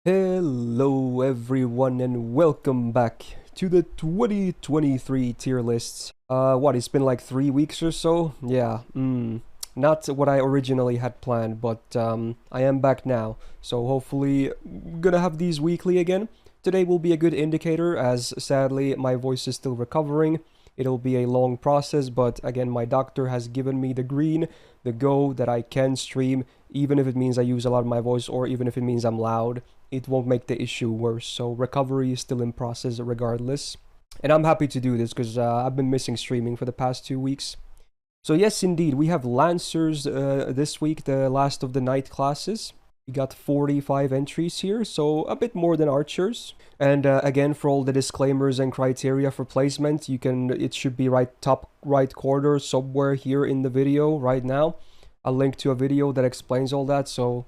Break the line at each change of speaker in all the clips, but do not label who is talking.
Hello everyone and welcome back to the 2023 tier lists. It's been like 3 weeks or so? Yeah, not what I originally had planned, but I am back now. So hopefully gonna have these weekly again. Today will be a good indicator as sadly my voice is still recovering. It'll be a long process, but again my doctor has given me the green, the go that I can stream even if it means I use a lot of my voice or even if it means I'm loud. It won't make the issue worse. So recovery is still in process regardless. And I'm happy to do this because I've been missing streaming for the past 2 weeks. So yes, indeed, we have Lancers this week, the last of the night classes. We got 45 entries here, so a bit more than Archers. And again, for all the disclaimers and criteria for placement, it should be right top right corner somewhere here in the video right now. I'll link to a video that explains all that, so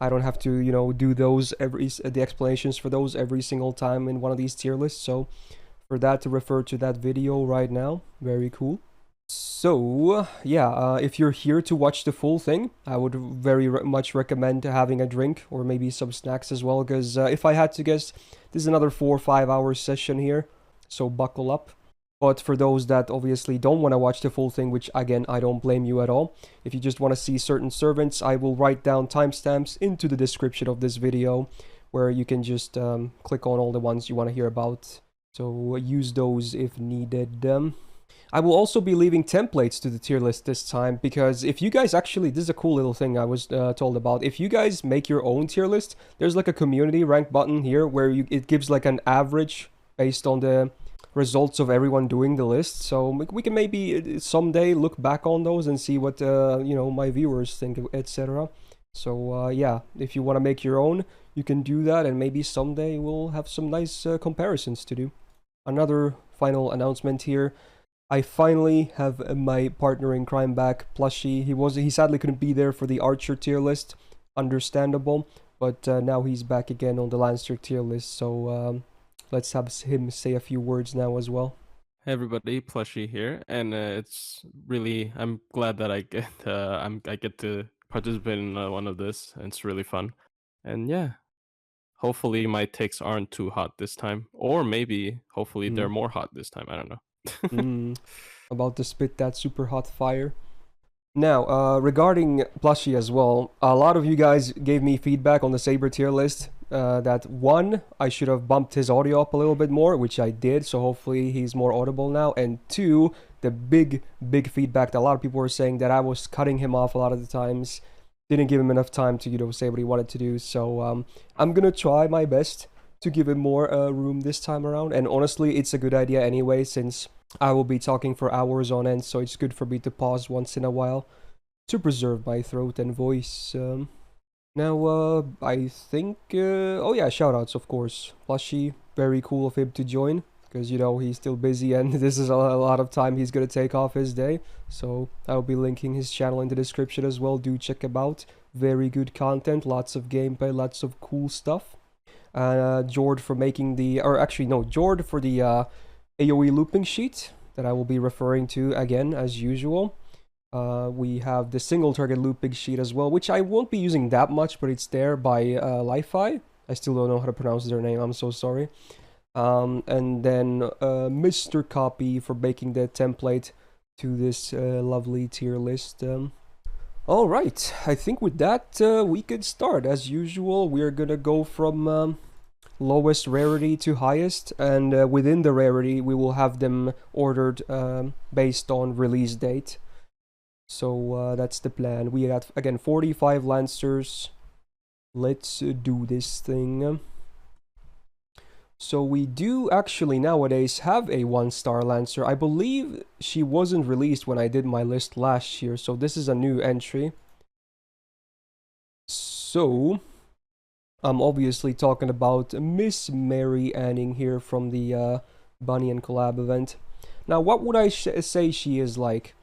I don't have to, do the explanations for those every single time in one of these tier lists. So for that, to refer to that video right now. Very cool. So yeah, if you're here to watch the full thing, I would very much recommend having a drink or maybe some snacks as well, because if I had to guess, this is another 4 or 5 hour session here, so buckle up. But for those that obviously don't want to watch the full thing, which again, I don't blame you at all. If you just want to see certain servants, I will write down timestamps into the description of this video, where you can just click on all the ones you want to hear about. So use those if needed. I will also be leaving templates to the tier list this time, because if you guys actually, this is a cool little thing I was told about. If you guys make your own tier list, there's like a community rank button here where it gives like an average based on the results of everyone doing the list. So we can maybe someday look back on those and see what my viewers think, etc. So yeah, if you want to make your own, you can do that, and maybe someday we'll have some nice comparisons to do. Another final announcement here. I finally have my partner in crime back, Plushie. He sadly couldn't be there for the Archer tier list, understandable, but now he's back again on the Lancer tier list. So let's have him say a few words now as well.
Hey everybody, Plushie here, and I'm glad that I get to participate in one of this, and it's really fun. And yeah, hopefully my takes aren't too hot this time, or maybe hopefully they're more hot this time. I don't know.
About to spit that super hot fire. Now, regarding Plushie as well, a lot of you guys gave me feedback on the Saber tier list that one, I should have bumped his audio up a little bit more, which I did, so hopefully he's more audible now. And two, the big feedback that a lot of people were saying that I was cutting him off a lot of the times, didn't give him enough time to, say what he wanted to do. So I'm gonna try my best to give him more room this time around. And honestly, it's a good idea anyway, since I will be talking for hours on end, so it's good for me to pause once in a while to preserve my throat and voice. Now, I think, oh yeah, shoutouts, of course. Plushie, very cool of him to join, because, he's still busy and this is a lot of time he's gonna take off his day. So I'll be linking his channel in the description as well. Do check him out. Very good content, lots of gameplay, lots of cool stuff. Jord for making Jord for the AoE looping sheet that I will be referring to again as usual. We have the single target looping sheet as well, which I won't be using that much, but it's there by Li-Fi. I still don't know how to pronounce their name, I'm so sorry. And then Mr. Copy for making the template to this lovely tier list. Alright, I think with that we could start. As usual, we're gonna go from lowest rarity to highest, and within the rarity we will have them ordered based on release date. So that's the plan. We got again 45 Lancers. Let's do this thing. So we do actually nowadays have a 1-star Lancer. I believe she wasn't released when I did my list last year, so this is a new entry. So I'm obviously talking about Miss Mary Anning here from the Bunny and Collab event. Now, what would I say she is like?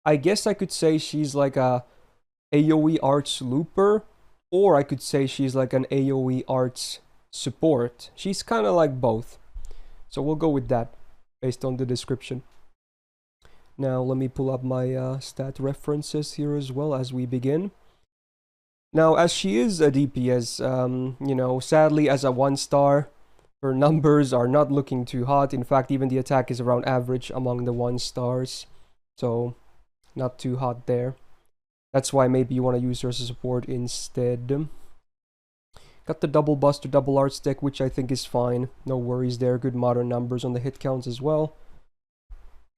I guess I could say she's like a AoE Arts Looper, or I could say she's like an AoE Arts Support. She's kind of like both. So we'll go with that, based on the description. Now, let me pull up my stat references here as well as we begin. Now, as she is a DPS, you know, sadly as a 1-star, her numbers are not looking too hot. In fact, even the attack is around average among the 1-stars. So, not too hot there. That's why maybe you want to use her as a support instead. Got the double buster, double art stick, which I think is fine. No worries there. Good modern numbers on the hit counts as well.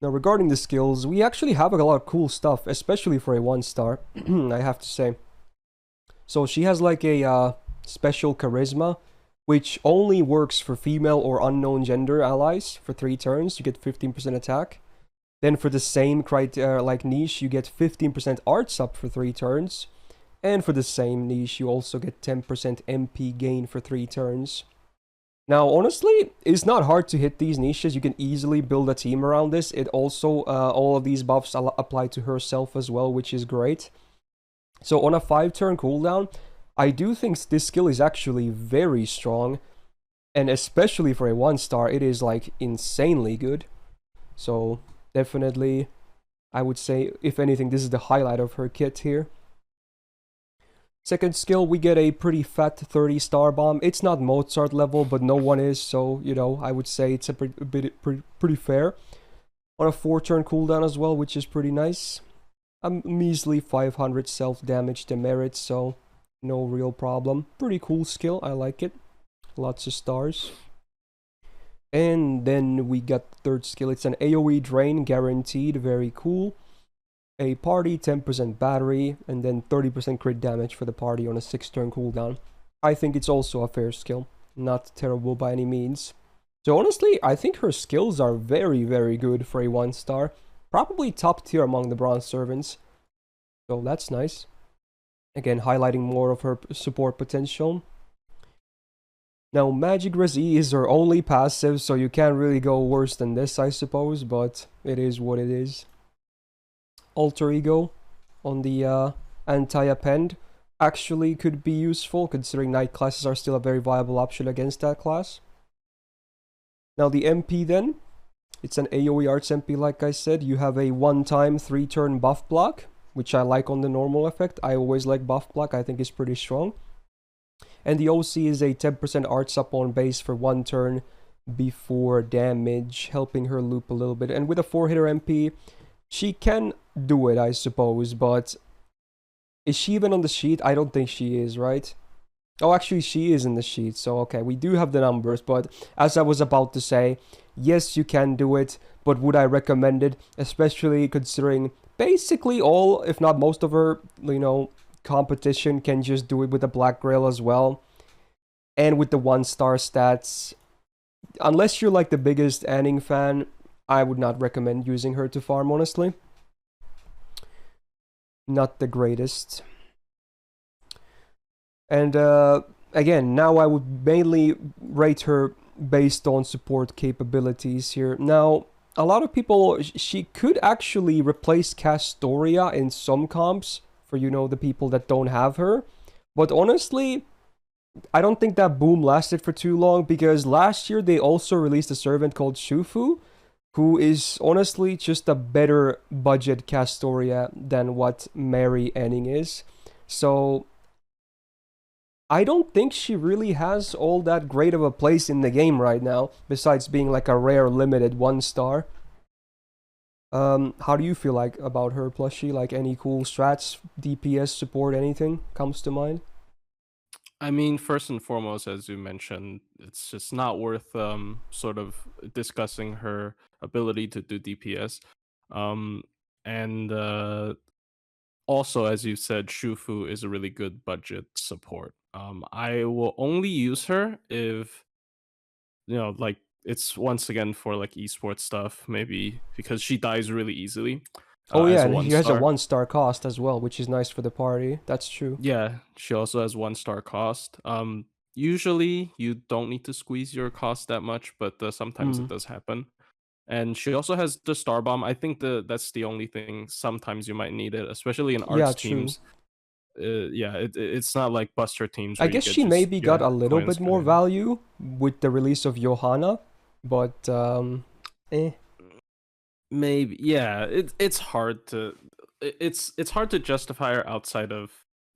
Now, regarding the skills, we actually have a lot of cool stuff, especially for a 1-star, I have to say. So she has like a special charisma, which only works for female or unknown gender allies for 3 turns. You get 15% attack. Then for the same like niche, you get 15% arts up for 3 turns. And for the same niche, you also get 10% MP gain for 3 turns. Now, honestly, it's not hard to hit these niches. You can easily build a team around this. It also, all of these buffs apply to herself as well, which is great. So on a 5-turn cooldown, I do think this skill is actually very strong. And especially for a 1-star, it is like insanely good. So definitely, I would say, if anything, this is the highlight of her kit here. Second skill, we get a pretty fat 30 star bomb. It's not Mozart level, but no one is, so, you know, I would say it's a pretty fair. On a 4-turn cooldown as well, which is pretty nice. A measly 500 self-damage demerit, so no real problem. Pretty cool skill, I like it. Lots of stars. And then we got the third skill. It's an AoE drain, guaranteed, very cool. A party, 10% battery, and then 30% crit damage for the party on a 6-turn cooldown. I think it's also a fair skill. Not terrible by any means. So honestly, I think her skills are very, very good for a 1-star. Probably top tier among the bronze servants. So that's nice. Again, highlighting more of her support potential. Now, Magic Res E is her only passive, so you can't really go worse than this, I suppose, but it is what it is. Alter Ego on the anti-append actually could be useful, considering night classes are still a very viable option against that class. Now the MP then, it's an AoE Arts MP like I said. You have a 1-time 3-turn buff block, which I like on the normal effect. I always like buff block, I think it's pretty strong. And the OC is a 10% Arts up on base for 1 turn before damage, helping her loop a little bit. And with a 4-hitter MP, she can do it, I suppose, but is she even on the sheet? I don't think she is, right? Oh, actually, she is in the sheet, so okay, we do have the numbers, but as I was about to say, yes, you can do it, but would I recommend it? Especially considering basically all, if not most of her, you know, competition can just do it with the Black Grail as well. And with the 1-star stats, unless you're like the biggest Anning fan, I would not recommend using her to farm, honestly. Not the greatest. And again, now I would mainly rate her based on support capabilities here. Now, a lot of people, she could actually replace Castoria in some comps for, you know, the people that don't have her. But honestly, I don't think that boom lasted for too long, because last year they also released a servant called Shufu, who is honestly just a better budget Castoria than what Mary Anning is. So I don't think she really has all that great of a place in the game right now, besides being like a rare limited 1-star. How do you feel like about her, Plushie? Like any cool strats, DPS support, anything comes to mind?
I mean, first and foremost, as you mentioned, it's just not worth sort of discussing her ability to do DPS. And also, as you said, Shufu is a really good budget support. I will only use her if, you know, like, it's once again for like esports stuff, maybe because she dies really easily.
Oh yeah,
As a
and she has a
1-star.
1-star cost as well, which is nice for the party. That's true.
Yeah, she also has 1-star cost. Usually you don't need to squeeze your cost that much, but sometimes it does happen. And she also has the star bomb. I think that's the only thing. Sometimes you might need it, especially in
Yeah,
arts
true.
teams. Yeah, it's not like buster teams
I
where you
guess
get
she
just
maybe got a little
coin
bit more
spinning.
value with the release of Johanna, but eh.
Maybe, yeah. It's hard to it's hard to justify her outside of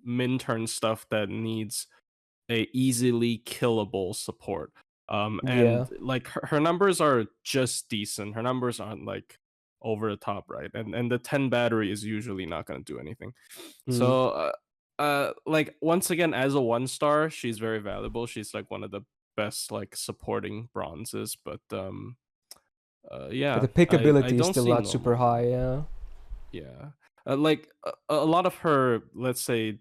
min-turn stuff that needs a easily killable support.
Yeah.
And like her numbers are just decent. Her numbers aren't like over the top, right? And the 10 battery is usually not going to do anything.
Mm.
So like once again, as a 1-star, she's very valuable. She's like one of the best like supporting bronzes, but
But the
yeah, I
pickability is
don't
still
see
not
normal.
super high, yeah.
Yeah, like a lot of her, let's say,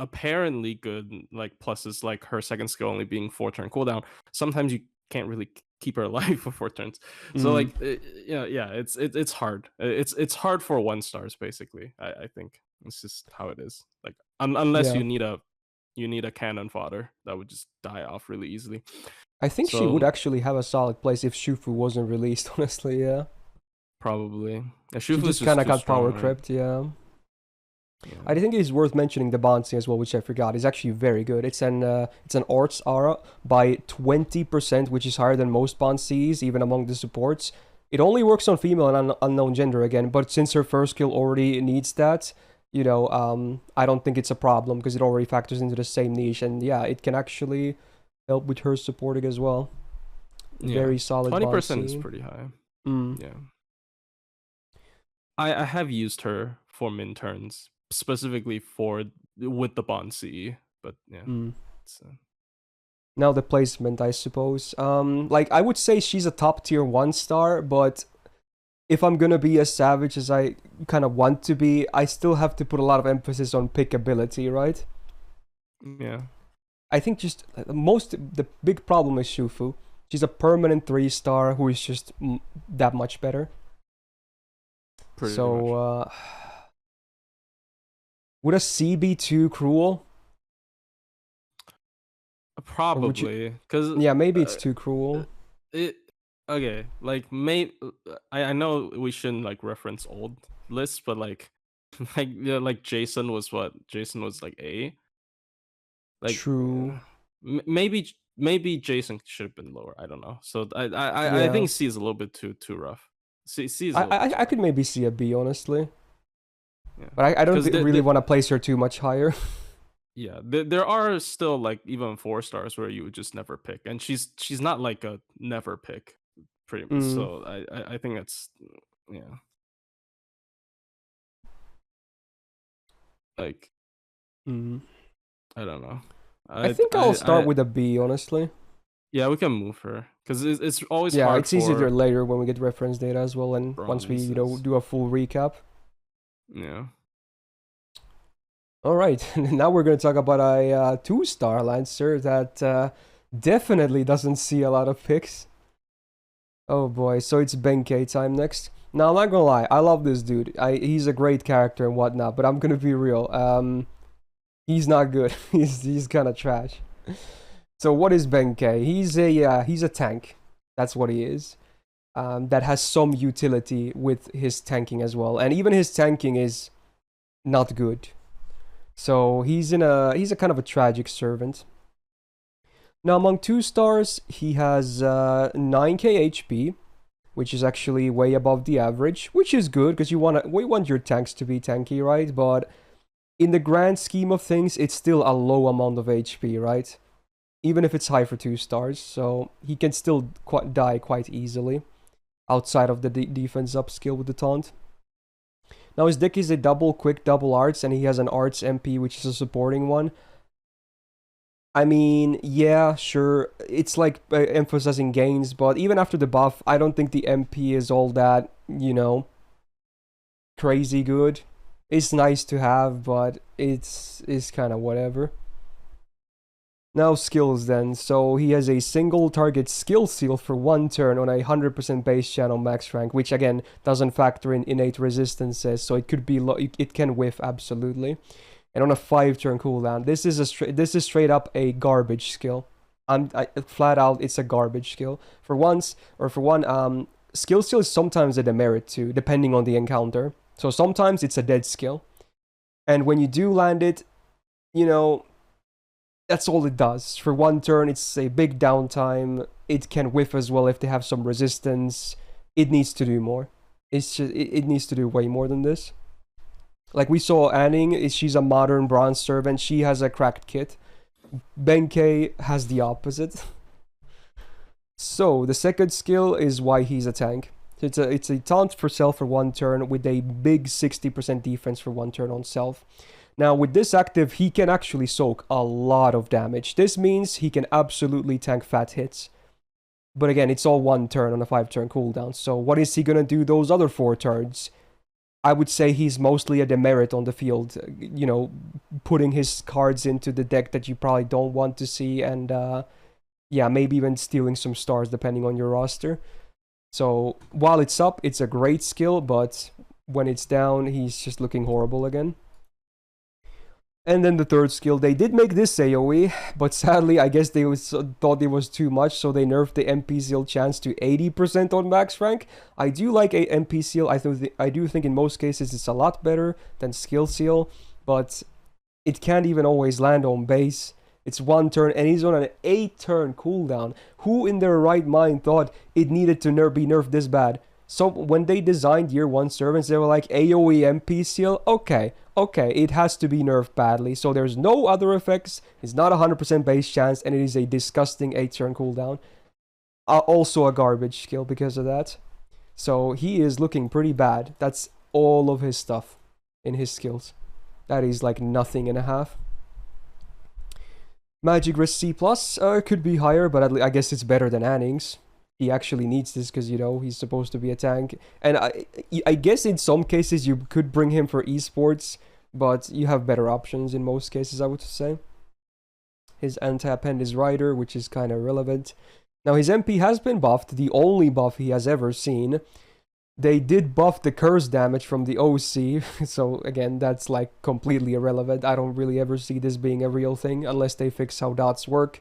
apparently good like pluses, like her second skill only being 4-turn cooldown. Sometimes you can't really keep her alive for 4 turns. So
Mm.
like yeah, it's hard. It's hard for 1-stars basically. I think it's just how it is. Like unless
Yeah.
you need a cannon fodder that would just die off really easily.
I think she would
So
actually have a solid place if Shufu wasn't released, honestly, yeah.
probably. Yeah,
She
Shufu is
just kind
just
of
too
got power
strong, right?
crept, yeah. I
Yeah.
think it's worth mentioning the bouncing as well, which I forgot. It's actually very good. It's an arts aura by 20%, which is higher than most bouncies, even among the supports. It only works on female and unknown gender again, but since her first skill already needs that, I don't think it's a problem because it already factors into the same niche, and yeah, it can actually help with her supporting as well.
Yeah.
Very solid
20% is
bouncy.
pretty high.
Mm.
Yeah. I have used her for min turns specifically for with the Bonsi, but yeah,
Mm.
it's,
Now the placement, I suppose. Like I would say she's a top tier 1-star, but if I'm gonna be as savage as I kind of want to be, I still have to put a lot of emphasis on pickability, right?
yeah,
I think just the big problem is Shufu. She's a permanent 3-star who is just that much better.
pretty
So
much.
would a C be too cruel? Or would you?
Probably because
Yeah, maybe it's too cruel.
it okay. Like I know we shouldn't like reference old lists, but like yeah, like Jason was what? Jason was like A. Like
True.
maybe Jason should have been lower. I don't know. So I
Yeah.
think C is a little bit too rough. C is a little bit too
I
rough.
could maybe see a B, honestly.
Yeah,
But I don't
because
really want to place her too much higher.
yeah, there are still like even 4-stars where you would just never pick, and she's not like a never pick, pretty much.
Mm.
So I think that's yeah, like
Mm.
I don't know.
I think I'll start
I
with a B, honestly.
yeah, we can move her because it's always
Yeah,
hard
it's easier
for
later when we get reference data as well, and once we,
bronzes.
do a full recap.
Yeah,
All right, now we're going to talk about a 2-star Lancer that definitely doesn't see a lot of picks. Oh boy, so it's Benkei time next. Now, I'm not gonna lie, I love this dude. He's a great character and whatnot, but I'm gonna be real. He's not good. He's kind of trash. So what is Benkei? He's a tank. That's what he is. That has some utility with his tanking as well, and even his tanking is not good. So he's a kind of a tragic servant. Now among 2-stars, he has 9k HP, which is actually way above the average, which is good because we want your tanks to be tanky, right? But in the grand scheme of things, it's still a low amount of HP, right? Even if it's high for 2-stars, so he can still die quite easily outside of the defense up skill with the taunt. Now his deck is a quick double arts, and he has an arts MP, which is a supporting one. I mean, yeah, sure, it's like emphasizing gains, but even after the buff, I don't think the MP is all that, crazy good. It's nice to have, but it's kind of whatever. Now skills then. So he has a single target skill seal for 1 turn on a 100% base channel max rank, which again doesn't factor in innate resistances, so it could be it can whiff absolutely. And on a 5-turn cooldown, this is straight up a garbage skill. Flat out, it's a garbage skill. For one, skill seal is sometimes a demerit too, depending on the encounter. So sometimes it's a dead skill, and when you do land it, that's all it does. For 1 turn, it's a big downtime. It can whiff as well if they have some resistance. It needs to do more. It needs to do way more than this. Like we saw Anning, she's a modern bronze servant. She has a cracked kit. Benkei has the opposite. So the second skill is why he's a tank. It's a taunt for self for 1 turn with a big 60% defense for 1 turn on self. Now with this active, he can actually soak a lot of damage. This means he can absolutely tank fat hits. But again, it's all 1 turn on a 5-turn cooldown. So what is he gonna do those other 4 turns? I would say he's mostly a demerit on the field. You know, putting his cards into the deck that you probably don't want to see, and yeah, maybe even stealing some stars depending on your roster. So while it's up, it's a great skill, but when it's down, he's just looking horrible again. And then the third skill, they did make this AoE, but sadly, I guess they thought it was too much, so they nerfed the MP seal chance to 80% on max rank. I do like a MP seal. I do think in most cases it's a lot better than skill seal, but it can't even always land on base. It's 1 turn, and he's on an 8-turn cooldown. Who in their right mind thought it needed to be nerfed this bad? So when they designed Year 1 servants, they were like, AoE MP seal? Okay, it has to be nerfed badly. So there's no other effects, it's not 100% base chance, and it is a disgusting 8-turn cooldown. Also a garbage skill because of that. So he is looking pretty bad. That's all of his stuff in his skills. That is like nothing and a half. Magic risk C+, could be higher, but I guess it's better than Anning's. He actually needs this because, you know, he's supposed to be a tank. And I guess in some cases you could bring him for esports, but you have better options in most cases, I would say. His anti-append is Rider, which is kind of relevant. Now, his MP has been buffed, the only buff he has ever seen. They did buff the curse damage from the OC, so again, that's like completely irrelevant. I don't really ever see this being a real thing unless they fix how dots work.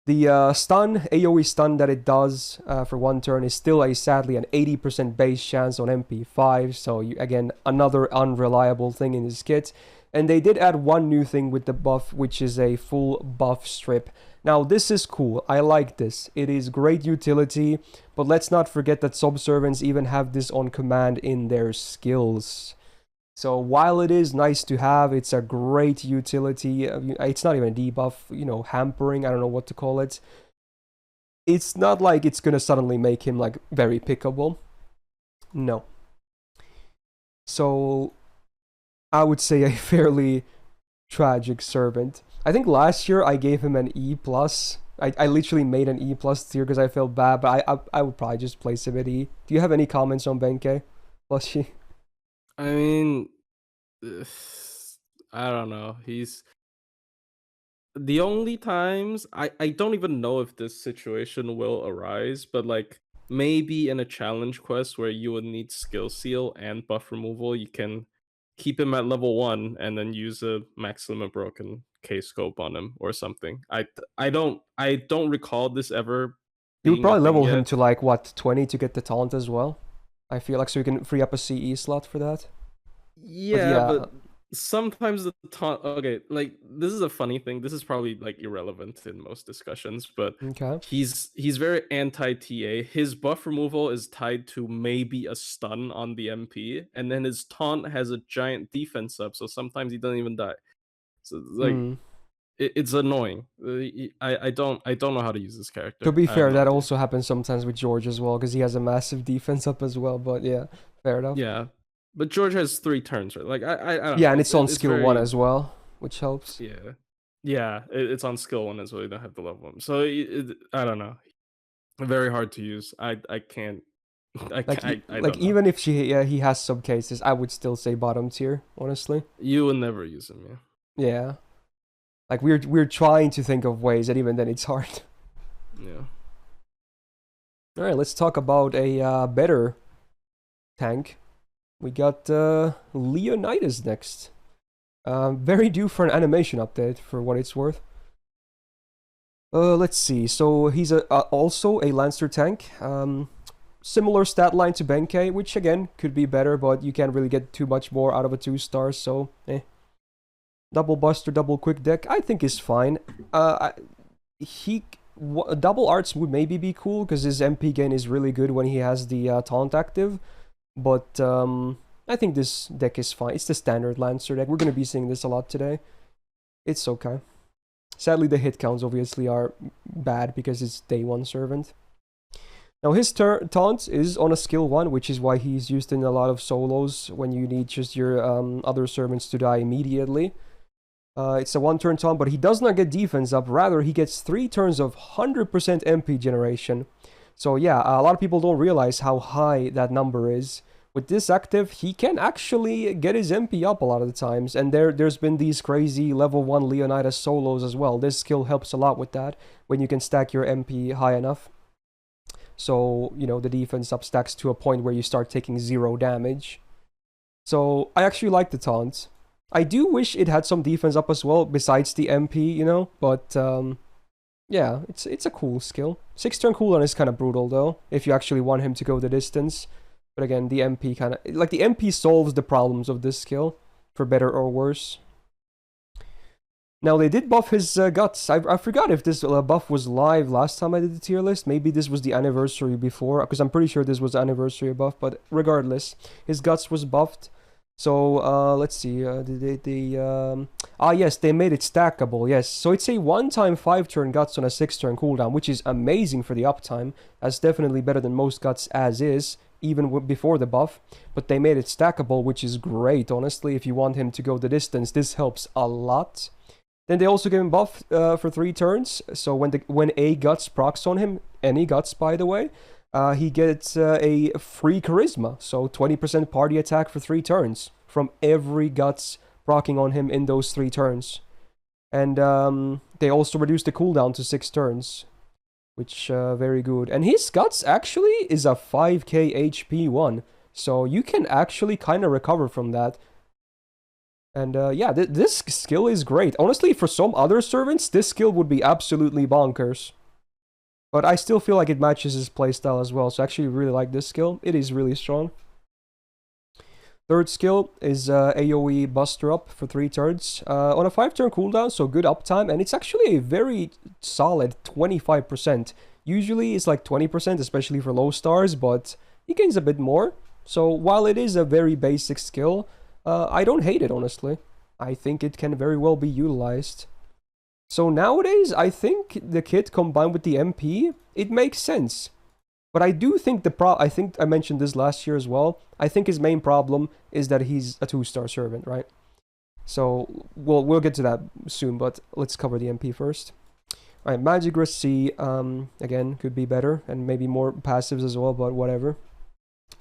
The stun, AoE stun that it does for 1 turn is still sadly an 80% base chance on MP5, so again, another unreliable thing in his kit. And they did add one new thing with the buff, which is a full buff strip. Now, this is cool. I like this. It is great utility, but let's not forget that subservants even have this on command in their skills. So while it is nice to have, it's a great utility. It's not even a debuff, you know, hampering, I don't know what to call it. It's not like it's gonna suddenly make him like very pickable. No. So I would say a fairly tragic servant. I think last year I gave him an E+. I literally made an E+ tier because I felt bad, but I would probably just place him at E. Do you have any comments on Benkei? Plushy?
I mean, I don't know. He's the only times I don't even know if this situation will arise, but like maybe in a challenge quest where you would need skill seal and buff removal, you can keep him at level 1 and then use a max limit broken K-scope on him or something. I don't recall this ever
You would
being a
probably
thing
level him
yet.
to like, what, 20 to get the taunt as well? I feel like so you can free up a CE slot for that.
Yeah, but sometimes the taunt. Okay, like this is a funny thing. This is probably like irrelevant in most discussions, but
Okay.
he's very anti-TA. His buff removal is tied to maybe a stun on the MP, and then his taunt has a giant defense up, so sometimes he doesn't even die. So like, it's annoying. I don't know how to use this character.
To be fair, that also happens sometimes with George as well, because he has a massive defense up as well. But yeah, fair enough.
Yeah, but George has 3 turns, right? Like I don't know.
Yeah, and it's on skill 1 as well, which helps.
Yeah, it's on skill 1 as well. You don't have to level him. So I don't know. Very hard to use. I can't.
Like even if he has sub cases, I would still say bottom tier, honestly.
You would never use him, yeah.
Yeah. Like we're trying to think of ways, and even then it's hard.
Yeah.
All right, let's talk about a better tank. We got Leonidas next. Very due for an animation update, for what it's worth. Let's see. So he's also a Lancer tank. Similar stat line to Benkei, which again could be better, but you can't really get too much more out of a 2-star. So, double buster, double quick deck, I think is fine. Double arts would maybe be cool because his MP gain is really good when he has the taunt active. But I think this deck is fine. It's the standard Lancer deck. We're going to be seeing this a lot today. It's okay. Sadly, the hit counts obviously are bad because it's day 1 Servant. Now his taunt is on a skill 1, which is why he's used in a lot of solos when you need just your other servants to die immediately. It's a 1-turn taunt, but he does not get defense up. Rather, he gets 3 turns of 100% MP generation. So yeah, a lot of people don't realize how high that number is. With this active, he can actually get his MP up a lot of the times, and there's been these crazy level 1 Leonidas solos as well. This skill helps a lot with that, when you can stack your MP high enough. So, you know, the defense up stacks to a point where you start taking 0 damage. So, I actually like the taunt. I do wish it had some defense up as well, besides the MP, you know, but, yeah, it's a cool skill. 6-turn cooldown is kind of brutal, though, if you actually want him to go the distance. But again, the MP kind of... Like, the MP solves the problems of this skill, for better or worse. Now, they did buff his guts. I forgot if this buff was live last time I did the tier list. Maybe this was the anniversary before, because I'm pretty sure this was the anniversary buff. But regardless, his guts was buffed. So, let's see. Yes, they made it stackable, yes. So it's a 1-time 5-turn guts on a 6-turn cooldown, which is amazing for the uptime. That's definitely better than most guts as is, even before the buff. But they made it stackable, which is great, honestly. If you want him to go the distance, this helps a lot. Then they also gave him buff for 3 turns. So when a guts procs on him, any guts by the way, he gets a free charisma. So 20% party attack for 3 turns from every guts proccing on him in those 3 turns. And they also reduced the cooldown to 6 turns, which very good. And his guts actually is a 5k HP one, so you can actually kind of recover from that. And yeah, this skill is great. Honestly, for some other servants, this skill would be absolutely bonkers. But I still feel like it matches his playstyle as well, so I actually really like this skill. It is really strong. Third skill is AoE Buster Up for 3 turns. On a 5-turn cooldown, so good uptime, and it's actually a very solid 25%. Usually it's like 20%, especially for low stars, but he gains a bit more. So while it is a very basic skill, I don't hate it, honestly. I think it can very well be utilized. So nowadays, I think the kit combined with the MP, it makes sense. But I do think I think I mentioned this last year as well. I think his main problem is that he's a 2-star servant, right? So we'll get to that soon, but let's cover the MP first. Alright, Magic Resist C, again, could be better, and maybe more passives as well, but whatever.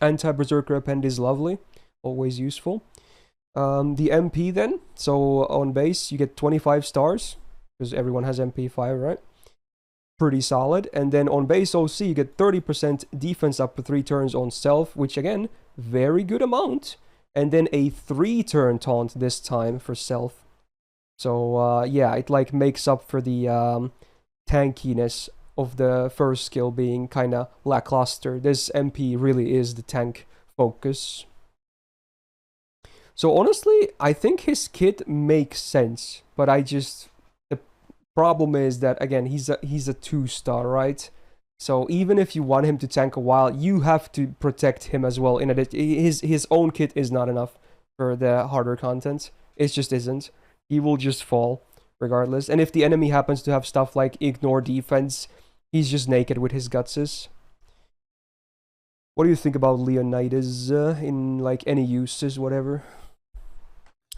Anti-Berserker Append is lovely, always useful. The MP then, so on base you get 25 stars, because everyone has MP 5, right? Pretty solid. And then on base OC you get 30% defense up for 3 turns on self, which again, very good amount. And then a 3-turn taunt this time for self. So yeah, it like makes up for the tankiness of the first skill being kind of lackluster. This MP really is the tank focus. So honestly, I think his kit makes sense, but the problem is that again, he's a 2-star, right? So even if you want him to tank a while, you have to protect him as well. His own kit is not enough for the harder content. It just isn't. He will just fall regardless. And if the enemy happens to have stuff like ignore defense, he's just naked with his gutses. What do you think about Leonidas in like any uses, whatever?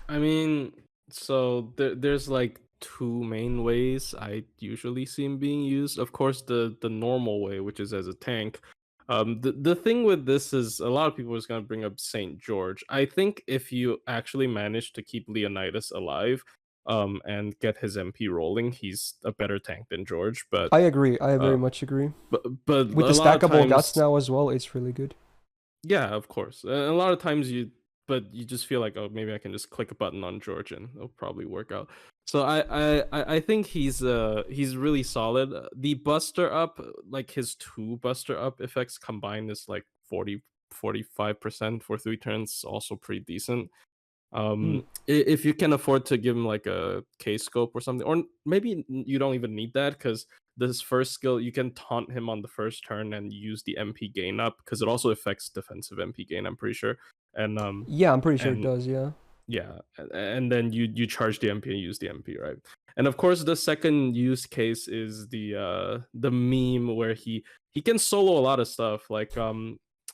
I mean, so there's like 2 main ways I usually see him being used. Of course, the normal way, which is as a tank. The thing with this is a lot of people is going to bring up St. George. I think if you actually manage to keep Leonidas alive, and get his MP rolling, he's a better tank than George. But
I agree. I very much agree.
But
with the stackable guts now as well, it's really good.
Yeah, of course. And a lot of times you just feel like, oh, maybe I can just click a button on George and it'll probably work out. So I think he's really solid. The Buster Up, like his 2 Buster Up effects combined is like 45% for 3 turns, also pretty decent. If you can afford to give him like a K scope or something, or maybe you don't even need that, because this first skill you can taunt him on the first turn and use the MP gain up, because it also affects defensive MP gain, I'm pretty sure. and
Yeah, I'm pretty sure it
and
does, yeah.
yeah, and then you charge the MP and use the MP, right? And of course, the second use case is the meme where he can solo a lot of stuff. Like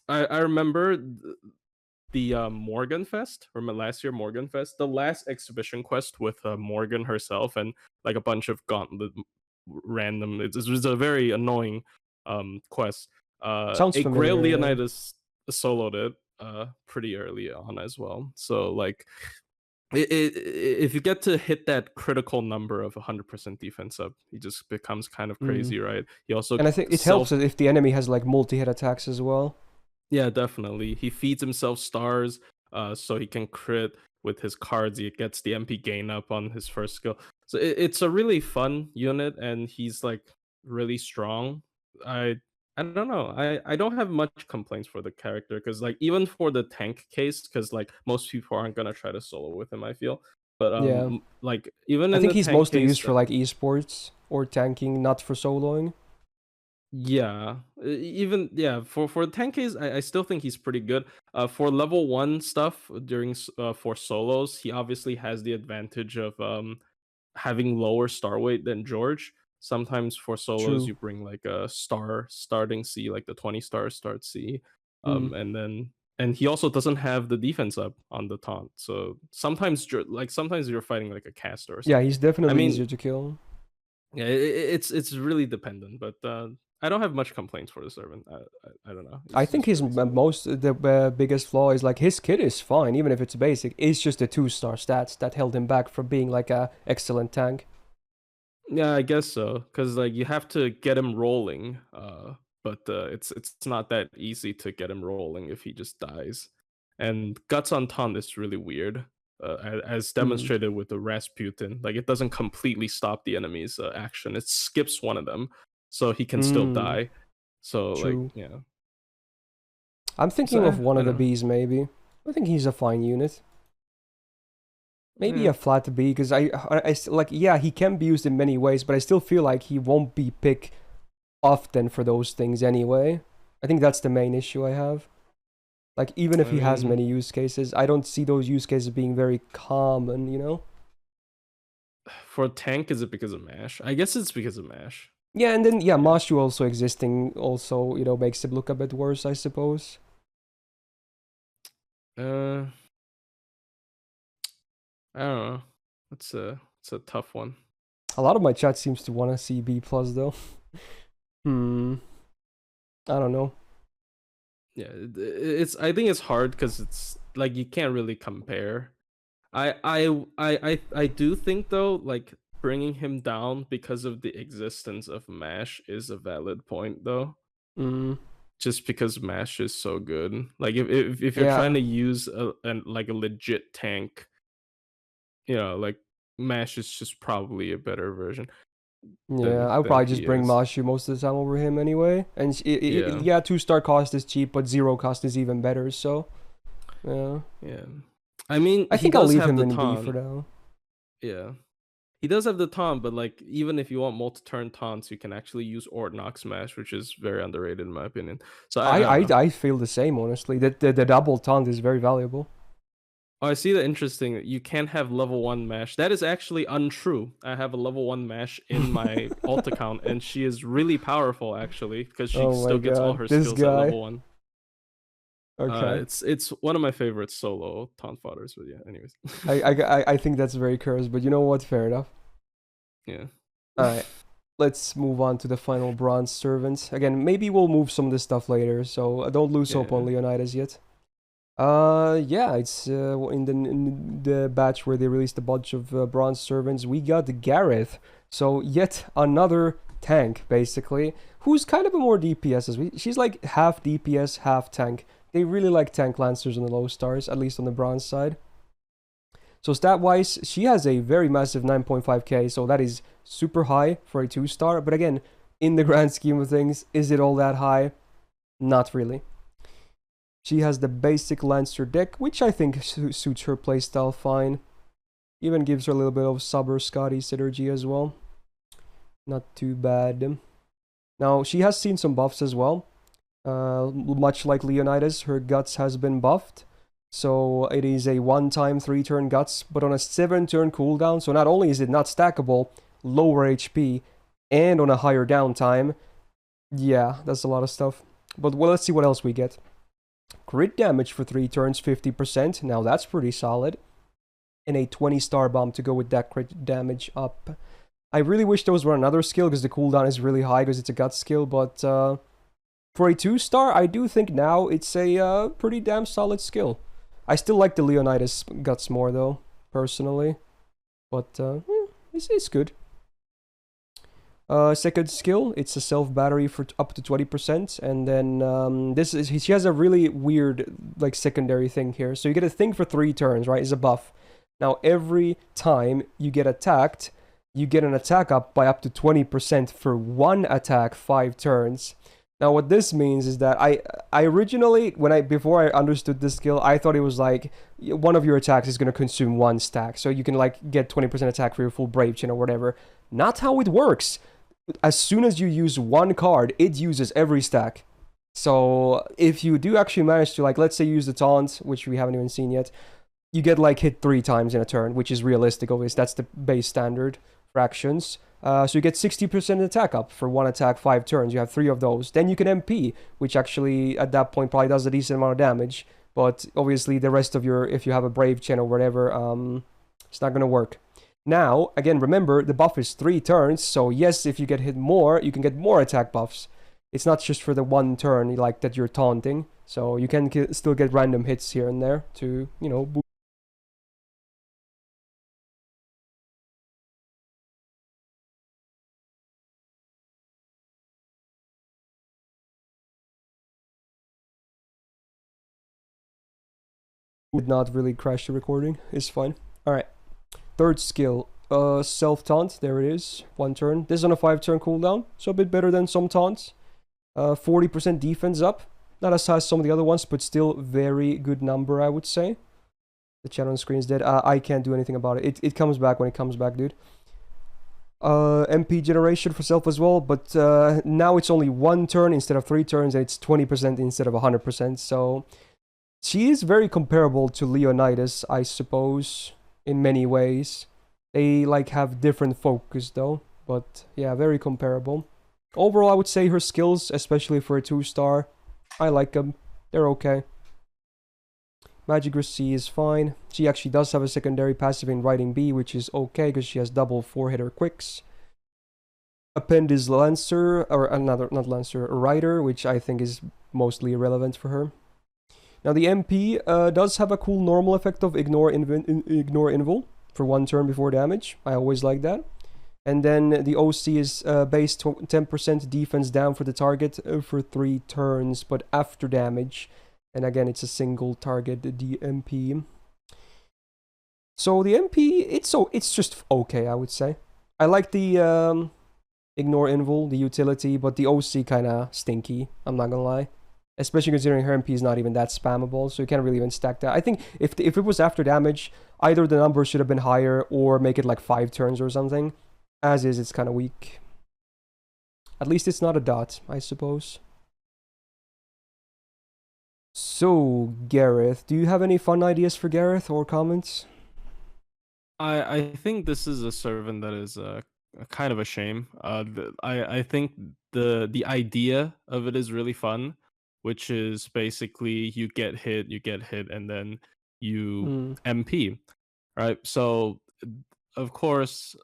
I remember the Morgan Fest, or last year Morgan Fest, the last exhibition quest with Morgan herself and like a bunch of gauntlet random. It was a very annoying quest.
Sounds
A Grail
familiar, yeah.
Leonidas soloed it pretty early on as well. So like if you get to hit that critical number of 100% defense up, he just becomes kind of
Mm.
crazy, right? He also
And I think it helps if the enemy has like multi-hit attacks as well.
yeah, definitely. He feeds himself stars, so he can crit with his cards. He gets the MP gain up on his first skill. So it's a really fun unit, and he's like really strong. I I don't know. I don't have much complaints for the character because like even for the tank case, because like most people aren't gonna try to solo with him. I feel, but
Yeah.
like even
I
in
think
the
he's
tank
mostly
case,
used for like esports or tanking, not for soloing.
yeah, even yeah, for 10Ks, I still think he's pretty good. For level 1 stuff during for solos, he obviously has the advantage of having lower star weight than George. Sometimes for solos
True.
you bring like a star starting C, like the 20 star start C.
Mm.
And he also doesn't have the defense up on the taunt. So sometimes like sometimes you're fighting like a caster or
Yeah,
something.
he's
I
definitely
mean,
easier to kill.
yeah, it's really dependent, but I don't have much complaints for the servant. I don't know.
I think
It's
his
really solid.
biggest flaw is like his kit is fine, even if it's basic. It's just the 2-star stats that held him back from being like a excellent tank.
Yeah, I guess so. Cause like you have to get him rolling. But it's not that easy to get him rolling if he just dies. And guts on taunt is really weird. As
Mm.
demonstrated with the Rasputin, like it doesn't completely stop the enemy's action. It skips one of them, so he can still
Mm.
die. So like
True.
yeah.
I'm
So
thinking of one
I
of the
don't know.
Bs maybe. I think he's a fine unit. Maybe
Eh.
a flat B because like yeah he can be used in many ways, but I still feel like he won't be picked often for those things anyway. I think that's the main issue I have. Like even if
I
he has
mean,
many use cases, I don't see those use cases being very common. You know?
for tank, is it because of mash? I guess it's because of mash.
Yeah, and then yeah,
Yeah.
Mashu also existing also makes it look a bit worse, I suppose.
Uh, I don't know. It's a tough one.
A lot of my chat seems to want to see B plus though. Hmm. I don't know.
Yeah, it's. I think it's hard because it's like you can't really compare. I do think though, like bringing him down because of the existence of mash is a valid point though.
Hmm.
Just because mash is so good. Like if you're trying
Yeah.
to use like a legit tank, like mash is just probably a better version
Yeah,
than
I would
than
probably
he
just bring
is.
Mashu most of the time over him anyway. And
Yeah,
yeah, 2-star cost is cheap, but 0 cost is even better. So yeah,
yeah. I mean,
I
he
think I'll
does
leave
have
him
the
in B for
taunt.
now.
Yeah, he does have the taunt, but like even if you want multi-turn taunts, you can actually use Ortnox Smash, which is very underrated in my opinion. So I don't know.
I feel the same honestly. The double taunt is very valuable.
Oh, I see the interesting. You can't have level 1 Mash. That is actually untrue. I have a level 1 Mash in my alt account, and she is really powerful actually because she
Oh my
still gets all
god,
her
this
skills at
guy.
level 1.
Okay,
It's one of my favorite solo taunt fodders, but yeah. Anyways,
I think that's very cursed, but you know what? Fair enough.
yeah,
All right, let's move on to the final bronze servants. Again, maybe we'll move some of this stuff later, so don't lose hope
yeah,
on Leonidas yet. Yeah, it's in the batch where they released a bunch of bronze servants. We got Gareth, so yet another tank basically, who's kind of a more DPS as we. She's like half DPS, half tank. They really like tank lancers on the low stars, at least on the bronze side. So stat wise, she has a very massive 9.5k, so that is super high for a 2-star. But again, in the grand scheme of things, is it all that high? Not really. She has the basic Lancer deck, which I think suits her playstyle fine. Even gives her a little bit of Saber Scotty synergy as well. Not too bad. Now, she has seen some buffs as well. Much like Leonidas, her guts has been buffed. So it is a one-time 3-turn guts, but on a 7-turn cooldown. So not only is it not stackable, lower HP, and on a higher downtime. Yeah, that's a lot of stuff. But well, let's see what else we get. Crit damage for 3 turns, 50%. Now that's pretty solid. And a 20-star bomb to go with that crit damage up. I really wish there was another skill because the cooldown is really high because it's a gut skill, but for a 2-star, I do think now it's a pretty damn solid skill. I still like the Leonidas guts more though, personally. But it's good. Second skill, it's a self battery for up to 20%, and then she has a really weird like secondary thing here. So you get a thing for 3 turns, right? It's a buff. Now every time you get attacked, you get an attack up by up to 20% for 1 attack 5 turns. Now what this means is that I originally before I understood this skill, I thought it was like one of your attacks is going to consume 1 stack, so you can like get 20% attack for your full Brave Chain or whatever. Not how it works. As soon as you use 1 card, it uses every stack. So if you do actually manage to, like, let's say use the taunt, which we haven't even seen yet, you get like hit 3 times in a turn, which is realistic, obviously. That's the base standard for actions. So you get 60% attack up for 1 attack, 5 turns. You have 3 of those. Then you can MP, which actually at that point probably does a decent amount of damage. But obviously the rest of your, if you have a Brave Chain or whatever, it's not going to work. Now, again, remember, the buff is 3 turns, so yes, if you get hit more, you can get more attack buffs. It's not just for the 1 turn, like, that you're taunting, so you can still get random hits here and there to, you know, boost. Did not really crash the recording, it's fine. Alright, third skill, self-taunt, there it is, 1 turn. This is on a 5-turn cooldown, so a bit better than some taunts. 40% defense up. Not as high as some of the other ones, but still very good number, I would say. The chat on screen is dead. I can't do anything about it. It comes back when it comes back, dude. MP generation for self as well, but now it's only 1 turn instead of 3 turns, and it's 20% instead of 100%, so she is very comparable to Leonidas, I suppose, in many ways. They, like, have different focus, though, but yeah, very comparable. Overall, I would say her skills, especially for a 2-star, I like them. They're okay. Magic Resist is fine. She actually does have a secondary passive in Riding B, which is okay because she has double 4-hitter quicks. Append is Lancer, or another, not Lancer, Rider, which I think is mostly irrelevant for her. Now the MP does have a cool normal effect of Ignore Invul for 1 turn before damage. I always like that. And then the OC is base 10% defense down for the target for 3 turns, but after damage. And again, it's a single target, the MP. So the MP, it's just okay, I would say. I like the Ignore Invul, the utility, but the OC kind of stinky, I'm not gonna lie. Especially considering her MP is not even that spammable, so you can't really even stack that. I think if it was after damage, either the number should have been higher or make it like 5 turns or something. As is, it's kind of weak. At least it's not a dot, I suppose. So, Gareth, do you have any fun ideas for Gareth or comments?
I think this is a servant that is a kind of a shame. I think the idea of it is really fun, which is basically you get hit, and then you MP, right? So of course,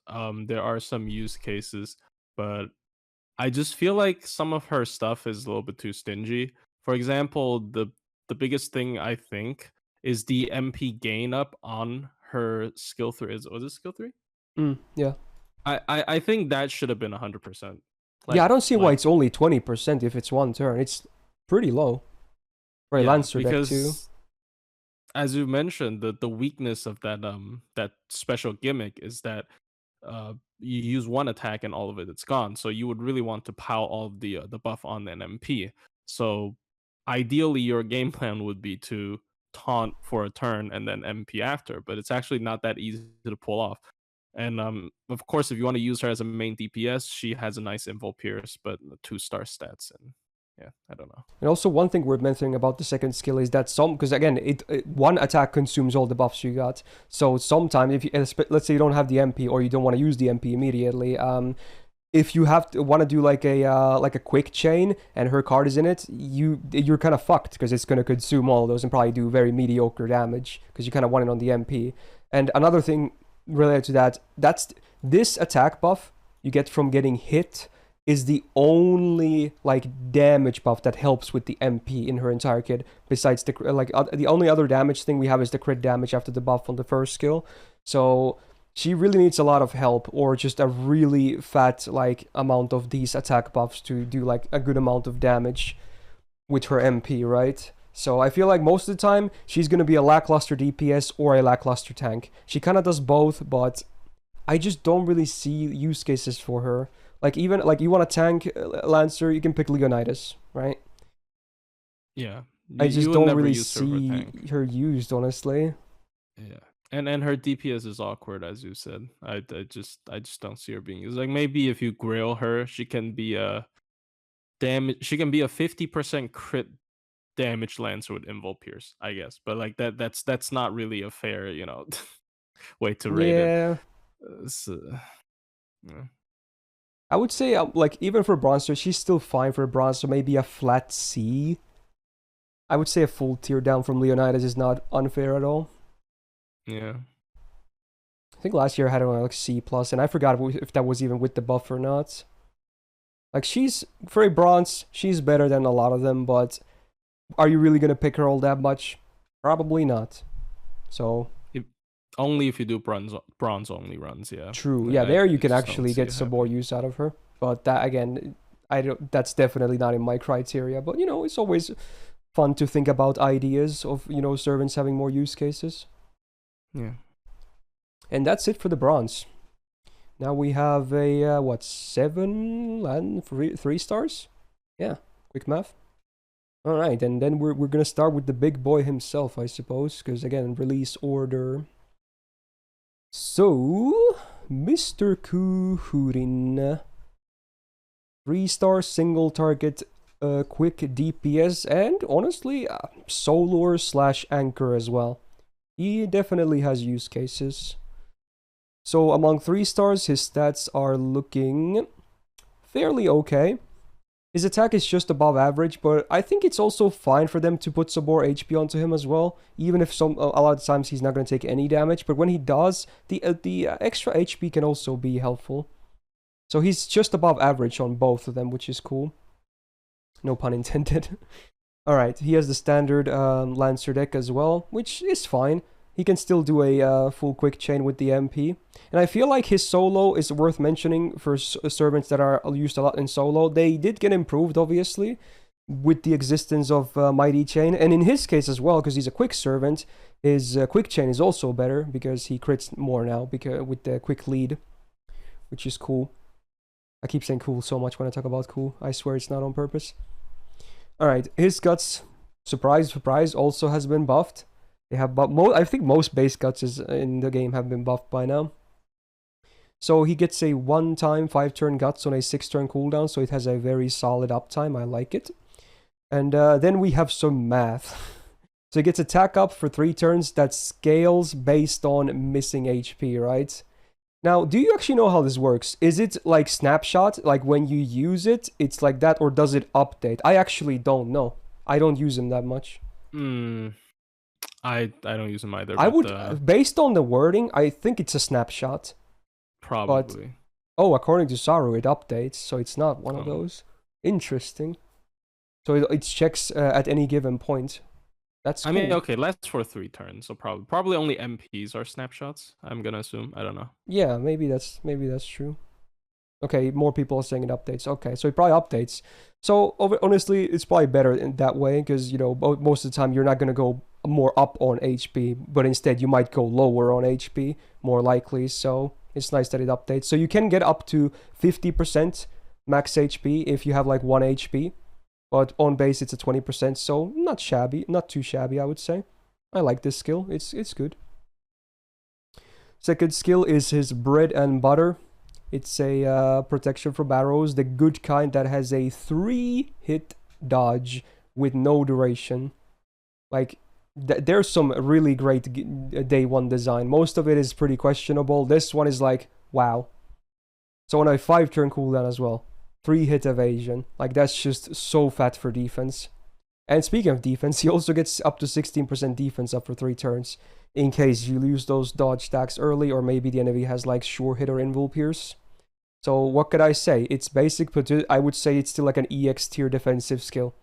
there are some use cases, but I just feel like some of her stuff is a little bit too stingy. For example, the biggest thing I think is the MP gain up on her skill 3. Was it skill 3?
Yeah.
I think that should have been 100%.
Yeah, I don't see why it's only 20% if it's 1 turn. It's pretty low. For a Lancer deck too.
As you mentioned, the weakness of that that special gimmick is that you use 1 attack and all of it's gone. So you would really want to pile all of the buff on an MP. So ideally, your game plan would be to taunt for a turn and then MP after, but it's actually not that easy to pull off. And of course, if you want to use her as a main DPS, she has a nice Invul Pierce, but 2-star stats, and yeah, I don't know.
And also one thing worth mentioning about the second skill is that because again, one attack consumes all the buffs you got. So sometimes if you, let's say you don't have the MP or you don't want to use the MP immediately, if you want to do like a quick chain and her card is in it, you're kind of fucked because it's going to consume all those and probably do very mediocre damage because you kind of want it on the MP. And another thing related to that, that's this attack buff you get from getting hit is the only like damage buff that helps with the MP in her entire kit. Besides the only other damage thing we have is the crit damage after the buff on the first skill. So she really needs a lot of help or just a really fat like amount of these attack buffs to do like a good amount of damage with her MP, right? So I feel like most of the time she's gonna be a lackluster DPS or a lackluster tank. She kind of does both, but I just don't really see use cases for her. Like even like you want a tank Lancer, you can pick Leonidas, right?
Yeah,
I just don't really see her used, honestly.
Yeah, and her DPS is awkward, as you said. I just don't see her being used. Like maybe if you grill her, she can be a damage. She can be a 50% crit damage Lancer with Invul Pierce, I guess. But like that's not really a fair, way to rate it.
Yeah.
Yeah.
I would say, like, even for Bronzer, she's still fine for bronze, so maybe a flat C. I would say a full tier down from Leonidas is not unfair at all.
Yeah.
I think last year I had her on like C+, and I forgot if that was even with the buff or not. Like, she's, for a bronze, she's better than a lot of them, but are you really going to pick her all that much? Probably not. So...
only if you do bronze only runs, yeah.
True. Yeah, there you can actually get some more use out of her. But that again, that's definitely not in my criteria. But it's always fun to think about ideas of servants having more use cases.
Yeah.
And that's it for the bronze. Now we have a 7 and 3 stars. Yeah, quick math. All right, and then we're gonna start with the big boy himself, I suppose, because again, release order. So, Mr. Houzouin, 3-star single target, quick DPS, and honestly, Solar/Anchor as well. He definitely has use cases. So, among 3 stars, his stats are looking fairly okay. His attack is just above average, but I think it's also fine for them to put some more HP onto him as well, even if a lot of times he's not going to take any damage, but when he does, the extra HP can also be helpful. So he's just above average on both of them, which is cool. No pun intended. Alright, he has the standard Lancer deck as well, which is fine. He can still do a full quick chain with the MP. And I feel like his solo is worth mentioning for servants that are used a lot in solo. They did get improved, obviously, with the existence of Mighty Chain. And in his case as well, because he's a quick servant, his quick chain is also better because he crits more now with the quick lead, which is cool. I keep saying cool so much when I talk about cool. I swear it's not on purpose. Alright, his guts, surprise, surprise, also has been buffed. They have I think most base guts in the game have been buffed by now. So he gets a 1-time 5-turn guts on a 6-turn cooldown, so it has a very solid uptime. I like it. And then we have some math. So he gets attack up for 3 turns that scales based on missing HP, right? Now, do you actually know how this works? Is it like snapshot, like when you use it, it's like that, or does it update? I actually don't know. I don't use him that much.
I don't use them either.
I would, based on the wording, I think it's a snapshot.
Probably.
But, according to Saru, it updates, so it's not one of those. Interesting. So it checks at any given point. That's cool.
I mean, okay, that's for 3 turns, so probably only MPs are snapshots, I'm gonna assume. I don't know.
Yeah, maybe that's true. Okay, more people are saying it updates. Okay, so it probably updates. So honestly, it's probably better in that way because most of the time you're not gonna go more up on HP, but instead you might go lower on HP, more likely. So it's nice that it updates. So you can get up to 50% max HP if you have like 1 HP, but on base it's a 20%. So not shabby, not too shabby, I would say. I like this skill. It's good. Second skill is his bread and butter. It's a protection from arrows, the good kind that has a 3-hit dodge with no duration. Like, there's some really great day 1 design. Most of it is pretty questionable. This one is like, wow. So on a 5-turn cooldown as well. 3-hit evasion. Like, that's just so fat for defense. And speaking of defense, he also gets up to 16% defense up for 3 turns. In case you lose those dodge stacks early, or maybe the enemy has like Sure Hit or Invul Pierce. So what could I say? It's basic, but I would say it's still like an EX tier defensive skill.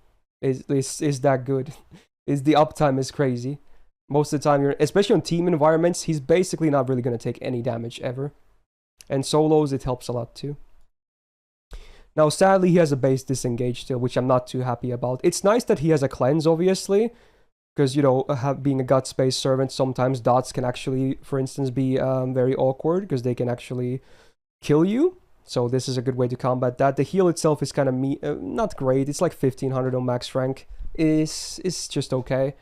Is that good? The uptime is crazy. Most of the time, especially on team environments, he's basically not really going to take any damage ever. And solos, it helps a lot too. Now, sadly, he has a base disengage still, which I'm not too happy about. It's nice that he has a cleanse, obviously, because, you know, being a gut-based servant, sometimes dots can actually, for instance, be very awkward, because they can actually kill you. So this is a good way to combat that. The heal itself is kind of not great. It's like 1500 on max rank. It's just okay.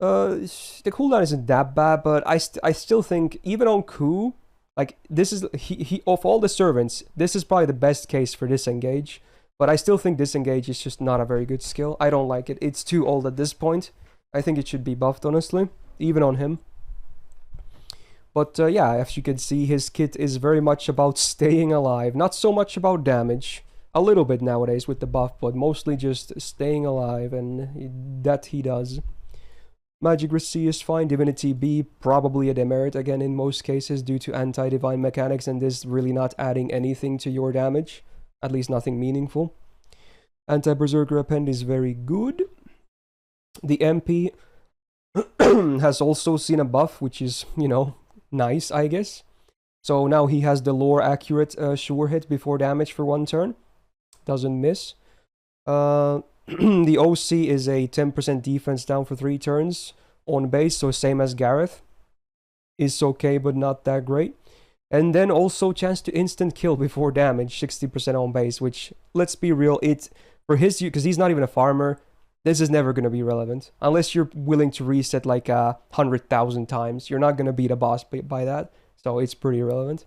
The cooldown isn't that bad, but I still think, even on Ku, like, this is, he of all the servants, this is probably the best case for disengage. But I still think disengage is just not a very good skill. I don't like it. It's too old at this point. I think it should be buffed, honestly, even on him. But yeah, as you can see, his kit is very much about staying alive. Not so much about damage. A little bit nowadays with the buff, but mostly just staying alive, and that he does. Magic Resist is fine. Divinity B, probably a demerit again in most cases due to anti-divine mechanics, and this really not adding anything to your damage. At least nothing meaningful. Anti-Berserker Append is very good. The MP has also seen a buff, which is, you know, nice, I guess. So now he has the lore accurate sure hit before damage for 1 turn. Doesn't miss. The OC is a 10% defense down for 3 turns on base, so same as Gareth. Is okay, but not that great. And then also chance to instant kill before damage, 60% on base, which, let's be real, it for his use, because he's not even a farmer, this is never going to be relevant. Unless you're willing to reset like 100,000 times. You're not going to beat a boss by that, so it's pretty irrelevant.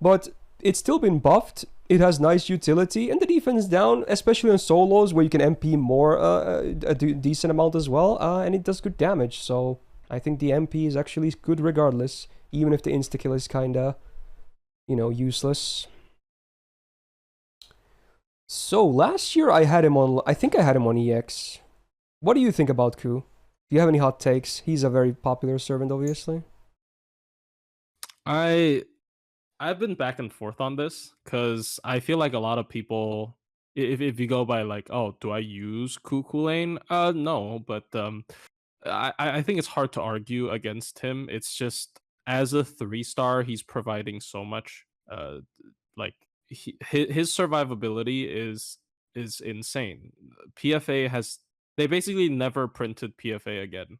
But it's still been buffed. It has nice utility, and the defense down, especially on solos where you can MP more a decent amount as well, and it does good damage. So I think the MP is actually good regardless, even if the insta-kill is kinda, you know, useless. So last year I had him on, I think I had him on EX. What do you think about Ku? Do you have any hot takes? He's a very popular servant, obviously.
I've been back and forth on this because I feel like a lot of people, if you go by like, oh, do I use Chulainn? No, but I think it's hard to argue against him. It's just as a 3-star, he's providing so much. Like his survivability is insane. PFA they basically never printed PFA again.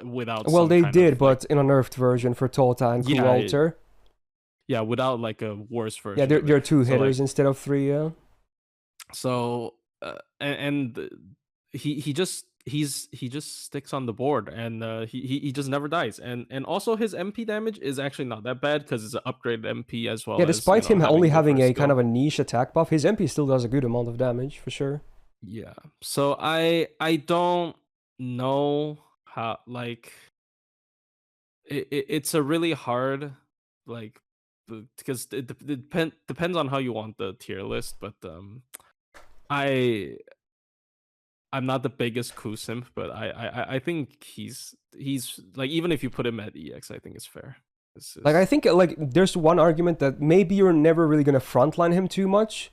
Without
well, they did,
of,
but in a nerfed version for Tota and Ku Alter.
Yeah, without like a worse version.
Yeah, there are 2 hitters instead of 3. Yeah.
So and he just sticks on the board, and he just never dies. And also his MP damage is actually not that bad because it's an upgraded MP as well.
Yeah, despite
as, you know,
him only having a kind of a niche attack buff, his MP still does a good amount of damage for sure.
Yeah. So I don't know how, like, it's a really hard, like, because it depends on how you want the tier list, but I'm not the biggest Ku simp, but I think he's like, even if you put him at EX, I think it's fair.
Like, I think like there's one argument that maybe you're never really gonna frontline him too much,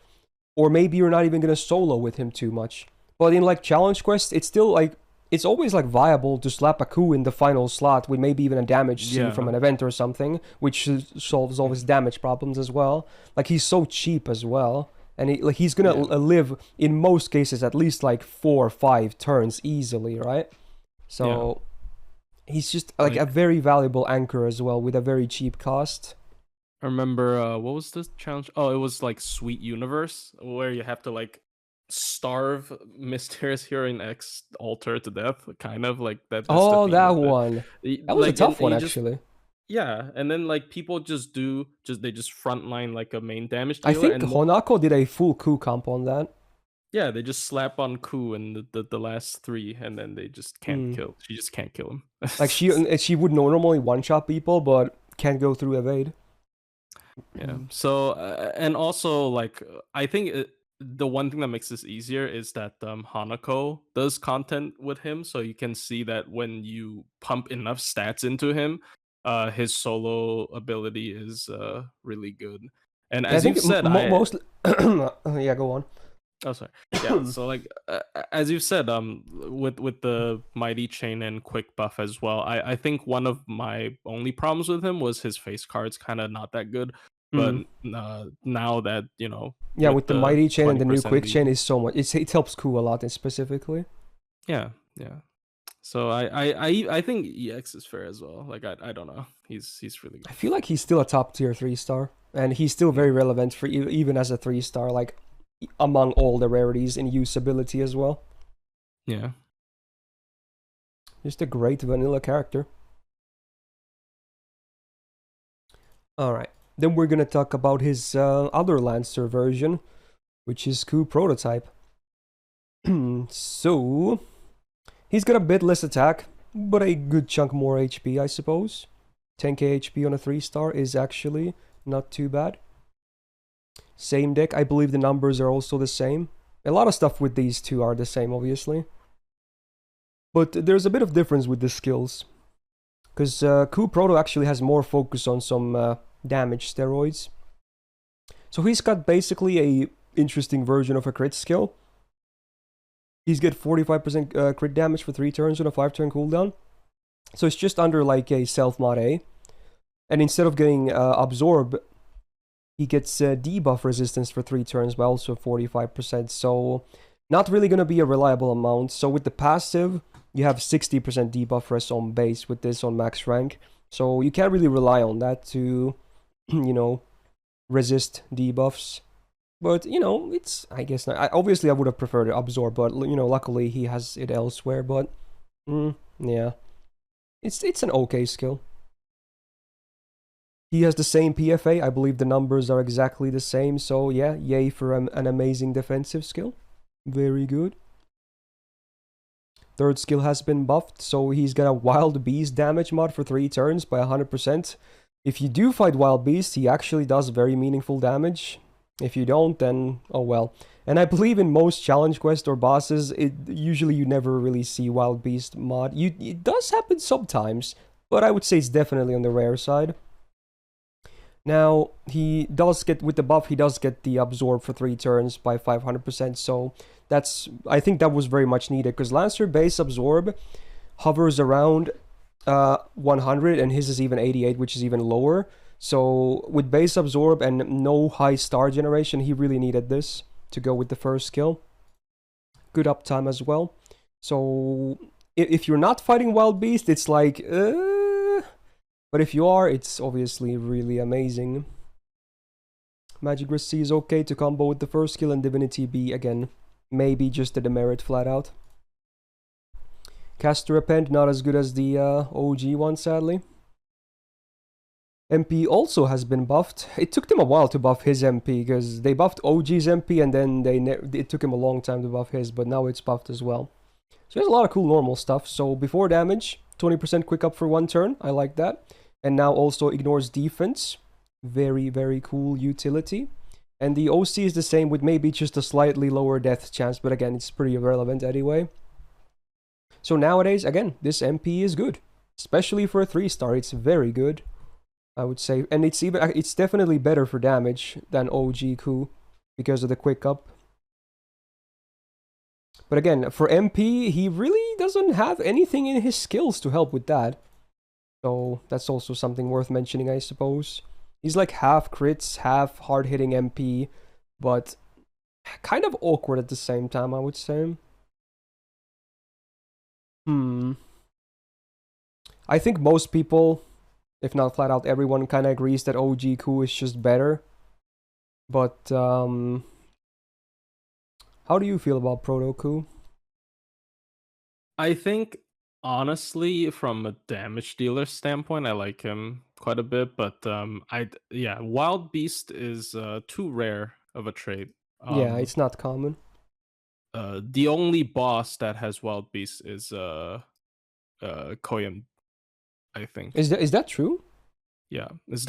or maybe you're not even gonna solo with him too much. But in like challenge quest, it's still like, it's always like viable to slap a Ku in the final slot with maybe even a damage C from an event or something, which solves all his damage problems as well. Like, he's so cheap as well, and he's gonna live in most cases at least like 4 or 5 turns easily, right? So he's just like a very valuable anchor as well with a very cheap cost.
I remember what was this challenge? Oh, it was like Sweet Universe, where you have to like starve Mysterious Hero in X Alter to death, kind of like that.
Oh, that one. That was like, a tough one, actually.
Yeah, and then like people they just frontline like a main damage
dealer. I think
and
Honako did a full Ku comp on that.
Yeah, they just slap on Ku and the last three, and then they just can't
Hmm.
kill. She just can't kill him.
Like she would normally one-shot people, but can't go through evade.
Yeah. So and also like I think the one thing that makes this easier is that Hanako does content with him, so you can see that when you pump enough stats into him, his solo ability is really good. And
Yeah, I
as
think
you've said,
mostly. Yeah, go on.
oh sorry, yeah. So like as you've said, with the mighty chain and quick buff as well, I think one of my only problems with him was his face card's kind of not that good. But
Mm.
now that
Yeah,
with
with the
the
mighty chain and the new
20%
quick chain
lead,
is so much. It helps Ku a lot, specifically.
yeah, yeah. So I think EX is fair as well. Like I don't know, he's really
I
good.
feel like he's still a top tier 3-star, and he's still very relevant for even as a 3-star. Like among all the rarities in usability as well.
Yeah.
Just a great vanilla character. Alright, then we're gonna talk about his other Lancer version, which is Ku Prototype. So, he's got a bit less attack, but a good chunk more HP, I suppose. 10k HP on a 3-star is actually not too bad. Same deck, I believe the numbers are also the same. A lot of stuff with these two are the same, obviously. But there's a bit of difference with the skills. Because Ku Proto actually has more focus on some damage steroids. So he's got basically a interesting version of a crit skill. He's got 45% crit damage for 3 turns on a 5-turn cooldown. So it's just under like a self-mod A. And instead of getting Absorb, he gets debuff resistance for 3 turns by also 45%. So not really going to be a reliable amount. So with the passive, you have 60% debuff res on base with this on max rank. So you can't really rely on that to, resist debuffs. But, it's, I guess, not. Obviously I would have preferred Absorb, but, luckily he has it elsewhere. But, yeah. It's an okay skill. He has the same PFA. I believe the numbers are exactly the same. So, yeah, yay for an amazing defensive skill. Very good. Third skill has been buffed, so he's got a Wild Beast damage mod for 3 turns by 100%. If you do fight Wild Beast, he actually does very meaningful damage. If you don't, then oh well. And I believe in most challenge quests or bosses, usually you never really see Wild Beast mod. It does happen sometimes, but I would say it's definitely on the rare side. Now, he does get, with the buff, he does get the Absorb for 3 turns by 500%, so I think that was very much needed, because Lancer base Absorb hovers around 100, and his is even 88, which is even lower. So with base Absorb and no high star generation, he really needed this to go with the first skill. Good uptime as well. So if you're not fighting Wild Beast, it's like, but if you are, it's obviously really amazing. Magic Resist C is okay to combo with the first skill, and Divinity B, again, maybe just a demerit flat out. Cast to Repent, not as good as the OG one, sadly. MP also has been buffed. It took them a while to buff his MP, because they buffed OG's MP, and then it took him a long time to buff his, but now it's buffed as well. So there's a lot of cool normal stuff. So before damage, 20% quick up for 1 turn. I like that. And now also ignores defense. Very, very cool utility. And the OC is the same, with maybe just a slightly lower death chance, but again, it's pretty irrelevant anyway. So nowadays, again, this MP is good. Especially for a 3-star, it's very good, I would say. And it's definitely better for damage than OG Ku, because of the quick up. But again, for MP, he really doesn't have anything in his skills to help with that. So that's also something worth mentioning, I suppose. He's like half crits, half hard-hitting MP, but kind of awkward at the same time, I would say. I think most people, if not flat out everyone, kind of agrees that OG Ku is just better. But, how do you feel about Proto Ku?
I think, honestly, from a damage dealer standpoint, I like him quite a bit, but Wild Beast is too rare of a trait.
Yeah, it's not common.
the only boss that has wild beasts is Koyan, I think.
Is that true?
Yeah, is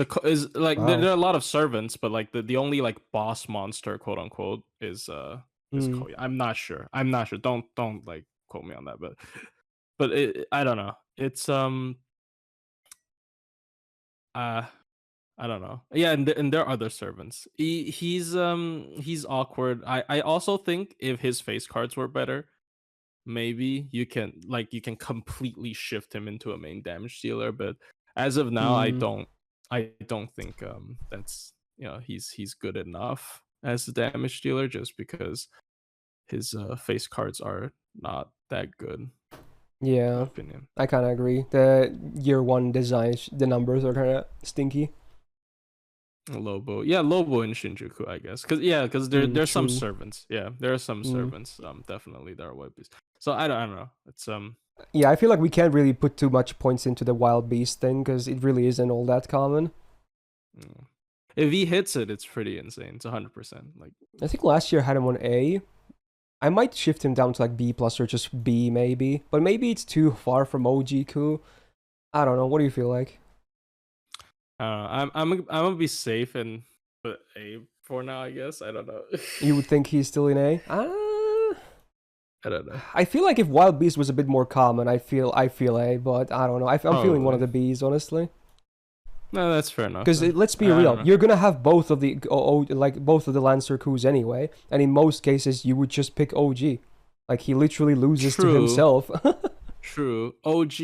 like
Wow.
there are a lot of servants, but like the only like boss monster, quote unquote, is Koyan. I'm not sure. Don't like quote me on that, but I don't know. It's I don't know. Yeah, and there are other servants. He's awkward. I also think if his face cards were better, maybe you can completely shift him into a main damage dealer. But as of now, I don't think that's he's good enough as a damage dealer just because his face cards are not that good.
Yeah,
in my opinion.
I kind of agree. The year 1 designs, the numbers are kind of stinky.
Lobo, yeah, Lobo in Shinjuku, I guess, because there's some
True.
servants, there are some servants, definitely there are white beasts. So I don't know. It's
Yeah, I feel like we can't really put too much points into the wild beast thing because it really isn't all that common.
If he hits it, it's pretty insane. It's 100%. Like
I think last year I had him on A. I might shift him down to like B plus or just B maybe, but maybe it's too far from OG Ku. I don't know. What do you feel like?
I'm gonna be safe and put A for now. I guess I don't know.
You would think he's still in A?
I don't know.
I feel like if Wild Beast was a bit more common, I feel A, but I don't know. I'm feeling one of the Bs, honestly.
No, that's fair enough.
Because let's be real, you're gonna have both of the both of the Lancer Coups anyway, and in most cases you would just pick OG. Like he literally loses to himself.
True. OG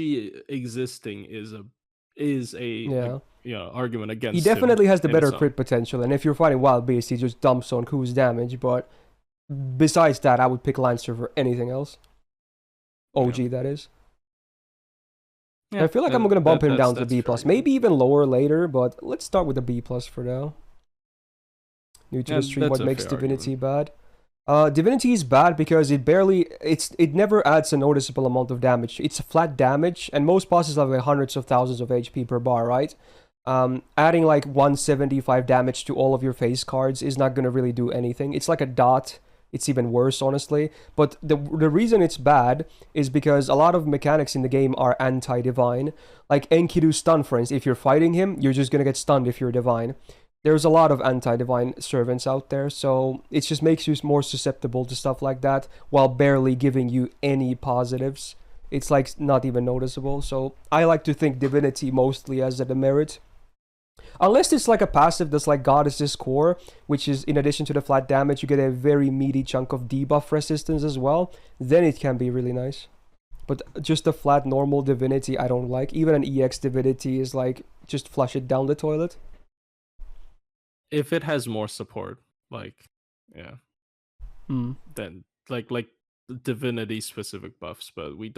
existing is a argument against.
He definitely has the better crit potential, and if you're fighting Wild Beast, he just dumps on Coups damage. But besides that, I would pick Lancer for anything else. OG, that is. Yeah, I feel like I'm gonna bump him down to B plus, maybe even lower later. But let's start with the B plus for now. New to the stream, what makes Divinity bad? Divinity is bad because it never adds a noticeable amount of damage. It's a flat damage, and most bosses have like hundreds of thousands of HP per bar, right? Adding like 175 damage to all of your face cards is not gonna really do anything. It's like a dot. It's even worse, honestly. But the reason it's bad is because a lot of mechanics in the game are anti-divine. Like Enkidu stun, for instance. If you're fighting him, you're just gonna get stunned if you're divine. There's a lot of anti-divine servants out there, so it just makes you more susceptible to stuff like that while barely giving you any positives. It's like not even noticeable. So I like to think Divinity mostly as a demerit. Unless it's like a passive that's like Goddess's Core, which is in addition to the flat damage, you get a very meaty chunk of debuff resistance as well, then it can be really nice. But just a flat normal Divinity I don't like. Even an EX Divinity is like, just flush it down the toilet.
If it has more support, like, yeah. Then, like divinity specific buffs, but we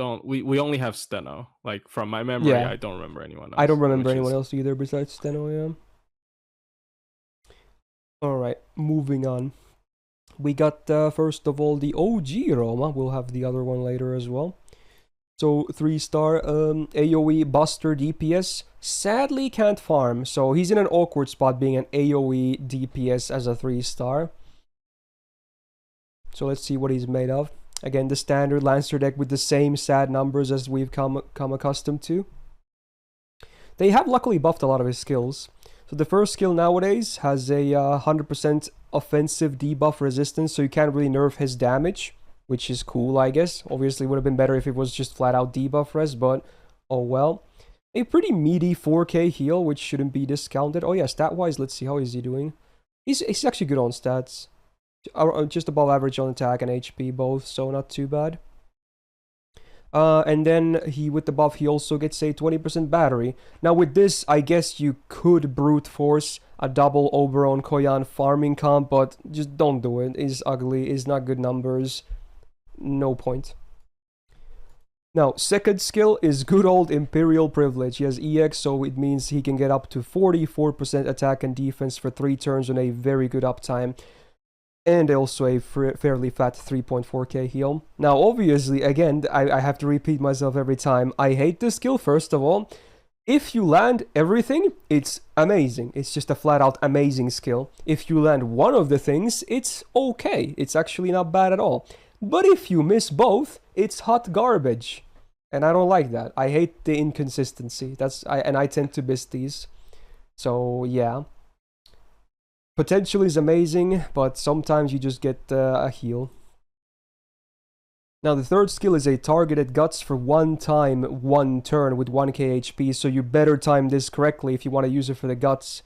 only have Steno. Like from my memory, I don't remember anyone else.
I don't remember anyone else either besides Steno, yeah. Alright, moving on. We got first of all the OG Roma. We'll have the other one later as well. So 3-star AoE Buster DPS. Sadly can't farm, so he's in an awkward spot being an AoE DPS as a 3-star. So let's see what he's made of. Again, the standard Lancer deck with the same sad numbers as we've come accustomed to. They have luckily buffed a lot of his skills. So the first skill nowadays has a 100% offensive debuff resistance, so you can't really nerf his damage, which is cool, I guess. Obviously, would have been better if it was just flat out debuff res, but oh well. A pretty meaty 4k heal, which shouldn't be discounted. Oh yeah, stat-wise, let's see, how is he doing? He's actually good on stats. Just above average on attack and HP both, so not too bad. And then with the buff, he also gets a 20% battery. Now with this, I guess you could brute force a double Oberon Koyan farming comp, but just don't do it. It's ugly, it's not good numbers. No point. Now, second skill is good old Imperial Privilege. He has EX, so it means he can get up to 44% attack and defense for 3 turns on a very good uptime. And also a fairly fat 3.4k heal. Now, obviously, again, I have to repeat myself every time. I hate this skill, first of all. If you land everything, it's amazing. It's just a flat out amazing skill. If you land one of the things, it's okay. It's actually not bad at all. But if you miss both, it's hot garbage. And I don't like that. I hate the inconsistency. And I tend to miss these. So yeah. Potential is amazing, but sometimes you just get a heal. Now the third skill is a targeted guts for one time, one turn with 1k HP, so you better time this correctly if you want to use it for the guts.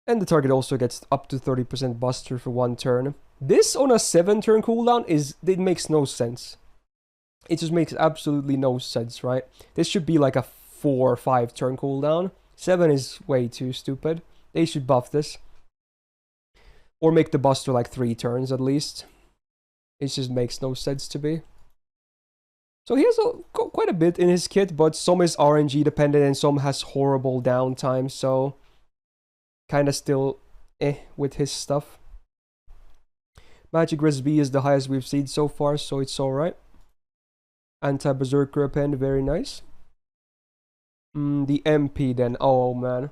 And the target also gets up to 30% buster for one turn. This on a 7 turn cooldown it makes no sense. It just makes absolutely no sense, right? This should be like a 4 or 5 turn cooldown. 7 is way too stupid. They should buff this. Or make the buster like 3 turns at least. It just makes no sense to me. So he has quite a bit in his kit, but some is RNG dependent and some has horrible downtime, so kinda still with his stuff. Magic Res B is the highest we've seen so far, so it's alright. Anti-Berserker Append, very nice. The MP then, oh man.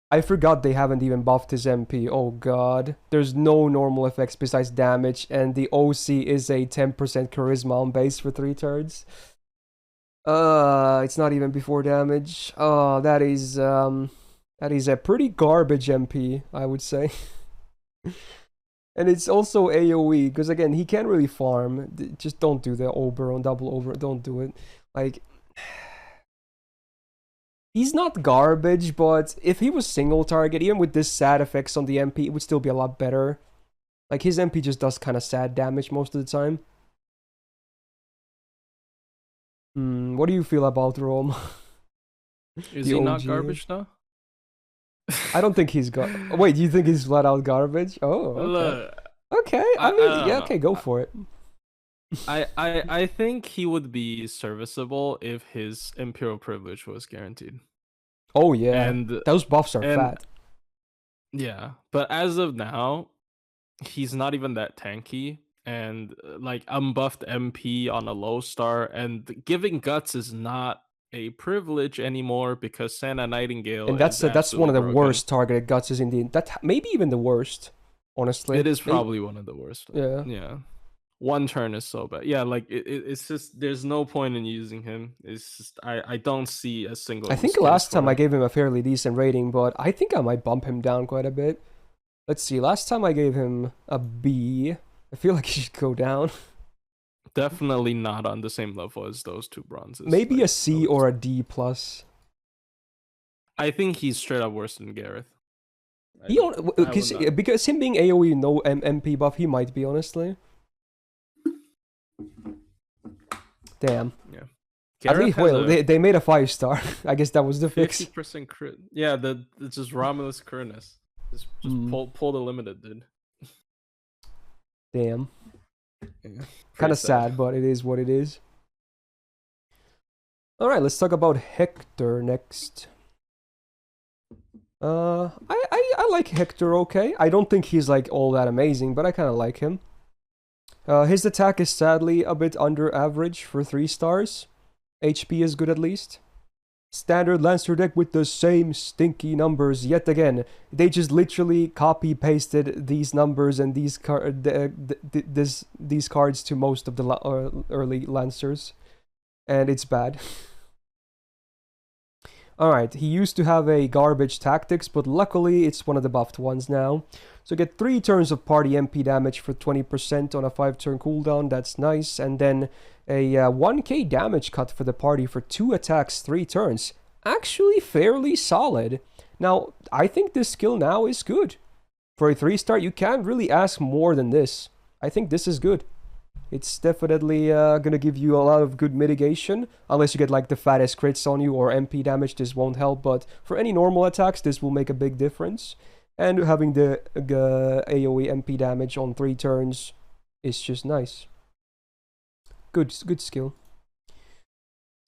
I forgot they haven't even buffed his MP. Oh god. There's no normal effects besides damage, and the OC is a 10% charisma on base for 3 turns. It's not even before damage. Oh, that is a pretty garbage MP, I would say. And it's also AoE, because again, he can't really farm. Just don't do the Oberon, double over, don't do it. Like... He's not garbage, but if he was single target, even with this sad effects on the MP, it would still be a lot better. Like, his MP just does kind of sad damage most of the time. What do you feel about Rome?
Is he not garbage though?
I don't think he's Wait, do you think he's flat out garbage? Oh, okay. Okay, I mean, yeah, okay, go for it.
I think he would be serviceable if his Imperial Privilege was guaranteed.
Oh yeah, and those buffs are fat.
Yeah, but as of now, he's not even that tanky. And like unbuffed MP on a low star, and giving guts is not a privilege anymore because Santa Nightingale.
And that's one of the worst targeted guts is indeed that maybe even the worst. Honestly,
it is probably one of the worst.
Yeah,
yeah. One turn is so bad. Yeah, like it's just there's no point in using him. It's just I don't see a single.
I think last time I gave him a fairly decent rating, but I think I might bump him down quite a bit. Let's see. Last time I gave him a B. I feel like he should go down.
Definitely not on the same level as those 2 bronzes.
Maybe like, a C or a D plus.
I think he's straight up worse than Gareth.
Because him being AoE no MP buff, he might be honestly. Damn.
Yeah.
At least, well, they made a 5-star. I guess that was the fix.
50% crit. Yeah, it's just Romulus Quirinus. Just pull the limited, dude.
Damn. Yeah, kind of sad, but it is what it is. Alright, let's talk about Hektor next. I like Hektor okay. I don't think he's like all that amazing, but I kind of like him. His attack is sadly a bit under average for 3 stars. HP is good at least. Standard Lancer deck with the same stinky numbers yet again. They just literally copy-pasted these numbers and these cards to most of the early Lancers. And it's bad. Alright, he used to have a garbage tactics, but luckily it's one of the buffed ones now. So get 3 turns of party MP damage for 20% on a 5-turn cooldown, that's nice. And then a 1k damage cut for the party for 2 attacks, 3 turns. Actually fairly solid. Now, I think this skill now is good. For a 3-star, you can't really ask more than this. I think this is good. It's definitely gonna give you a lot of good mitigation. Unless you get like the fattest crits on you or MP damage, this won't help. But for any normal attacks, this will make a big difference. And having the AoE MP damage on 3 turns is just nice. Good skill.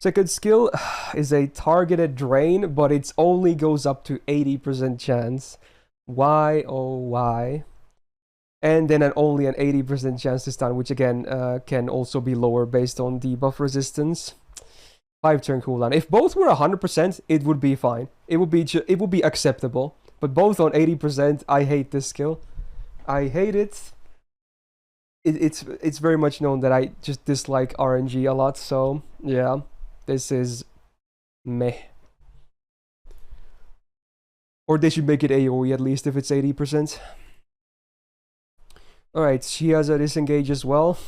Second skill is a targeted drain, but it only goes up to 80% chance. Why, oh why? And then only an 80% chance to stun, which again can also be lower based on debuff resistance. 5-turn cooldown. If both were 100%, it would be fine. It would be acceptable. But both on 80%, I hate this skill. I hate it. It's very much known that I just dislike RNG a lot. So yeah, this is meh. Or they should make it AoE at least if it's 80%. Alright, she has a disengage as well.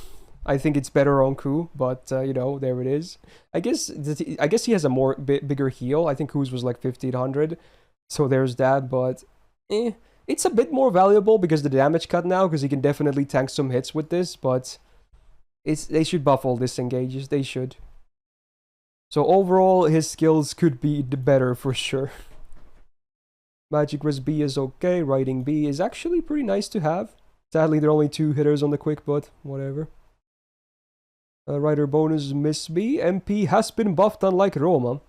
I think it's better on Ku, but you know, there it is. I guess he has a bigger heal. I think Ku's was like 1500. So there's that, but it's a bit more valuable because the damage cut now, because he can definitely tank some hits with this, but they should buff all disengages. They should. So overall, his skills could be better for sure. Magic Resist B is okay. Riding B is actually pretty nice to have. Sadly, there are only 2 hitters on the quick, but whatever. Rider bonus Miss B. MP has been buffed unlike Roma.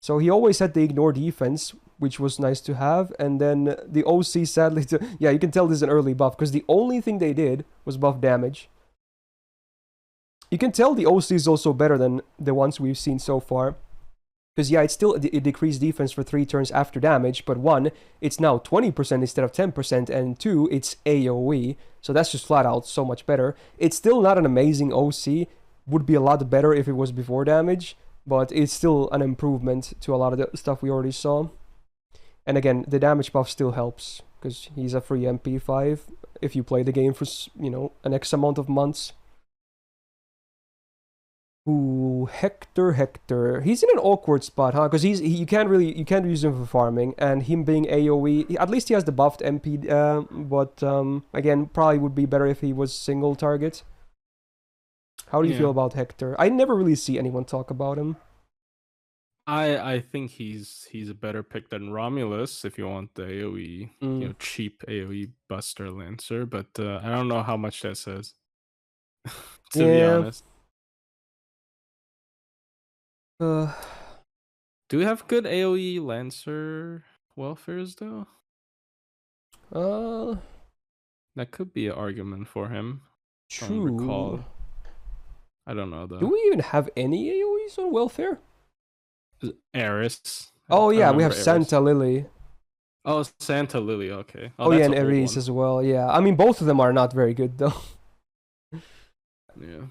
So he always had the ignore defense, which was nice to have. And then the OC sadly... yeah, you can tell this is an early buff, because the only thing they did was buff damage. You can tell the OC is also better than the ones we've seen so far. Because yeah, it's still it decreased defense for 3 turns after damage, but 1, it's now 20% instead of 10%, and 2, it's AoE, so that's just flat out so much better. It's still not an amazing OC, would be a lot better if it was before damage, but it's still an improvement to a lot of the stuff we already saw. And again, the damage buff still helps, because he's a free MP5 if you play the game for, you know, an X amount of months. Ooh, Hektor. He's in an awkward spot, huh? Because you can't use him for farming, and him being AoE, at least he has the buffed MP. But again, probably would be better if he was single target. How do you feel about Hektor? I never really see anyone talk about him.
I think he's a better pick than Romulus if you want the AoE, you know, cheap AoE buster Lancer. But I don't know how much that says. To be honest. Do we have good AoE Lancer welfares though? That could be an argument for him.
True.
I don't know though.
Do we even have any AoEs on welfare?
Erice.
Oh yeah, we have
Erice.
Santa Lily.
Oh, Santa Lily, okay.
Oh yeah, and Erice as well, yeah. I mean, both of them are not very good though.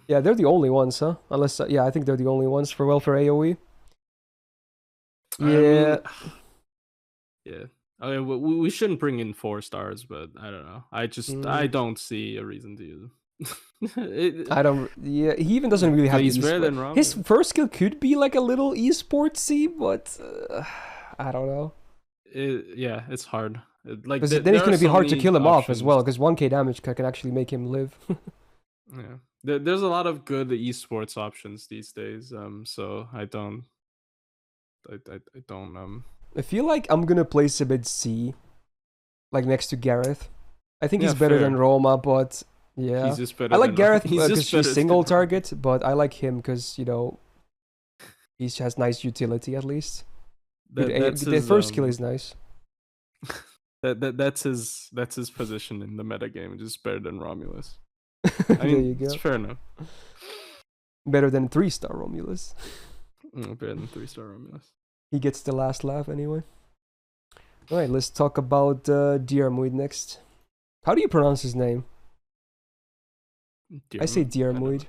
Yeah, they're the only ones, huh? Unless, yeah, I think they're the only ones for welfare AoE. Yeah.
I mean, we shouldn't bring in 4 stars, but I don't know. I don't see a reason to use them.
I don't. Yeah, he even doesn't really have.
He's better than Rom.
His first skill could be like a little esportsy, but I don't know.
Yeah, it's hard. Like
then it's going to be hard to kill him off as well, because 1k damage can actually make him live.
Yeah, there's a lot of good esports options these days. So I don't.
I feel like I'm gonna place him at C, like next to Gareth. I think he's better than Roma, but yeah,
he's just better.
I like Gareth because she's single target, but I like him because, you know, he has nice utility at least. The first skill is nice.
That's his position in the meta game. Just better than Romulus.
There you go.
It's fair enough.
Better than 3-star Romulus.
Better than 3-star Romulus.
He gets the last laugh anyway. Alright, let's talk about Diarmuid next. How do you pronounce his name? I say Diarmuid.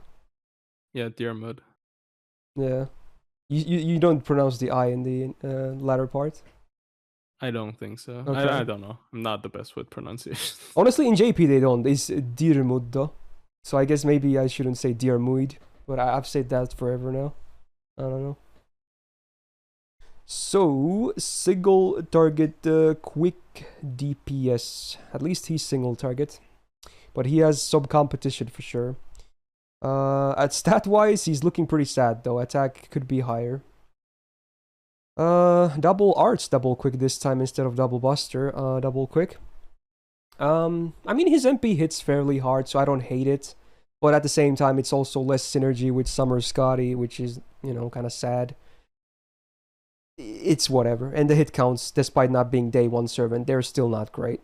Yeah, Diarmuid.
Yeah. You don't pronounce the I in the latter part?
I don't think so. Okay. I don't know. I'm not the best with pronunciation.
Honestly, in JP they don't. It's Diarmuid though. So I guess maybe I shouldn't say Diarmuid, but I've said that forever now. I don't know. So, single target quick DPS. At least he's single target. But he has some competition for sure. At stat-wise, he's looking pretty sad though. Attack could be higher. Double arts, double quick this time instead of double buster. Double quick. I mean, his MP hits fairly hard, so I don't hate it. But at the same time, it's also less synergy with Summer Scotty, which is, you know, kind of sad. It's whatever. And the hit counts, despite not being day 1 servant, they're still not great.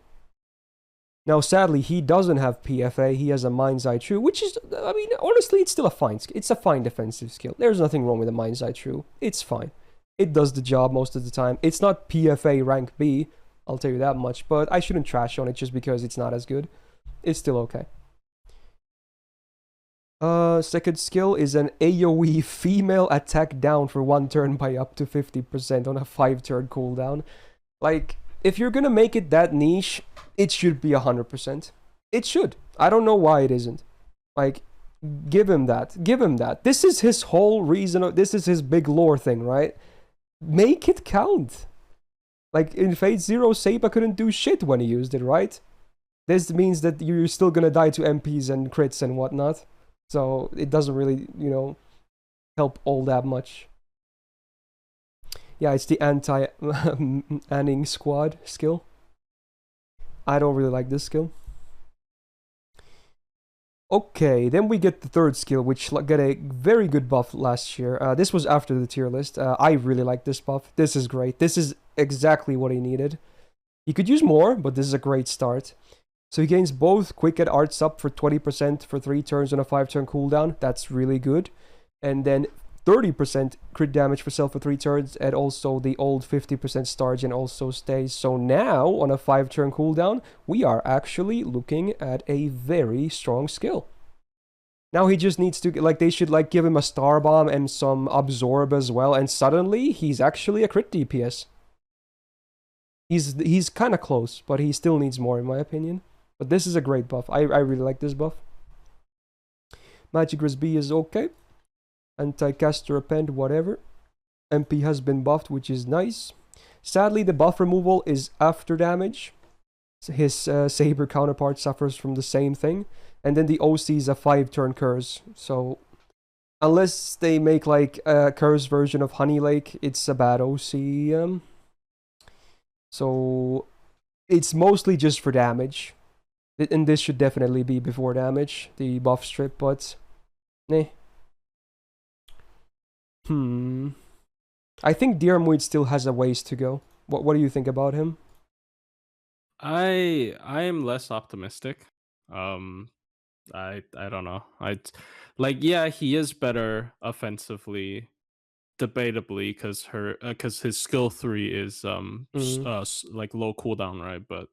Now, sadly, he doesn't have PFA. He has a Mind's Eye True, which is, I mean, honestly, it's still a fine skill. It's a fine defensive skill. There's nothing wrong with a Mind's Eye True. It's fine. It does the job most of the time. It's not PFA rank B, I'll tell you that much, but I shouldn't trash on it just because it's not as good. It's still okay. Second skill is an AoE female attack down for 1 turn by up to 50% on a 5-turn cooldown. Like, if you're gonna make it that niche, it should be 100%. It should. I don't know why it isn't. Like, give him that. Give him that. This is his whole reason. This is his big lore thing, right? Make it count. Like, in Fate Zero, Seiba couldn't do shit when he used it, right? This means that you're still gonna die to MPs and crits and whatnot. So, it doesn't really, you know, help all that much. Yeah, it's the anti-Anning squad skill. I don't really like this skill. Okay, then we get the third skill, which got a very good buff last year. This was after the tier list. I really like this buff. This is great. This is exactly what he needed. He could use more, but this is a great start. So he gains both quick and arts up for 20% for 3 turns on a 5-turn cooldown. That's really good. And then 30% crit damage for self for 3 turns, and also the old 50% Stargen also stays. So now, on a 5-turn cooldown, we are actually looking at a very strong skill. Now he just needs to, like, they should, like, give him a Star Bomb and some Absorb as well, and suddenly, he's actually a crit DPS. He's kind of close, but he still needs more, in my opinion. But this is a great buff. I really like this buff. Magic Resist B is okay. Anti-caster append, whatever. MP has been buffed, which is nice. Sadly, the buff removal is after damage. His Saber counterpart suffers from the same thing. And then the OC is a 5-turn curse. So, unless they make like a curse version of Honey Lake, it's a bad OC. So, it's mostly just for damage. And this should definitely be before damage, the buff strip, but... Nah. I think Diarmuid still has a ways to go. What do you think about him?
I am less optimistic. I don't know. Yeah, he is better offensively, debatably, because his skill 3 is like low cooldown, right? But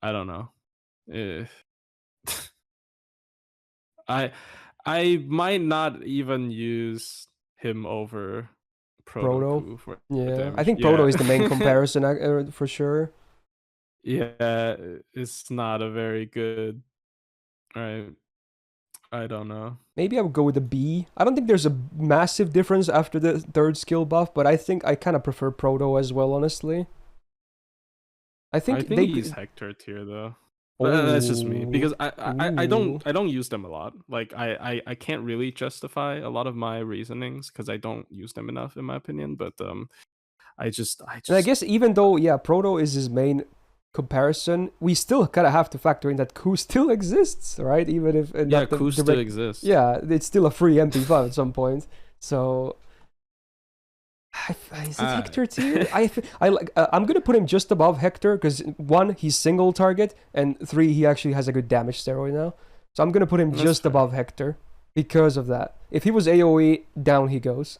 I don't know. I might not even use him over Proto. For
yeah, I think Proto is the main comparison for sure.
Yeah, it's not a very good. Right. I don't know.
Maybe I would go with a B. I don't think there's a massive difference after the 3rd skill buff, but I think I kind of prefer Proto as well, honestly. I think
he's Hektor tier though. That's just me, because I don't use them a lot. Like I can't really justify a lot of my reasonings because I don't use them enough, in my opinion. But I just. And
I guess even though Proto is his main comparison, we still kind of have to factor in that Ku still exists, right? Even if
Ku still exists.
Yeah, it's still a free MP5 at some point. So. Is it Hektor tier? I'm gonna put him just above Hektor because 1, he's single target, and 3, he actually has a good damage steroid now. So I'm gonna put him just above Hektor because of that. If he was AoE, down he goes.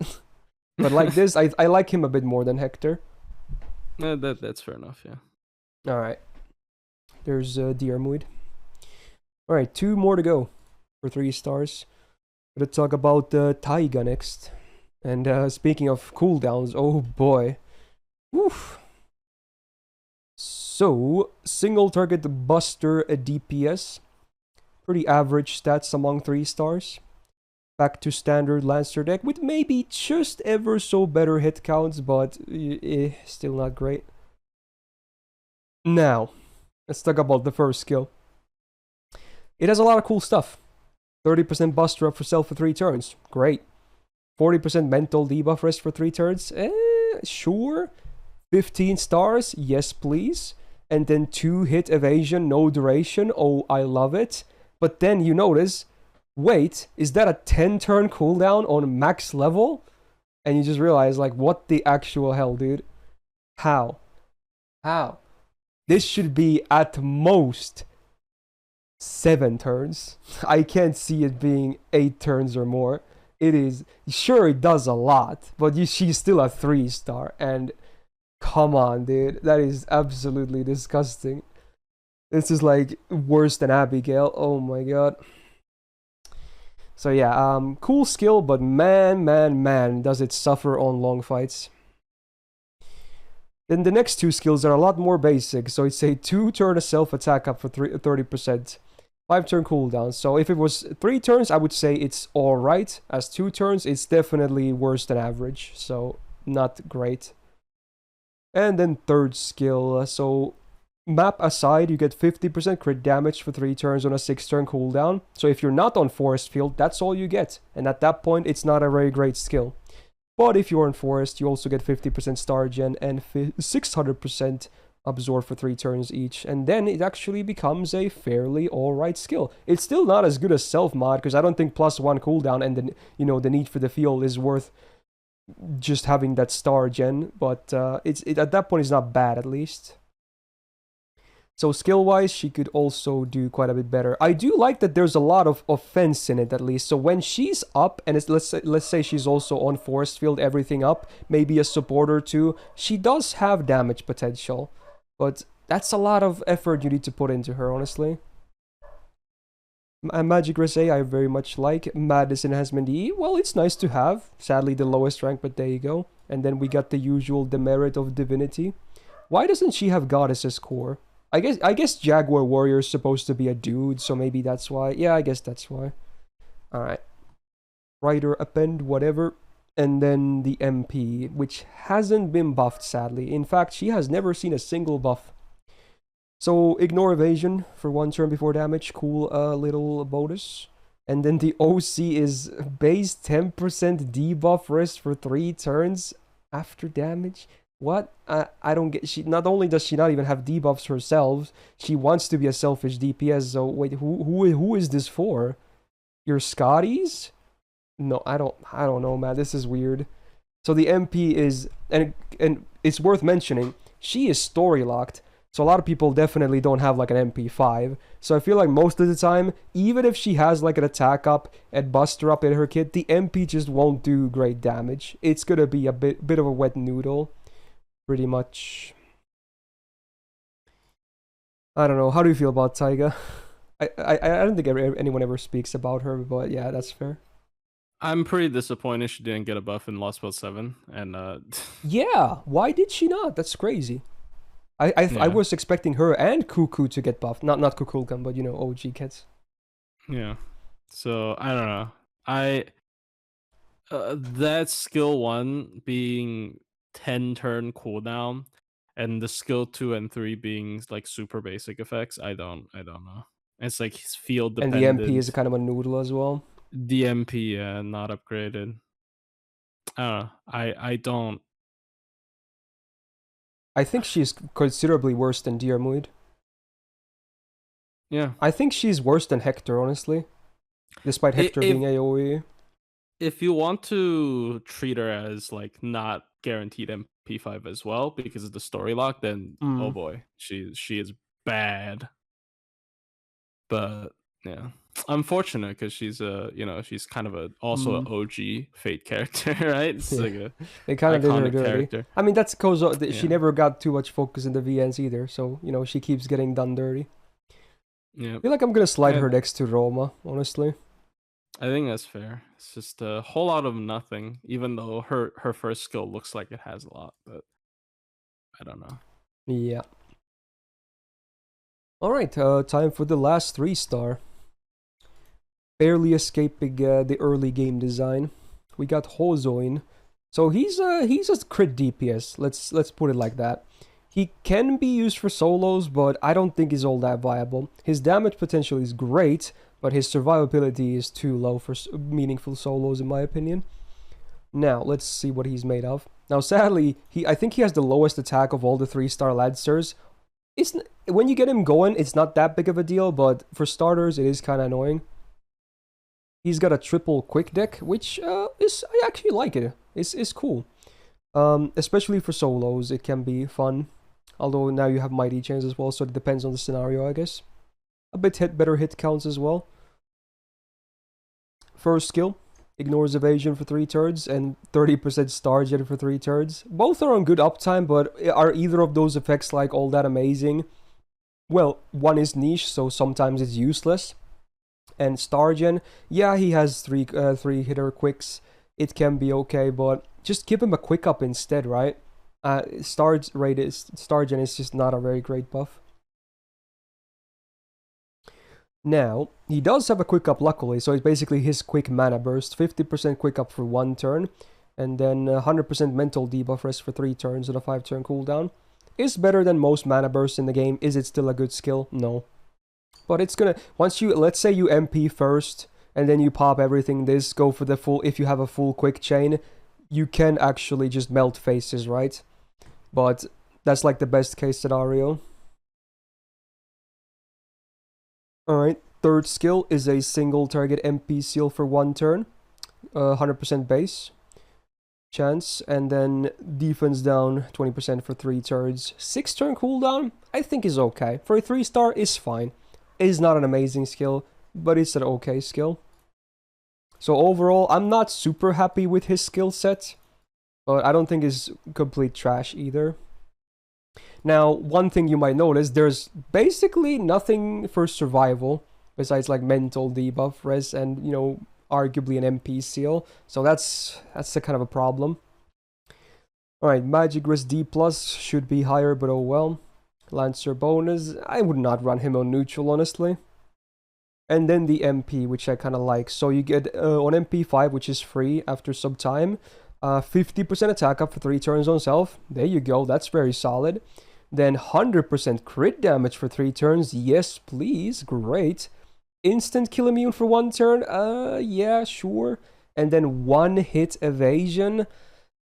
But like this, I like him a bit more than Hektor.
That's fair enough. Yeah.
All right. There's Diarmuid. All right, 2 more to go for 3 stars. Gonna talk about Taiga next. And speaking of cooldowns, oh boy. Oof. So, single target Buster DPS. Pretty average stats among 3 stars. Back to standard Lancer deck with maybe just ever so better hit counts, but still not great. Now, let's talk about the first skill. It has a lot of cool stuff. 30% Buster up for self for 3 turns. Great. 40% mental debuff rest for 3 turns. Sure. 15 stars. Yes, please. And then 2 hit evasion, no duration. Oh, I love it. But then you notice, wait, is that a 10-turn cooldown on max level? And you just realize, like, what the actual hell, dude? How? This should be at most 7 turns. I can't see it being 8 turns or more. It is, sure, it does a lot, but she's still a 3-star, and come on, dude, that is absolutely disgusting. This is like worse than Abigail. Oh my god. So yeah, cool skill, but man, does it suffer on long fights. Then the next 2 skills are a lot more basic. So it's a 2-turn self-attack up for 30%. 5-turn cooldown. So if it was 3 turns, I would say it's alright. As 2 turns, it's definitely worse than average. So not great. And then 3rd skill. So map aside, you get 50% crit damage for 3 turns on a 6-turn cooldown. So if you're not on forest field, that's all you get. And at that point, it's not a very great skill. But if you're in forest, you also get 50% star gen and 600% absorb for 3 turns each. And then it actually becomes a fairly alright skill. It's still not as good as self mod, because I don't think +1 cooldown and then, the need for the field is worth just having that star gen. But it at that point it's not bad, at least. So skill-wise, she could also do quite a bit better. I do like that there's a lot of offense in it, at least. So when she's up, and let's say she's also on forest field, everything up, maybe a support or 2, she does have damage potential. But that's a lot of effort you need to put into her, honestly. Magic Resay I very much like. Madness Enhancement E, well, it's nice to have. Sadly, the lowest rank, but there you go. And then we got the usual demerit of Divinity. Why doesn't she have Goddess's Core? I guess Jaguar Warrior is supposed to be a dude, so maybe that's why. Yeah, I guess that's why. Alright. Rider Append, whatever. And then the MP, which hasn't been buffed, sadly. In fact, she has never seen a single buff. So, ignore evasion for 1 turn before damage. Cool little bonus. And then the OC is base 10% debuff rest for 3 turns after damage. What? I don't get. She not only does she not even have debuffs herself, she wants to be a selfish DPS. So wait, who is this for? Your Scotties? No, I don't know, man. This is weird. So the MP is, and it's worth mentioning, she is story locked. So a lot of people definitely don't have like an MP5. So I feel like most of the time, even if she has like an attack up and buster up in her kit, the MP just won't do great damage. It's gonna be a bit of a wet noodle. Pretty much. I don't know. How do you feel about Taiga? I don't think anyone ever speaks about her, but yeah, that's fair.
I'm pretty disappointed she didn't get a buff in Lost World 7, and
yeah, why did she not? That's crazy. I was expecting her and Cuckoo to get buffed. Not Kukulkan, but OG kids.
Yeah. So I don't know. That skill 1 being 10 turn cooldown and the skill 2 and 3 being like super basic effects, I don't know. It's like field dependent.
And the MP is kind of a noodle as well.
The MP, not upgraded. I don't.
I think she's considerably worse than Diarmuid.
Yeah.
I think she's worse than Hektor, honestly. Despite Hektor being AoE.
If you want to treat her as like not guaranteed MP5 as well because of the story lock, then oh boy, she is bad. But yeah, unfortunate because she's she's kind of also an OG Fate character, right? It's like
they kind of did her dirty. Character. I mean, that's because she never got too much focus in the VNs either, so she keeps getting done dirty.
Yeah,
I feel like I'm gonna slide her next to Roma, honestly.
I think that's fair. It's just a whole lot of nothing, even though her first skill looks like it has a lot, but I don't know.
Yeah. Alright, time for the last 3-star. Barely escaping the early game design. We got Houzouin. So he's a crit DPS, let's put it like that. He can be used for solos, but I don't think he's all that viable. His damage potential is great, but his survivability is too low for meaningful solos, in my opinion. Now, let's see what he's made of. Now, sadly, I think he has the lowest attack of all the 3-star Lancers. When you get him going, it's not that big of a deal, but for starters, it is kind of annoying. He's got a triple quick deck, which I actually like it. It's cool. Especially for solos, it can be fun. Although now you have mighty chains as well, so it depends on the scenario, I guess. A bit better hit counts as well. First skill, ignores evasion for 3 turns and 30% star gen for 3 turns. Both are on good uptime, but are either of those effects like all that amazing? Well, one is niche, so sometimes it's useless. And star gen, yeah, he has three hitter quicks. It can be okay, but just give him a quick up instead, right? Star gen is just not a very great buff. Now, he does have a quick up luckily, so it's basically his quick mana burst, 50% quick up for 1 turn, and then 100% mental debuff rest for 3 turns and a 5 turn cooldown. Is better than most mana bursts in the game. Is it still a good skill? No. But it's gonna, once you, let's say you MP first, and then you pop everything this, go for the full, if you have a full quick chain, you can actually just melt faces, right? But that's like the best case scenario. Alright, third skill is a single target MP seal for 1 turn. 100% base chance, and then defense down 20% for 3 turns. 6 turn cooldown, I think is okay. For a 3-star, is fine. It is not an amazing skill, but it's an okay skill. So overall, I'm not super happy with his skill set, but I don't think it's complete trash either. Now, one thing you might notice, there's basically nothing for survival besides like mental debuff res and, you know, arguably an MP seal. So that's a kind of a problem. Alright, magic res D plus should be higher, but oh well. Lancer bonus, I would not run him on neutral, honestly. And then the MP, which I kind of like. So you get on MP5, which is free after some time, 50% attack up for 3 turns on self. There you go, that's very solid. Then 100% crit damage for 3 turns. Yes, please. Great. Instant kill immune for 1 turn. Yeah, sure. And then 1 hit evasion.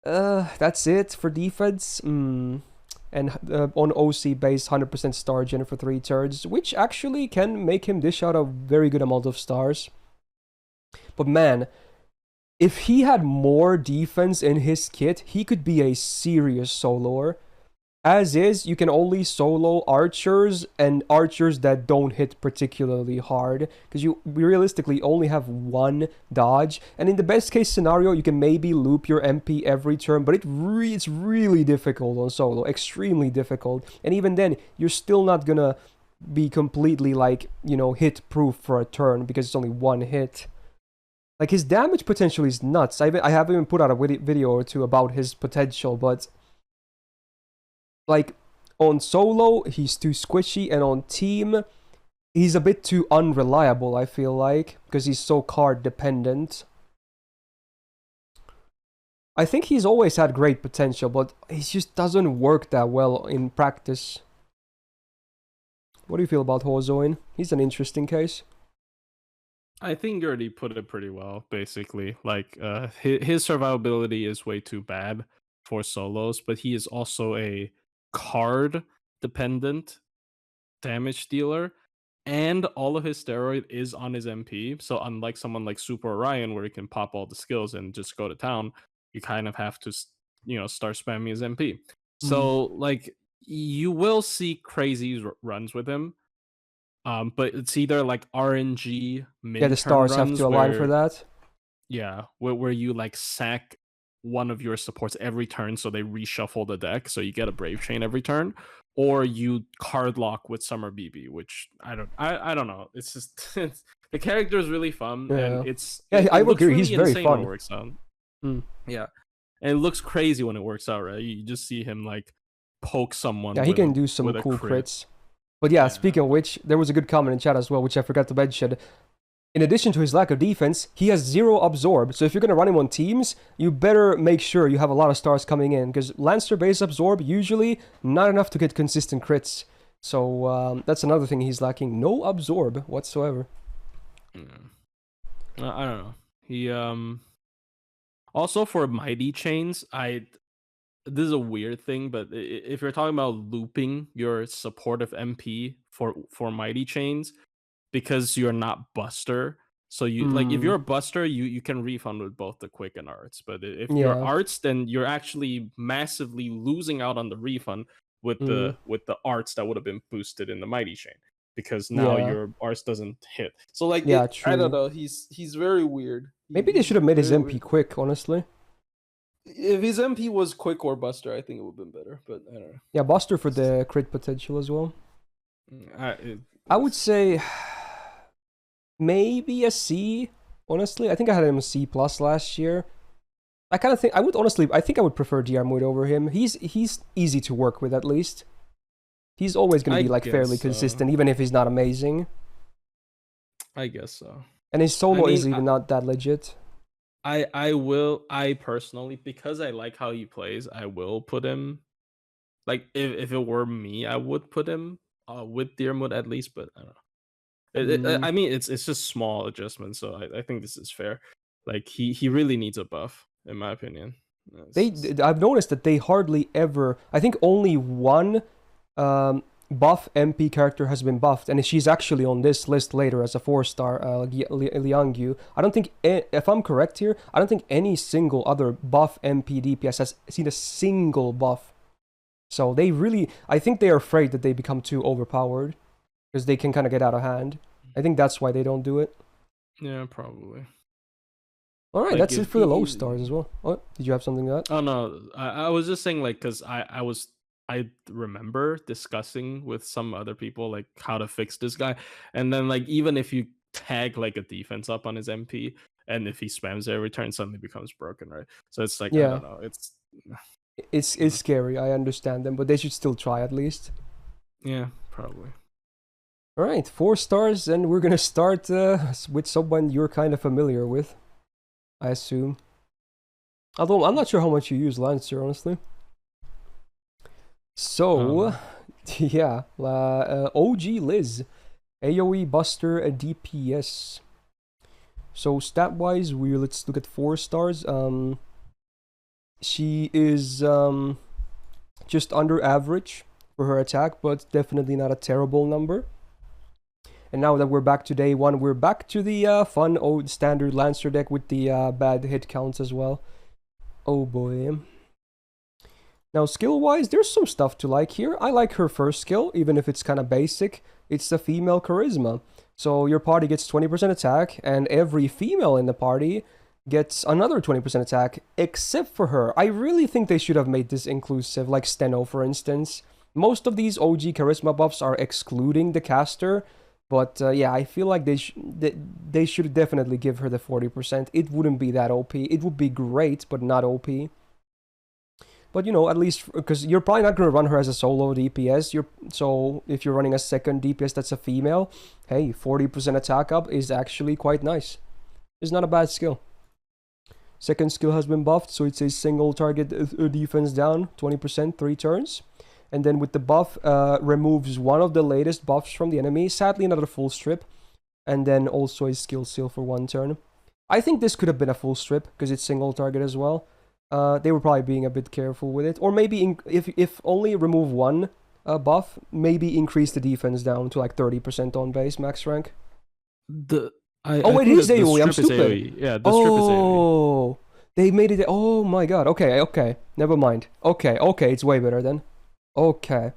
That's it for defense. And on OC base, 100% star gen for 3 turns, which actually can make him dish out a very good amount of stars. But man, if he had more defense in his kit, he could be a serious soloer. As is, you can only solo archers and archers that don't hit particularly hard, because you realistically only have 1 dodge, and in the best case scenario you can maybe loop your MP every turn, but it's really difficult on solo, extremely difficult, and even then you're still not gonna be completely like, you know, hit proof for a turn because it's only 1 hit. Like, his damage potential is nuts. I haven't even put out a video or two about his potential, but like, on solo, he's too squishy, and on team, he's a bit too unreliable, I feel like, because he's so card dependent. I think he's always had great potential, but he just doesn't work that well in practice. What do you feel about Houzouin? He's an interesting case.
I think you already put it pretty well, basically. Like, his survivability is way too bad for solos, but he is also a card dependent damage dealer, and all of his steroid is on his MP. So unlike someone like Super Orion, where he can pop all the skills and just go to town, you kind of have to, you know, start spamming his MP. So like, you will see crazy runs with him, but it's either like RNG mid,
yeah, the stars have to align
where,
for that.
Yeah, where you like sack one of your supports every turn, so they reshuffle the deck, so you get a Brave Chain every turn, or you card lock with Summer BB, which I don't know. It's just the character is really fun, and
I agree.
Really
he's very fun.
When it works out. Yeah, and it looks crazy when it works out, right? You just see him like poke someone.
Yeah, he can do some cool crits. But yeah, speaking of which, there was a good comment in chat as well, which I forgot to mention. In addition to his lack of defense, he has 0 absorb. So if you're going to run him on teams, you better make sure you have a lot of stars coming in, because Lancer base absorb, usually not enough to get consistent crits. So that's another thing he's lacking. No absorb whatsoever.
I don't know. He also for mighty chains, this is a weird thing, but if you're talking about looping your supportive MP for mighty chains, because you're not Buster, so you like, if you're a Buster, you can refund with both the quick and arts, but if you're arts, then you're actually massively losing out on the refund, with
Mm.
the arts that would have been boosted in the Mighty Chain, because now
Yeah.
your arts doesn't hit. So like
Yeah,
I don't
true.
know. He's very weird.
Maybe they should have made his
very
MP
weird.
quick, honestly.
If his MP was quick or Buster, I think it would have been better. But I don't know.
Yeah, Buster for the crit potential as well. I would say maybe a C. Honestly, I think I had him a C plus last year. I kind of think I think I would prefer Diarmuid over him. He's easy to work with at least. He's always going to be like fairly consistent, even if he's not amazing.
I guess so.
And his solo is even not that legit.
I personally, because I like how he plays, I will put him. Like if it were me, I would put him with Diarmuid at least, but I don't know. I mean, it's just small adjustments, so I think this is fair. Like he really needs a buff, in my opinion.
I've noticed that they hardly ever. I think only one buff MP character has been buffed, and she's actually on this list later as a 4-star, Liangyu. I don't think, if I'm correct here, I don't think any single other buff MP DPS has seen a single buff. So they really, I think they are afraid that they become too overpowered, because they can kind of get out of hand. I think that's why they don't do it.
Yeah, probably.
All right, like that's it for the low stars as well. Oh, did you have something to add?
Oh no, I was just saying, like, because I remember discussing with some other people like how to fix this guy, and then like even if you tag like a defense up on his MP, and if he spams every turn, suddenly becomes broken, right? So it's like, yeah. I don't know,
it's scary. I understand them, but they should still try at least.
Yeah, probably.
All right, 4 stars, and we're gonna start with someone you're kind of familiar with, I assume. Although I'm not sure how much you use Lancer, honestly. So, yeah, OG Liz, AoE Buster, a DPS. So stat-wise, let's look at 4 stars. She is just under average for her attack, but definitely not a terrible number. And now that we're back to day 1, we're back to the fun old standard Lancer deck with the bad hit counts as well. Oh boy. Now skill-wise, there's some stuff to like here. I like her first skill, even if it's kind of basic. It's the female charisma. So your party gets 20% attack, and every female in the party gets another 20% attack, except for her. I really think they should have made this inclusive, like Steno, for instance. Most of these OG charisma buffs are excluding the caster, but yeah, I feel like they should definitely give her the 40%. It wouldn't be that OP. It would be great, but not OP. But you know, at least because you're probably not going to run her as a solo DPS. So if you're running a second DPS that's a female, hey, 40% attack up is actually quite nice. It's not a bad skill. Second skill has been buffed, so it's a single target defense down, 20%, 3 turns. And then with the buff, removes one of the latest buffs from the enemy. Sadly, another full strip. And then also a skill seal for 1 turn. I think this could have been a full strip, because it's single target as well. They were probably being a bit careful with it. Or maybe if only remove 1 buff, maybe increase the defense down to like 30% on base max rank.
It
is AoE, I'm stupid.
AOE. Yeah, the strip is AoE.
Oh, they made it, oh my god, okay, never mind. Okay, it's way better then. Okay.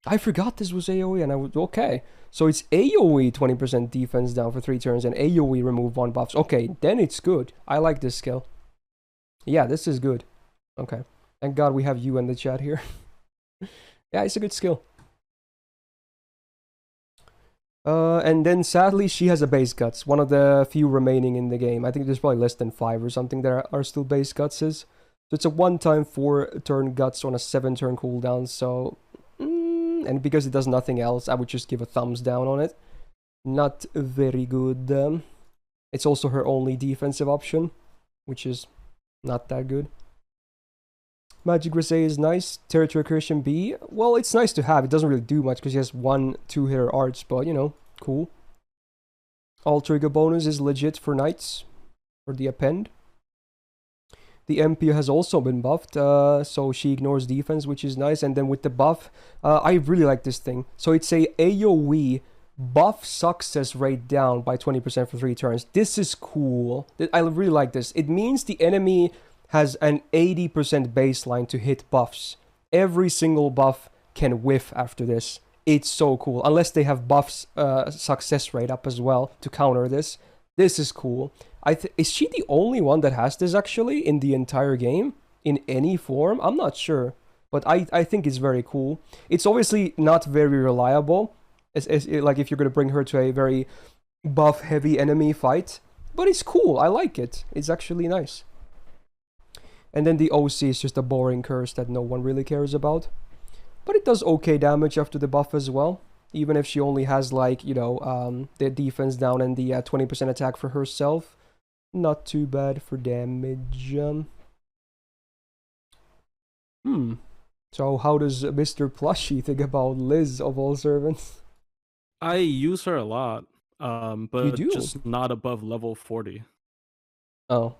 I forgot this was AoE and I was, okay. So it's AoE 20% defense down for 3 turns and AoE remove 1 buffs. Okay, then it's good. I like this skill. Yeah, this is good. Okay. Thank God we have you in the chat here. Yeah, it's a good skill. And then sadly, she has a base guts. One of the few remaining in the game. I think there's probably less than 5 or something that are still base gutses. So it's a 1-time 4-turn guts on a 7-turn cooldown. So, and because it does nothing else, I would just give a thumbs down on it. Not very good. It's also her only defensive option, which is not that good. Magic Grisey is nice. Territory Recursion B, well, it's nice to have. It doesn't really do much because she has 1 2-hitter arts, but you know, cool. All trigger bonus is legit for knights, for the append. The MP has also been buffed, so she ignores defense, which is nice. And then with the buff, I really like this thing. So it's a AoE buff success rate down by 20% for 3 turns. This is cool. I really like this. It means the enemy has an 80% baseline to hit buffs. Every single buff can whiff after this. It's so cool. Unless they have buffs success rate up as well to counter this. This is cool. Is she the only one that has this actually in the entire game? In any form? I'm not sure. But I think it's very cool. It's obviously not very reliable. Like if you're going to bring her to a very buff heavy enemy fight. But it's cool. I like it. It's actually nice. And then the OC is just a boring curse that no one really cares about. But it does okay damage after the buff as well. Even if she only has like, you know, the defense down and the 20% attack for herself. Not too bad for damage. So how does Mr. Plushie think about Liz of all servants?
I use her a lot, but just not above level 40.
Oh.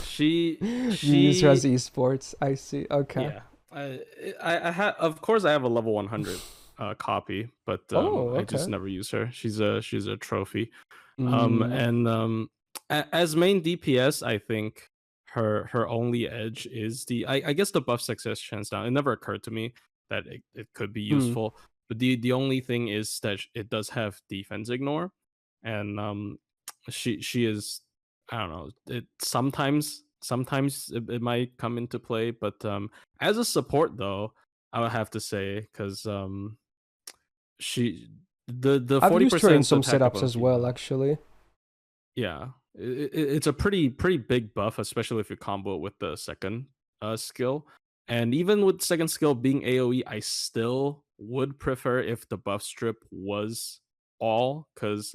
She
You use her as esports. I see. Okay.
Yeah. I have, of course I have a level 100 copy, but I just never use her. She's a trophy. As main DPS, I think her only edge is I guess the buff success chance down. It never occurred to me that it could be useful. But the only thing is that it does have defense ignore, and she is, I don't know, it sometimes it might come into play, but as a support though, I would have to say, because she the 40%
I've used her in some setups as well, actually.
Yeah, it's a pretty big buff, especially if you combo it with the second skill. And even with second skill being AoE, I still would prefer if the buff strip was all, because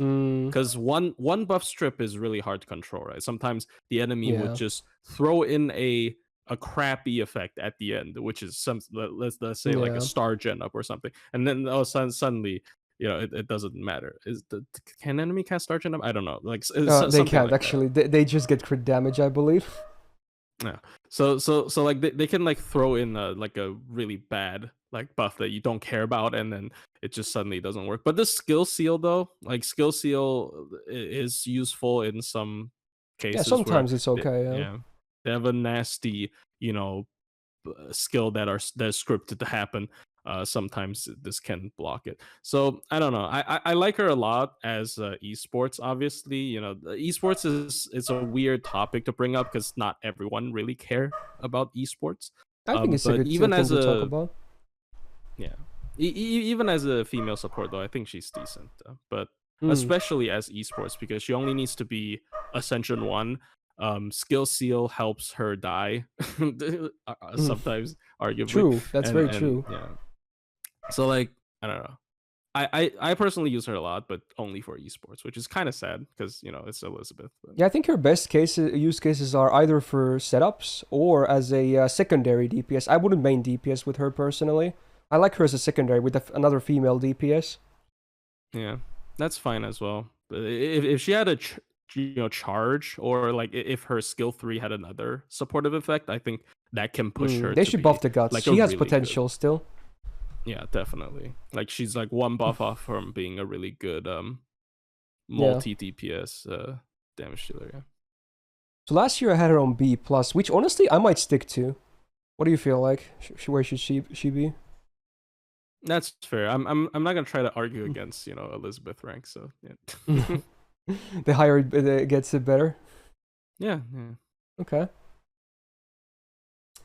one buff strip is really hard to control, right? Sometimes the enemy would just throw in a crappy effect at the end, which is let's say like a star gen up or something, and then suddenly, you know, it doesn't matter. Can enemy cast star gen up? I don't know. Like
they can't
like
actually. They just get crit damage, I believe.
Yeah. So like they can like throw in like a really bad like buff that you don't care about, and then it just suddenly doesn't work. But the skill seal though, like skill seal is useful in some cases.
Yeah, sometimes it's okay.
They have a nasty, you know, skill that's scripted to happen. Sometimes this can block it. So I don't know. I like her a lot as esports. Obviously, you know, esports is a weird topic to bring up because not everyone really care about esports.
I think it's a good thing to talk about.
Yeah, even as a female support though, I think she's decent. But especially as esports, because she only needs to be Ascension 1. Skill seal helps her die sometimes, arguably.
True, that's very true.
Yeah. So like, I don't know. I personally use her a lot, but only for esports, which is kind of sad because, you know, it's Elizabeth. But...
Yeah, I think her best use cases are either for setups or as a secondary DPS. I wouldn't main DPS with her personally. I like her as a secondary with another female DPS.
Yeah, that's fine as well. But if she had a charge, or like if her skill 3 had another supportive effect, I think that can push her.
They should buff the guts.
Like
she has really potential still.
Yeah, definitely. Like she's like one buff off from being a really good multi DPS damage dealer. Yeah.
So last year I had her on B+, which honestly I might stick to. What do you feel like? Where should she be?
That's fair. I'm not gonna try to argue against, you know, Elizabeth rank. So yeah.
The higher it gets, the better.
Yeah.
Okay. I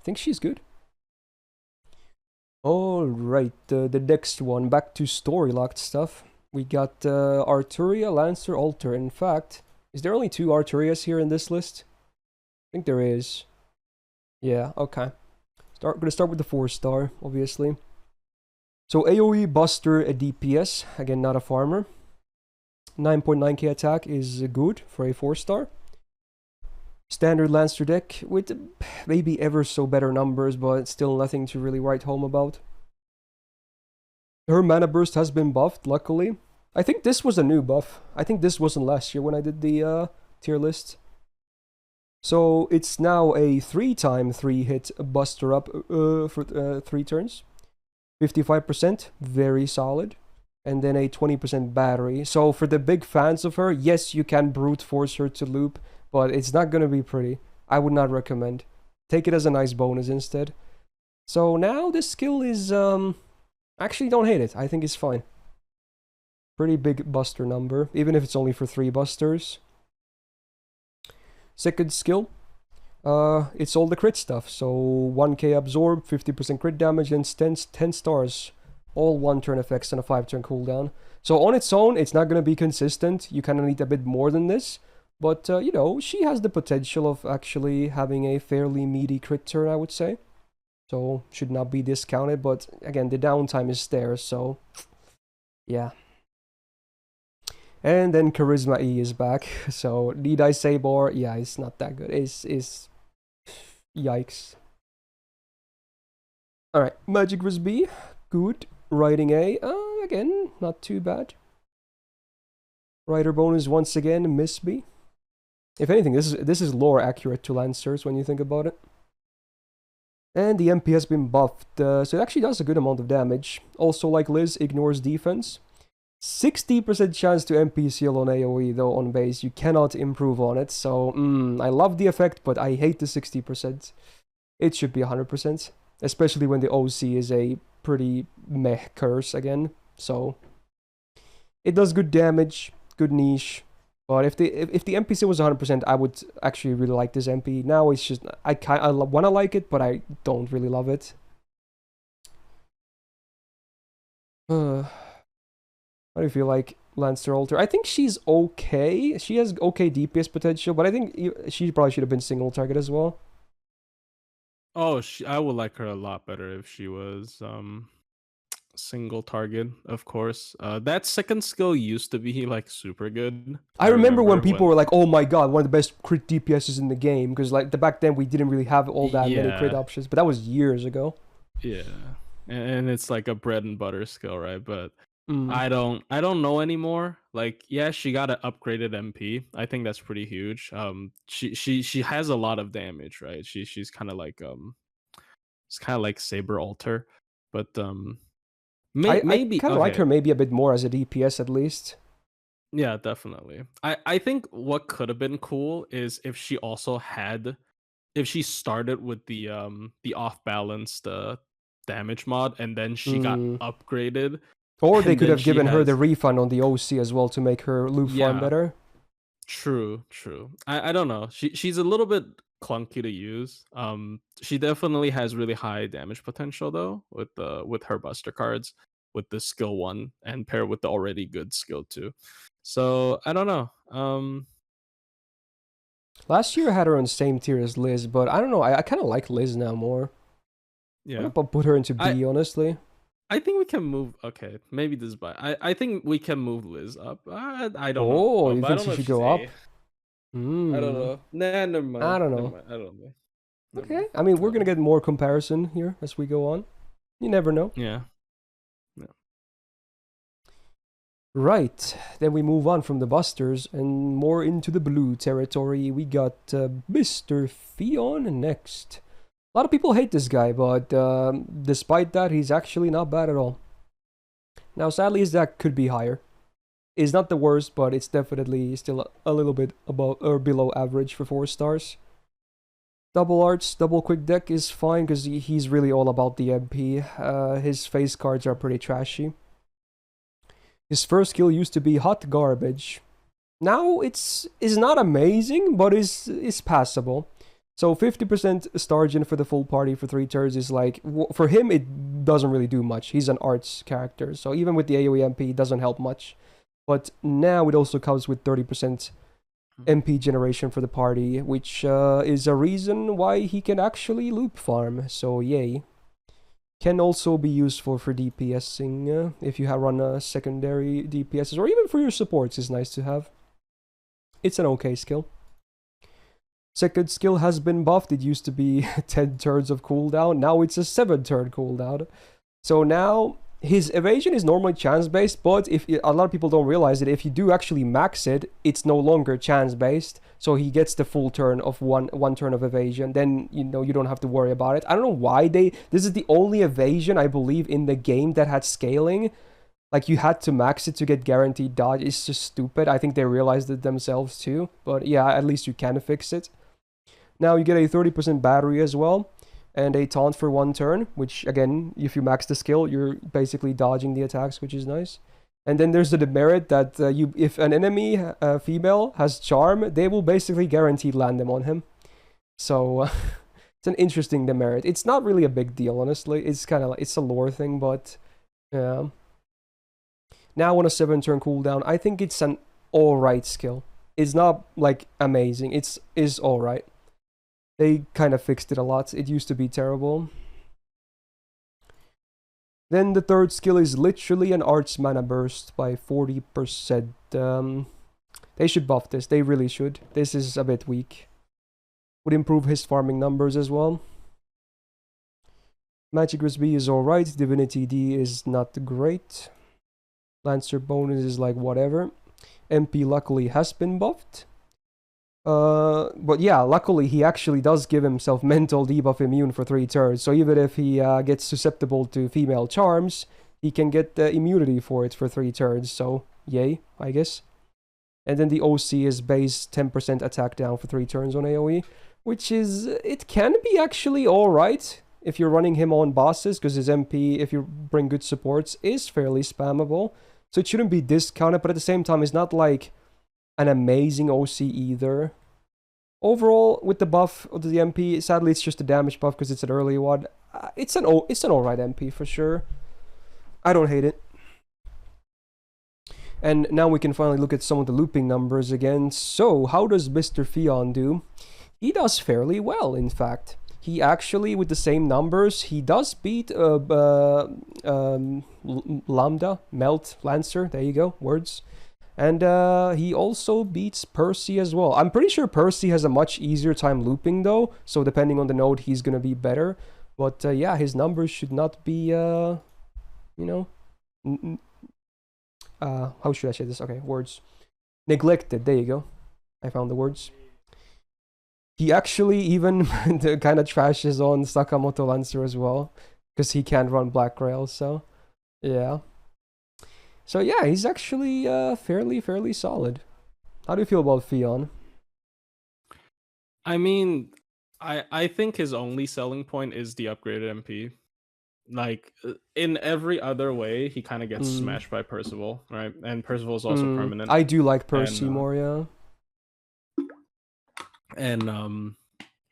think she's good. All right, the next one, back to story locked stuff. We got Artoria Lancer Alter. In fact, is there only 2 Artorias here in this list? I think there is. Yeah. Okay. Gonna start with the 4-star, obviously. So AoE Buster, a DPS, again not a farmer. 9.9k attack is good for a 4-star. Standard Lancer deck with maybe ever so better numbers, but still nothing to really write home about. Her mana burst has been buffed, luckily. I think this was a new buff. I think this wasn't last year when I did the tier list. So it's now a 3x3 hit buster up for 3 turns. 55%, very solid. And then a 20% battery. So for the big fans of her, yes, you can brute force her to loop, but it's not going to be pretty. I would not recommend. Take it as a nice bonus instead. So now this skill is Actually, don't hate it. I think it's fine. Pretty big buster number, even if it's only for 3 busters. Second skill, it's all the crit stuff. So 1k absorb, 50% crit damage, and 10 stars. All 1-turn effects and a 5-turn cooldown. So on its own, it's not going to be consistent. You kind of need a bit more than this. But, you know, she has the potential of actually having a fairly meaty crit turn, I would say. So, should not be discounted. But, again, the downtime is there, so... yeah. And then Charisma E is back. So, need I say more? Yeah, it's not that good. It's... yikes. Alright, Magic Resp B. Good. Writing A. Again, not too bad. Writer bonus once again, Miss B. If anything, this is lore accurate to Lancers when you think about it. And the MP has been buffed, so it actually does a good amount of damage. Also, like Liz, ignores defense. 60% chance to MP seal on AoE though on base. You cannot improve on it, so I love the effect, but I hate the 60%. It should be 100%, especially when the OC is a pretty meh curse again. So it does good damage, good niche. But if the NPC was 100%, I would actually really like this MP. Now it's just I want to like it, but I don't really love it. How do you feel like Lancer Alter? I think she's okay. She has okay DPS potential, but I think she probably should have been single target as well.
Oh, I would like her a lot better if she was single target, of course. That second skill used to be like super good.
I remember when people were like, "Oh my god, one of the best crit DPSs in the game," because like back then we didn't really have all that many crit options, but that was years ago.
Yeah, and it's like a bread and butter skill, right? But I don't know anymore. Like, yeah, she got an upgraded MP. I think that's pretty huge. She has a lot of damage, right? She's kind of like it's kind of like Saber Alter, but maybe
I kind of like her maybe a bit more as a DPS at least.
Yeah, definitely. I think what could have been cool is if she also had, if she started with the off balanced damage mod and then she got upgraded.
Or they could have given her the refund on the OC as well to make her loop farm better.
True. I don't know. She's a little bit clunky to use. She definitely has really high damage potential though with her buster cards, with the skill 1 and paired with the already good skill 2. So I don't know.
Last year I had her on the same tier as Liz, but I don't know. I kind of like Liz now more.
Yeah.
I'll put her into B, honestly.
I think we can move. Okay, maybe this is by. I think we can move Liz up. I don't know.
Oh, you think she should go up?
I don't know. Nah, never mind.
I don't know.
I don't know.
Okay. I mean, we're gonna get more comparison here as we go on. You never know.
Yeah.
Right. Then we move on from the busters and more into the blue territory. We got Mr. Fionn next. A lot of people hate this guy, but despite that, he's actually not bad at all. Now, sadly, his deck could be higher. It's not the worst, but it's definitely still a little bit above or below average for 4 stars. Double arts, double quick deck is fine because he's really all about the MP. His face cards are pretty trashy. His first skill used to be hot garbage. Now it's not amazing, but is passable. So 50% Stargen for the full party for 3 turns is like, for him it doesn't really do much. He's an arts character, so even with the AoE MP it doesn't help much. But now it also comes with 30% MP generation for the party, which is a reason why he can actually loop farm, so yay. Can also be useful for DPSing if you run secondary DPSs, or even for your supports is nice to have. It's an okay skill. Second skill has been buffed. It used to be 10 turns of cooldown. Now it's a 7-turn cooldown. So now his evasion is normally chance-based, but if a lot of people don't realize it, if you do actually max it, it's no longer chance-based. So he gets the full turn of one turn of evasion. Then you don't have to worry about it. I don't know why this is the only evasion I believe in the game that had scaling. Like, you had to max it to get guaranteed dodge. It's just stupid. I think they realized it themselves too. But yeah, at least you can fix it. Now you get a 30% battery as well. and a taunt for 1 turn, which again, if you max the skill, you're basically dodging the attacks, which is nice. And then there's the demerit that if an enemy female has charm, they will basically guaranteed land them on him. So it's an interesting demerit. It's not really a big deal, honestly. It's kind of like, it's a lore thing, but yeah. Now on a 7-turn cooldown, I think it's an alright skill. It's not like amazing. It's alright. They kind of fixed it a lot. It used to be terrible. Then the third skill is literally an arts mana burst by 40%. They should buff this. They really should. This is a bit weak. Would improve his farming numbers as well. Magic Resist B is alright. Divinity D is not great. Lancer bonus is like whatever. MP luckily has been buffed. But yeah, luckily he actually does give himself mental debuff immune for 3 turns. So even if he gets susceptible to female charms, he can get immunity for it for 3 turns. So yay, I guess. And then the OC is base 10% attack down for 3 turns on AoE, which is, it can be actually alright if you're running him on bosses, because his MP, if you bring good supports, is fairly spammable. So it shouldn't be discounted, but at the same time, it's not like an amazing OC either. Overall, with the buff of the MP, sadly it's just a damage buff because it's an early one. It's an alright MP for sure. I don't hate it. And now we can finally look at some of the looping numbers again. So, how does Mr. Fionn do? He does fairly well, in fact. He actually, with the same numbers, he does beat Lambda, Melt, Lancer. There you go, words. And he also beats Percy as well. I'm pretty sure Percy has a much easier time looping though, so depending on the node, he's gonna be better. But yeah, his numbers should not be, you know, how should I say this? Okay, words. Neglected, there you go. I found the words. He actually even kind of trashes on Sakamoto Lancer as well, because he can't run Black Rail, so yeah. So yeah, he's actually fairly solid. How do you feel about Fionn?
I mean, I think his only selling point is the upgraded MP. Like, in every other way, he kind of gets smashed by Percival, right? And Percival is also permanent.
I do like Percy more, yeah.
And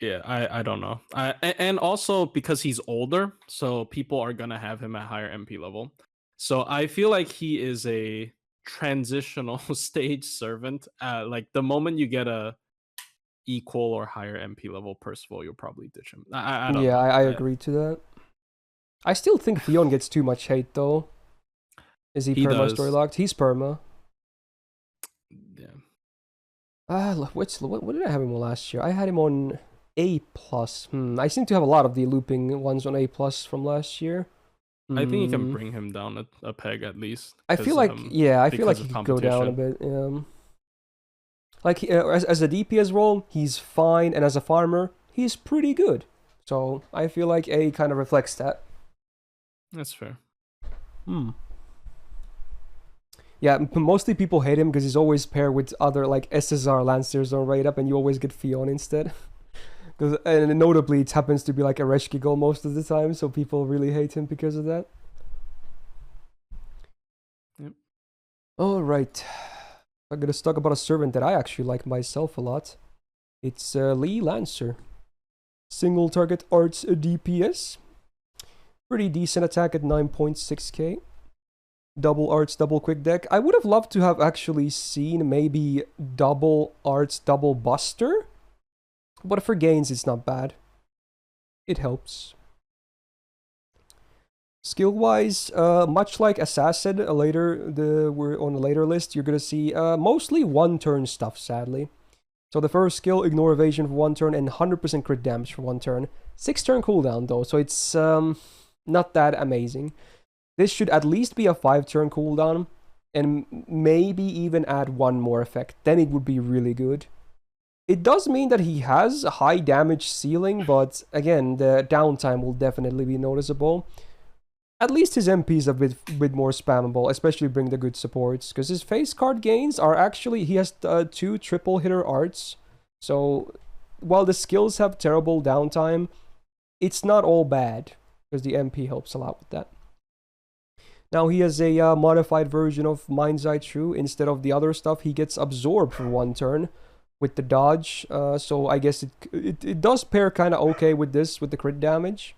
yeah, I don't know. And also because he's older, so people are gonna have him at higher MP level. So I feel like he is a transitional stage servant. Like the moment you get a equal or higher MP level Percival, you'll probably ditch him. I don't know.
I agree to that. I still think Fionn gets too much hate though. Is he perma story locked? He's perma.
Yeah.
What did I have him on last year? I had him on A+. I seem to have a lot of the looping ones on A+ from last year.
I think you can bring him down a peg at least.
I feel like, yeah, I feel like he could go down a bit. Like, as a DPS role, he's fine, and as a farmer, he's pretty good. So, I feel like A kind of reflects that.
That's fair.
Yeah, mostly people hate him because he's always paired with other, like, SSR Lancers on Raid Up, and you always get Fionn instead. And notably, it happens to be like Ereshkigal most of the time, so people really hate him because of that.
Yep.
Alright. I'm gonna talk about a servant that I actually like myself a lot. It's Lee Lancer. Single target arts DPS. Pretty decent attack at 9.6k. Double arts, double quick deck. I would have loved to have actually seen maybe double arts, double buster. But for gains, it's not bad. It helps. Skill-wise, much like Assassin, we're on a later list, you're gonna see mostly one-turn stuff, sadly. So the first skill, ignore evasion for 1 turn and 100% crit damage for 1 turn. 6-turn cooldown though, so it's not that amazing. This should at least be a 5-turn cooldown, and maybe even add 1 more effect. Then it would be really good. It does mean that he has a high damage ceiling, but again, the downtime will definitely be noticeable. At least his MP is a bit more spammable, especially bring the good supports, because his face card gains are actually, he has 2 triple hitter arts. So while the skills have terrible downtime, it's not all bad, because the MP helps a lot with that. Now he has a modified version of Mind's Eye True. Instead of the other stuff, he gets absorbed for 1 turn with the dodge. So I guess it does pair kind of okay with this, with the crit damage.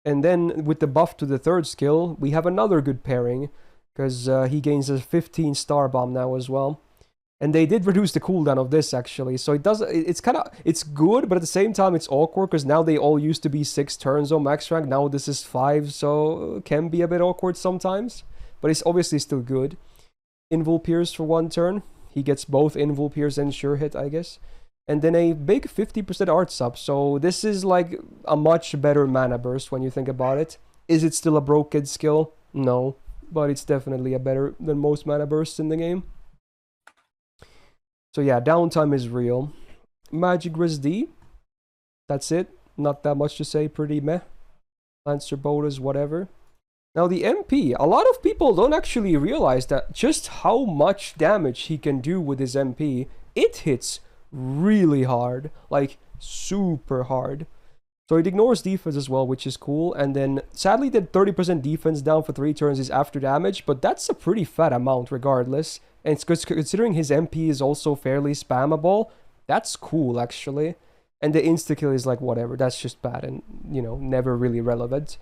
And then with the buff to the 3rd skill, we have another good pairing, because he gains a 15 star bomb now as well. And they did reduce the cooldown of this actually, so it's good, but at the same time it's awkward, because now they all used to be 6 turns on max rank, now this is 5, so it can be a bit awkward sometimes, but it's obviously still good. Invul Pierce for 1 turn, he gets both Invul Pierce and Sure Hit, I guess. And then a big 50% art sub, so this is like a much better mana burst when you think about it. Is it still a broke kid skill? No, but it's definitely a better than most mana bursts in the game. So yeah, downtime is real. Magic Res D. That's it. Not that much to say. Pretty meh. Lancer Bodas, whatever. Now the MP. A lot of people don't actually realize that just how much damage he can do with his MP. It hits really hard. Like, super hard. So it ignores defense as well, which is cool. And then, sadly, the 30% defense down for 3 turns is after damage. But that's a pretty fat amount regardless. And it's considering his MP is also fairly spammable, that's cool actually. And the insta-kill is like whatever, that's just bad and, you know, never really relevant.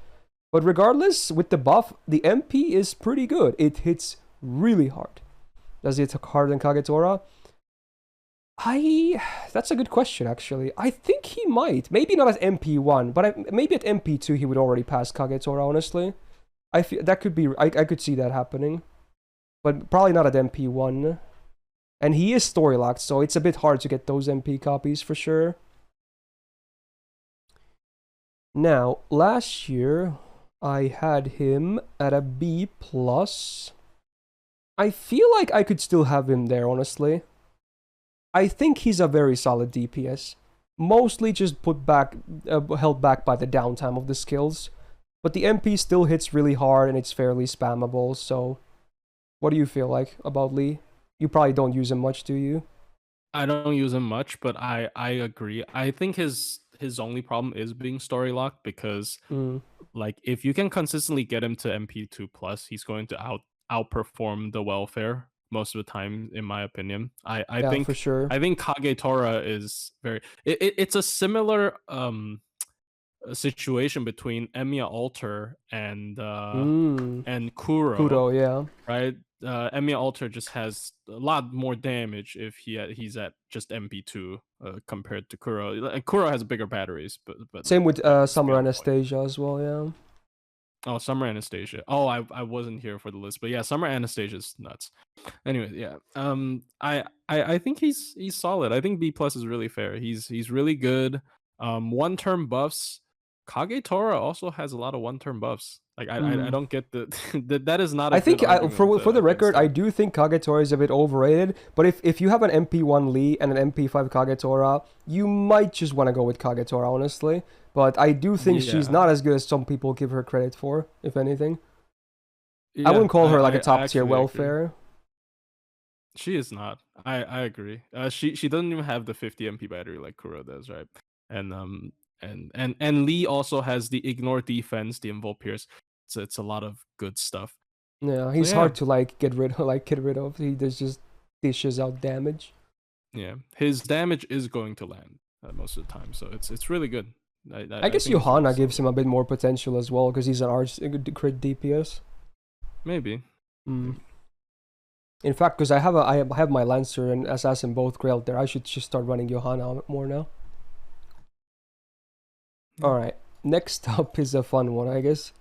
But regardless, with the buff, the MP is pretty good. It hits really hard. Does it hit harder than Kagetora? That's a good question actually. I think he might. Maybe not at MP1, but maybe at MP2 he would already pass Kagetora, honestly. I feel that could be, I could see that happening. But probably not at MP1. And he is story locked, so it's a bit hard to get those MP copies for sure. Now, last year, I had him at a B+. I feel like I could still have him there, honestly. I think he's a very solid DPS. Mostly just held back by the downtime of the skills. But the MP still hits really hard and it's fairly spammable, so... What do you feel like about Lee? You probably don't use him much, do you?
I don't use him much, but I agree. I think his only problem is being story locked, because like if you can consistently get him to MP2 plus, he's going to outperform the welfare most of the time, in my opinion. I
yeah,
think
for sure.
I think Kagetora is very it's a similar situation between Emiya Alter and Kuro,
yeah.
right? Emiya Alter just has a lot more damage if he's at just MP2 compared to Kuro. And Kuro has bigger batteries, but
same with Summer Anastasia as well, yeah.
Oh, Summer Anastasia. Oh, I wasn't here for the list, but yeah, Summer Anastasia is nuts. Anyway, yeah. I think he's solid. I think B+ is really fair. He's really good. 1-turn buffs. Kagetora also has a lot of 1-turn buffs. Like I don't get that is not. I
think for the record, I do think Kagetora is a bit overrated. But if you have an MP1 Lee and an MP5 Kagetora, you might just want to go with Kagetora, honestly. But I do think she's not as good as some people give her credit for, if anything. Yeah, I wouldn't call her like a top tier welfare.
Agree. She is not. I agree. She doesn't even have the 50 MP battery like Kuro does, right? And Lee also has the ignore defense, the invul pierce. So it's a lot of good stuff.
Yeah, he's hard to get rid of. He just dishes out damage.
Yeah, his damage is going to land most of the time, so it's really good.
I guess Johanna gives him a bit more potential as well, because he's an arch crit DPS.
Maybe.
In fact, because I have my Lancer and Assassin both grailed there, I should just start running Johanna more now. Alright, next up is a fun one, I guess.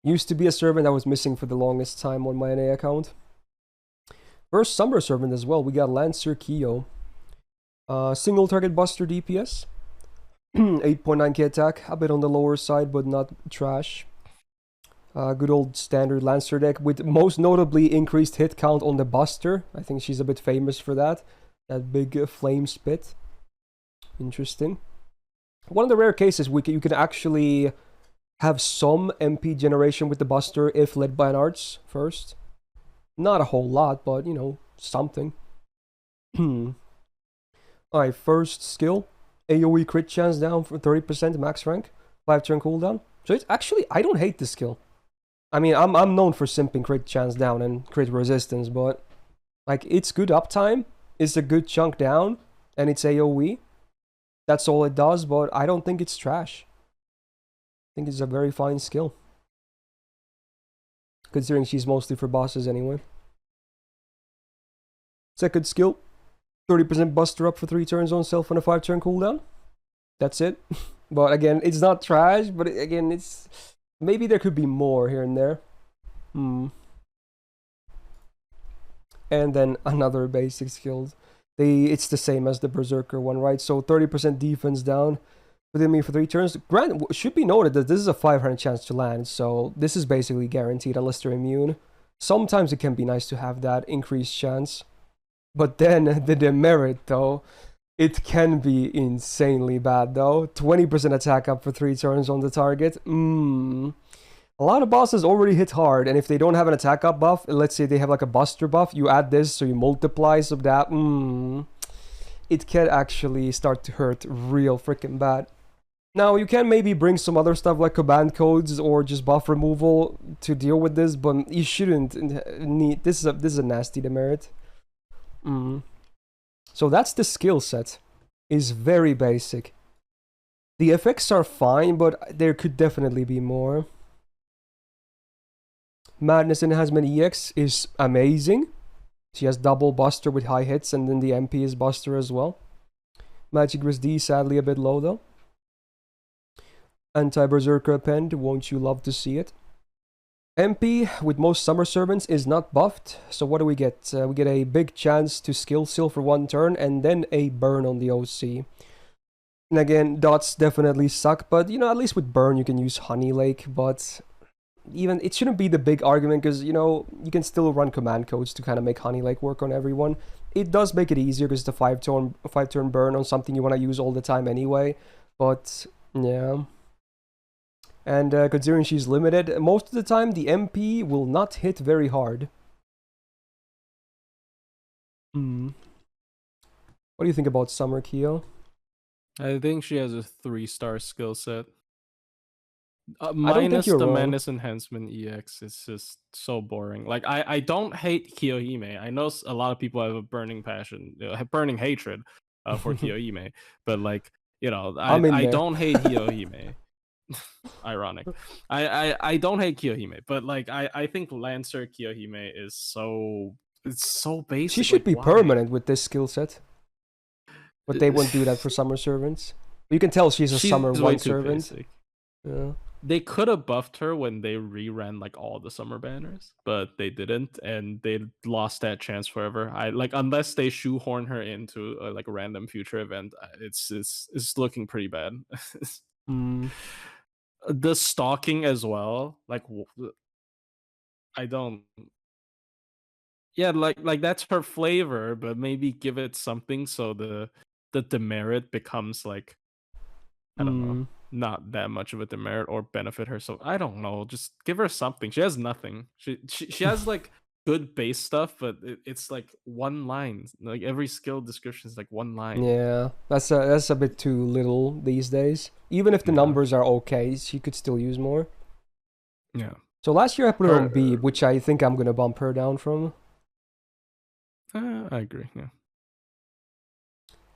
Used to be a servant that was missing for the longest time on my NA account. First Summer servant as well, we got Lancer Kiyo. Single target buster DPS. 8.9k attack, a bit on the lower side, but not trash. Good old standard Lancer deck, with most notably increased hit count on the buster. I think she's a bit famous for that. That big flame spit. Interesting. One of the rare cases you can actually have some MP generation with the buster if led by an arts first. Not a whole lot, but you know, something. Alright, first skill. AoE crit chance down for 30% max rank. 5 turn cooldown. So it's actually, I don't hate this skill. I mean, I'm known for simping crit chance down and crit resistance, but like it's good uptime, it's a good chunk down, and it's AoE. That's all it does, but I don't think it's trash. I think it's a very fine skill. Considering she's mostly for bosses anyway. Second skill, 30% buster up for 3 turns on self on a 5 turn cooldown. That's it. But again, it's not trash, but again, it's... Maybe there could be more here and there. And then another basic skill. It's the same as the Berserker one, right? So 30% defense down within me for 3 turns. Grant, should be noted that this is a 500 chance to land, so this is basically guaranteed unless they're immune. Sometimes it can be nice to have that increased chance. But then the demerit, though, it can be insanely bad, though. 20% attack up for 3 turns on the target. A lot of bosses already hit hard, and if they don't have an attack up buff, let's say they have like a buster buff, you add this, so you multiply, so that, it can actually start to hurt real freaking bad. Now, you can maybe bring some other stuff like command codes or just buff removal to deal with this, but you shouldn't need... This is a nasty demerit. So that's the skill set. Is very basic. The effects are fine, but there could definitely be more. Madness and has many EX is amazing. She has double buster with high hits, and then the MP is buster as well. Magic Resist D sadly a bit low though. Anti-Berserker append, won't you love to see it? MP with most Summer Servants is not buffed, so what do we get? We get a big chance to skill seal for 1 turn, and then a burn on the OC. And again, dots definitely suck, but you know, at least with burn you can use Honey Lake, but even it shouldn't be the big argument, because you know, you can still run command codes to kind of make Honey Lake work on everyone. It does make it easier because it's a 5 turn burn on something you want to use all the time anyway, but yeah. And considering she's limited, most of the time the MP will not hit very hard. What do you think about Summer, Kyo?
I think she has a 3-star skill set.
Minus
the
wrong.
Menace Enhancement EX is just so boring. Like, I don't hate Kiyohime. I know a lot of people have a burning passion, burning hatred for Kiyohime, but like, you know, I don't hate Kiyohime. Ironic. I don't hate Kiyohime, but like I think Lancer Kiyohime is it's so basic.
She should be permanent with this skill set. But they won't do that for Summer Servants. You can tell she's a Summer 1 servant.
Basic.
Yeah.
They could have buffed her when they reran like all the Summer banners, but they didn't, and they lost that chance forever. Unless they shoehorn her into like a random future event, it's looking pretty bad. The stalking as well, like I don't. Yeah, like that's her flavor, but maybe give it something so the demerit becomes like, I don't know, not that much of a demerit or benefit her. So I don't know, just give her something. She has nothing. She has like good base stuff, but it's like 1 line. Like every skill description is like 1 line.
Yeah, that's a bit too little these days. Even if the numbers are okay, she could still use more.
Yeah.
So last year I put her on B, which I think I'm gonna bump her down from.
I agree. Yeah.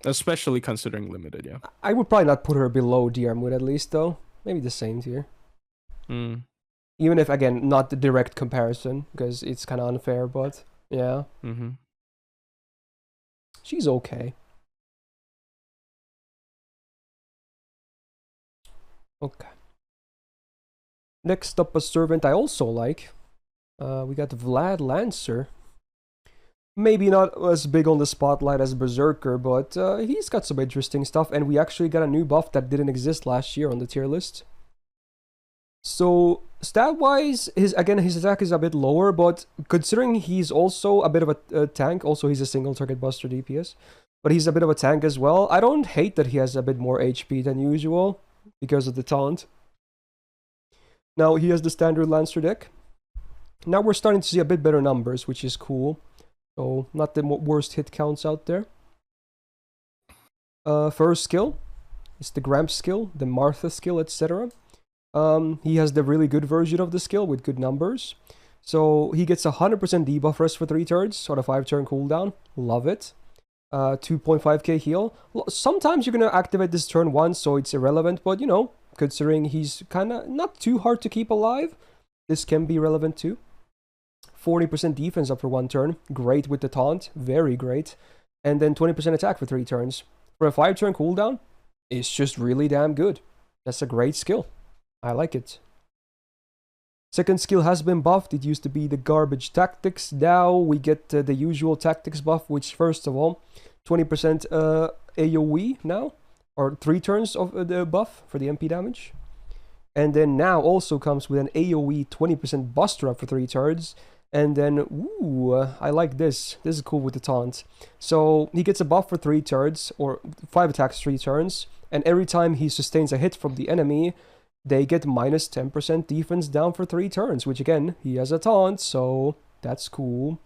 Especially considering limited, yeah.
I would probably not put her below Diarmuid at least, though. Maybe the same tier. Even if, again, not the direct comparison, because it's kind of unfair, but yeah. She's okay. Okay. Next up, a servant I also like. We got Vlad Lancer. Maybe not as big on the spotlight as Berserker, but he's got some interesting stuff, and we actually got a new buff that didn't exist last year on the tier list. So, stat-wise, his attack is a bit lower, but considering he's also a bit of a tank, also he's a single-target buster DPS, but he's a bit of a tank as well. I don't hate that he has a bit more HP than usual, because of the taunt. Now, he has the standard Lancer deck. Now we're starting to see a bit better numbers, which is cool. So, not the worst hit counts out there. First skill, It's the Gramp skill, the Martha skill, etc. He has the really good version of the skill with good numbers. So he gets 100% debuff rest for 3 turns on a 5-turn cooldown. Love it. 2.5k heal. Sometimes you're going to activate this turn 1, so it's irrelevant, but you know, considering he's kind of not too hard to keep alive, this can be relevant too. 40% defense after 1 turn. Great with the taunt. Very great. And then 20% attack for 3 turns. For a 5-turn cooldown, it's just really damn good. That's a great skill. I like it. Second skill has been buffed. It used to be the garbage tactics. Now we get the usual tactics buff, which first of all, 20% AoE now, or 3 turns of the buff for the MP damage. And then now also comes with an AoE 20% buster up for 3 turns. And then, ooh, I like this. This is cool with the taunt. So he gets a buff for 3 turns, or 5 attacks 3 turns. And every time he sustains a hit from the enemy, they get minus 10% defense down for 3 turns. Which again, he has a taunt, so that's cool.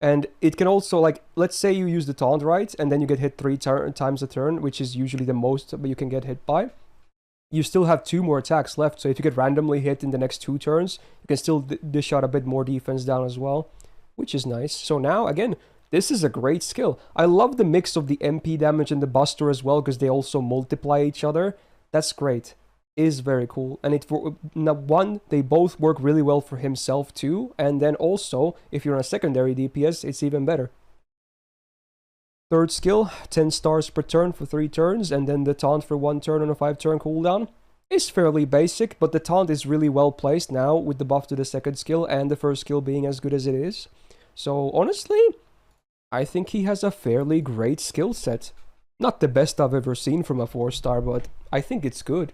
And it can also, like, let's say you use the taunt right, and then you get hit 3 times a turn, which is usually the most you can get hit by. You still have 2 more attacks left, so if you get randomly hit in the next 2 turns, you can still dish out a bit more defense down as well, which is nice. So now, again, this is a great skill. I love the mix of the MP damage and the buster as well, because they also multiply each other. That's great. Is very cool. And now, one, they both work really well for himself too, and then also, if you're on a secondary DPS, it's even better. Third skill, 10 stars per turn for 3 turns, and then the taunt for 1 turn on a 5-turn cooldown. Is fairly basic, but the taunt is really well placed now with the buff to the second skill and the first skill being as good as it is. So honestly, I think he has a fairly great skill set. Not the best I've ever seen from a 4-star, but I think it's good.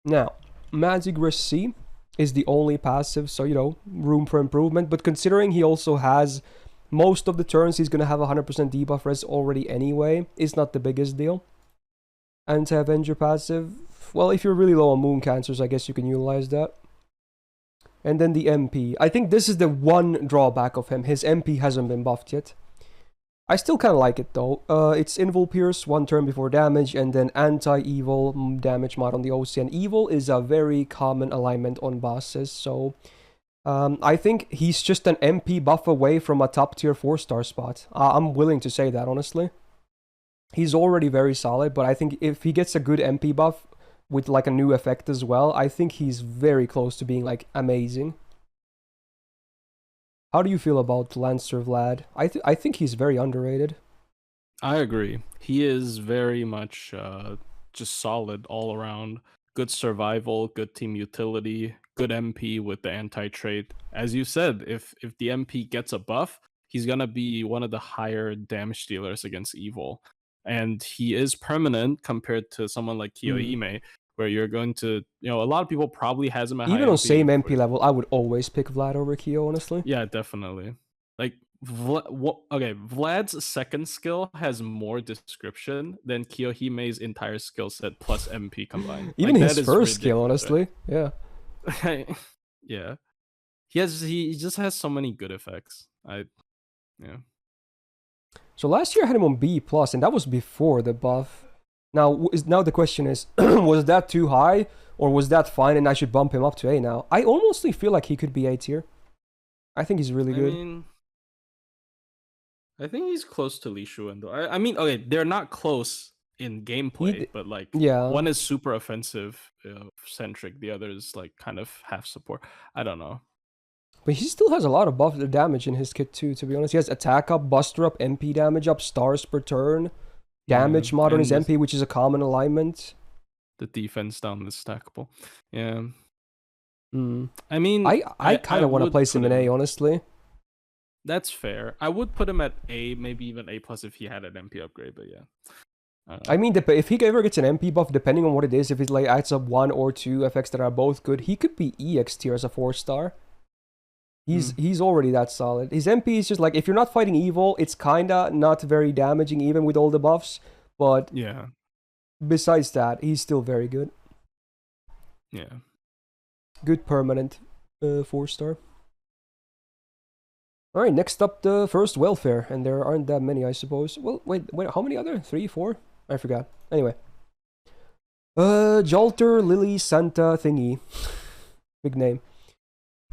Now, Magic Resist C is the only passive, so you know, room for improvement, but considering he also has most of the turns he's going to have 100% debuff res already anyway, it's not the biggest deal. Anti-Avenger passive, well, if you're really low on Moon Cancers, I guess you can utilize that. And then the MP. I think this is the one drawback of him. His MP hasn't been buffed yet. I still kind of like it though. It's Invul Pierce, 1 turn before damage, and then anti-evil damage mod on the OC. And evil is a very common alignment on bosses, so I think he's just an MP buff away from a top tier 4-star spot. I'm willing to say that, honestly. He's already very solid, but I think if he gets a good MP buff with like a new effect as well, I think he's very close to being like amazing. How do you feel about Lancer, Vlad? I think he's very underrated.
I agree. He is very much just solid all around. Good survival, good team utility, good MP with the anti-trait. As you said, if the MP gets a buff, he's gonna be one of the higher damage dealers against evil. And he is permanent compared to someone like Kiyohime, where you're going to, you know, a lot of people probably has him at
Even
high
on same MP level, I would always pick Vlad over Kyo, honestly.
Yeah, definitely. Like, Vlad's second skill has more description than Kiyohime's entire skill set plus MP combined.
Even
like,
his first skill, honestly.
Right? Yeah. Yeah. He just has so many good effects. Yeah.
So last year I had him on B+, and that was before the buff. Now the question is, was that too high, or was that fine and I should bump him up to A now? I almost feel like he could be A tier. I think he's really good.
I think he's close to Li Shuwen though. I mean, okay, they're not close in gameplay, but like, yeah, one is super offensive centric, the other is like kind of half support. I don't know.
But he still has a lot of buff damage in his kit too, to be honest. He has attack up, buster up, MP damage up, stars per turn, damage mod on his MP, which is a common alignment.
The defense down is stackable. Yeah.
I mean, I kind of want to place him in A, honestly.
That's fair. I would put him at A, maybe even A+ if he had an MP upgrade, but yeah.
I mean, if he ever gets an MP buff, depending on what it is, if it like adds up 1 or 2 effects that are both good, he could be EX tier as a 4-star. He's already that solid. His MP is just like, if you're not fighting evil, it's kinda not very damaging even with all the buffs, but
yeah.
Besides that, he's still very good.
Yeah.
Good permanent 4-star. All right, next up, the first welfare, and there aren't that many, I suppose. Well, wait, how many other? 3, 4? I forgot. Anyway. Jalter, Lily, Santa, thingy. Big name.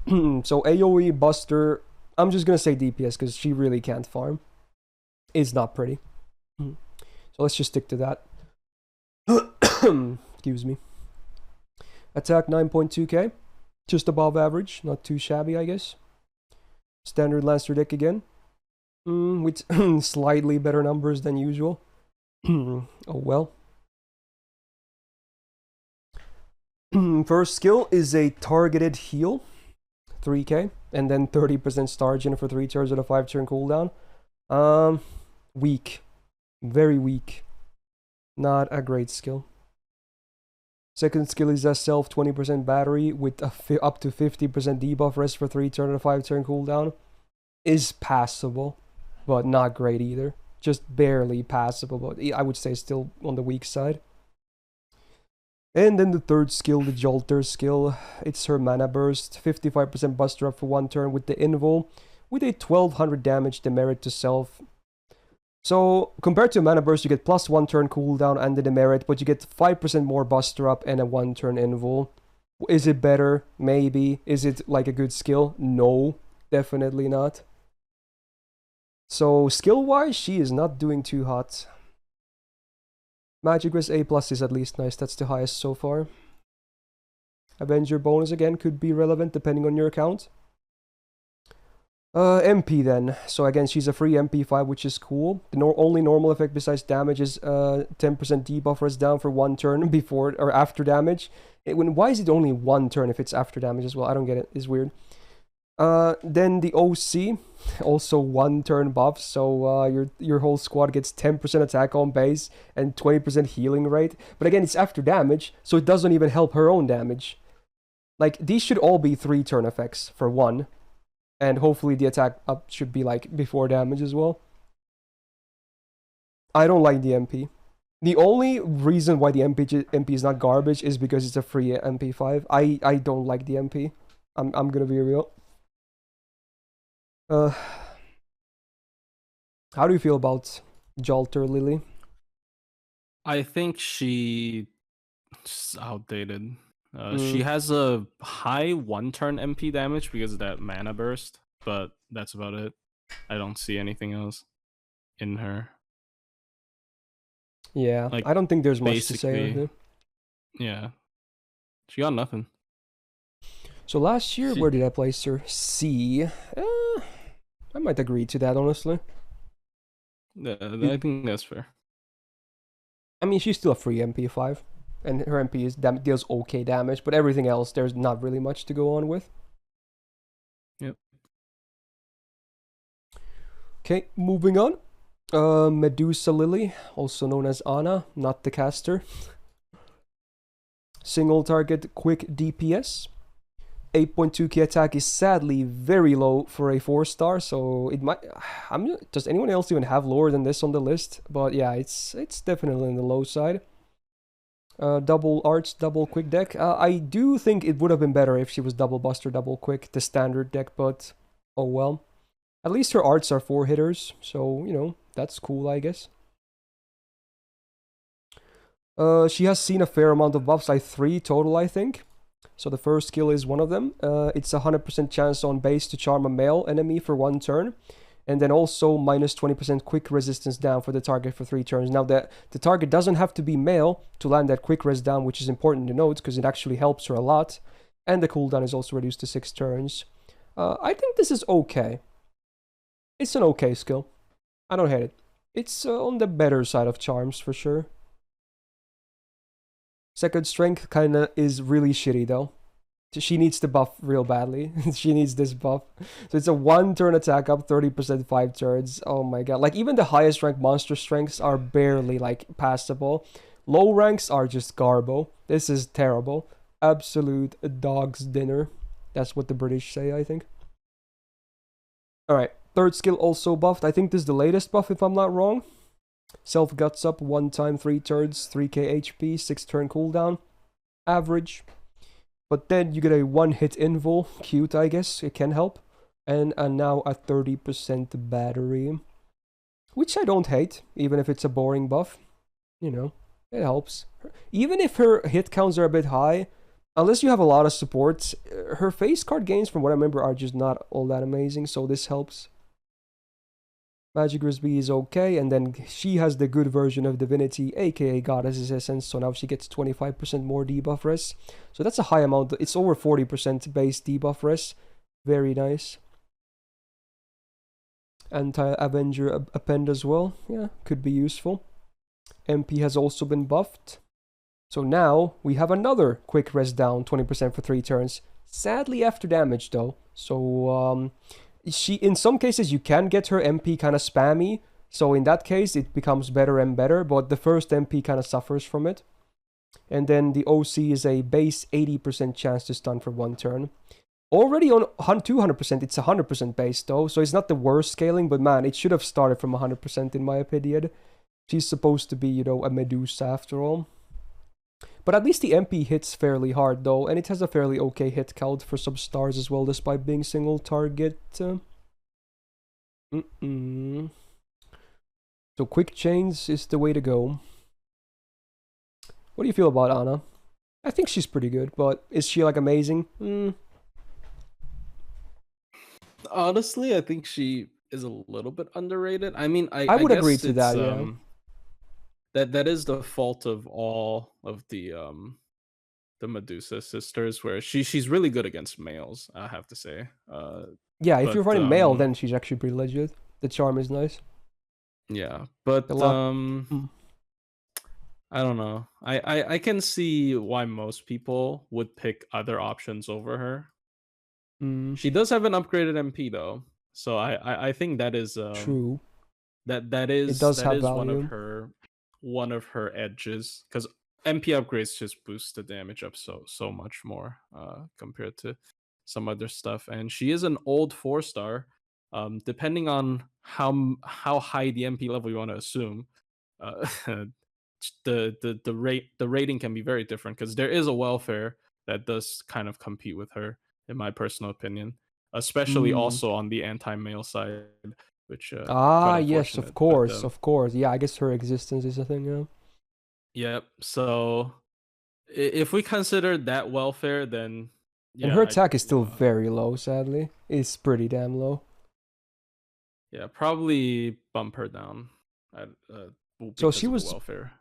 So AoE Buster, I'm just gonna say DPS because she really can't farm. It's not pretty. So let's just stick to that. Excuse me. Attack 9.2k. Just above average. Not too shabby, I guess. Standard Lancer deck again. With slightly better numbers than usual. Oh well. First skill is a targeted heal. 3k. And then 30% Star Gen for 3 turns with a 5 turn cooldown. Weak. Very weak. Not a great skill. Second skill is a self 20% battery with a up to 50% debuff rest for 3 turn and a 5 turn cooldown. Is passable, but not great either. Just barely passable, but I would say still on the weak side. And then the third skill, the Jolter skill, it's her mana burst, 55% buster up for 1 turn with the invul, with a 1200 damage demerit to self. So, compared to mana burst, you get plus 1 turn cooldown and the demerit, but you get 5% more buster up and a 1 turn invul. Is it better? Maybe. Is it like a good skill? No, definitely not. So, skill-wise, she is not doing too hot. Magic Resist A+ is at least nice, that's the highest so far. Avenger bonus again could be relevant depending on your account. MP then. So again, she's a free MP5, which is cool. The only normal effect besides damage is 10% debuff rest down for 1 turn before or after damage. Why is it only 1 turn if it's after damage as well? I don't get it. It's weird. Then the OC, also 1 turn buff, so your whole squad gets 10% attack on base and 20% healing rate. But again, it's after damage, so it doesn't even help her own damage. Like, these should all be 3 turn effects for 1. And hopefully the attack up should be like before damage as well. I don't like the MP. The only reason why the MP is not garbage is because it's a free MP5. I don't like the MP. I'm gonna be real. How do you feel about Jolter Lily?
I think she's outdated. She has a high 1 turn MP damage because of that mana burst, but that's about it. I don't see anything else in her.
Yeah,
like,
I don't think there's much to say on her.
Yeah, she got nothing.
So last year, where did I place her? C. I might agree to that, honestly.
Yeah, I think that's fair.
I mean, she's still a free MP5. And her MP deals okay damage, but everything else, there's not really much to go on with.
Yep.
Okay, moving on. Medusa Lily, also known as Anna, not the caster. Single target, quick DPS. 8.2k attack is sadly very low for a 4-star, so it might... does anyone else even have lower than this on the list? But yeah, it's definitely on the low side. Double arts, double quick deck. I do think it would have been better if she was double buster, double quick, the standard deck, but oh well. At least her arts are 4 hitters, so, you know, that's cool, I guess. She has seen a fair amount of buffs, 3 total, I think. So the first skill is one of them. It's a 100% chance on base to charm a male enemy for 1 turn. And then also minus 20% quick resistance down for the target for 3 turns. Now, the target doesn't have to be male to land that quick res down, which is important to note because it actually helps her a lot. And the cooldown is also reduced to 6 turns. I think this is okay. It's an okay skill. I don't hate it. It's on the better side of charms for sure. Second strength kinda is really shitty though. She needs the buff real badly. She needs this buff. So it's a 1 turn attack up, 30% 5 turns. Oh my god. Like, even the highest rank monster strengths are barely, like, passable. Low ranks are just garbo. This is terrible. Absolute dog's dinner. That's what the British say, I think. Alright. Third skill also buffed. I think this is the latest buff, if I'm not wrong. Self guts up, 1 time, 3 turns, 3k HP, 6 turn cooldown. Average. But then you get a 1-hit invul. Cute, I guess. It can help. And now a 30% battery. Which I don't hate, even if it's a boring buff. You know, it helps. Even if her hit counts are a bit high, unless you have a lot of supports, her face card gains, from what I remember, are just not all that amazing, so this helps. Magic Risby is okay, and then she has the good version of Divinity, aka Goddess's Essence, so now she gets 25% more debuff res. So that's a high amount, it's over 40% base debuff res. Very nice. Anti-Avenger append as well, yeah, could be useful. MP has also been buffed. So now we have another quick res down, 20% for 3 turns. Sadly after damage though, so she, in some cases you can get her MP kind of spammy, so in that case it becomes better and better, but the first MP kind of suffers from it. And then the OC is a base 80% chance to stun for 1 turn. Already on 200%, it's 100% base though, so it's not the worst scaling, but man, it should have started from 100% in my opinion. She's supposed to be, you know, a Medusa after all. But at least the MP hits fairly hard though, and it has a fairly okay hit count for some stars as well, despite being single target. So quick chains is the way to go. What do you feel about Anna? I think she's pretty good, but is she like amazing?
Honestly, I think she is a little bit underrated. I mean, I
would
guess
agree to that, yeah.
That is the fault of all of the Medusa sisters, where she's really good against males, I have to say.
Yeah, if you're running male, then she's actually pretty legit. The charm is nice.
Yeah, but I don't know. I can see why most people would pick other options over her. She does have an upgraded MP though, so I think that is
true.
That is one of her edges, because MP upgrades just boost the damage up so much more compared to some other stuff. And she is an old 4-star. Depending on how high the MP level you want to assume, the rating can be very different, because there is a welfare that does kind of compete with her, in my personal opinion, especially also on the anti-male side, which
yes, of course, of course. Yeah, I guess her existence is a thing, yeah.
Yep. So if we consider that welfare, then
yeah, and her attack is still very low, sadly. It's pretty damn low.
Yeah, probably bump her down.
So she was
welfare.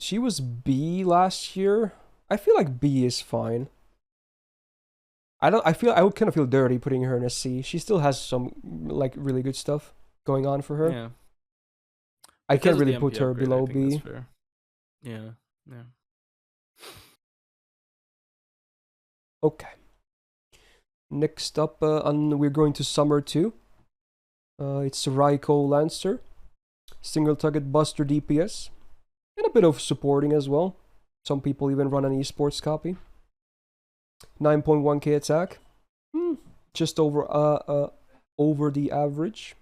She was B last year. I feel like B is fine. I would kind of feel dirty putting her in a C. She still has some like really good stuff going on for her.
Yeah.
I can't really put her below B.
Yeah.
Okay. Next up, we're going to Summer 2. It's Raikou Lancer. Single target buster DPS. And a bit of supporting as well. Some people even run an esports copy. 9.1k attack. Just over the average.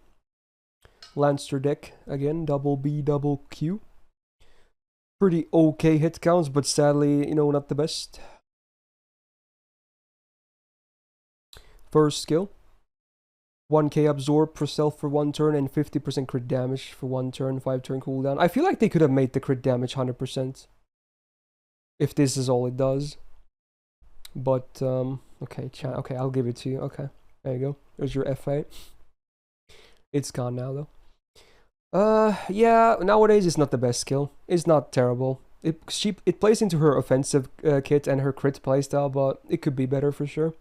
Lancer deck again, double B, double Q. Pretty okay hit counts, but sadly, you know, not the best. First skill. 1k absorb per self for 1 turn and 50% crit damage for 1 turn, 5 turn cooldown. I feel like they could have made the crit damage 100%. If this is all it does. But, okay, I'll give it to you. Okay, there you go. There's your FA. It's gone now, though. Yeah, nowadays it's not the best skill. It's not terrible. It plays into her offensive kit and her crit playstyle, but it could be better for sure.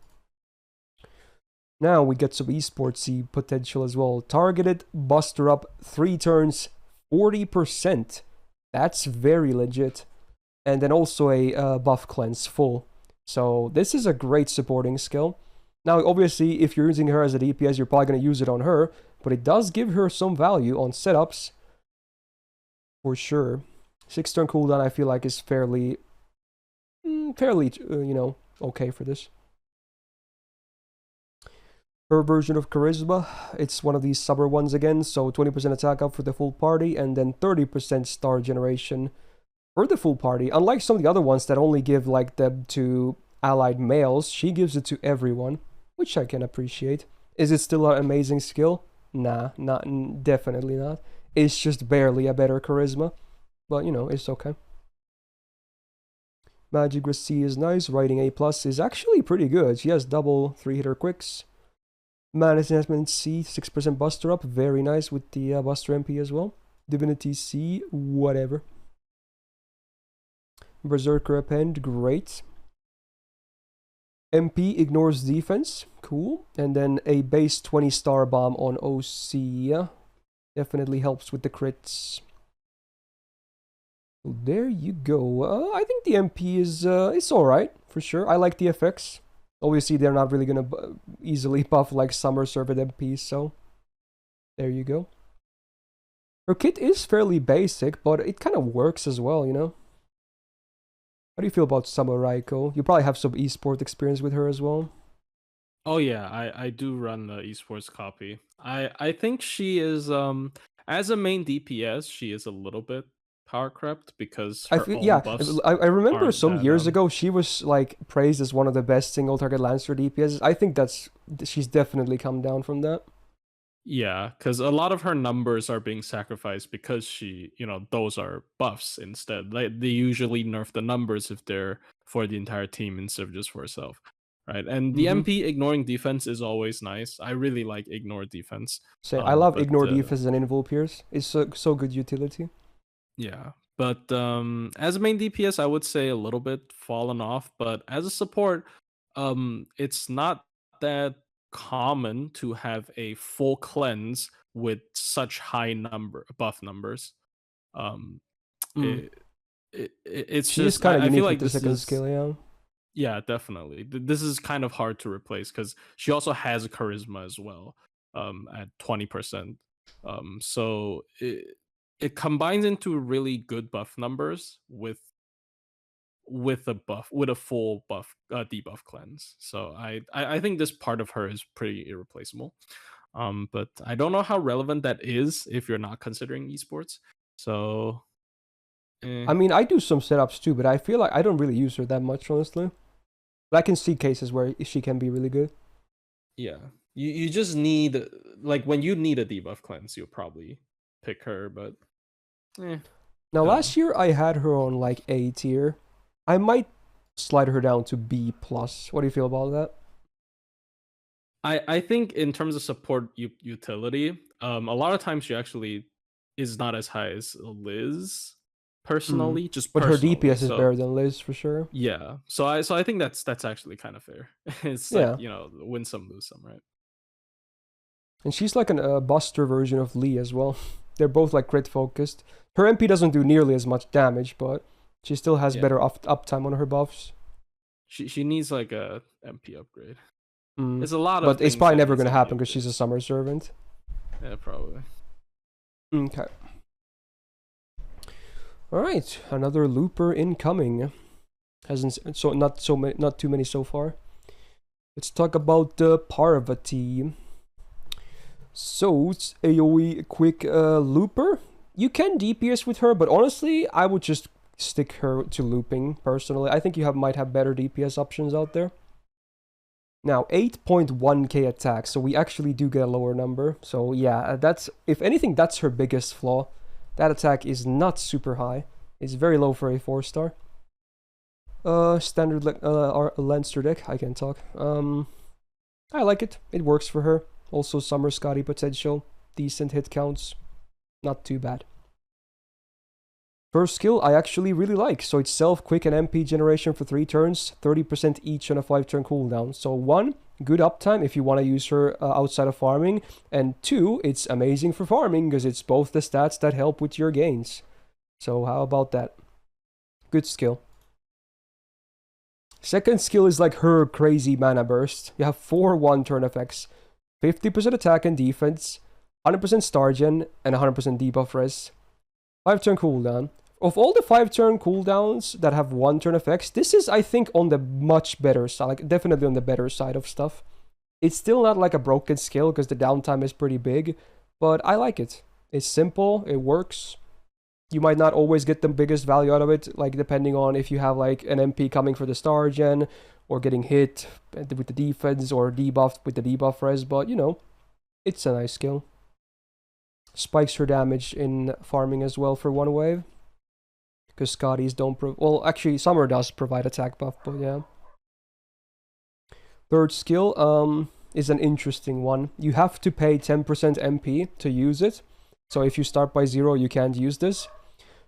Now we get some esportsy potential as well. Targeted, buster up, 3 turns, 40%. That's very legit. And then also a buff cleanse full. So this is a great supporting skill. Now obviously if you're using her as a DPS, you're probably going to use it on her. But it does give her some value on setups. For sure. 6 turn cooldown I feel like is fairly, you know, okay for this. Her version of Charisma, it's one of these summer ones again, so 20% attack up for the full party, and then 30% star generation for the full party. Unlike some of the other ones that only give like them to allied males, she gives it to everyone, which I can appreciate. Is it still an amazing skill? Nah, definitely not. It's just barely a better Charisma. but you know, it's okay. Magic C is nice. Writing A+ is actually pretty good. She has double 3-hitter quicks. Madness Enhancement C, 6% Buster up. Very nice with the Buster MP as well. Divinity C, whatever. Berserker Append, great. MP ignores defense, cool. And then a base 20 star bomb on OC. Definitely helps with the crits. So there you go. I think the MP is it's alright, for sure. I like the effects. Obviously, they're not really gonna easily buff like Summer served MPs, so there you go. Her kit is fairly basic, but it kind of works as well, you know? How do you feel about Summer Raikou? You probably have some esport experience with her as well.
Oh yeah, I do run the esports copy. I think she is as a main DPS, she is a little bit power crept because her own buffs
I remember
aren't
some
that,
years ago she was like praised as one of the best single target Lancer DPS. I think she's definitely come down from that.
Yeah, because a lot of her numbers are being sacrificed because she, those are buffs instead. They usually nerf the numbers if they're for the entire team instead of just for herself, right? And the MP ignoring defense is always nice. I really like ignore defense.
I love ignore defense and invul pierce. It's so good utility.
Yeah, but as a main DPS, I would say a little bit fallen off. But as a support, it's not that common to have a full cleanse with such high buff numbers. It's
She's
just
kind of
I
unique
feel like
with the second skill, yeah.
Yeah, definitely. This is kind of hard to replace because she also has a charisma as well, at 20%. So it combines into really good buff numbers with a full buff debuff cleanse. So I think this part of her is pretty irreplaceable. But I don't know how relevant that is if you're not considering esports. So
I mean, I do some setups too, but I feel like I don't really use her that much, honestly. But I can see cases where she can be really good.
Yeah, you just need, like, when you need a debuff cleanse, you'll probably pick her. But
now last year I had her on like A tier. I might slide her down to B+. What do you feel about that?
I think in terms of support utility, a lot of times she actually is not as high as Liz personally.
But her DPS is better than Liz for sure.
Yeah, so I think that's actually kind of fair. It's like, win some, lose some, right?
And she's like a buster version of Lee as well. They're both like crit focused. Her MP doesn't do nearly as much damage, but she still has better uptime on her buffs.
She needs like a MP upgrade. There's a lot of,
but it's probably never going to happen because she's a summer servant.
Yeah, probably.
Okay. All right, another looper incoming. Not too many so far. Let's talk about Parvati. So it's AoE quick looper. You can DPS with her, but honestly, I would just stick her to looping personally. I think you might have better DPS options out there. Now 8.1k attack, so we actually do get a lower number. So yeah, that's, if anything, that's her biggest flaw. That attack is not super high. It's very low for a 4-star. Standard Lancer deck. I can talk. I like it. It works for her. Also Summer Scotty potential. Decent hit counts. Not too bad. First skill I actually really like. So it's self, quick, and MP generation for 3 turns. 30% each on a 5-turn cooldown. So 1, good uptime if you want to use her outside of farming. And 2, it's amazing for farming because it's both the stats that help with your gains. So how about that? Good skill. Second skill is like her crazy mana burst. You have 4 1-turn effects. 50% attack and defense, 100% star gen, and 100% debuff res. 5-turn cooldown. Of all the 5-turn cooldowns that have 1-turn effects, this is, I think, on the much better side. Like, definitely on the better side of stuff. It's still not like a broken skill because the downtime is pretty big, but I like it. It's simple, it works. You might not always get the biggest value out of it, like depending on if you have like an MP coming for the star gen, or getting hit with the defense, or debuffed with the debuff res, but you know, it's a nice skill. Spikes her damage in farming as well for 1 wave. because Scotties don't well, actually Summer does provide attack buff, but yeah. Third skill is an interesting one. You have to pay 10% MP to use it. So if you start by 0, you can't use this.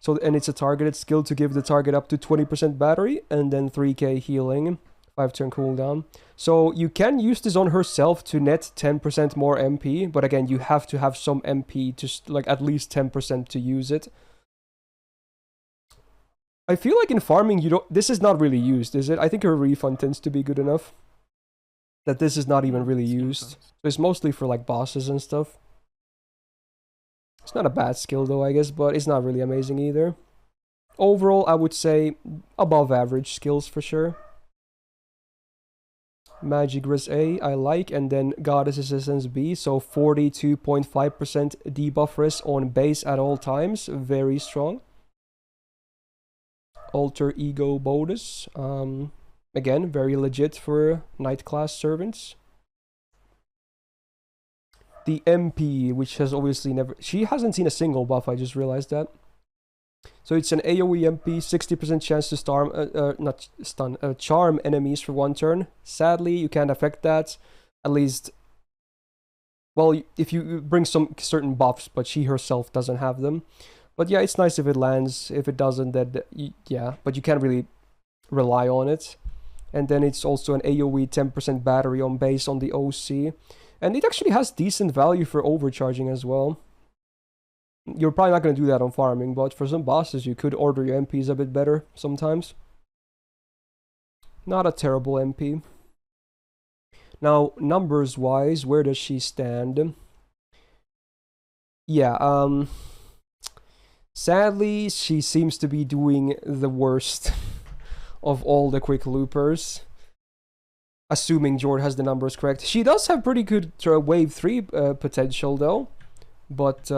So, and it's a targeted skill to give the target up to 20% battery and then 3k healing, 5 turn cooldown. So you can use this on herself to net 10% more MP, but again, you have to have some MP to like at least 10% to use it. I feel like in farming, this is not really used, is it? I think her refund tends to be good enough that this is not even really used. So it's mostly for like bosses and stuff. It's not a bad skill though, I guess, but it's not really amazing either. Overall, I would say above average skills for sure. Magic Res A, I like, and then Goddess Assistance B, so 42.5% debuff res on base at all times, very strong. Alter Ego bonus, again, very legit for Knight class servants. The MP, which has obviously never... She hasn't seen a single buff, I just realized that. So it's an AoE MP, 60% chance to charm enemies for 1 turn. Sadly, you can't affect that. At least... Well, if you bring some certain buffs, but she herself doesn't have them. But yeah, it's nice if it lands. If it doesn't, then... Yeah, but you can't really rely on it. And then it's also an AoE 10% battery on base on the OC. And it actually has decent value for overcharging as well. You're probably not going to do that on farming, but for some bosses you could order your MPs a bit better sometimes. Not a terrible MP. Now, numbers-wise, where does she stand? Yeah, sadly, she seems to be doing the worst of all the quick loopers. Assuming Jord has the numbers correct. She does have pretty good wave 3 potential though. But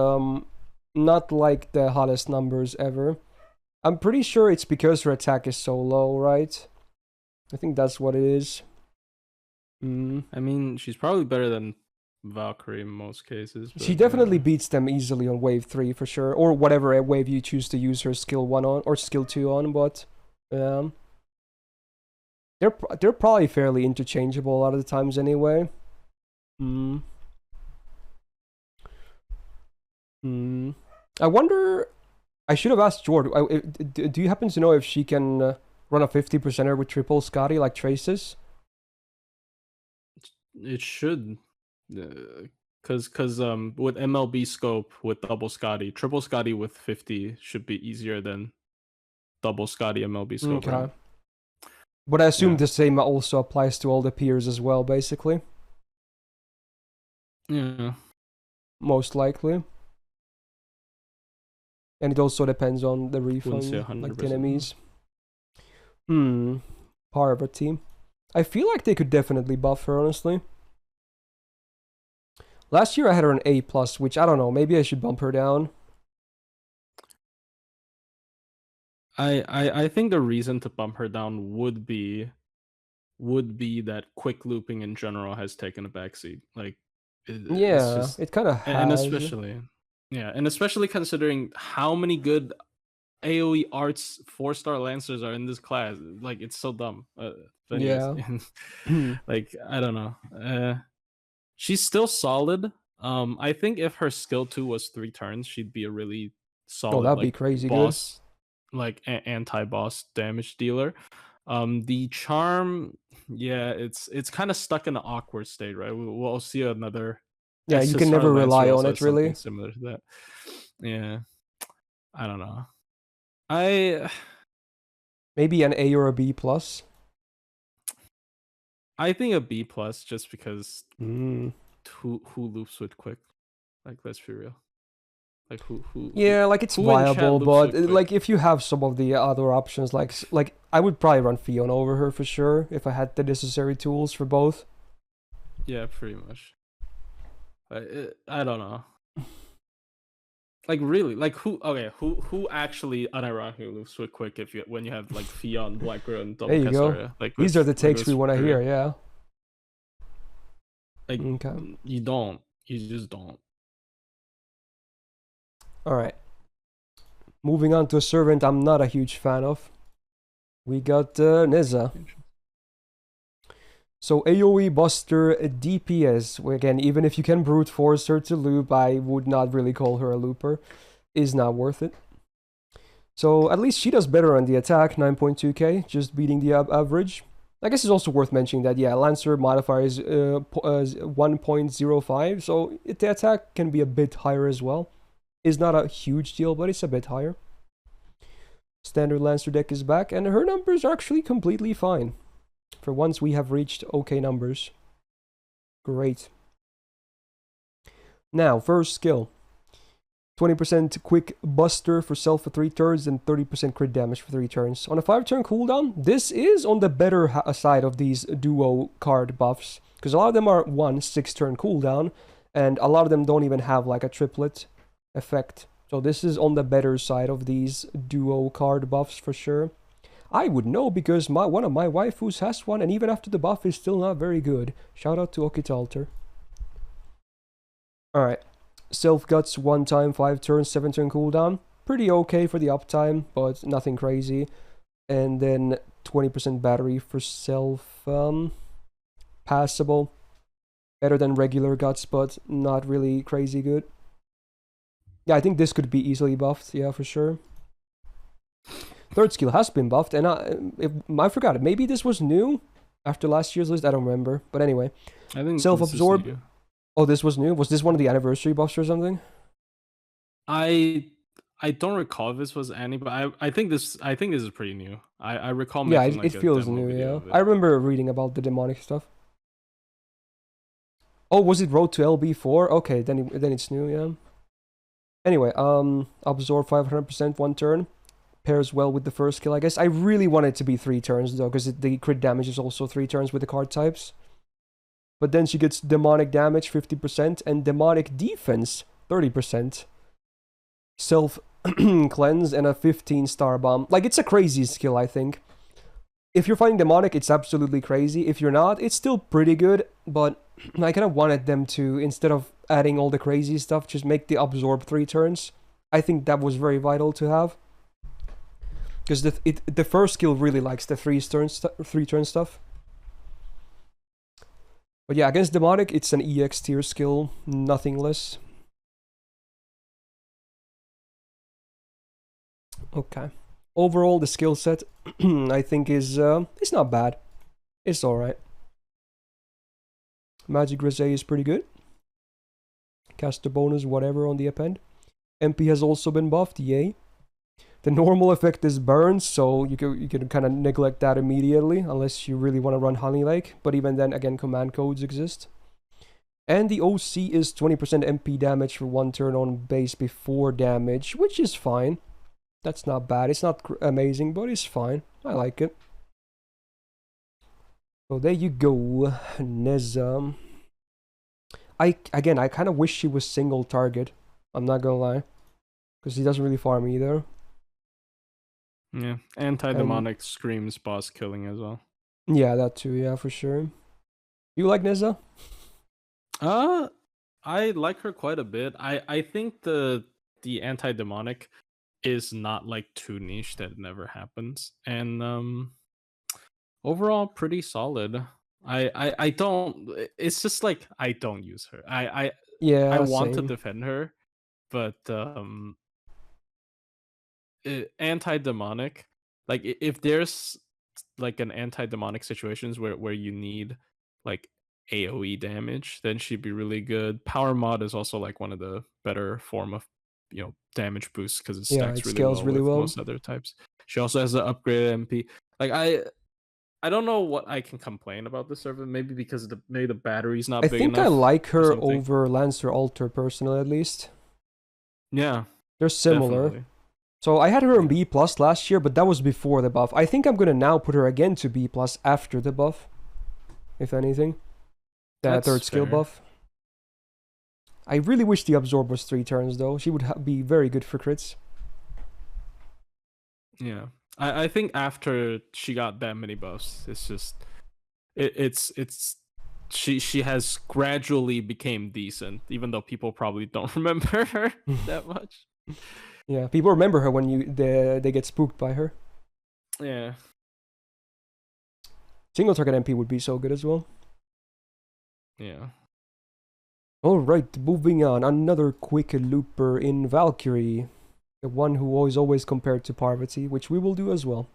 not like the hottest numbers ever. I'm pretty sure it's because her attack is so low, right? I think that's what it is.
I mean, she's probably better than Valkyrie in most cases.
She definitely beats them easily on wave 3 for sure. Or whatever wave you choose to use her skill 1 on, or skill 2 on, but... They're probably fairly interchangeable a lot of the times anyway. I wonder... I should have asked Jord. Do you happen to know if she can run a 50%er with triple Scotty like Traces?
It should. Because with MLB scope with double Scotty, triple Scotty with 50 should be easier than double Scotty MLB scope.
Okay. Right? But I assume the same also applies to all the peers as well, basically.
Yeah.
Most likely. And it also depends on the refund, like the enemies. Parvati. I feel like they could definitely buff her, honestly. Last year I had her an A+, which I don't know, maybe I should bump her down.
I think the reason to bump her down would be that quick looping in general has taken a backseat. Like,
it kind of has.
And especially considering how many good AoE arts 4-star Lancers are in this class. Like, it's so dumb. Like, I don't know. She's still solid. I think if her skill 2 was 3 turns, she'd be a really solid
that'd be crazy
boss. Good. Like anti-boss damage dealer. The charm, it's kind of stuck in an awkward state, right? We'll see another.
Yeah, you can never rely on it, really.
Similar to that. Yeah, I don't know.
Maybe an A or a B+.
I think a B+, just because who loops with quick? Like, let's be real. Like who
like it's viable, but like if you have some of the other options, like I would probably run Fionn over her for sure if I had the necessary tools for both.
Yeah, pretty much. I don't know. Like, really, like who actually unironically loops with quick when you have like Fionn, Black Girl, and double Castoria? Like,
these are the takes we want to hear. Yeah.
Like, you just don't.
All right. Moving on to a servant I'm not a huge fan of. We got Nezha. So AoE Buster DPS, again, even if you can brute force her to loop, I would not really call her a looper. Is not worth it. So at least she does better on the attack, 9.2k, just beating the average. I guess it's also worth mentioning that, yeah, Lancer modifier is 1.05, so the attack can be a bit higher as well. It's not a huge deal, but it's a bit higher. Standard Lancer deck is back, and her numbers are actually completely fine. For once, we have reached okay numbers. Great. Now, first skill. 20% quick buster for self for 3 turns and 30% crit damage for 3 turns. On a 5-turn cooldown, this is on the better side of these duo card buffs. Because a lot of them are 6-turn cooldown, and a lot of them don't even have like a triplet effect. So this is on the better side of these duo card buffs for sure. I would know because one of my waifus has one, and even after the buff is still not very good. Shout out to Okitalter. Alright. Self Guts 1 time, 5 turns, 7-turn cooldown. Pretty okay for the uptime, but nothing crazy. And then 20% battery for self. Passable. Better than regular Guts, but not really crazy good. Yeah, I think this could be easily buffed, yeah, for sure. Third skill has been buffed, and I forgot it. Maybe this was new after last year's list. I don't remember. But anyway,
I think
self-absorb. Oh, this was new. Was this one of the anniversary buffs or something?
I don't recall if this was any, but I think this is pretty new. I recall
yeah,
making
it feels new. Yeah, I remember reading about the demonic stuff. Oh, was it Road to LB4? Okay, then it's new. Yeah. Anyway, absorb 500% 1 turn. Pairs well with the first skill, I guess. I really want it to be 3 turns, though, because the crit damage is also 3 turns with the card types. But then she gets demonic damage, 50%, and demonic defense, 30%. Self-cleanse, and a 15-star bomb. Like, it's a crazy skill, I think. If you're fighting demonic, it's absolutely crazy. If you're not, it's still pretty good, but I kind of wanted them to, instead of adding all the crazy stuff, just make the absorb 3 turns. I think that was very vital to have. Because the first skill really likes the 3-turn stuff. But yeah, against demonic, it's an EX tier skill, nothing less. Okay. Overall, the skill set, I think is it's not bad. It's alright. Magic Grisée is pretty good. Caster bonus, whatever on the append. MP has also been buffed, yay. The normal effect is burns, so you can kind of neglect that immediately, unless you really want to run Honey Lake, but even then, again, command codes exist. And the OC is 20% MP damage for 1 turn on base before damage, which is fine. That's not bad. It's not amazing, but it's fine. I like it. So there you go, Nezha. I kind of wish she was single target. I'm not gonna lie. Because he doesn't really farm either.
Yeah, anti-demonic screams boss killing as well.
Yeah, that too, yeah, for sure. You like Nezha?
I like her quite a bit. I think the anti-demonic is not like too niche that it never happens. And overall pretty solid. I don't, it's just like I don't use her. I want to defend her, but anti-demonic, like if there's like an anti-demonic situations where you need like AoE damage, then she'd be really good. Power mod is also like one of the better form of damage boosts because it stacks really well with most other types. She also has the upgraded MP. Like I don't know what I can complain about this server. Maybe because maybe the battery's not big enough.
I think I like her over Lancer Alter personally, at least.
Yeah,
they're similar. Definitely. So I had her in B+ last year, but that was before the buff. I think I'm gonna now put her again to B+ after the buff, if anything. That third skill buff. I really wish the absorb was 3 turns though. She would be very good for crits.
Yeah, I think after she got that many buffs, it's just it's she has gradually became decent, even though people probably don't remember her that much.
Yeah, people remember her when they get spooked by her.
Yeah.
Single target MP would be so good as well.
Yeah.
Alright, moving on. Another quick looper in Valkyrie. The one who is always compared to Parvati, which we will do as well.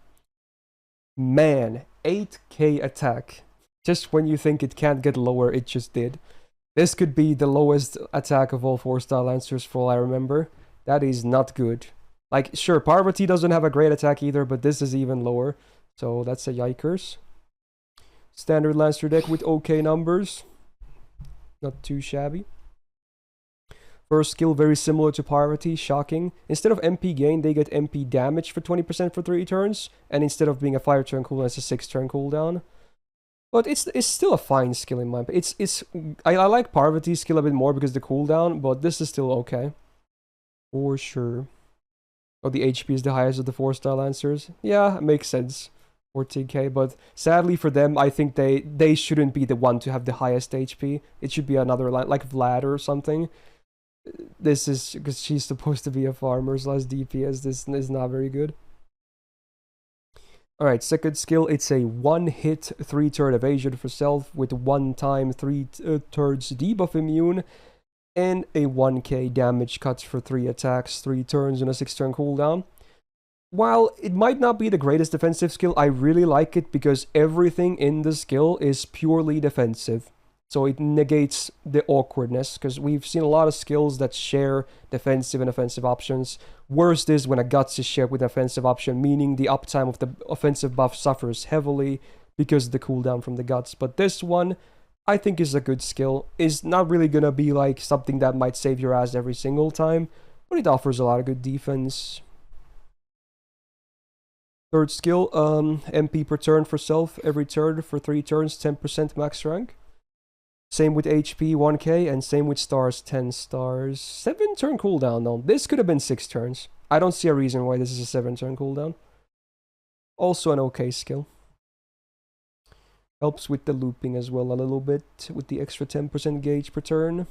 Man, 8k attack. Just when you think it can't get lower, it just did. This could be the lowest attack of all 4-star Lancers for all I remember. That is not good. Like, sure, Parvati doesn't have a great attack either, but this is even lower. So that's a yikers. Standard Lancer deck with okay numbers. Not too shabby. First skill very similar to Parvati, shocking. Instead of MP gain, they get MP damage for 20% for 3 turns, and instead of being a 5 turn cooldown, it's a 6 turn cooldown. But it's still a fine skill in my opinion. I like Parvati's skill a bit more because of the cooldown, but this is still okay. For sure. Oh, the HP is the highest of the 4-star Lancers. Yeah, it makes sense. 14k, but sadly for them, I think they shouldn't be the one to have the highest HP. It should be another like Vlad or something. This is because she's supposed to be a farmer slash DPS. This is not very good. Alright, second skill, it's a 1-hit 3-turn evasion for self with 1-time 3/3 debuff immune and a 1k damage cut for 3 attacks, 3 turns and a 6-turn cooldown. While it might not be the greatest defensive skill, I really like it because everything in the skill is purely defensive. So it negates the awkwardness, because we've seen a lot of skills that share defensive and offensive options. Worst is when a Guts is shared with an offensive option, meaning the uptime of the offensive buff suffers heavily because of the cooldown from the Guts. But this one, I think is a good skill. Is not really gonna be like something that might save your ass every single time, but it offers a lot of good defense. Third skill, MP per turn for self, every turn for 3 turns, 10% max rank. Same with HP, 1k, and same with stars, 10 stars. 7-turn cooldown though. This could have been 6 turns. I don't see a reason why this is a 7-turn cooldown. Also an okay skill. Helps with the looping as well a little bit, with the extra 10% gauge per turn.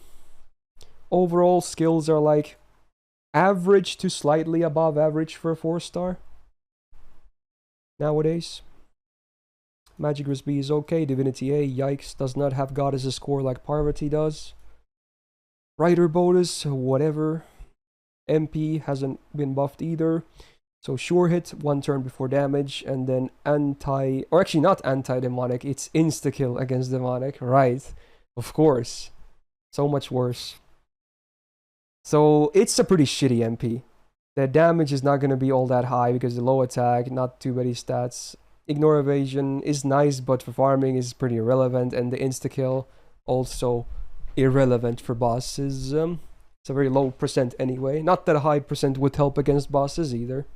Overall, skills are like average to slightly above average for a 4-star. Nowadays. Magic Resp is okay, Divinity A, yikes, does not have Goddess's score like Parvati does. Rider bonus, whatever. MP hasn't been buffed either. So sure hit, 1 turn before damage, and then or actually not anti-demonic, it's insta-kill against demonic, right? Of course. So much worse. So it's a pretty shitty MP. The damage is not going to be all that high because the low attack, not too many stats. Ignore evasion is nice, but for farming is pretty irrelevant, and the insta-kill also irrelevant for bosses. It's a very low percent anyway. Not that a high percent would help against bosses either.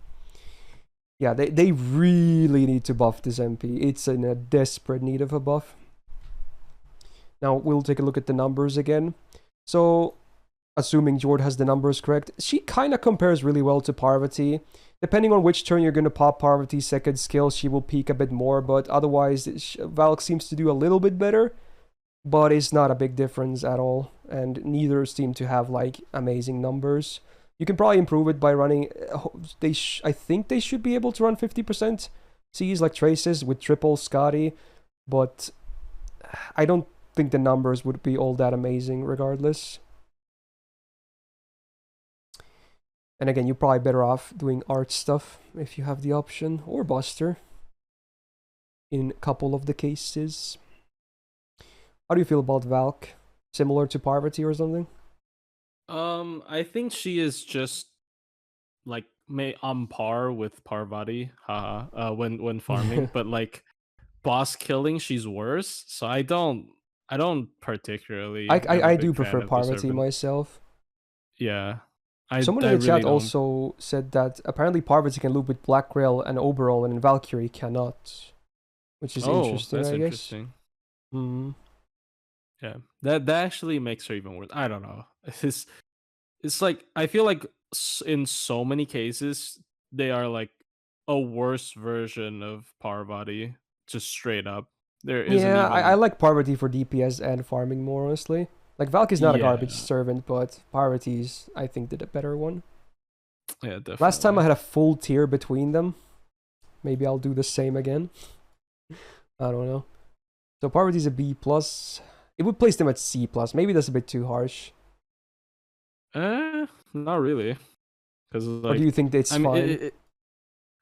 Yeah, they really need to buff this MP. It's in a desperate need of a buff. Now we'll take a look at the numbers again. So, assuming Jord has the numbers correct, she kind of compares really well to Parvati. Depending on which turn you're going to pop Parvati's second skill, she will peak a bit more, but otherwise, Valk seems to do a little bit better, but it's not a big difference at all, and neither seem to have, like, amazing numbers. You can probably improve it by running, I think they should be able to run 50% Cs like Traces with triple Scotty, but I don't think the numbers would be all that amazing regardless. And again, you're probably better off doing art stuff if you have the option, or Buster in a couple of the cases. How do you feel about Valk? Similar to Parvati or something?
I think she is just like on par with Parvati, haha, when farming, but like boss killing, she's worse. So I don't particularly.
I do prefer Parvati myself.
Yeah.
Someone in the chat also said that apparently Parvati can loop with Black Rail and Oberon and Valkyrie cannot. Which is interesting, I guess.
Interesting. Yeah. That actually makes her even worse. I don't know. It's like, I feel like in so many cases, they are like a worse version of Parvati, just straight up. There isn't even...
I like Parvati for DPS and farming more, honestly. Like, Valk is not a garbage servant, but Parvati's, I think, did a better one.
Yeah, definitely.
Last time I had a full tier between them. Maybe I'll do the same again. I don't know. So Parvati's a B plus. It would place them at C plus. Maybe that's a bit too harsh.
Not really, because
Or do you think it's
I mean,
fine?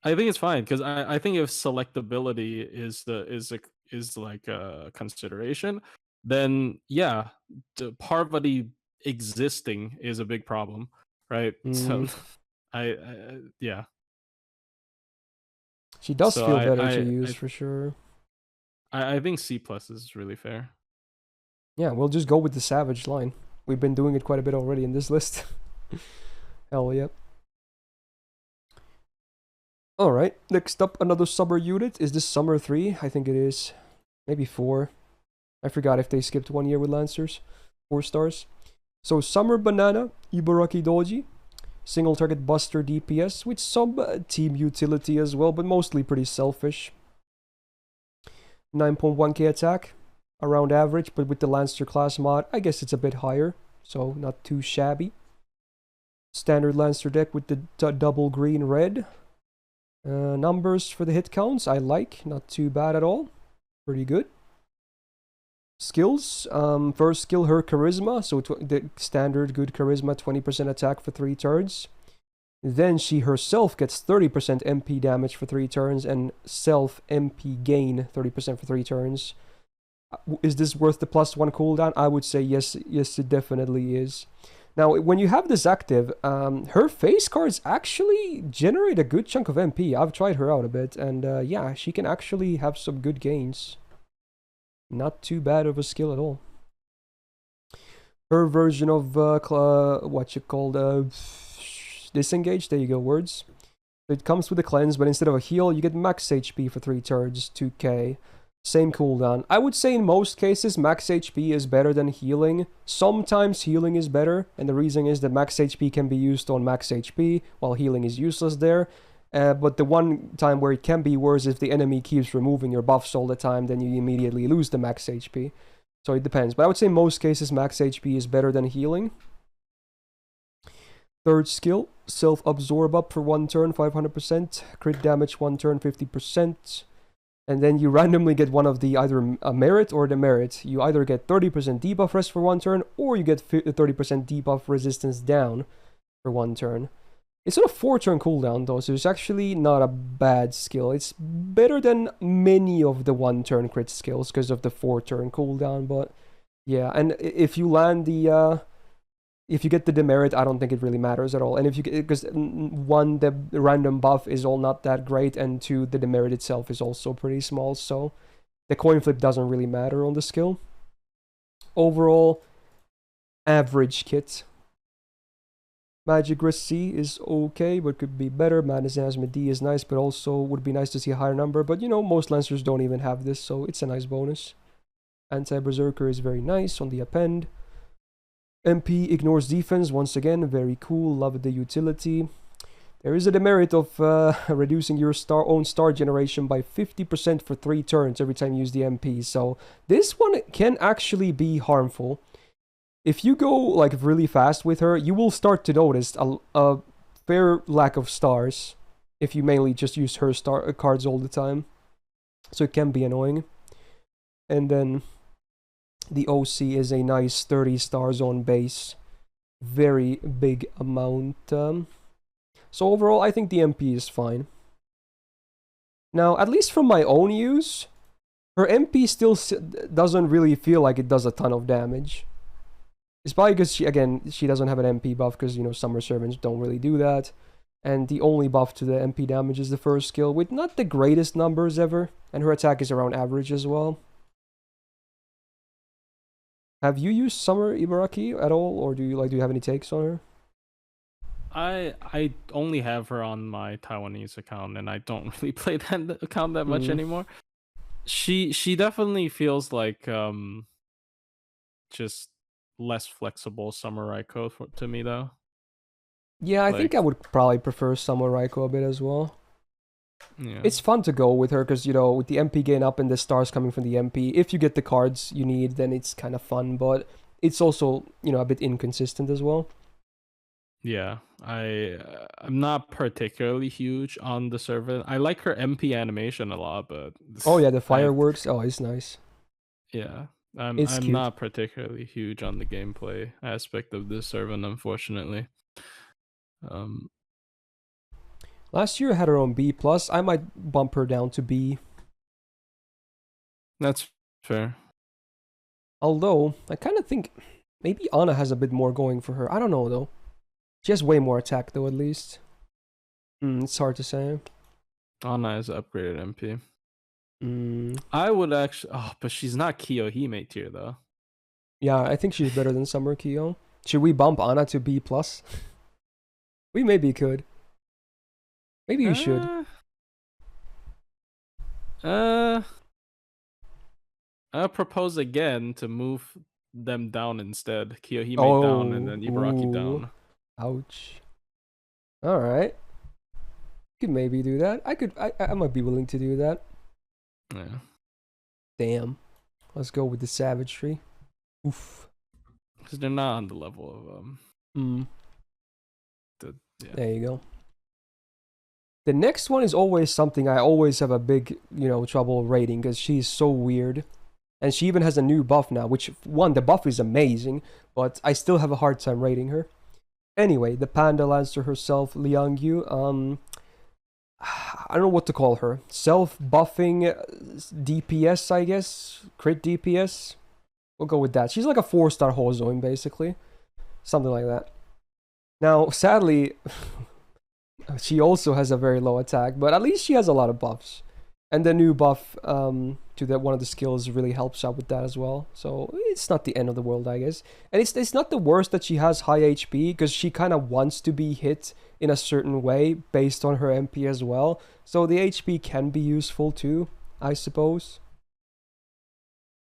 I think it's fine because I think if selectability is like a consideration, then yeah, the Parvati existing is a big problem, right? So yeah.
She does
So
feel better to use for sure.
I think C plus is really fair.
Yeah, we'll just go with the Savage line. We've been doing it quite a bit already in this list. Hell yep. Alright, next up, another Summer unit. Is this Summer 3? I think it is. Maybe 4. I forgot if they skipped 1 year with Lancers. 4 stars. So Summer Banana, Ibaraki Doji. Single target buster DPS with some team utility as well, but mostly pretty selfish. 9.1k attack, around average, but with the Lancer class mod, I guess it's a bit higher, so not too shabby. Standard Lancer deck with the double green red. Numbers for the hit counts, I like, not too bad at all. Pretty good. Skills, first skill, her charisma, so the standard good charisma, 20% attack for 3 turns. Then she herself gets 30% MP damage for 3 turns and self MP gain 30% for 3 turns. Is this worth the +1 cooldown? I would say yes, it definitely is. Now, when you have this active, her face cards actually generate a good chunk of MP. I've tried her out a bit, and yeah, she can actually have some good gains. Not too bad of a skill at all. Her version of disengage, there you go, words. It comes with a cleanse, but instead of a heal, you get max HP for 3 turns, 2k. Same cooldown. I would say in most cases, max HP is better than healing. Sometimes healing is better, and the reason is that max HP can be used on max HP, while healing is useless there. But the one time where it can be worse is if the enemy keeps removing your buffs all the time, then you immediately lose the max HP. So it depends. But I would say in most cases, max HP is better than healing. Third skill, self-absorb up for 1 turn, 500%. Crit damage 1 turn, 50%. And then you randomly get one of the either a merit or demerit. You either get 30% debuff rest for 1 turn, or you get 30% debuff resistance down for 1 turn. It's on a 4-turn cooldown though, so it's actually not a bad skill. It's better than many of the 1-turn crit skills because of the 4-turn cooldown, but yeah, and if you land the if you get the demerit, I don't think it really matters at all. And if you because 1, the random buff is all not that great, and 2, the demerit itself is also pretty small, so the coin flip doesn't really matter on the skill. Overall, average kit. Magic Risk C is okay, but could be better. Madness Enhancement D is nice, but also would be nice to see a higher number. But you know, most Lancers don't even have this, so it's a nice bonus. Anti-Berserker is very nice on the append. MP ignores defense, once again, very cool, love the utility. There is a demerit of reducing your own star generation by 50% for 3 turns every time you use the MP, so this one can actually be harmful. If you go like really fast with her, you will start to notice a fair lack of stars if you mainly just use her star cards all the time. So it can be annoying. And then the OC is a nice 30 stars on base. Very big amount. So overall, I think the MP is fine. Now, at least from my own use, her MP still doesn't really feel like it does a ton of damage. It's probably because she doesn't have an MP buff, because, you know, Summer Servants don't really do that. And the only buff to the MP damage is the first skill, with not the greatest numbers ever. And her attack is around average as well. Have you used Summer Ibaraki at all, or do you have any takes on her?
I only have her on my Taiwanese account, and I don't really play that account that much anymore. She definitely feels like just less flexible Summer Raikou to me though.
Yeah, I think I would probably prefer Summer Raikou a bit as well.
Yeah.
It's fun to go with her because, you know, with the MP gain up and the stars coming from the MP, if you get the cards you need, then it's kind of fun, but it's also, you know, a bit inconsistent as well.
Yeah, I'm not particularly huge on the servant. I like her MP animation a lot, but
Oh yeah, the
I
fireworks. Oh, it's nice.
yeah,
It's
I'm
cute.
not particularly huge on the gameplay aspect of this servant, unfortunately.
Last year I had her on B plus. I might bump her down to B.
That's fair.
Although I kind of think maybe Anna has a bit more going for her. I don't know though. She has way more attack though, at least. It's hard to say.
Anna is upgraded MP.
Mm.
I would actually. Oh, but she's not Kiyohime tier though.
Yeah, I think she's better than Summer Kiyo. Should we bump Anna to B plus? We maybe could. Maybe you should.
I'll propose again to move them down instead. Kiyohime down and then Ibaraki down.
Ouch. Alright. Could maybe do that. I might be willing to do that.
Yeah.
Damn. Let's go with the savagery. Oof.
Because they're not on the level of
Yeah. There you go. The next one is always something I always have a big, trouble rating because she's so weird. And she even has a new buff now, which, one, the buff is amazing, but I still have a hard time rating her. Anyway, the Panda Lancer herself, Liangyu, I don't know what to call her. Self-buffing DPS, I guess? Crit DPS? We'll go with that. She's like a 4-star Houzouin, basically. Something like that. Now, sadly, she also has a very low attack, but at least she has a lot of buffs. And the new buff to one of the skills really helps out with that as well. So it's not the end of the world, I guess. And it's not the worst that she has high HP, because she kind of wants to be hit in a certain way based on her MP as well. So the HP can be useful too, I suppose.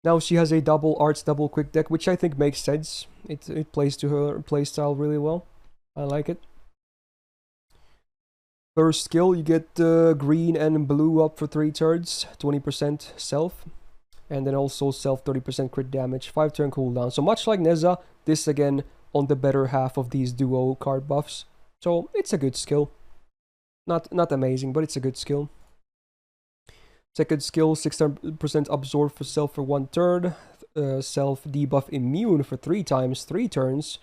Now she has a double arts, double quick deck, which I think makes sense. It plays to her playstyle really well. I like it. First skill, you get green and blue up for 3 turns, 20% self, and then also self 30% crit damage, 5 turn cooldown. So much like Nezha, this again on the better half of these duo card buffs. So it's a good skill. Not amazing, but it's a good skill. Second skill, 6% absorb for self for 1 turn, self debuff immune for 3 times, 3 turns,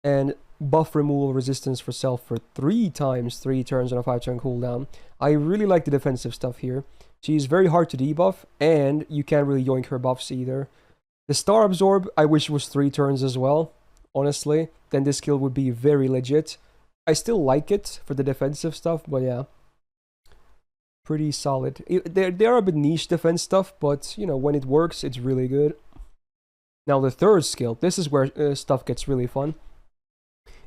and buff removal resistance for self for 3 times 3 turns on a 5 turn cooldown. I really like the defensive stuff here. She's very hard to debuff, and you can't really yoink her buffs either. The star absorb, I wish was 3 turns as well, honestly. Then this skill would be very legit. I still like it for the defensive stuff, but yeah. Pretty solid. They are a bit niche defense stuff, but when it works, it's really good. Now the third skill, this is where stuff gets really fun.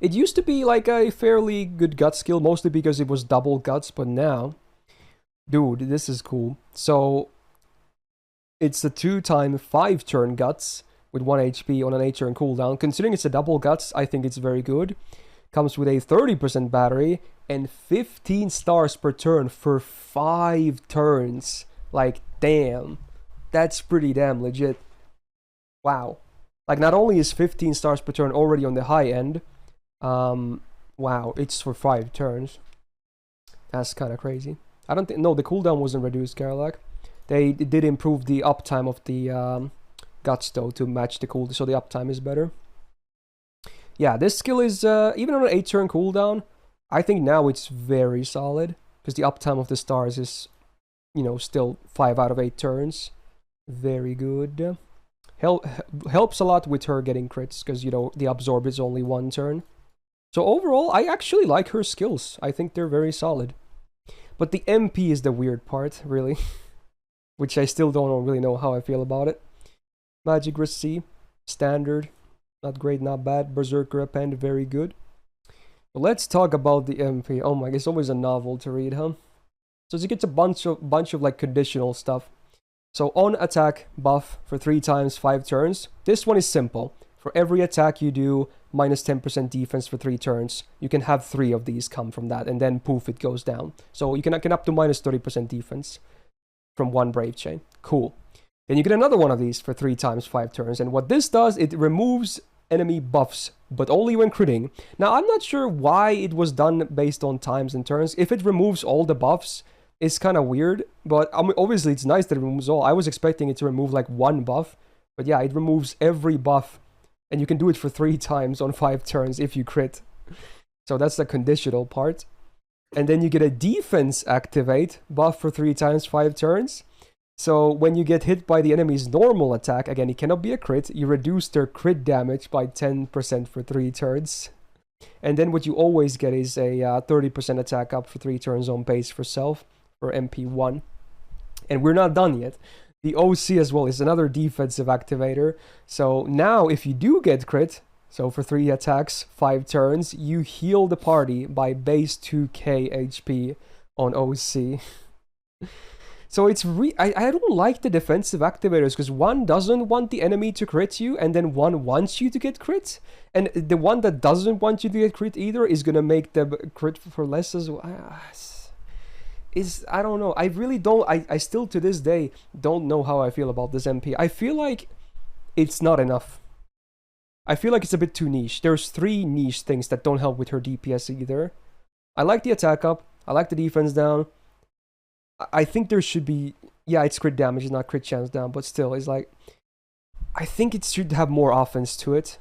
It used to be like a fairly good gut skill, mostly because it was double guts, but now, dude, this is cool. So, it's a 2-time 5-turn guts with 1 HP on an 8-turn cooldown. Considering it's a double guts, I think it's very good. Comes with a 30% battery and 15 stars per turn for 5 turns. Like, damn. That's pretty damn legit. Wow. Like, not only is 15 stars per turn already on the high end, wow, it's for 5 turns. That's kind of crazy. I don't think, no, the cooldown wasn't reduced, Karlak. They did improve the uptime of the guts though to match the cooldown, so the uptime is better. Yeah, this skill is, even on an 8-turn cooldown, I think now it's very solid, because the uptime of the stars is, still 5 out of 8 turns. Very good. Helps a lot with her getting crits, because, the absorb is only 1 turn. So overall, I actually like her skills. I think they're very solid. But the MP is the weird part, really. Which I still don't really know how I feel about it. Magic Receipt, standard. Not great, not bad. Berserker Append, very good. But let's talk about the MP. Oh my, it's always a novel to read, huh? So it gets a bunch of like conditional stuff. So on attack buff for 3 times 5 turns. This one is simple. For every attack you do, minus 10% defense for 3 turns. You can have 3 of these come from that, and then poof, it goes down. So you can up to minus 30% defense from 1 Brave Chain. Cool. Then you get another one of these for 3 times 5 turns, and what this does, it removes enemy buffs, but only when critting. Now, I'm not sure why it was done based on times and turns. If it removes all the buffs, it's kind of weird, but I mean, obviously it's nice that it removes all. I was expecting it to remove like one buff, but yeah, it removes every buff, and you can do it for 3 times on 5 turns if you crit. So that's the conditional part. And then you get a defense activate buff for 3 times 5 turns. So when you get hit by the enemy's normal attack, again, it cannot be a crit, you reduce their crit damage by 10% for 3 turns. And then what you always get is a 30% attack up for 3 turns on base for self, for MP1. And we're not done yet. The OC as well is another defensive activator. So now if you do get crit, so for 3 attacks, 5 turns, you heal the party by base 2k HP on OC. So it's I don't like the defensive activators, because one doesn't want the enemy to crit you, and then one wants you to get crit. And the one that doesn't want you to get crit either is going to make them crit for less as well. I don't know. I really don't. I still to this day don't know how I feel about this MP. I feel like it's not enough. I feel like it's a bit too niche. There's 3 niche things that don't help with her DPS either. I like the attack up. I like the defense down. I think there should be... Yeah, it's crit damage, it's not crit chance down, but still, it's like... I think it should have more offense to it.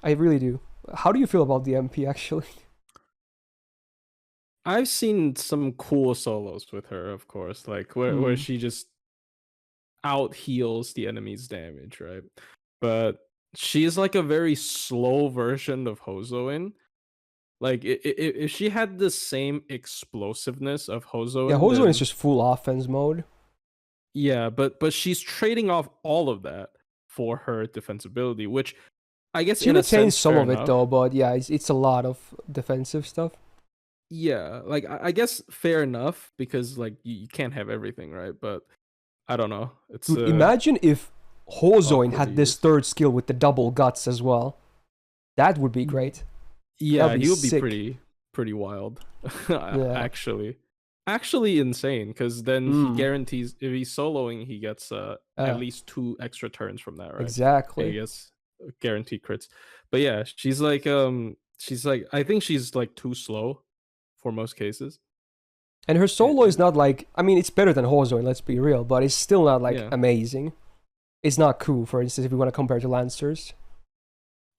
I really do. How do you feel about the MP, actually?
I've seen some cool solos with her, of course, like where she just out heals the enemy's damage, right? But she's like a very slow version of Houzouin. Like if she had the same explosiveness of Houzouin,
yeah, Houzouin is just full offense mode.
Yeah, but she's trading off all of that for her defensibility, which I guess
she retains some of
enough.
it though. But yeah, it's a lot of defensive stuff.
Yeah, like I guess fair enough, because like you can't have everything, right? But I don't know. It's
Dude, imagine if Houzouin had this 3rd skill with the double guts as well. That would be great.
Yeah, he would be pretty wild.
Yeah.
Actually insane, because then he guarantees, if he's soloing, he gets at least 2 extra turns from that, right?
Exactly.
I guess guaranteed crits. But yeah, she's like I think she's like too slow for most cases.
And her solo is not like, I mean, it's better than Houzouin, let's be real, but it's still not like amazing. It's not cool, for instance, if you want to compare to Lancers.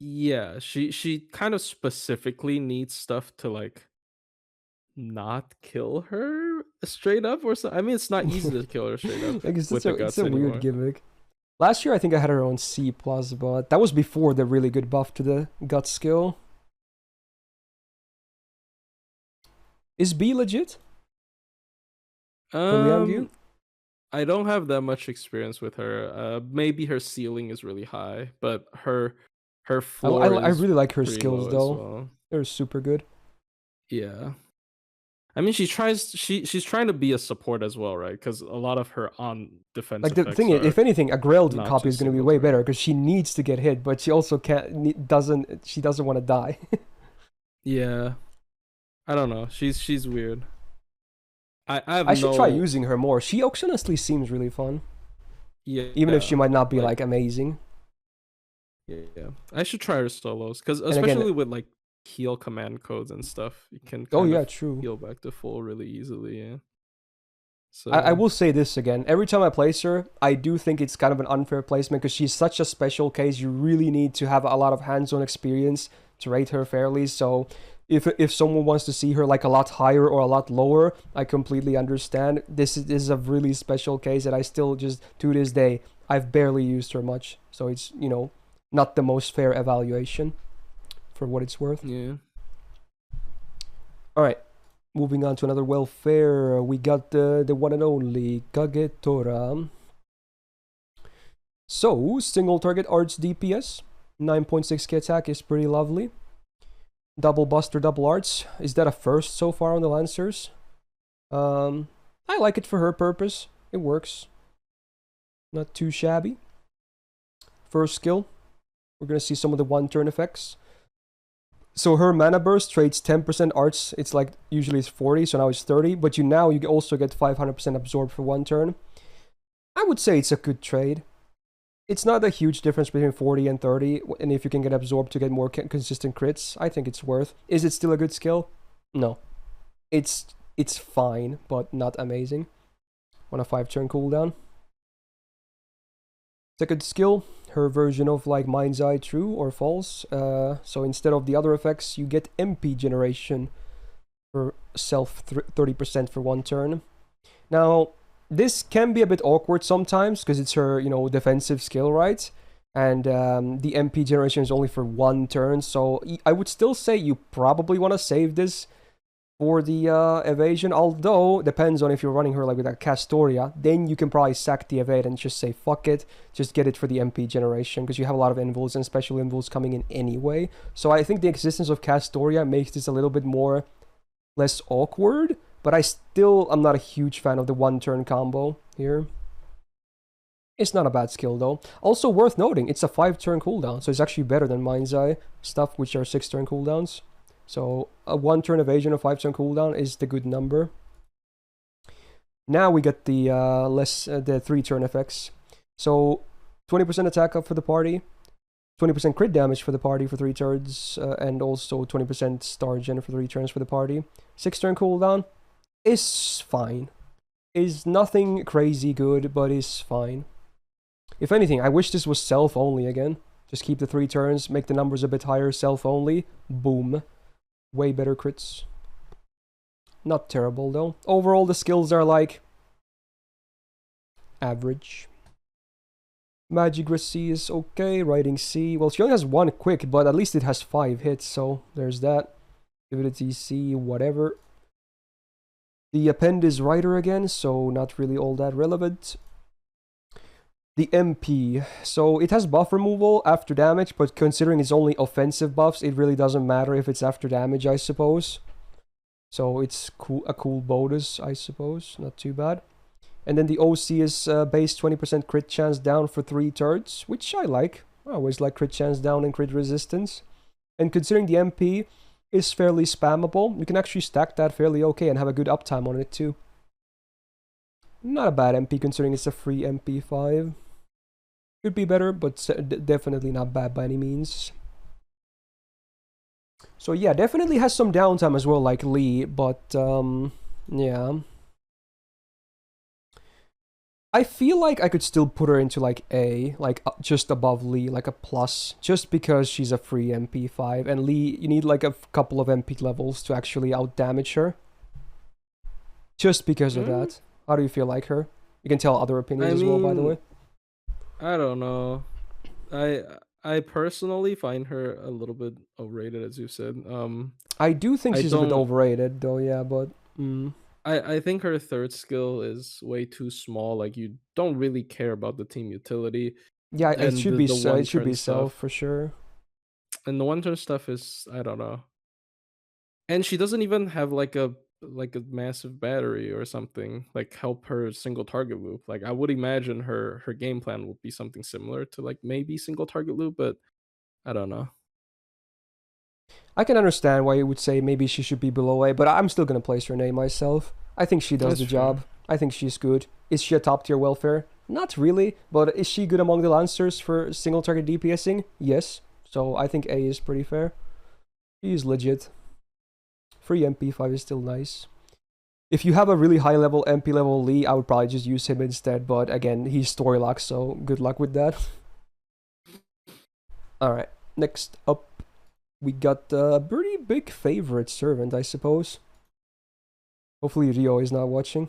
Yeah, she kind of specifically needs stuff to like not kill her straight up or something. I mean, it's not easy to kill her straight up.
Like, it's a weird gimmick. Last year, I think I had her on C+, but that was before the really good buff to the gut skill. Is B legit?
I don't have that much experience with her. Maybe her ceiling is really high, but her floor
I really like her skills though.
Well.
They're super good.
Yeah. I mean, she's trying to be a support as well, right? Because a lot of her on defense.
Like the thing is, if anything, a Grailed copy is going to be way better, because she needs to get hit, but she also doesn't want to die.
Yeah, I don't know. She's weird.
I should try using her more. She honestly seems really fun.
Yeah,
even if she might not be like amazing.
Yeah, I should try her solos, because especially with like heal command codes and stuff, you can
true,
heal back to full really easily. Yeah. So
I will say this again. Every time I place her, I do think it's kind of an unfair placement, because she's such a special case. You really need to have a lot of hands-on experience to rate her fairly. So if someone wants to see her like a lot higher or a lot lower, I completely understand. This is a really special case that I still just, to this day, I've barely used her much. So it's, not the most fair evaluation for what it's worth.
Yeah.
All right. Moving on to another welfare. We got the one and only Kagetora. So, single target arts DPS. 9.6k attack is pretty lovely. Double buster, double arts. Is that a first so far on the Lancers? I like it for her purpose. It works. Not too shabby. First skill. We're going to see some of the one-turn effects. So her mana burst trades 10% arts. It's like, usually it's 40, so now it's 30. But you also get 500% absorb for 1 turn. I would say it's a good trade. it's not a huge difference between 40 and 30, and if you can get absorbed to get more consistent crits, I think it's worth. Is it still a good skill? No. It's fine, but not amazing. On a 5-turn cooldown. Second skill, her version of like Mind's Eye, true or false. So instead of the other effects, you get MP generation for self 30% for 1 turn. Now, this can be a bit awkward sometimes because it's her, defensive skill, right? And the MP generation is only for 1 turn, so I would still say you probably want to save this for the evasion, although depends on if you're running her like with a Castoria, then you can probably sack the evade and just say fuck it, just get it for the MP generation, because you have a lot of invulns and special invulns coming in anyway. So I think the existence of Castoria makes this a little bit more less awkward, but I'm not a huge fan of the 1-turn combo here. It's not a bad skill though. Also worth noting, it's a 5-turn cooldown, so it's actually better than Mind's Eye stuff, which are 6-turn cooldowns. So a 1-turn evasion of 5-turn cooldown is the good number. Now we get the the 3-turn effects. So 20% attack up for the party, 20% crit damage for the party for 3 turns, and also 20% star gen for 3 turns for the party. 6-turn cooldown is fine. Is nothing crazy good, but is fine. If anything, I wish this was self-only again. Just keep the 3 turns, make the numbers a bit higher, self-only. Boom. Way better crits. Not terrible though. Overall, the skills are like average. Magigracy is okay. Riding C. Well, she only has 1 quick, but at least it has 5 hits, so there's that. Divinity C, whatever. The append is Rider again, so not really all that relevant. The MP. So it has buff removal after damage, but considering it's only offensive buffs, it really doesn't matter if it's after damage, I suppose. So it's a cool bonus, I suppose. Not too bad. And then the OC is base 20% crit chance down for 3 turns, which I like. I always like crit chance down and crit resistance. And considering the MP is fairly spammable, you can actually stack that fairly okay and have a good uptime on it too. Not a bad MP considering it's a free MP5. Could be better, but definitely not bad by any means. So yeah, definitely has some downtime as well, like Lee, but yeah. I feel like I could still put her into like A, like just above Lee, like a plus, just because she's a free MP5, and Lee, you need like a couple of MP levels to actually outdamage her. Just because of that. How do you feel like her? You can tell other opinions as well, by the way.
I don't know. I personally find her a little bit overrated, as you said.
I do think she's a bit overrated, though. Yeah, but
I think her 3rd skill is way too small. Like, you don't really care about the team utility.
Yeah, it should be self for sure.
And the 1-turn stuff is, I don't know. And she doesn't even have like a massive battery or something, like help her single target loop. Like, I would imagine her game plan would be something similar to like maybe single target loop, but I don't know.
I can understand why you would say maybe she should be below A, but I'm still gonna place her in A myself. I think she does the job. I think she's good. Is she a top tier welfare? Not really, but is she good among the Lancers for single target DPSing? Yes. So I think A is pretty fair. She's legit. Free MP5 is still nice. If you have a really high level MP level Lee, I would probably just use him instead, but again, he's story locked, so good luck with that. Alright, next up, we got a pretty big favorite servant, I suppose. Hopefully Rio is not watching.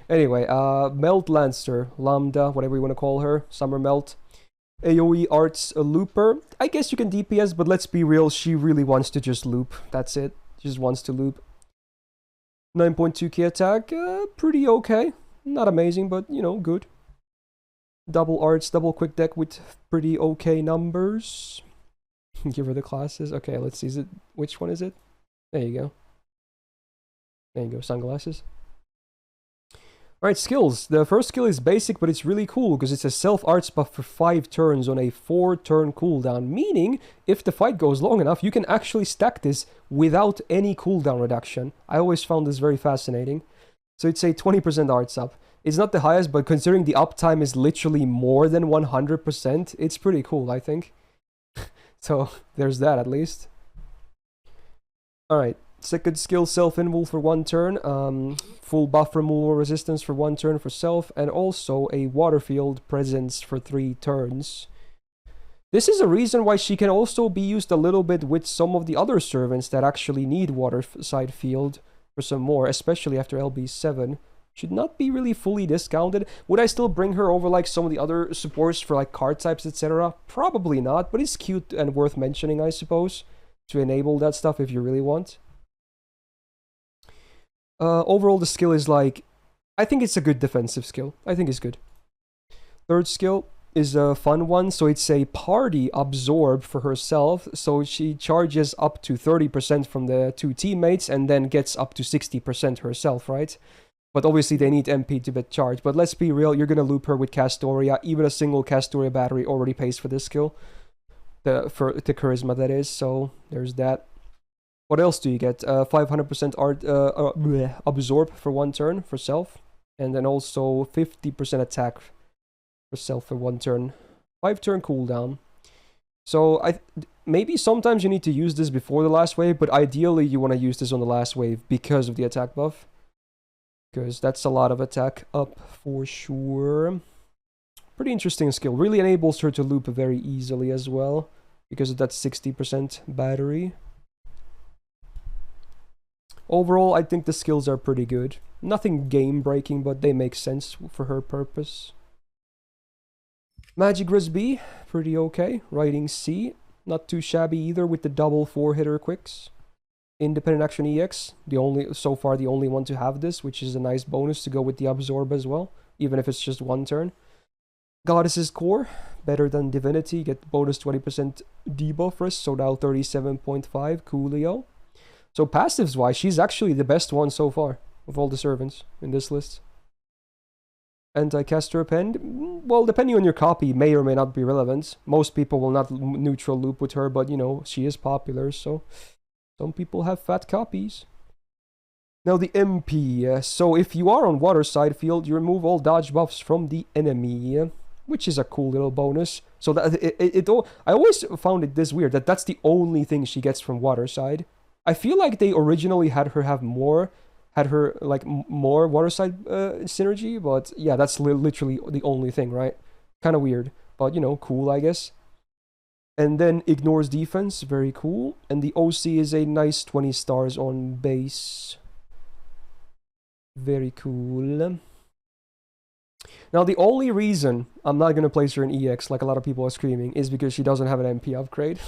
Anyway, Melt Lancer, Lambda, whatever you want to call her, Summer Melt. AoE arts a looper. I guess you can DPS, but let's be real, she really wants to just loop. That's it. She just wants to loop. 9.2k attack, pretty okay. Not amazing, but, good. Double arts, double quick deck with pretty okay numbers. Give her the classes. Okay, let's see. Which one is it? There you go. There you go, sunglasses. Alright, skills. The first skill is basic, but it's really cool because it's a self-arts buff for 5 turns on a 4-turn cooldown. Meaning, if the fight goes long enough, you can actually stack this without any cooldown reduction. I always found this very fascinating. So it's a 20% arts up. It's not the highest, but considering the uptime is literally more than 100%, it's pretty cool, I think. So there's that at least. Alright, second skill, self-invul for 1 turn. Full buff removal resistance for 1 turn for self, and also a water field presence for 3 turns. This is a reason why she can also be used a little bit with some of the other servants that actually need water side field for some more, especially after LB7. Should not be really fully discounted. Would I still bring her over like some of the other supports for like card types, etc.? Probably not, but it's cute and worth mentioning, I suppose, to enable that stuff if you really want. Overall, the skill is like, I think it's a good defensive skill. I think it's good. Third skill is a fun one, so it's a party absorb for herself, so she charges up to 30% from the 2 teammates and then gets up to 60% herself, right? But obviously they need MP to get charged. But let's be real, you're gonna loop her with Castoria. Even a single Castoria battery already pays for this skill. For the charisma, that is. So there's that. What else do you get? 500% art absorb for 1 turn for self, and then also 50% attack for self for 1 turn. 5 turn cooldown. So maybe sometimes you need to use this before the last wave, but ideally you want to use this on the last wave because of the attack buff. Because that's a lot of attack up for sure. Pretty interesting skill. Really enables her to loop very easily as well, because of that 60% battery. Overall, I think the skills are pretty good. Nothing game-breaking, but they make sense for her purpose. Magic Res B, pretty okay. Riding C, not too shabby either with the double 4-hitter quicks. Independent Action EX, so far the only one to have this, which is a nice bonus to go with the Absorb as well, even if it's just 1 turn. Goddess's Core, better than Divinity, get bonus 20% debuff risk, so now 37.5, coolio. So passives-wise, she's actually the best one so far of all the servants in this list. Anti-caster append, well, depending on your copy, may or may not be relevant. Most people will not neutral loop with her, but you know, she is popular, so some people have fat copies. Now the MP, so if you are on water side field, you remove all dodge buffs from the enemy, which is a cool little bonus. So that I always found it this weird that that's the only thing she gets from water side. I feel like they originally had her have more, more water side synergy, but yeah, that's literally the only thing, right? Kind of weird, but you know, cool, I guess. And then ignores defense, very cool. And the OC is a nice 20 stars on base. Very cool. Now, the only reason I'm not going to place her in EX, like a lot of people are screaming, is because she doesn't have an MP upgrade.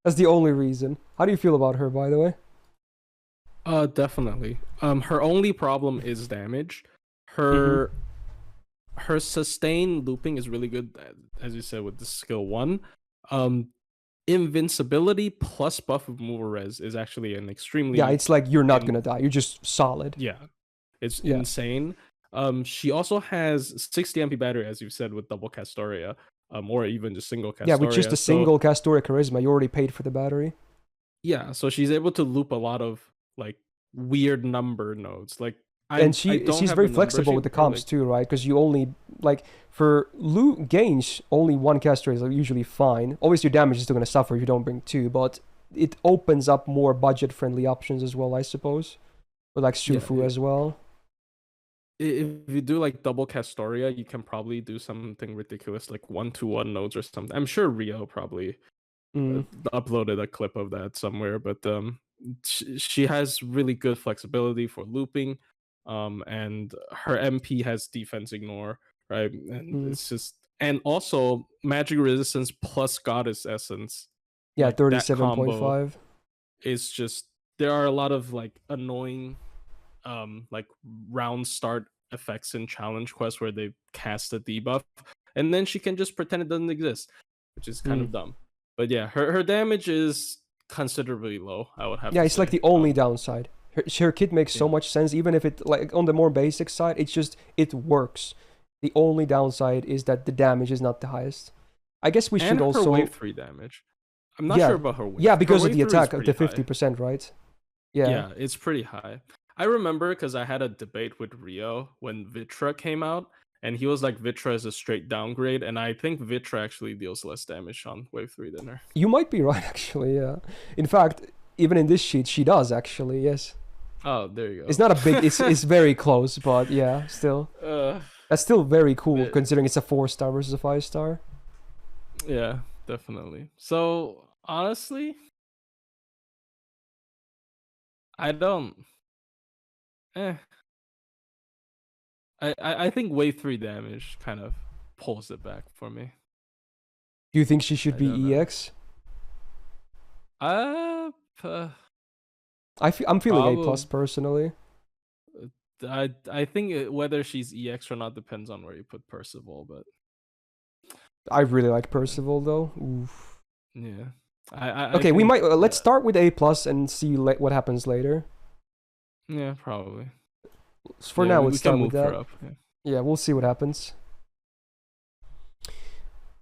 That's the only reason. How do you feel about her, by the way?
Definitely. Her only problem is damage. Her sustain looping is really good, as you said, with the skill 1. Invincibility plus buff removal res is actually an extremely...
Yeah, it's like you're not gonna die. You're just solid.
Yeah. It's insane. She also has 60 MP battery, as you said, with double Castoria. Or even just single Castoria.
Yeah, with just a single Castoria charisma, you already paid for the battery.
Yeah, so she's able to loop a lot of like weird number nodes. Like,
she's very flexible with the comps too, right? Because you only like for loot gains, only 1 Castoria is usually fine. Obviously, your damage is still gonna suffer if you don't bring 2, but it opens up more budget-friendly options as well, I suppose. With like Shufu as well.
If you do like double Castoria, you can probably do something ridiculous like 1-to-1 nodes or something. I'm sure Rio probably uploaded a clip of that somewhere, but she has really good flexibility for looping, and her MP has defense ignore, right? And it's just, and also magic resistance plus goddess essence.
Yeah, like 37.5
is just, there are a lot of like annoying like round start effects in challenge quests where they cast a debuff and then she can just pretend it doesn't exist, which is kind of dumb. But yeah, her damage is considerably low, I would have to say.
Yeah, it's like the only downside. Her kit makes so much sense, even if it, like, on the more basic side, it's just, it works. The only downside is that the damage is not the highest. I guess we should also...
her wave 3 damage. I'm not sure about her wave.
Yeah, because of the attack of the 50%, right?
Yeah, it's pretty high. I remember because I had a debate with Rio when Vitra came out, and he was like, Vitra is a straight downgrade, and I think Vitra actually deals less damage on Wave 3 than her.
You might be right, actually, yeah. In fact, even in this sheet, she does, actually, yes.
Oh, there you go.
It's not a big... it's very close, but yeah, still. That's still very cool, considering it's a 4-star versus a 5-star.
Yeah, definitely. So, honestly, I don't... I think Wave 3 damage kind of pulls it back for me.
Do you think she should be EX?
I'm
feeling A+ personally.
I think whether she's EX or not depends on where you put Percival, but
I really like Percival though. Oof.
Yeah.
Okay, we might let's start with A+ and see what happens later.
Yeah, probably.
For now, let's start with that.
Up,
yeah, we'll see what happens.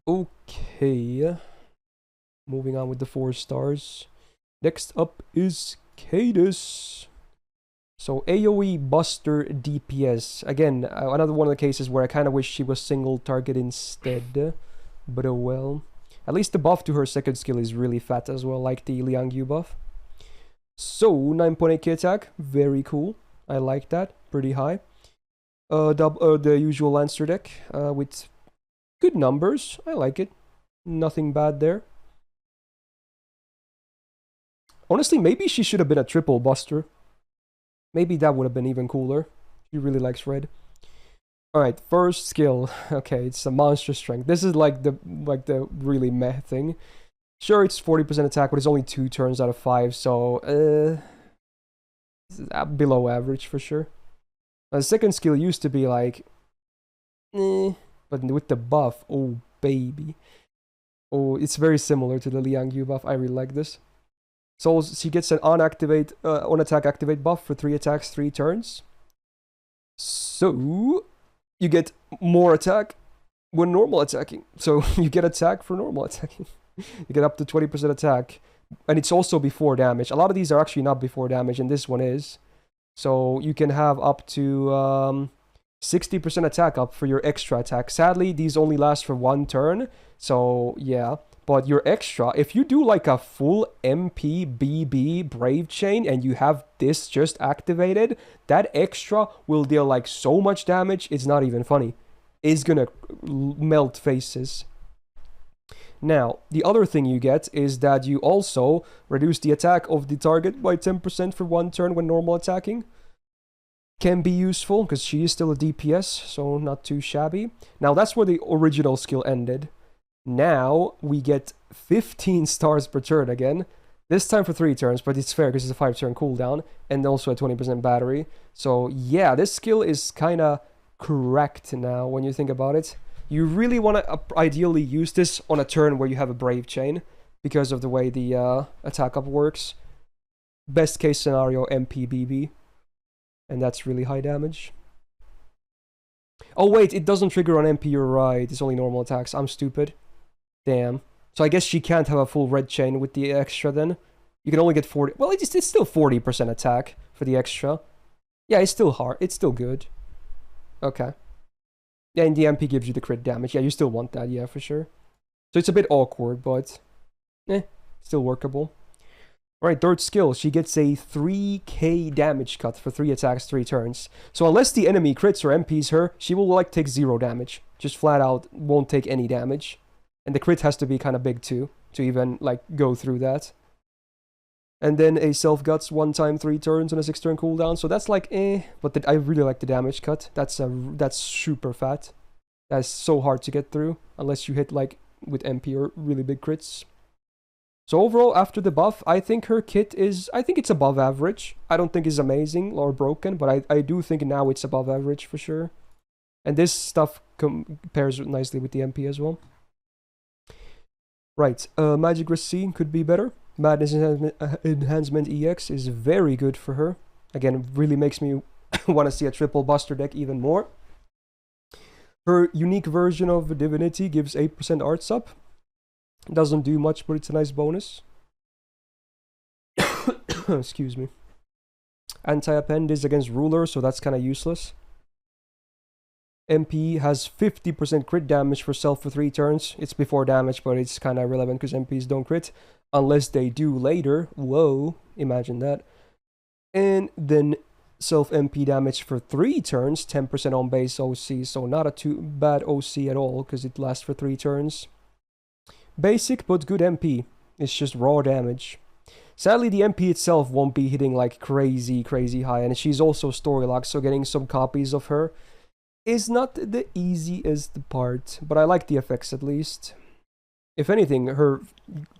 Okay. Moving on with the 4 stars. Next up is Cadus. So AoE Buster DPS. Again, another one of the cases where I kind of wish she was single target instead. But oh well. At least the buff to her second skill is really fat as well, like the Liangyu buff. So, 9.8k attack. Very cool. I like that. Pretty high. The usual Lancer deck with good numbers. I like it. Nothing bad there. Honestly, maybe she should have been a triple buster. Maybe that would have been even cooler. She really likes red. Alright, first skill. Okay, it's a monster strength. This is like the really meh thing. Sure, it's 40% attack, but it's only 2 turns out of 5, so below average for sure. The second skill used to be like but with the buff, oh baby. Oh, it's very similar to the Liangyu buff. I really like this. So she gets an on attack activate buff for 3 attacks, 3 turns. So you get more attack when normal attacking. So you get attack for normal attacking. You get up to 20% attack. And it's also before damage. A lot of these are actually not before damage, and this one is. So you can have up to 60% attack up for your extra attack. Sadly, these only last for 1 turn. So yeah. But your extra, if you do like a full MP BB Brave Chain and you have this just activated, that extra will deal like so much damage, it's not even funny. It's gonna melt faces. Now, the other thing you get is that you also reduce the attack of the target by 10% for 1 turn when normal attacking. Can be useful, because she is still a DPS, so not too shabby. Now, that's where the original skill ended. Now, we get 15 stars per turn again. This time for 3 turns, but it's fair because it's a 5-turn cooldown. And also a 20% battery. So, yeah, this skill is kind of correct now when you think about it. You really want to ideally use this on a turn where you have a Brave Chain. Because of the way the attack up works. Best case scenario, MPBB. And that's really high damage. Oh, wait, it doesn't trigger on MP, you're right. It's only normal attacks. I'm stupid. Damn. So I guess she can't have a full red chain with the extra then. You can only get 40. Well, it's still 40% attack for the extra. Yeah, it's still hard. It's still good. Okay. Yeah, and the MP gives you the crit damage. Yeah, you still want that. Yeah, for sure. So it's a bit awkward, but still workable. Alright, third skill. She gets a 3k damage cut for 3 attacks, 3 turns. So unless the enemy crits or MPs her, she will like take 0 damage. Just flat out won't take any damage. And the crit has to be kind of big too, to even like go through that. And then a self-guts 1 time 3 turns on a 6-turn cooldown. So that's like but I really like the damage cut. That's super fat. That's so hard to get through unless you hit like with MP or really big crits. So overall, after the buff, I think her kit is, I think it's above average. I don't think it's amazing or broken, but I do think now it's above average for sure. And this stuff compares nicely with the MP as well. Right, Magic Receipt could be better. Madness Enhancement EX is very good for her. Again, it really makes me want to see a triple buster deck even more. Her unique version of Divinity gives 8% arts up. Doesn't do much, but it's a nice bonus. Excuse me. Anti-append is against ruler, so that's kind of useless. MP has 50% crit damage for self for 3 turns. It's before damage, but it's kind of irrelevant because MPs don't crit. Unless they do later. Whoa, imagine that. And then self MP damage for 3 turns, 10% on base OC, so not a too bad OC at all, because it lasts for 3 turns. Basic, but good MP. It's just raw damage. Sadly, the MP itself won't be hitting like crazy high, and she's also story locked, so getting some copies of her is not the easiest part, but I like the effects at least. If anything, her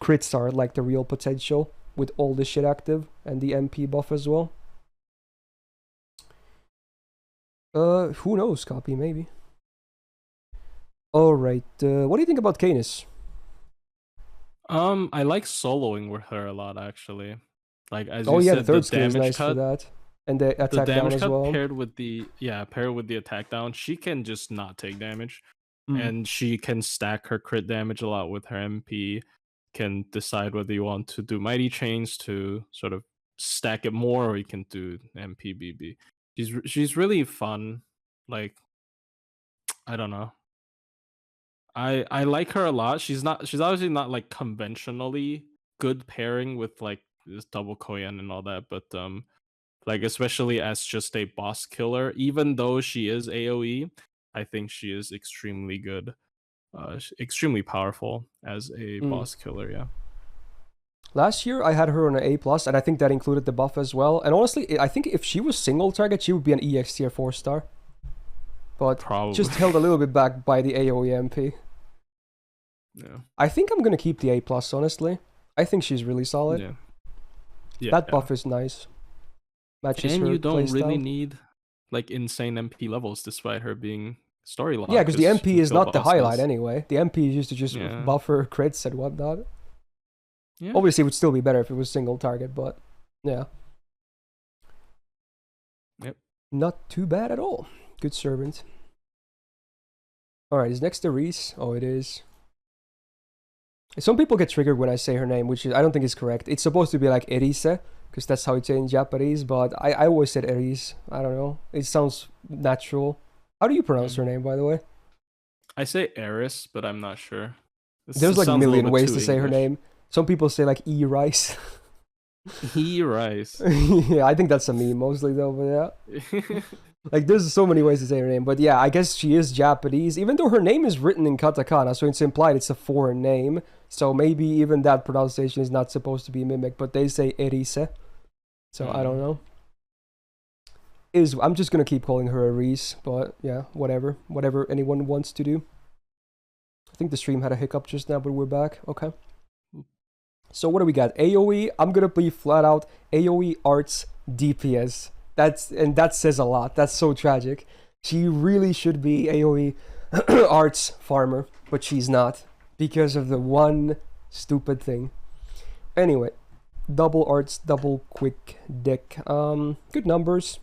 crits are like the real potential, with all the shit active, and the MP buff as well. Who knows, copy, maybe. Alright, what do you think about Canis?
I like soloing with her a lot, actually. Like, as
oh
you
yeah,
said,
the third
the
skill is
damage
nice
cut,
for that. And the attack down as well.
paired with the attack down, she can just not take damage. And she can stack her crit damage a lot with her MP, can decide whether you want to do mighty chains to sort of stack it more, or you can do MPBB. She's really fun. Like, I don't know. I like her a lot. She's obviously not like conventionally good pairing with like this double Koyan and all that, but like especially as just a boss killer, even though she is AoE, I think she is extremely good. Extremely powerful as a boss killer, yeah.
Last year I had her on an A+, and I think that included the buff as well. And honestly, I think if she was single target, she would be an EX tier 4-star. But
Probably.
just held a little bit back by the AoE MP.
Yeah.
I think I'm gonna keep the A+, honestly. I think she's really solid.
Yeah.
That buff is nice. Matches
and
her
you don't really
playstyle.
need like insane MP levels despite her being story locked.
Yeah, because the MP is not the highlight
bosses.
anyway. The MP is used to just buff her crits and whatnot.
Yeah.
Obviously, it would still be better if it was single target, but yeah.
Yep.
Not too bad at all. Good servant. Alright, is next Erice? Oh, it is. Some people get triggered when I say her name, which is, I don't think is correct. It's supposed to be like Erice, because that's how it's in Japanese, but I always said Erice. I don't know. It sounds natural. How do you pronounce her name, by the way?
I say Erice, but I'm not sure.
There's like a million ways to say her name. Some people say like E-Rice.
E-Rice.
Yeah, I think that's a meme mostly though, but yeah. Like there's so many ways to say her name, but yeah, I guess she is Japanese, even though her name is written in katakana, so it's implied it's a foreign name. So maybe even that pronunciation is not supposed to be mimicked, but they say Erice. So I don't know. I'm just gonna keep calling her Erice, but yeah, whatever anyone wants to do. I think the stream had a hiccup just now, but we're back. Okay. So what do we got? AoE. I'm gonna be flat out AoE arts DPS. That says a lot. That's so tragic. She really should be AoE arts farmer, but she's not because of the one stupid thing. Anyway, double arts, double quick deck. Good numbers.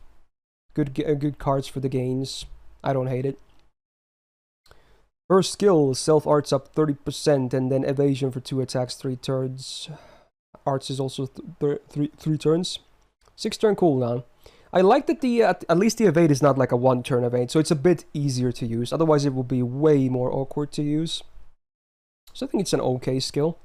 Good cards for the gains. I don't hate it. Her skill, self arts up 30%, and then evasion for 2 attacks, 3 turns. Arts is also 3 turns. 6 turn cooldown. I like that the at least the evade is not like a 1 turn evade, so it's a bit easier to use. Otherwise, it would be way more awkward to use. So I think it's an okay skill.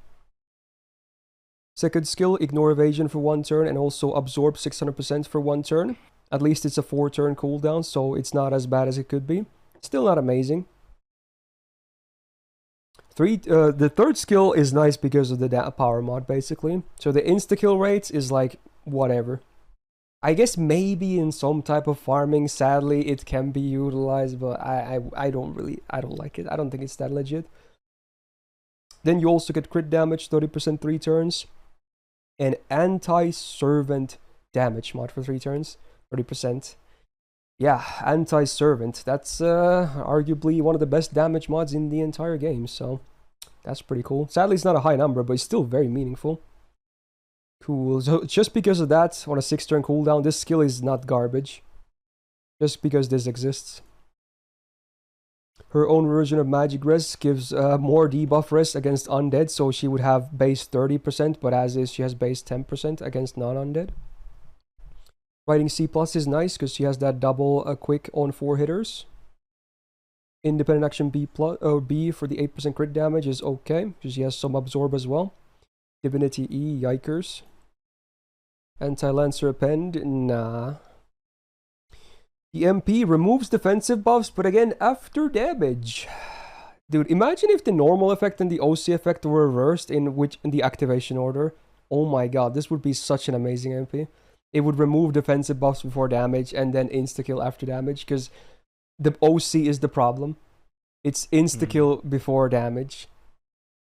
Second skill, ignore evasion for 1 turn, and also absorb 600% for 1 turn. At least it's a 4 turn cooldown, so it's not as bad as it could be. Still not amazing. The third skill is nice because of the power mod, basically. So the insta-kill rate is like, whatever. I guess maybe in some type of farming, sadly, it can be utilized, but I don't like it. I don't think it's that legit. Then you also get crit damage, 30% 3 turns. And anti-servant damage mod for 3 turns, 30%. Yeah, anti-servant. That's arguably one of the best damage mods in the entire game, so that's pretty cool. Sadly, it's not a high number, but it's still very meaningful. Cool. So just because of that, on a 6 turn cooldown, this skill is not garbage. Just because this exists. Her own version of Magic Res gives more debuff res against undead, so she would have base 30%, but as is, she has base 10% against non-undead. Riding C plus is nice because she has that double quick on 4 hitters. Independent action B plus or B for the 8% crit damage is okay because she has some absorb as well. Divinity E, yikers. Anti-Lancer append, nah. The MP removes defensive buffs, but again, after damage. Dude, imagine if the normal effect and the OC effect were reversed in the activation order. Oh my god, this would be such an amazing MP. It would remove defensive buffs before damage and then insta-kill after damage, because the OC is the problem. It's insta-kill before damage.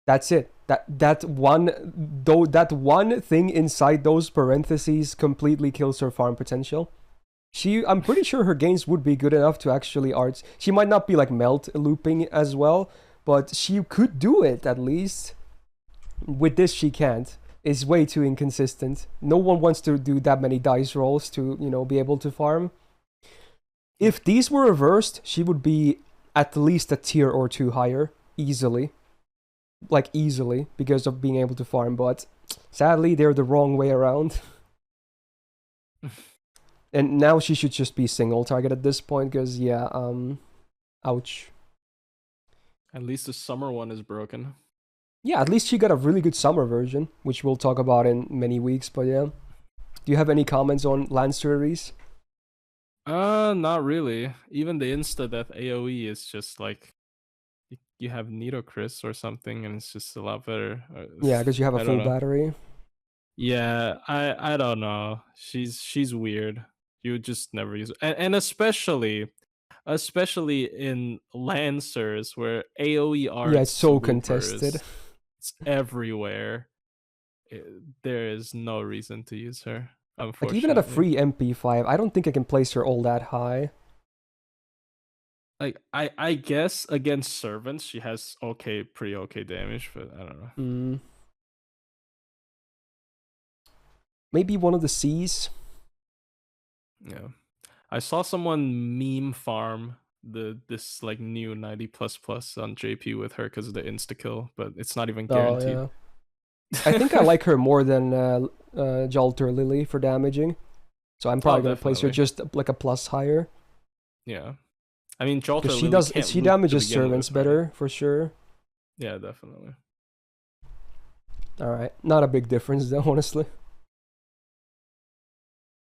That's it. That one thing inside those parentheses completely kills her farm potential. I'm pretty sure her gains would be good enough to actually arts. She might not be like melt looping as well, but she could do it at least. With this, she can't. It's way too inconsistent. No one wants to do that many dice rolls to, be able to farm. If these were reversed, she would be at least a tier or 2 higher, easily. Like, easily, because of being able to farm, but sadly, they're the wrong way around. And now she should just be single target at this point, because, yeah, ouch.
At least the summer one is broken.
Yeah, at least she got a really good summer version, which we'll talk about in many weeks, but yeah. Do you have any comments on Lancer Erice?
Not really. Even the insta-death AoE is just like, you have Nidocris or something, and it's just a lot better.
Yeah, because you have a full battery.
Yeah, I don't know. She's weird. You just never use it. And especially in Lancers where AoE are
it's so contested.
It's everywhere. There is no reason to use her, unfortunately.
Like, even at a free MP5, I don't think I can place her all that high.
Like, I guess against servants she has pretty okay damage, but I don't know.
Maybe one of the C's.
Yeah, I saw someone meme farm this like new 90++ on JP with her because of the insta kill, but it's not even guaranteed.
Oh, yeah. I think I like her more than Jalter Lily for damaging, so I'm probably gonna place her just like a plus higher.
Yeah, I mean Jalter Lily
she damages servants better for sure.
Yeah, definitely.
All right, not a big difference though, honestly.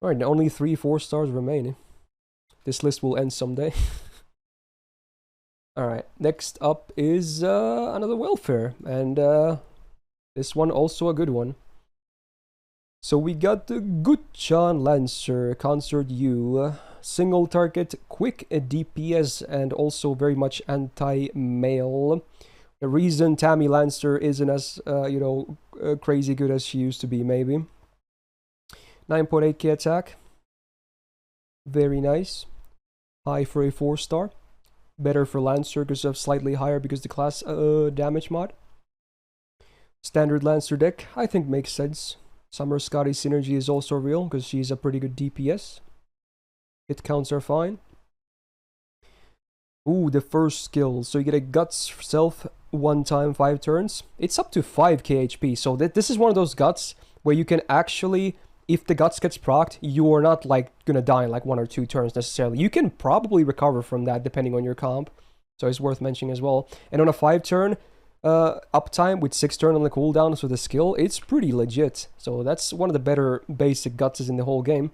Alright, only 3 4-stars remaining. This list will end someday. Alright, next up is another welfare, and this one also a good one. So we got the Guchan Lancer, Consort Yu, single target, quick DPS, and also very much anti-male. The reason Tammy Lancer isn't as, crazy good as she used to be, maybe. 9.8k attack. Very nice. High for a 4-star. Better for Lancer because of slightly higher because the class damage mod. Standard Lancer deck, I think makes sense. Summer Scotty synergy is also real because she's a pretty good DPS. Hit counts are fine. Ooh, the first skill. So you get a Guts Self 1 time 5 turns. It's up to 5k HP. So this is one of those Guts where you can actually... If the Guts gets procced, you are not like gonna die in like 1 or 2 turns necessarily. You can probably recover from that depending on your comp. So it's worth mentioning as well. And on a 5-turn uptime with 6 turn on the cooldown for the skill, it's pretty legit. So that's one of the better basic Gutses in the whole game.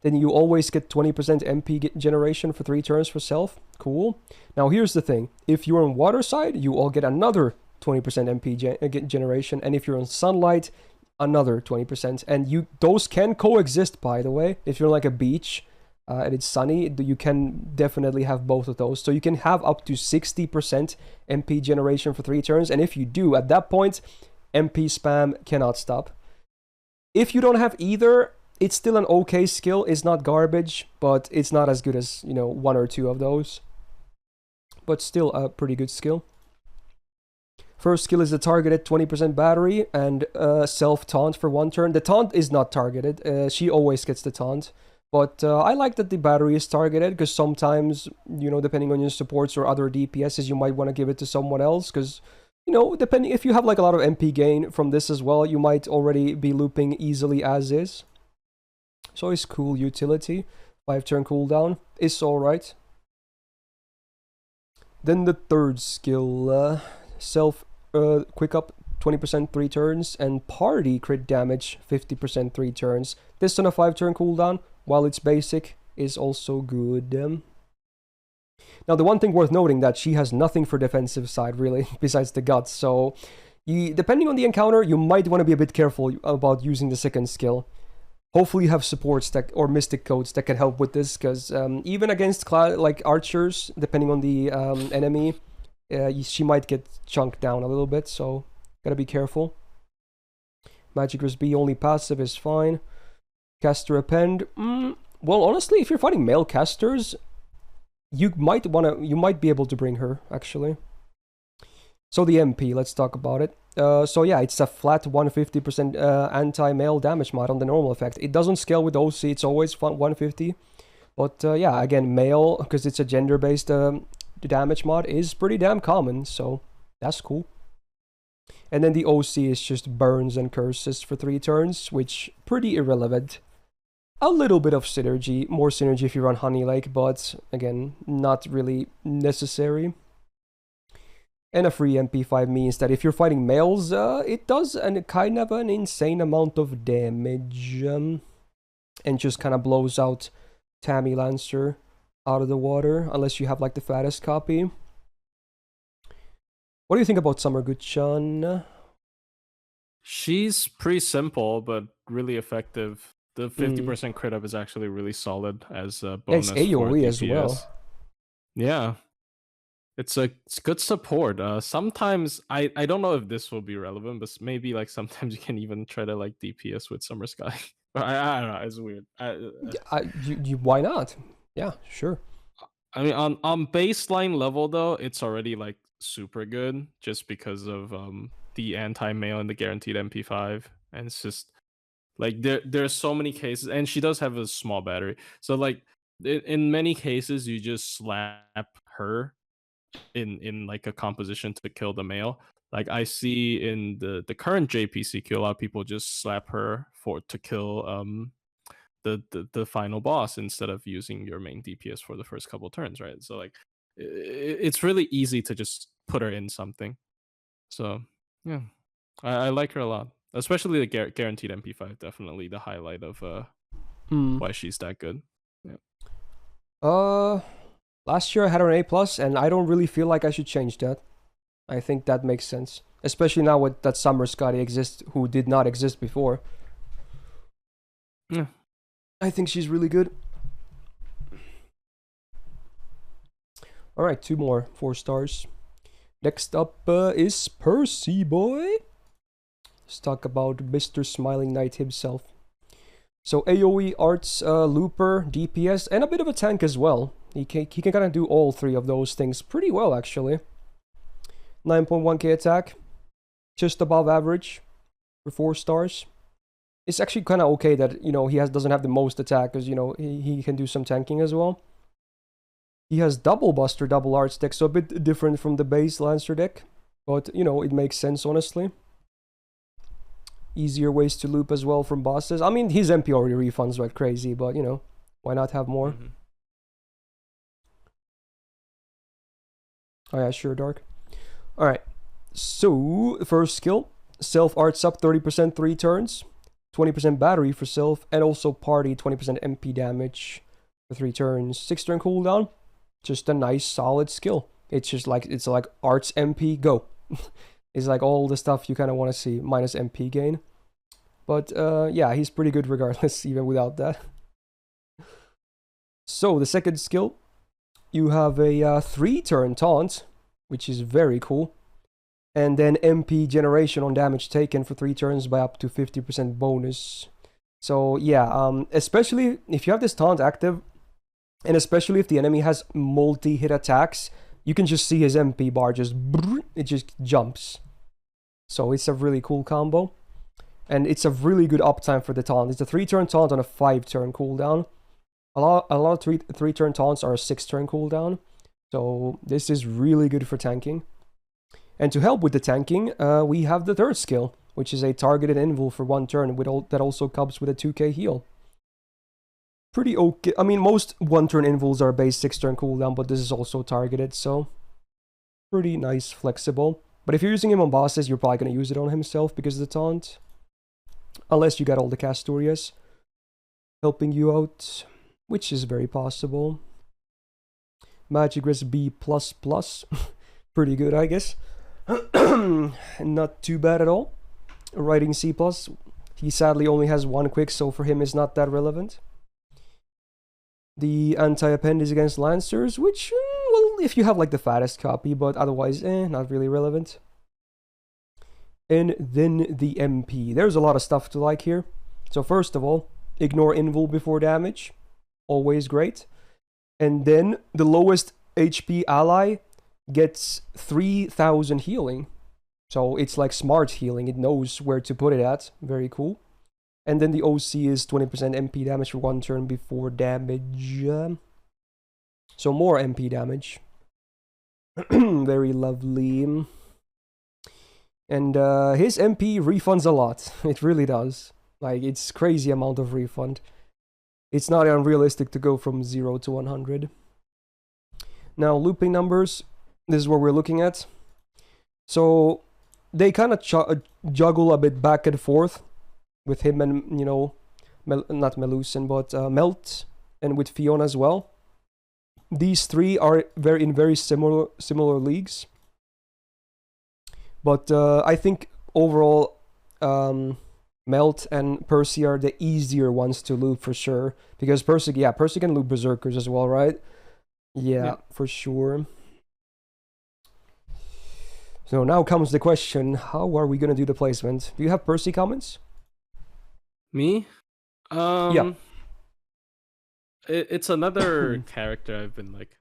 Then you always get 20% MP generation for 3 turns for self. Cool. Now here's the thing. If you're on water side, you all get another 20% MP generation. And if you're on sunlight, another 20%, and those can coexist, by the way. If you're like a beach and it's sunny, you can definitely have both of those. So you can have up to 60% MP generation for 3 turns, and if you do, at that point, MP spam cannot stop. If you don't have either, it's still an okay skill. It's not garbage, but it's not as good as, 1 or 2 of those. But still a pretty good skill. First skill is the targeted 20% battery and self-taunt for 1 turn. The taunt is not targeted. She always gets the taunt. But I like that the battery is targeted because sometimes, depending on your supports or other DPSs, you might want to give it to someone else because, depending if you have like a lot of MP gain from this as well, you might already be looping easily as is. So it's cool utility. 5-turn cooldown is alright. Then the third skill, self quick up 20% 3 turns, and party crit damage 50% 3 turns. This on a 5-turn cooldown, while it's basic, is also good. Now the one thing worth noting that she has nothing for defensive side really, besides the guts, so depending on the encounter, you might want to be a bit careful about using the second skill. Hopefully you have supports that, or mystic codes that can help with this, because even against like archers, depending on the enemy, she might get chunked down a little bit, so gotta be careful. Magic Resist B only passive is fine. Caster Append, well honestly, if you're fighting male casters, you might be able to bring her, actually. So the MP, let's talk about it. So yeah, it's a flat 150% anti-male damage mod on the normal effect. It doesn't scale with OC, it's always 150. But yeah, again, male, because it's a gender-based damage mod, is pretty damn common, so that's cool. And then the OC is just burns and curses for 3 turns, which pretty irrelevant. A little bit of synergy, more synergy if you run Honey Lake, but again, not really necessary. And a free MP5 means that if you're fighting males, it does kind of an insane amount of damage. And just kind of blows out Tamamo Lancer out of the water, unless you have like the fattest copy. What do you think about Summer Guchan?
She's pretty simple, but really effective. The 50% crit up is actually really solid as a bonus.
Yeah, it's AoE
for
as well.
Yeah. It's good support. Sometimes I don't know if this will be relevant, but maybe like sometimes you can even try to like DPS with Summer Sky. I don't know. It's weird.
Why not? Yeah, sure.
I mean, on baseline level though, it's already like super good just because of the anti-mail and the guaranteed MP5, and it's just like there's so many cases, and she does have a small battery, so like in many cases you just slap her in like a composition to kill the male. Like I see in the current JPCQ, a lot of people just slap her to kill the final boss instead of using your main DPS for the first couple turns, right? So like it's really easy to just put her in something. So yeah, I like her a lot, especially the guaranteed MP5. Definitely the highlight of why she's that good.
Yeah. Last year I had her an A+, and I don't really feel like I should change that. I think that makes sense. Especially now with that Summer Scotty exists, who did not exist before.
Yeah.
I think she's really good. Alright, 2 more 4 stars. Next up is Percy Boy. Let's talk about Mr. Smiling Knight himself. So AoE, arts, looper, DPS, and a bit of a tank as well. He can kind of do all 3 of those things pretty well, actually. 9.1k attack, just above average for 4 stars. It's actually kind of okay that, you know, he doesn't have the most attack, because, you know, he can do some tanking as well. He has double buster, double arts deck, so a bit different from the base Lancer deck. But, you know, it makes sense, honestly. Easier ways to loop as well from bosses. I mean, his MP already refunds like crazy, but, you know, why not have more? Oh yeah, sure, Dark. Alright, so, first skill. Self arts up 30% 3 turns. 20% battery for self, and also party 20% MP damage for 3 turns. 6-turn cooldown. Just a nice, solid skill. It's just like, it's like arts MP, go. It's like all the stuff you kind of want to see, minus MP gain. But yeah, he's pretty good regardless, even without that. So, the second skill. You have a 3-turn taunt, which is very cool. And then MP generation on damage taken for 3 turns by up to 50% bonus. So yeah, especially if you have this taunt active, and especially if the enemy has multi-hit attacks, you can just see his MP bar it just jumps. So it's a really cool combo. And it's a really good uptime for the taunt. It's a 3-turn taunt on a 5-turn cooldown. A lot of 3-turn taunts are a 6-turn cooldown. So this is really good for tanking. And to help with the tanking, we have the third skill, which is a targeted invul for 1 turn, that also comes with a 2k heal. pretty okay. I mean, most 1-turn invuls are base 6-turn cooldown, but this is also targeted, so pretty nice, flexible. But if you're using him on bosses, you're probably going to use it on himself because of the taunt. Unless you got all the Castorias helping you out, which is very possible. Magic Resist B++. Pretty good, I guess. Not too bad at all. Writing C+. He sadly only has 1 quick, so for him it's not that relevant. The anti-append is against Lancers, which, well, if you have like the fattest copy, but otherwise, not really relevant. And then the MP. There's a lot of stuff to like here. So first of all, ignore invul before damage. Always great. And then the lowest HP ally gets 3000 healing. So it's like smart healing. It knows where to put it at. Very cool. And then the OC is 20% MP damage for 1 turn before damage. So more MP damage. Very lovely. And his MP refunds a lot. It really does. Like, it's crazy amount of refund. It's not unrealistic to go from 0 to 100. Now, looping numbers. This is what we're looking at. So, they kind of juggle a bit back and forth with him and, you know, not Melusine, but Melt, and with Fionn as well. These three are in very similar leagues. But I think overall, Melt and Percy are the easier ones to loop for sure. Because Percy can loop Berserkers as well, right? Yeah, for sure. So now comes the question, how are we going to do the placement? Do you have Percy comments?
Me?
Yeah.
It's another character I've been like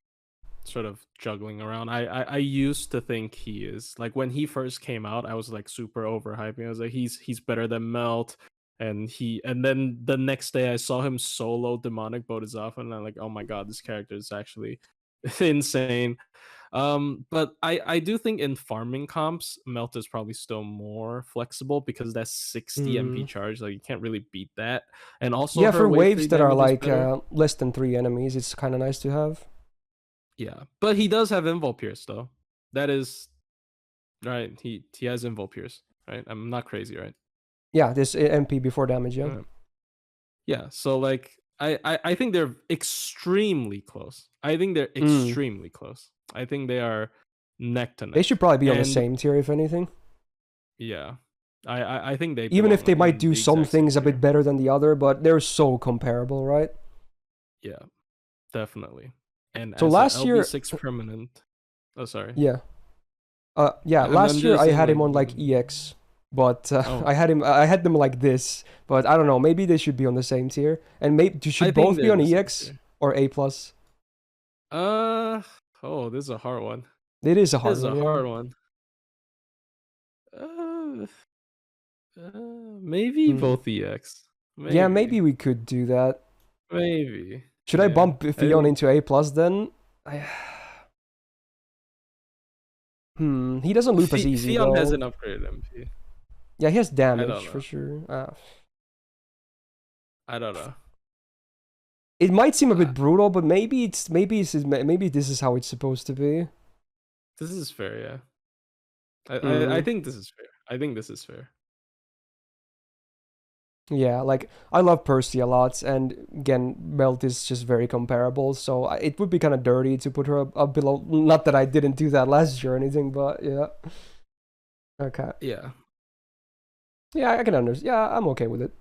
sort of juggling around. I used to think he is like when he first came out, I was like super overhyping. I was like he's better than Melt, and then the next day I saw him solo demonic Bodhisattva, and I'm like, oh my god, this character is actually insane. But I do think in farming comps, Melt is probably still more flexible because that's 60 MP charge. Like you can't really beat that. And also,
yeah, for
wave
waves that are like
better.
less than 3 enemies, it's kind of nice to have.
Yeah, but he does have Invul Pierce though. That is right. He has Invul Pierce, right? I'm not crazy, right?
Yeah, this MP before damage, yeah.
Yeah, so like I think they're extremely close. I think they're extremely close. I think they are neck to neck.
They should probably be on the same tier, if anything.
Yeah. I think they
even if they might do some things a bit better than the other, but they're so comparable, right?
Yeah, definitely. And
so last year,
LB6 permanent. Oh, sorry.
Yeah. Last year I had him on like EX, but I had them like this. But I don't know. Maybe they should be on the same tier, and maybe should both be on EX or A+.
Oh, this is a hard one.
It is a hard
one. This is a hard one. Maybe both EX. Maybe.
Yeah, maybe we could do that.
Maybe.
Should I bump Fionn into A+ then? He doesn't loop as easy
Fionn
though.
has an upgraded MP.
Yeah, he has damage for sure.
I don't know.
It might seem a bit brutal, but maybe this is how it's supposed to be.
This is fair, yeah. I think this is fair. I think this is fair.
Yeah, like I love Percy a lot, and again, Melt is just very comparable. So it would be kind of dirty to put her up below. Not that I didn't do that last year or anything, but yeah. Okay.
Yeah.
Yeah, I can understand. Yeah, I'm okay with it.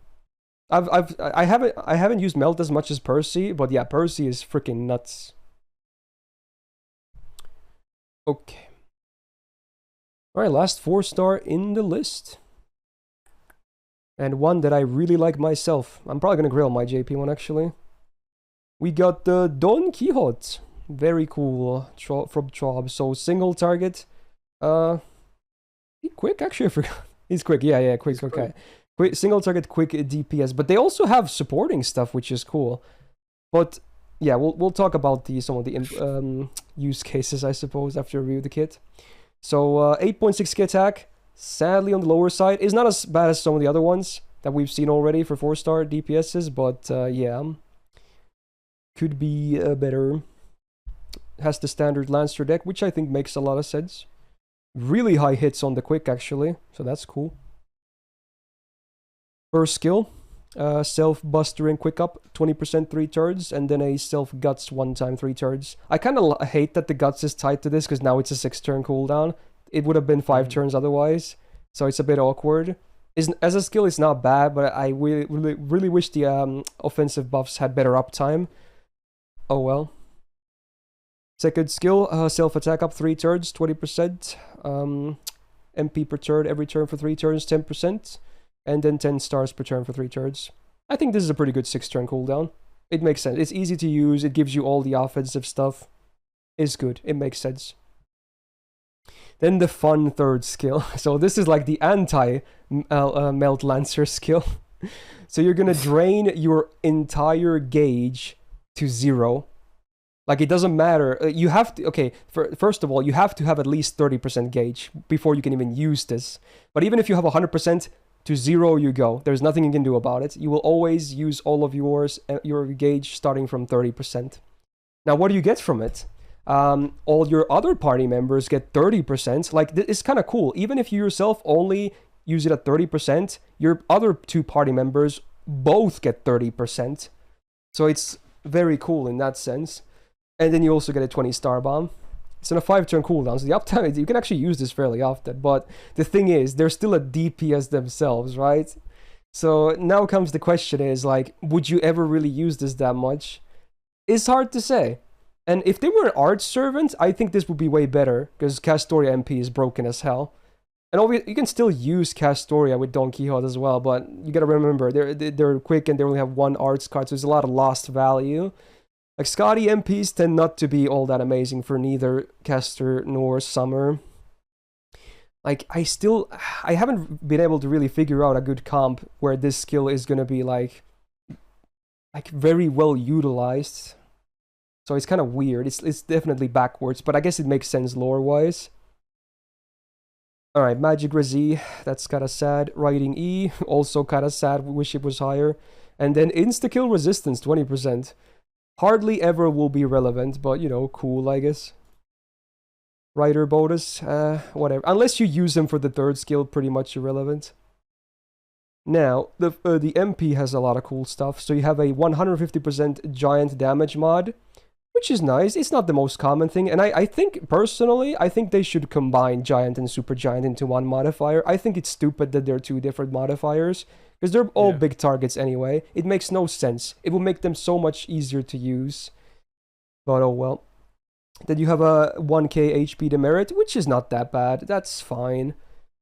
I haven't used Melt as much as Percy, but yeah, Percy is freaking nuts. Okay. All right, last 4-star in the list. And one that I really like myself. I'm probably going to grill my JP one, actually. We got the Don Quixote. Very cool from Trob. So, single target. He quick? Actually, I forgot. He's quick. Yeah, quick. Okay. Quick, single target, quick DPS. But they also have supporting stuff, which is cool. But, yeah, we'll talk about some of the use cases, I suppose, after we review the kit. So, 8.6k attack. Sadly on the lower side. It's not as bad as some of the other ones that we've seen already for 4-star DPSs, but yeah. could be better. Has the standard Lancer deck, which I think makes a lot of sense. Really high hits on the quick, actually, so that's cool. First skill, self buster and quick up 20% 3 turns, and then a self guts 1 time 3 turns. I kind of hate that the guts is tied to this because now it's a 6 turn cooldown. It would have been 5 turns otherwise, so it's a bit awkward. As a skill, it's not bad, but I really wish the offensive buffs had better uptime. Oh well. Second skill, self attack up 3 turns, 20%. MP per turn every turn for 3 turns, 10%. And then 10 stars per turn for 3 turns. I think this is a pretty good 6 turn cooldown. It makes sense. It's easy to use. It gives you all the offensive stuff. It's good. It makes sense. Then the fun third skill. So this is like the anti-Melt Lancer skill. So you're gonna drain your entire gauge to 0. Like, it doesn't matter. You have to... Okay, first of all, you have to have at least 30% gauge before you can even use this. But even if you have 100%, to 0 you go. There's nothing you can do about it. You will always use all of your gauge starting from 30%. Now, what do you get from it? All your other party members get 30%. Like, it's kind of cool. Even if you yourself only use it at 30%, your other 2 party members both get 30%. So it's very cool in that sense. And then you also get a 20 star bomb. It's on a 5 turn cooldown, so the uptime, you can actually use this fairly often. But the thing is, they're still a DPS themselves, right? So now comes the question is, like, would you ever really use this that much? It's hard to say. And if they were an art servant, I think this would be way better, because Castoria MP is broken as hell. And you can still use Castoria with Don Quixote as well, but you gotta remember, they're quick and they only have 1 arts card, so there's a lot of lost value. Like, Scotty MPs tend not to be all that amazing for neither Caster nor Summer. Like, I haven't been able to really figure out a good comp where this skill is gonna be, like very well utilized. So it's kind of weird. It's definitely backwards, but I guess it makes sense lore-wise. Alright, Magic Resi, that's kind of sad. Riding E, also kind of sad, wish it was higher. And then Insta-kill resistance, 20%. Hardly ever will be relevant, but, you know, cool, I guess. Rider bonus, whatever. Unless you use them for the third skill, pretty much irrelevant. Now, the MP has a lot of cool stuff. So you have a 150% giant damage mod, which is nice. It's not the most common thing, and I think, personally, I think they should combine giant and super giant into one modifier. I think it's stupid that they're 2 different modifiers, because they're all big targets anyway. It makes no sense. It will make them so much easier to use. But oh well. Then you have a 1k HP demerit, which is not that bad. That's fine.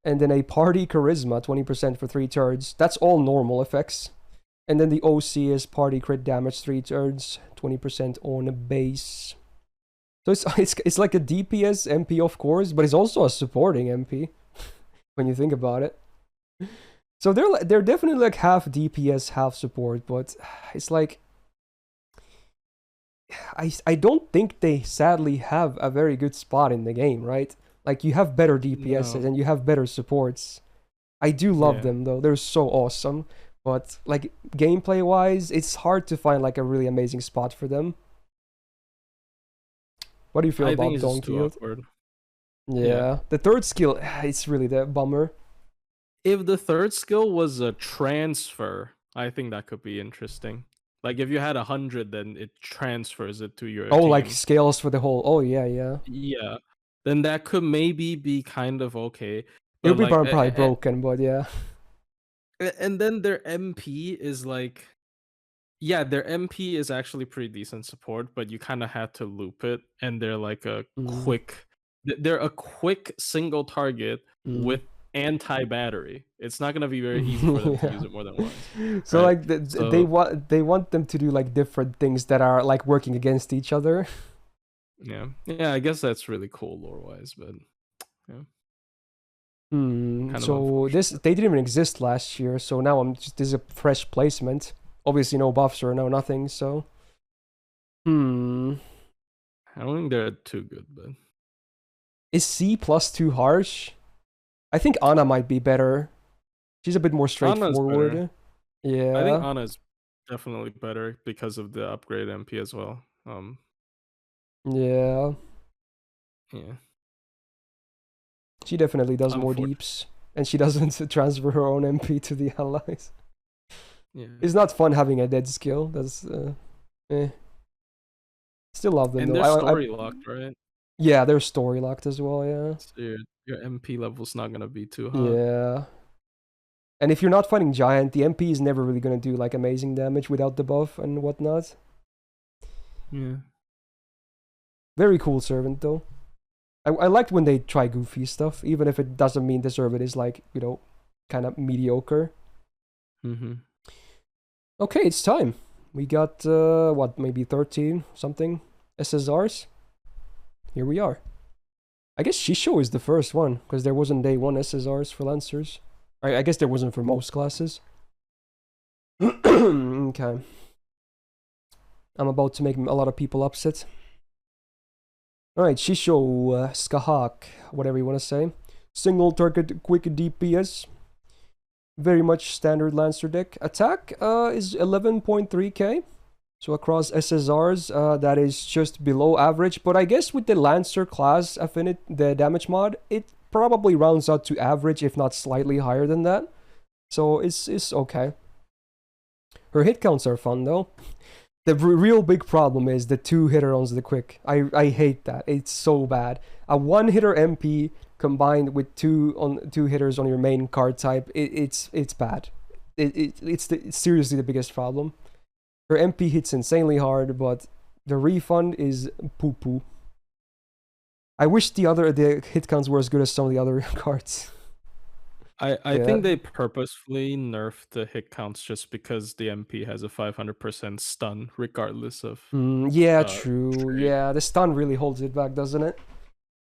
And then a party charisma, 20% for 3 turns. That's all normal effects. And then the OC is party crit damage 3 turns, 20% on a base. So it's like a DPS MP, of course, but it's also a supporting MP when you think about it. So they're definitely like half DPS, half support, but it's like I don't think they sadly have a very good spot in the game, right? Like, you have better DPSs and you have better supports. I do love them though. They're so awesome. But, like, gameplay-wise, it's hard to find, like, a really amazing spot for them. What do you feel about Don Quixote? Yeah. The third skill, it's really the bummer.
If the third skill was a transfer, I think that could be interesting. Like, if you had 100, then it transfers it to your team.
Like, scales for the whole... Oh, yeah.
Yeah. Then that could maybe be kind of okay.
It'll be probably broken, but yeah.
And then their MP is like, yeah, their MP is actually pretty decent support, but you kind of had to loop it, and they're like a they're a quick single target with anti-battery. It's not gonna be very easy for them to use it more than once.
So right? Like they want them to do like different things that are like working against each other.
Yeah, I guess that's really cool lore-wise, but yeah.
So they didn't even exist last year, so now this is a fresh placement. Obviously no buffs or no nothing, so I don't
think they're too good, but
is C+ too harsh? I think Ana might be better. She's a bit more straightforward. Yeah.
I think Ana's definitely better because of the upgrade MP as well.
Yeah,
Yeah.
she definitely does more
Unfortunately.
deeps, and she doesn't transfer her own MP to the allies.
Yeah.
It's not fun having a dead skill. That's eh. Still love them
And
though.
they're story locked, right?
Yeah, they're story locked as well. Yeah.
So your MP level's not gonna be too high.
Yeah. And if you're not fighting giant, the MP is never really gonna do like amazing damage without the buff and whatnot.
Yeah.
Very cool servant though. I liked when they try goofy stuff, even if it doesn't mean the servant is like, you know, kind of mediocre.
Mm-hmm.
Okay, it's time. We got what, maybe 13 something SSRs. Here we are. I guess Shisho is the first one, because there wasn't day 1 SSRs for Lancers. I guess there wasn't for most classes. Okay. I'm about to make a lot of people upset. Alright, Shisho, Skahak, whatever you want to say. Single target quick DPS. Very much standard Lancer deck. Attack is 11.3k. So across SSRs, that is just below average. But I guess with the Lancer class affinity, the damage mod, it probably rounds out to average, if not slightly higher than that. So it's okay. Her hit counts are fun though. The real big problem is the 2-hitter on the quick. I hate that. It's so bad. A 1-hitter MP combined with 2 hitters on your main card type, it's bad. It's seriously the biggest problem. Her MP hits insanely hard, but the refund is poo poo. I wish the hit counts were as good as some of the other cards.
I think they purposefully nerfed the hit counts just because the MP has a 500% stun regardless of.
Yeah, true.
trade.
Yeah, the stun really holds it back, doesn't it?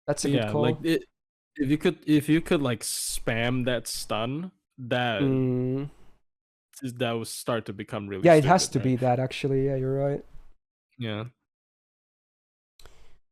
That's a good call.
Like if you could like spam that stun, that would start to become really.
Yeah, it
stupid,
has to
right?
be that actually. Yeah, you're right.
Yeah.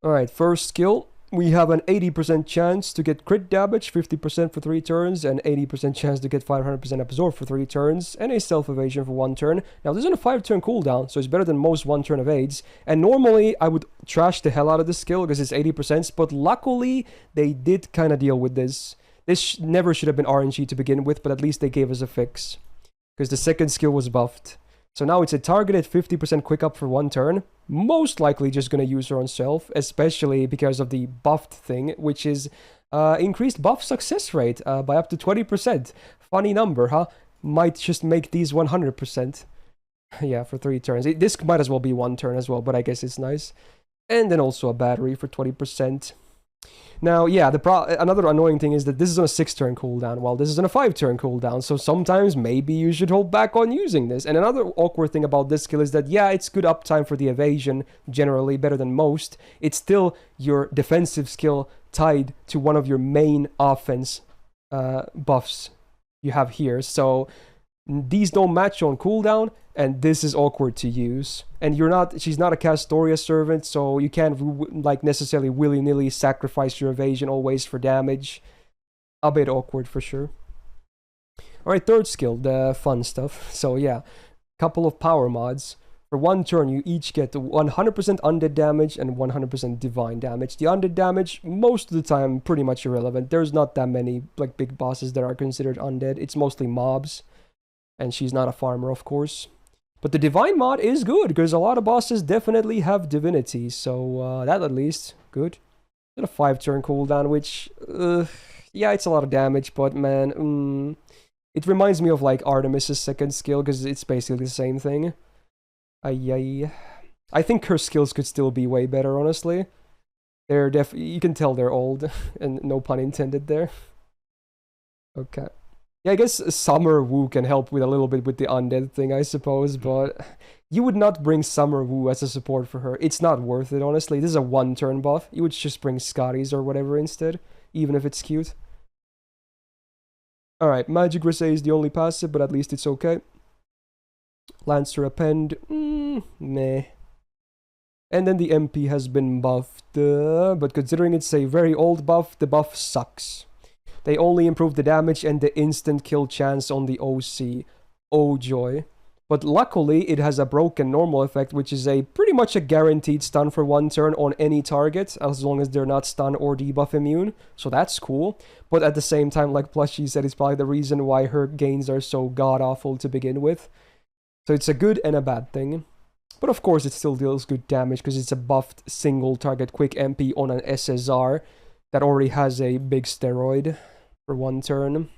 All right, first skill. We have an 80% chance to get crit damage, 50% for 3 turns, and 80% chance to get 500% absorb for 3 turns, and a self evasion for 1 turn. Now, this is on a 5-turn cooldown, so it's better than most 1-turn evades. And normally, I would trash the hell out of this skill because it's 80%, but luckily, they did kind of deal with this. This never should have been RNG to begin with, but at least they gave us a fix. Because the second skill was buffed. So now it's a targeted 50% quick up for 1 turn. Most likely just going to use her on self, especially because of the buffed thing, which is increased buff success rate by up to 20%. Funny number, huh? Might just make these 100%. Yeah, for 3 turns. This might as well be 1 turn as well, but I guess it's nice. And then also a battery for 20%. Now, yeah, another annoying thing is that this is on a 6-turn cooldown, while this is on a 5-turn cooldown, so sometimes maybe you should hold back on using this. And another awkward thing about this skill is that, yeah, it's good uptime for the evasion, generally better than most. It's still your defensive skill tied to one of your main offense buffs you have here, so these don't match on cooldown, and this is awkward to use. And she's not a Castoria servant, so you can't like necessarily willy-nilly sacrifice your evasion always for damage. A bit awkward for sure. Alright, third skill, the fun stuff. So yeah, couple of power mods. For 1 turn, you each get 100% undead damage and 100% divine damage. The undead damage, most of the time, pretty much irrelevant. There's not that many like big bosses that are considered undead. It's mostly mobs. And she's not a farmer, of course. But the divine mod is good, because a lot of bosses definitely have divinity, so that at least, good. Got a 5-turn cooldown, which, yeah, it's a lot of damage, but man, it reminds me of like Artemis's second skill, because it's basically the same thing. I think her skills could still be way better, honestly. They're you can tell they're old, and no pun intended there. Okay. Yeah, I guess Summer Wu can help with a little bit with the undead thing, I suppose, but you would not bring Summer Wu as a support for her. It's not worth it, honestly. This is a 1-turn buff. You would just bring Scotty's or whatever instead, even if it's cute. Alright, Magic Resay is the only passive, but at least it's okay. Lancer Append, meh. And then the MP has been buffed, but considering it's a very old buff, the buff sucks. They only improve the damage and the instant kill chance on the OC. Oh joy. But luckily, it has a broken normal effect, which is a pretty much a guaranteed stun for 1 turn on any target, as long as they're not stun or debuff immune. So that's cool. But at the same time, like Plushie said, it's probably the reason why her gains are so god-awful to begin with. So it's a good and a bad thing. But of course, it still deals good damage, because it's a buffed single target quick MP on an SSR that already has a big steroid for 1 turn.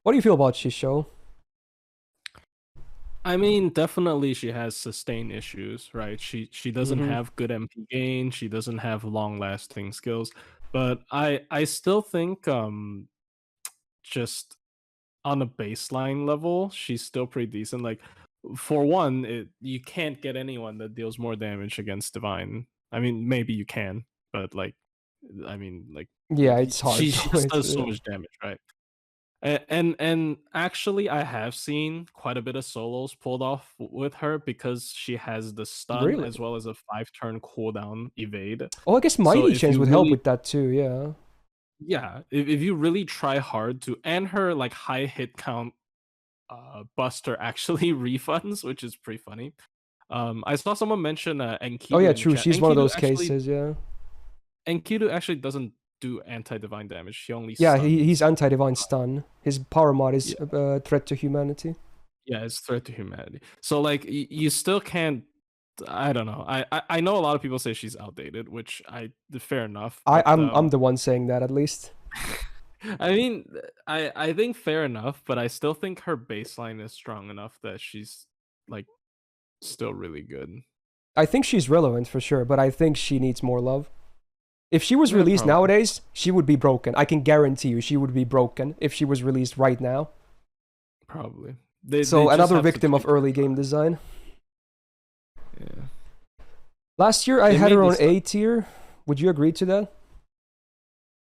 What do you feel about Shisho?
I mean, definitely she has sustained issues, right? She doesn't have good MP gain, she doesn't have long-lasting skills, but I still think just on a baseline level, she's still pretty decent. Like, for one, you can't get anyone that deals more damage against Divine. I mean, maybe you can, but like, I mean, like,
Yeah, it's hard.
She just does so much damage, right? And actually, I have seen quite a bit of solos pulled off with her, because she has the stun
Really?
as well as a 5-turn cooldown evade.
Oh, I guess
So
Mighty
if
Chains
you
would help
really,
with that too, yeah.
yeah, if you really try hard to, and her like high hit count buster actually refunds, which is pretty funny. I saw someone mention Enkidu
Oh yeah,
in
true.
chat.
She's one of those cases, yeah.
Enkidu actually doesn't do anti-divine damage. She only
Yeah,
stuns.
he's anti-divine stun. His power mod is threat to humanity.
Yeah, it's threat to humanity. So like, you still can't. I don't know. I know a lot of people say she's outdated, which fair enough. But,
I'm the one saying that, at least.
I mean, I think fair enough, but I still think her baseline is strong enough that she's like still really good.
I think she's relevant for sure, but I think she needs more love. If she was released
probably.
nowadays, she would be broken. I can guarantee you she would be broken if she was released right now.
Probably.
So another victim of early game design.
Yeah.
Last year I had her on A tier. Would you agree to that?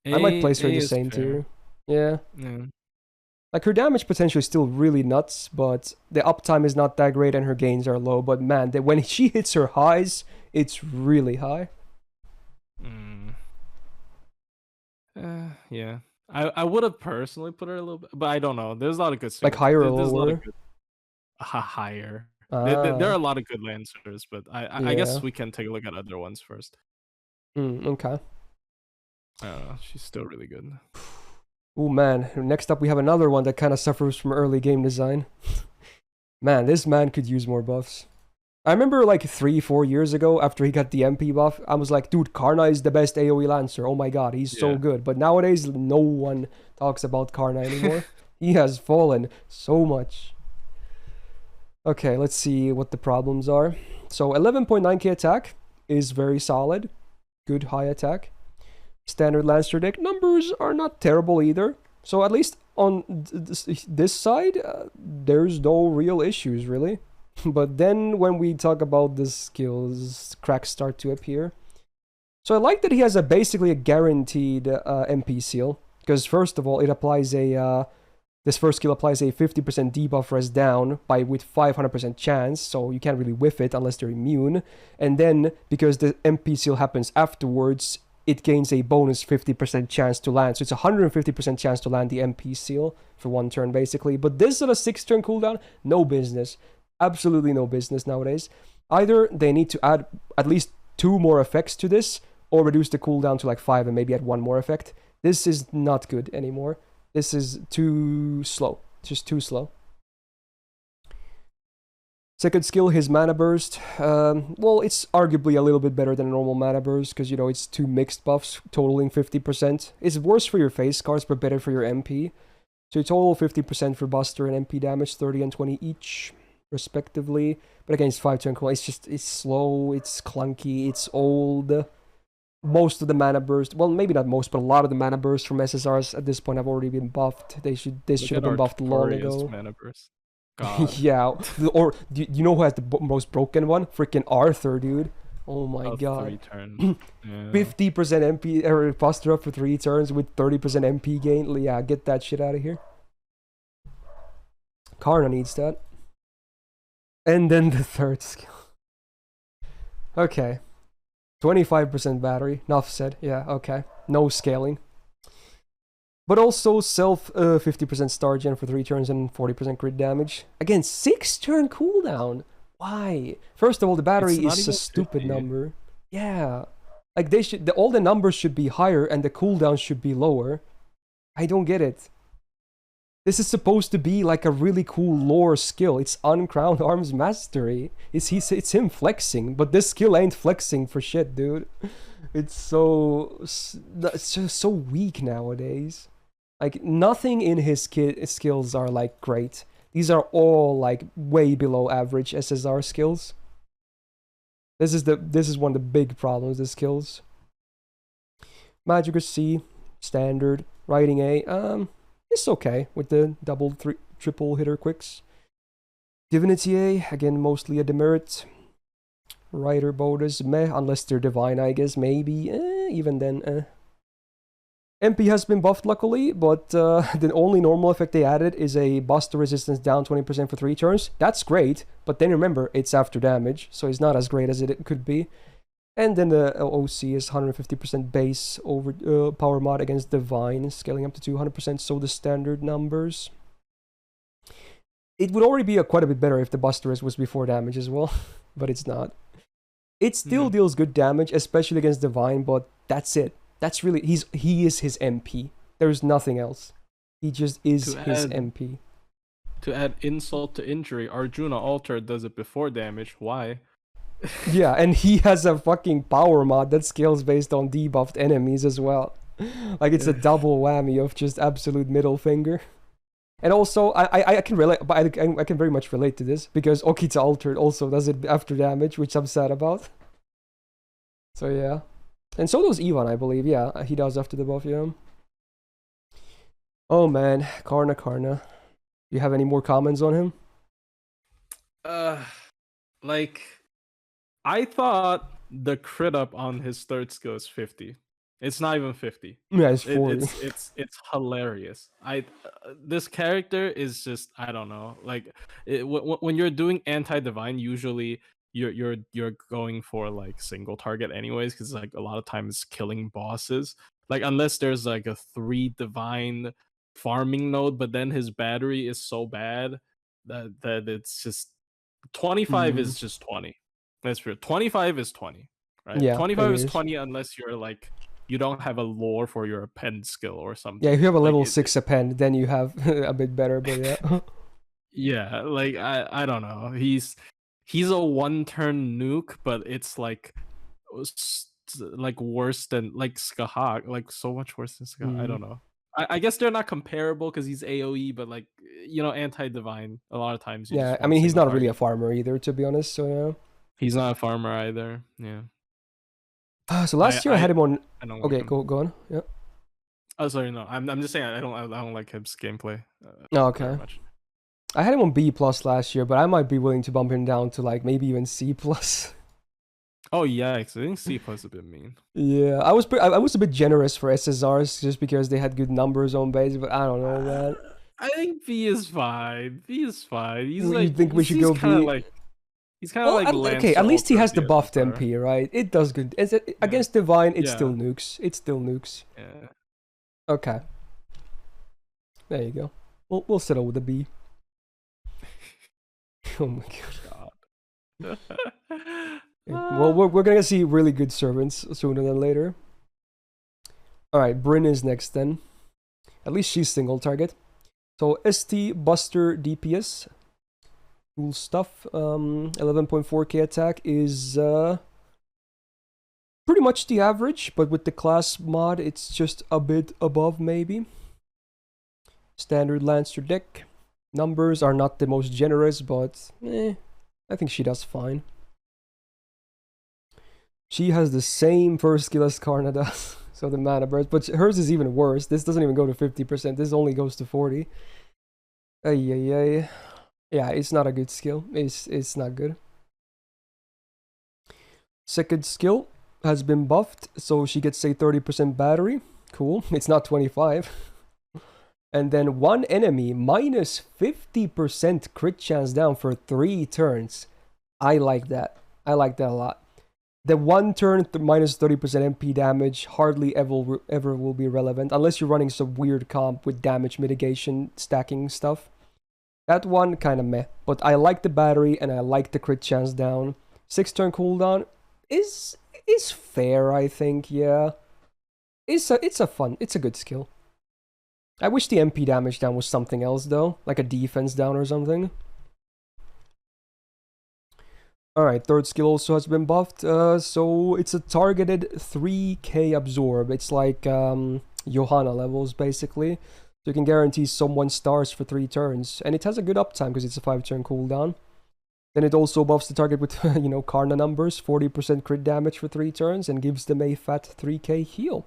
I might place her in the same tier. Yeah. Like, her damage potential is still really nuts, but the uptime is not that great and her gains are low. But man, when she hits her highs, it's really high.
Yeah. I would have personally put her a little bit, but I don't know. There's a lot of good
like higher or lower?
Higher. There are a lot of good Lancers, but I guess we can take a look at other ones first.
Okay.
She's still really good.
Oh man, next up we have another one that kind of suffers from early game design. Man, this man could use more buffs. I remember like 3-4 years ago, after he got the MP buff, I was like, dude, Karna is the best AoE Lancer. Oh my god, he's so good. But nowadays, no one talks about Karna anymore. He has fallen so much. Okay, let's see what the problems are. So 11.9k attack is very solid. Good high attack. Standard Lancer deck numbers are not terrible either. So at least on this side, there's no real issues, really. But then when we talk about the skills, cracks start to appear. So I like that he has basically a guaranteed MP seal. Because first of all, it applies this first skill applies a 50% debuff res down with 500% chance, so you can't really whiff it unless they're immune. And then, because the MP seal happens afterwards, it gains a bonus 50% chance to land. So it's a 150% chance to land the MP seal for 1 turn, basically. But this on a 6-turn cooldown, no business. Absolutely no business nowadays. Either they need to add at least 2 more effects to this, or reduce the cooldown to like 5 and maybe add 1 more effect. This is not good anymore. This is too slow. Just too slow. Second skill, his mana burst. Well, it's arguably a little bit better than a normal mana burst, because, you know, it's 2 mixed buffs totaling 50%. It's worse for your face cards, but better for your MP. So total 50% for Buster and MP damage, 30 and 20 each, respectively. But again, it's 5-turn cooldown. It's slow, it's clunky, it's old. Most of the mana burst, well, maybe not most, but a lot of the mana bursts from SSRs at this point have already been buffed. This should have been buffed long ago.
Mana burst. God.
Yeah, or do you know who has the most broken one? Freaking Arthur, dude. Oh my god.
3 turns.
50% MP or Buster up for 3 turns with 30% MP gain. Yeah, get that shit out of here. Karna needs that. And then the third skill. Okay. 25% battery. Enough said. Yeah, okay. No scaling. But also self 50% star gen for 3 turns and 40% crit damage. Again, 6-turn cooldown. Why? First of all, the battery is a stupid
50.
number. Yeah. Like they should, all the numbers should be higher and the cooldown should be lower. I don't get it. This is supposed to be like a really cool lore skill. It's Uncrowned Arms Mastery. It's him flexing, but this skill ain't flexing for shit, dude. It's just so weak nowadays. Like nothing in his skills are like great. These are all like way below average SSR skills. This is one of the big problems. The skills. Magic C, standard. Writing A, it's okay with the double, triple hitter quicks. Divinity A, again mostly a demerit. Rider bonus, meh, unless they're divine, I guess, maybe. Even then, MP has been buffed luckily, but the only normal effect they added is a buster resistance down 20% for 3 turns. That's great, but then remember, it's after damage, so it's not as great as it could be. And then the OC is 150% base over power mod against divine, scaling up to 200%, so the standard numbers. It would already be quite a bit better if the buster was before damage as well, but it's not. It still deals good damage, especially against divine, but that's it. That's really he is his MP. There's nothing else. He just is his MP.
To add insult to injury, Arjuna Alter does it before damage. Why?
Yeah, and he has a fucking power mod that scales based on debuffed enemies as well. Like it's a double whammy of just absolute middle finger. And also, I can relate, but I can very much relate to this because Okita Altered also does it after damage, which I'm sad about. So yeah. And so does Ivan, I believe. Yeah, he does after the buff, yeah. Oh man, Karna. You have any more comments on him?
Like, I thought the crit up on his third skill is 50. It's not even 50.
Yeah, it's 40.
It's hilarious. This character is just, I don't know. Like when you're doing anti-divine, usually you're going for like single target anyways, because like a lot of times killing bosses. Like unless there's like a 3 divine farming node, but then his battery is so bad that it's just 25 is just 20. That's true. 25 is 20, right?
Yeah,
25 is 20 unless you're like you don't have a lore for your append skill or something.
Yeah, if you have a level 6 append, then you have a bit better, but yeah.
Yeah, like I don't know. He's a 1-turn nuke, but it's like worse than like Skahak, like so much worse than Skahak. I don't know. I guess they're not comparable because he's AoE, but like anti-divine a lot of times.
Yeah, I mean he's not really a farmer either, to be honest. So yeah.
He's not a farmer either. Yeah.
So last year I had him on. Okay, go on. Yeah.
Oh, sorry, no. I'm just saying I don't like his gameplay.
Okay. Much. I had him on B+ last year, but I might be willing to bump him down to like maybe even C+.
Oh yeah, I think C+ is a bit mean.
Yeah, I was a bit generous for SSRs just because they had good numbers on base, but I don't know, man.
I think B is fine. B is fine. He's
you
like,
think we should go B?
He's kind of like Lancer.
Okay, at least he has the buffed MP, right? It does good. Against Divine, it still nukes. It still nukes.
Yeah.
Okay. There you go. We'll settle with a B. Oh my god. Well, we're gonna see really good servants sooner than later. Alright, Bryn is next then. At least she's single target. So ST Buster DPS. Cool stuff. 11.4k attack is pretty much the average, but with the class mod it's just a bit above maybe. Standard Lancer deck. Numbers are not the most generous, but I think she does fine. She has the same first skill as Karna does, so the mana burst, but hers is even worse. This doesn't even go to 50%, this only goes to 40. Ay. Yeah, it's not a good skill. It's not good. Second skill has been buffed, so she gets a 30% battery. Cool. It's not 25. And then one enemy minus 50% crit chance down for 3 turns. I like that. I like that a lot. the one turn minus 30% MP damage hardly ever will be relevant unless you're running some weird comp with damage mitigation stacking stuff. That one kind of meh, but I like the battery and I like the crit chance down. 6 turn cooldown is fair, I think. Yeah, it's a good skill. I wish the MP damage down was something else though, like a defense down or something. Alright, third skill also has been buffed, so it's a targeted 3k absorb. It's like Johanna levels, basically. So you can guarantee someone stars for 3 turns, and it has a good uptime because it's a 5-turn cooldown. Then it also buffs the target with, Karna numbers, 40% crit damage for 3 turns, and gives them a fat 3k heal.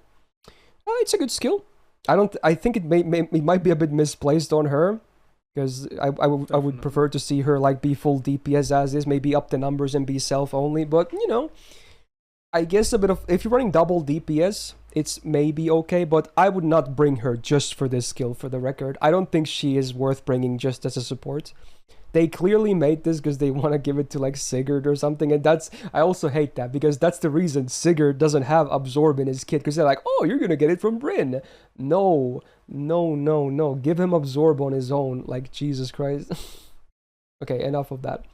It's a good skill. I think it might be a bit misplaced on her, because I would prefer to see her like be full DPS as is, maybe up the numbers and be self only. But I guess a bit of, if you're running double DPS, it's maybe okay. But I would not bring her just for this skill. For the record, I don't think she is worth bringing just as a support. They clearly made this because they want to give it to like Sigurd or something, and I also hate that because that's the reason Sigurd doesn't have Absorb in his kit, because they're like, oh, you're gonna get it from Brynn. No, give him Absorb on his own, like Jesus Christ. Okay, enough of that.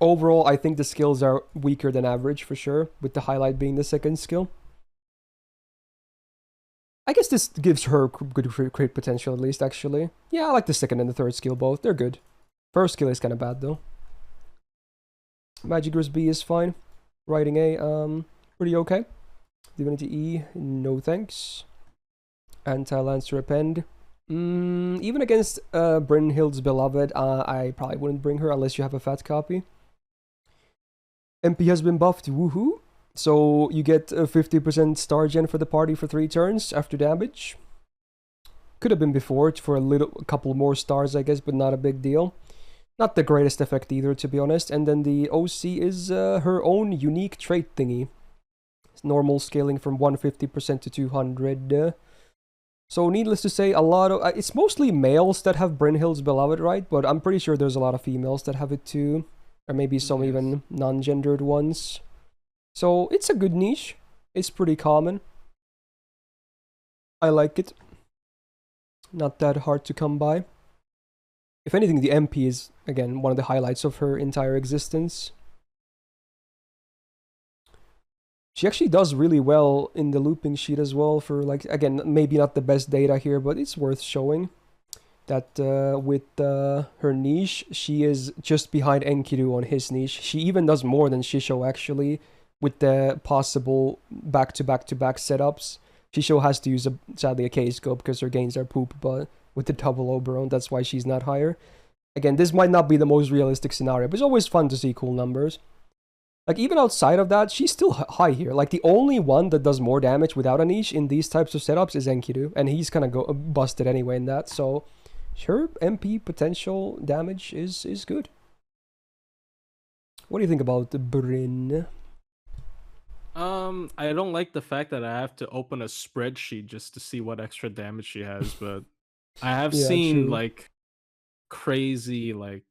Overall, I think the skills are weaker than average for sure, with the highlight being the second skill. I guess this gives her good crit potential at least, actually. Yeah, I like the second and the third skill both, they're good. First skill is kind of bad though. Magic Resist B is fine. Writing A, pretty okay. Divinity E, no thanks. Anti-Lancer Append. Even against Brynhild's Beloved, I probably wouldn't bring her unless you have a fat copy. MP has been buffed, woohoo. So you get a 50% star gen for the party for 3 turns after damage. Could have been before for a couple more stars, I guess, but not a big deal. Not the greatest effect either, to be honest. And then the OC is her own unique trait thingy. It's normal scaling from 150% to 200. So needless to say, a lot of... it's mostly males that have Brynhild's Beloved, right? But I'm pretty sure there's a lot of females that have it too. Or maybe some even non-gendered ones. So it's a good niche. It's pretty common. I like it. Not that hard to come by. If anything, the MP is, again, one of the highlights of her entire existence. She actually does really well in the looping sheet as well for, like, again, maybe not the best data here, but it's worth showing that with her niche, she is just behind Enkidu on his niche. She even does more than Shisho, actually, with the possible back-to-back-to-back setups. Shisho has to use, sadly, a K-scope because her gains are poop, but with the double Oberon, that's why she's not higher. Again, this might not be the most realistic scenario, but it's always fun to see cool numbers. Like, even outside of that, she's still high here. Like, the only one that does more damage without a niche in these types of setups is Enkidu, and he's kind of busted anyway in that, so her MP potential damage is good. What do you think about the Brynn?
I don't like the fact that I have to open a spreadsheet just to see what extra damage she has, but I have seen
true.
like crazy like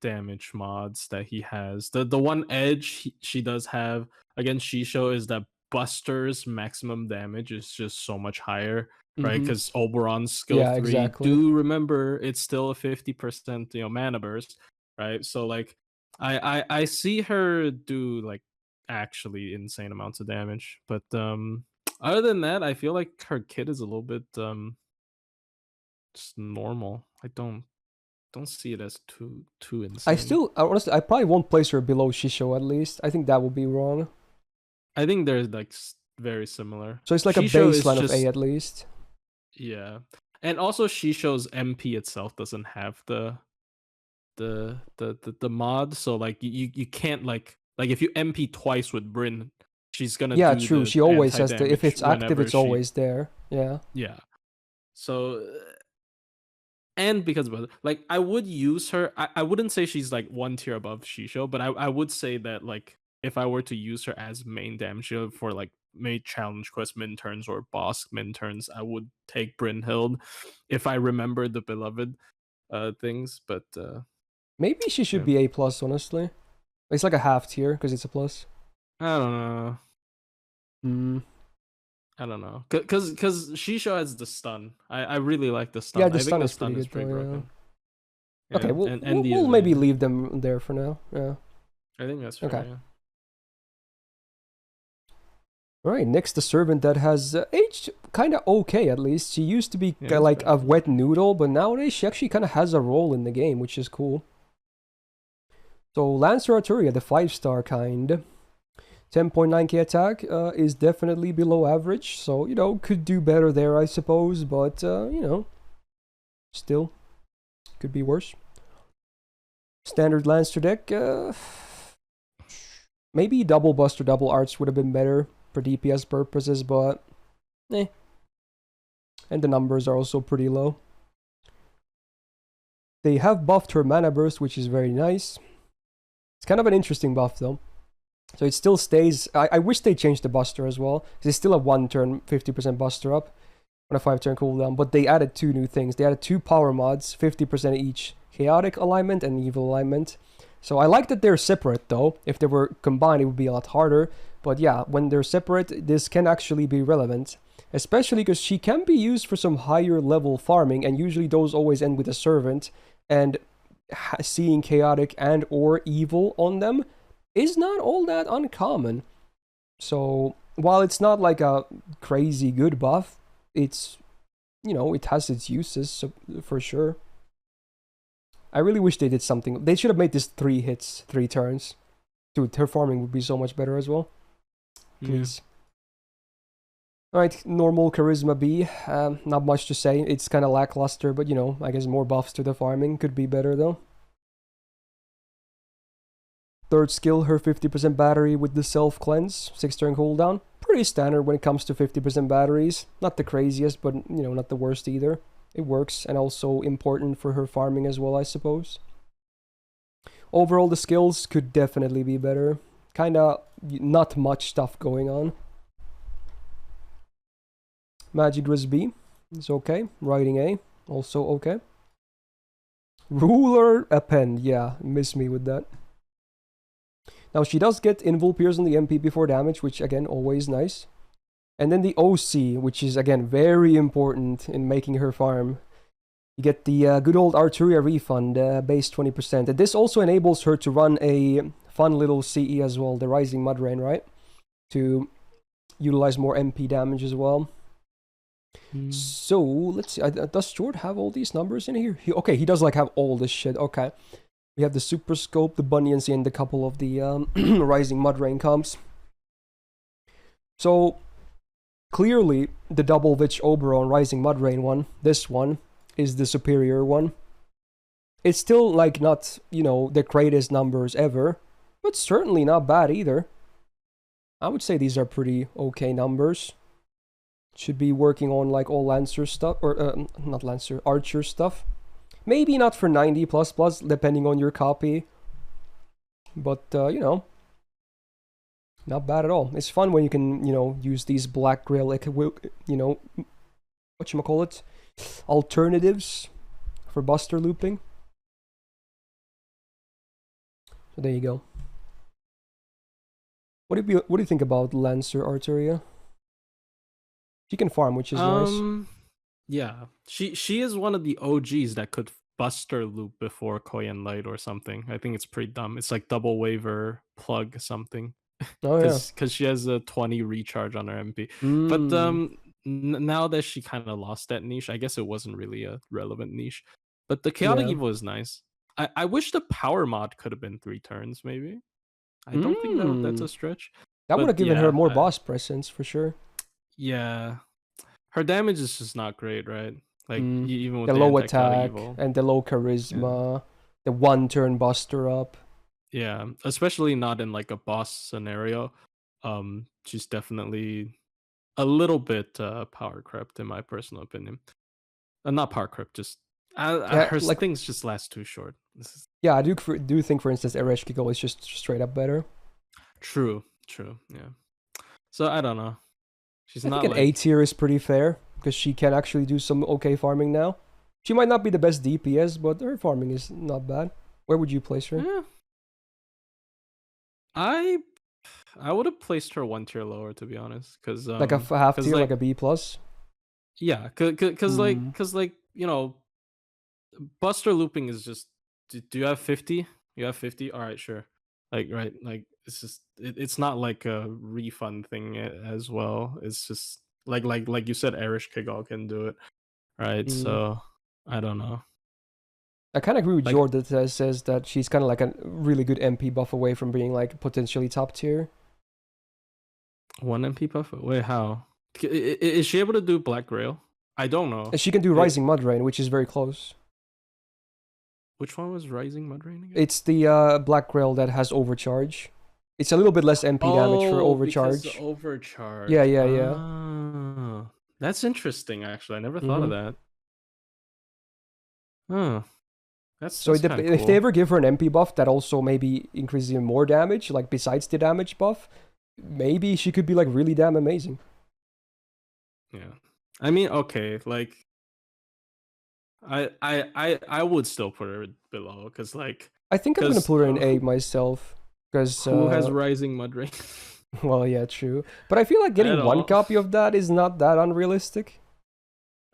damage mods that he has. The one edge she does have against Shisho is that Buster's maximum damage is just so much higher, right? Because Oberon's skill 3.
Exactly.
Do remember it's still a 50% mana burst, right? So like I see her do like actually insane amounts of damage, but other than that, I feel like her kit is a little bit just normal. I don't see it as too insane.
Honestly, I probably won't place her below Shisho at least. I think that would be wrong.
I think they're like very similar.
So it's like
Shisho
a baseline of A at least.
Yeah, and also Shisho's MP itself doesn't have the mod, so like you can't like if you MP twice with Brynn, she's gonna do
true. She always has to. If it's active, it's always there. Yeah.
So and because of it, like I would use her. I wouldn't say she's like one tier above Shisho, but I would say that like if I were to use her as main damage dealer for like maybe challenge quest min turns or boss min turns, I would take Brynhild if I remember the Beloved things. But
maybe she should be A plus. Honestly, it's like a half tier because it's a plus.
I don't know.
Hmm.
I don't know. Cause Shisho has the stun. I really like the
Yeah,
stun.
the
I think
stun
the
is pretty
stun is
good
pretty
though. Yeah.
broken.
Okay,
Yeah, and Andy
we'll
is very
maybe
good.
leave them there for now. Yeah.
I think that's fair.
Okay.
Yeah.
All right. Next, the servant that has aged kind of okay at least. She used to be
Yeah, it's
like
fair.
a wet noodle, but nowadays she actually kind of has a role in the game, which is cool. So Lancer Artoria, the 5-star kind. 10.9k attack is definitely below average, so could do better there, I suppose, but still could be worse. Standard Lancer deck, maybe double Buster, double Arts would have been better for DPS purposes, but eh. And the numbers are also pretty low. They have buffed her mana burst, which is very nice. It's kind of an interesting buff though. So it still stays. I wish they changed the Buster as well, because it's still a 1-turn 50% Buster up on a 5-turn cooldown. But they added 2 new things. They added 2 power mods, 50% each: Chaotic alignment and Evil alignment. So I like that they're separate though. If they were combined, it would be a lot harder. But yeah, when they're separate, this can actually be relevant. Especially because she can be used for some higher level farming, and usually those always end with a servant. And seeing Chaotic and or Evil on them is not all that uncommon. So while it's not like a crazy good buff, it's it has its uses, so, for sure. I really wish they did something. They should have made this 3 hits, 3 turns. Dude, her farming would be so much better as well. Please. Yeah. Alright, normal Charisma B. Not much to say. It's kind of lackluster, but I guess more buffs to the farming could be better though. Third skill, her 50% battery with the self-cleanse, 6-turn cooldown. Pretty standard when it comes to 50% batteries. Not the craziest, but not the worst either. It works, and also important for her farming as well, I suppose. Overall, the skills could definitely be better. Kinda not much stuff going on. Magic Resist B is okay. Writing A, also okay. Ruler Append, yeah, miss me with that. Now she does get Invul Pierce on the MP before damage, which again, always nice. And then the OC, which is again very important in making her farm. You get the good old Artoria refund, base 20%. And this also enables her to run a fun little CE as well, the Rising Mud Rain, right? To utilize more MP damage as well. So, let's see, does Jord have all these numbers in here? Okay, he does like have all this shit, okay. We have the Super Scope, the Bunyancy, and a couple of the Rising Mud Rain comps. So, clearly, the Double Witch Oberon Rising Mud Rain one, this one, is the superior one. It's still, like, not, the greatest numbers ever, but certainly not bad either. I would say these are pretty okay numbers. Should be working on, like, all Lancer stuff, or, not Lancer, Archer stuff. Maybe not for 90++, depending on your copy. But, not bad at all. It's fun when you can, use these Black Grail, whatchamacallit, alternatives for Buster looping. So there you go. What do you think about Lancer Artoria? She can farm, which is nice.
Yeah, she is one of the OGs that could Buster loop before Koyan Light or something. I think it's pretty dumb. It's like double waiver plug something.
Oh yeah,
because she has a 20 recharge on her MP. But
Mm.
now that she kind of lost that niche, I guess it wasn't really a relevant niche. But the Chaotic
Yeah.
Evil is nice. I wish the power mod could have been 3 turns, maybe. I don't think that's a stretch.
That would have
But
given her
yeah,
more boss presence for sure.
yeah, her damage is just not great, right? Like even with
The
the
low
anti-chaotic
attack
evil.
and the low charisma, the 1-turn Buster up.
Yeah, especially not in like a boss scenario. She's definitely a little bit power crept in my personal opinion. Not power crept, just
Yeah,
her
like,
things just last too short.
yeah, I do think, for instance, Ereshkigal is just straight up better.
True, yeah. So I don't know. She's
I think
not
an
like
A tier is pretty fair because she can actually do some okay farming now. She might not be the best DPS, but her farming is not bad. Where would you place her?
I I would have placed her 1 tier lower, to be honest,
Like a half tier, like
like
a B plus.
yeah, cause like you know, Buster looping is just. Do you have 50? You have 50. All right, sure. Like right, like it's just it's not like a refund thing as well. It's just like you said, Ereshkigal can do it, right?
Mm.
So I don't know.
I kind of agree with
Like
Jord that says that she's kind of like a really good MP buff away from being like potentially top tier.
1 MP buff. Wait, how? Is she able to do Black Grail? I don't know.
And she can do Rising Mud Rain, which is very close.
Which one was Rising Mud Rain again?
It's the Black Grail that has Overcharge. It's a little bit less MP damage for Overcharge.
Because Overcharge.
Yeah.
Ah, that's interesting, actually. I never thought of that. Huh.
So
that's cool.
if they ever give her an MP buff that also maybe increases even more damage, like besides the damage buff, maybe she could be like really damn amazing.
Yeah. I mean, okay, like I would still put her below because like
I think I'm gonna put her in A myself because
who has Rising Mud Rain?
Well, yeah, true. But I feel like getting one copy of that is not that unrealistic.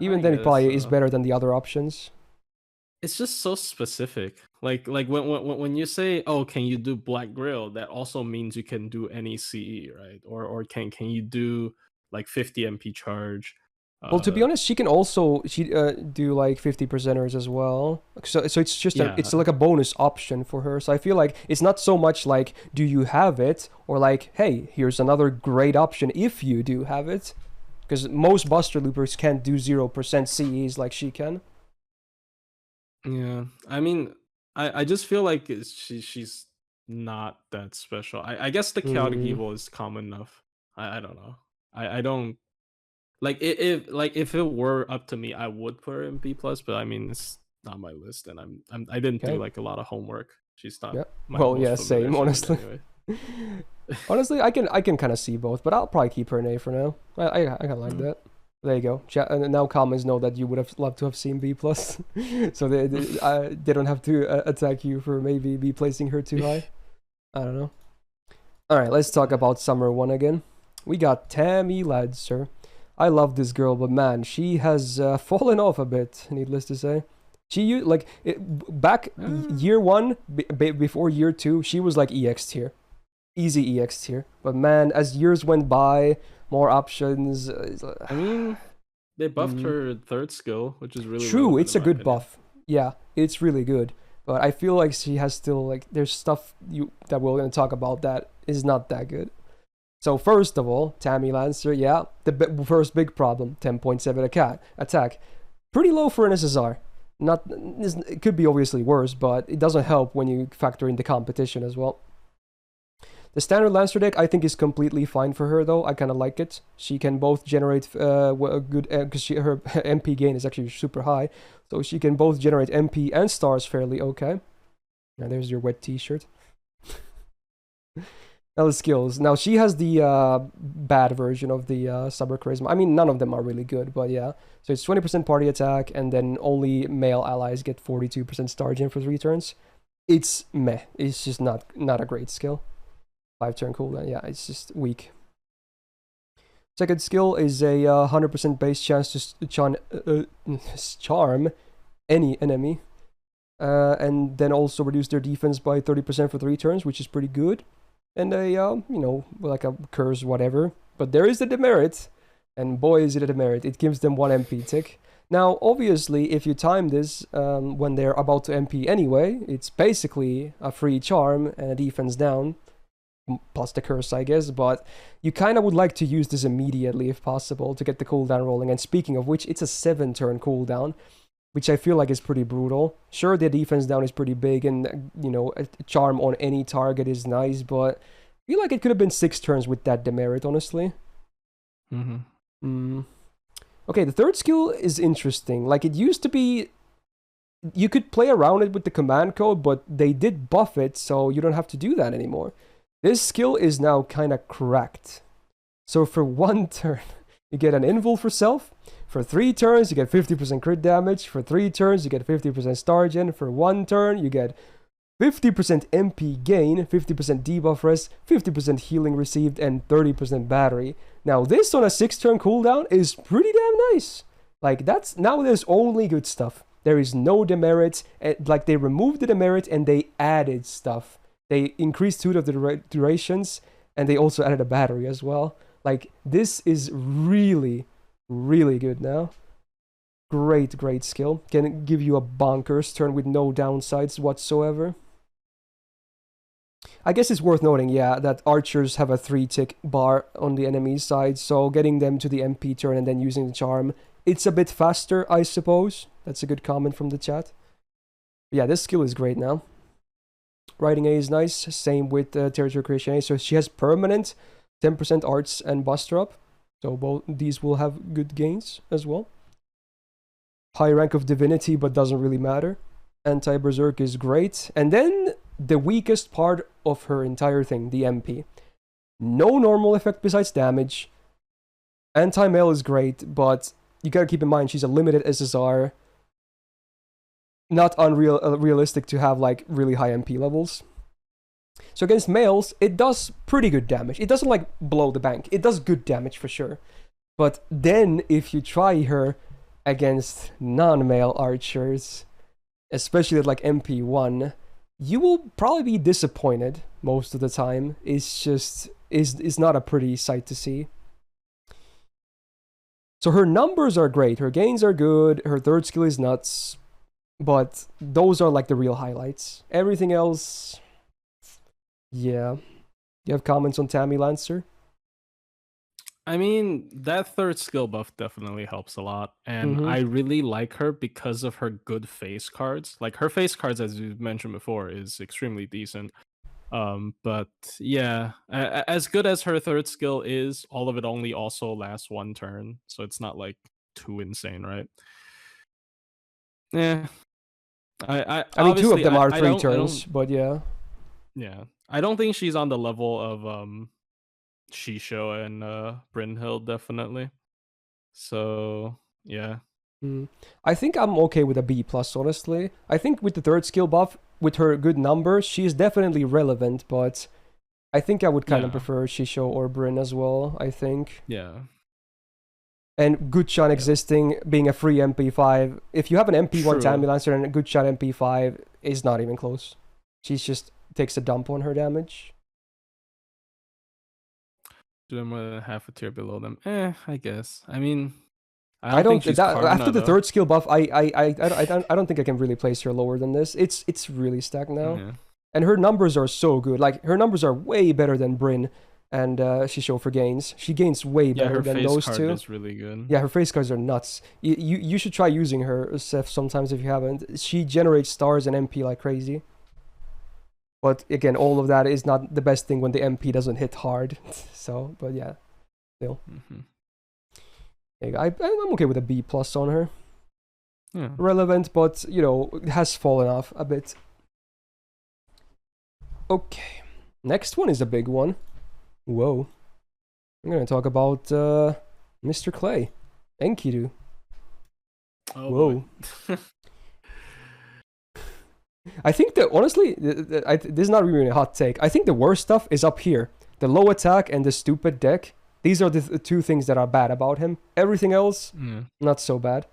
Even then, it probably is better than the other options.
It's just so specific. Like when you say, "Oh, can you do Black Grill?" That also means you can do any CE, right? Or can you do like 50 MP charge?
Well, to be honest, she can also do like 50%ers as well. So it's just it's like a bonus option for her. So I feel like it's not so much like do you have it or like hey, here's another great option if you do have it, because most Buster Loopers can't do 0% CEs like she can.
Yeah, I mean, I just feel like she's not that special. I guess the chaotic evil is common enough. I don't know. I don't. Like if it were up to me, I would put her in B plus, but I mean it's not my list, and I didn't do like a lot of homework. She's not.
Yeah. Well, yeah, same. Honestly, honestly, I can kind of see both, but I'll probably keep her in A for now. I kind of like that. There you go. And now comments know that you would have loved to have seen B plus, so they don't have to attack you for maybe be placing her too high. I don't know. All right, let's talk about Summer 1 again. We got Tammy Lancer. I love this girl, but man, she has fallen off a bit, needless to say. She back year 1, before year 2, she was like EX tier. Easy EX tier. But man, as years went by, more options.
I mean, they buffed her third skill, which is really
true. It's a good buff. Yeah, it's really good. But I feel like she has still, like, there's stuff that we're going to talk about that is not that good. So first of all, Tammy Lancer, yeah, the first big problem, 10.7 attack. Pretty low for an SSR. It could be obviously worse, but it doesn't help when you factor in the competition as well. The standard Lancer deck, I think, is completely fine for her, though. I kind of like it. She can both generate a good... because her MP gain is actually super high. So she can both generate MP and stars fairly okay. Now there's your wet t-shirt. Now the skills. Now she has the bad version of the Summer Charisma. I mean, none of them are really good, but yeah. So it's 20% party attack, and then only male allies get 42% star gen for 3 turns. It's meh. It's just not a great skill. 5-turn cooldown. Yeah, it's just weak. Second skill is a 100% base chance to charm any enemy. And then also reduce their defense by 30% for 3 turns, which is pretty good. And a, like a curse, whatever. But there is a demerit. And boy, is it a demerit. It gives them 1 MP tick. Now, obviously, if you time this when they're about to MP anyway, it's basically a free charm and a defense down. Plus the curse, I guess. But you kind of would like to use this immediately if possible to get the cooldown rolling. And speaking of which, it's a 7-turn cooldown, which I feel like is pretty brutal. Sure, the defense down is pretty big, and, a charm on any target is nice, but I feel like it could have been 6 turns with that demerit, honestly. Okay, the third skill is interesting. Like, it used to be... You could play around it with the command code, but they did buff it, so you don't have to do that anymore. This skill is now kind of cracked. So for 1 turn, you get an invul for self. For 3 turns, you get 50% crit damage. For 3 turns, you get 50% star gen. For 1 turn, you get 50% MP gain, 50% debuff rest, 50% healing received, and 30% battery. Now this on a 6-turn cooldown is pretty damn nice. Like that's now there's only good stuff. There is no demerit. Like they removed the demerit and they added stuff. They increased 2 of the durations and they also added a battery as well. Like this is really, really good now. Great, great skill. Can give you a bonkers turn with no downsides whatsoever. I guess it's worth noting, yeah, that archers have a 3-tick bar on the enemy side, so getting them to the MP turn and then using the charm, it's a bit faster, I suppose. That's a good comment from the chat. But yeah, this skill is great now. Riding A is nice, same with Territory Creation A, so she has permanent 10% arts and buster up, so both these will have good gains as well. High rank of divinity, but doesn't really matter. Anti-berserk is great, and then the weakest part of her entire thing, the MP. No normal effect besides damage. Anti-mail is great, but you gotta keep in mind she's a limited SSR. Not realistic to have like really high MP levels. So against males, it does pretty good damage. It doesn't like blow the bank. It does good damage for sure. But then if you try her against non-male archers, especially at like MP1, you will probably be disappointed most of the time. It's just is not a pretty sight to see. So her numbers are great, her gains are good, her third skill is nuts, but those are like the real highlights. Everything else, yeah. You have comments on Tamamo Lancer?
I mean, that third skill buff definitely helps a lot, and I really like her because of her good face cards. Like her face cards, as you mentioned before, is extremely decent. But yeah, as good as her third skill is, all of it only also lasts 1 turn, so it's not like too insane, right? Yeah,
I mean, 2 of them are 3 turns, but yeah.
Yeah, I don't think she's on the level of Shisho and Brynhild, definitely. So yeah.
I think I'm okay with a B+, honestly. I think with the third skill buff, with her good numbers, she is definitely relevant, but I think I would kind of prefer Shisho or Bryn as well, I think.
Yeah.
And good shot existing, being a free MP5. If you have an MP1 Tamamo Lancer and a good shot MP5, is not even close. She just takes a dump on her damage.
Do them half a tier below them. I guess. I mean,
I don't think after the third skill buff, I don't think I can really place her lower than this. It's really stacked now.
Yeah.
And her numbers are so good. Like her numbers are way better than Bryn and Shisho for gains. She gains way better than those two.
Her face card is really good.
Yeah, her face cards are nuts. You should try using her, Seth, sometimes if you haven't. She generates stars and MP like crazy. But again, all of that is not the best thing when the MP doesn't hit hard. So, but yeah, still. I'm okay with a B+ on her.
Yeah.
Relevant, but, you know, it has fallen off a bit. Okay. Next one is a big one. Whoa. I'm going to talk about Mr. Clay. Enkidu.
Oh,
whoa. I think that, honestly, this is not really a hot take. I think the worst stuff is up here. The low attack and the stupid deck. These are the 2 things that are bad about him. Everything else, not so bad.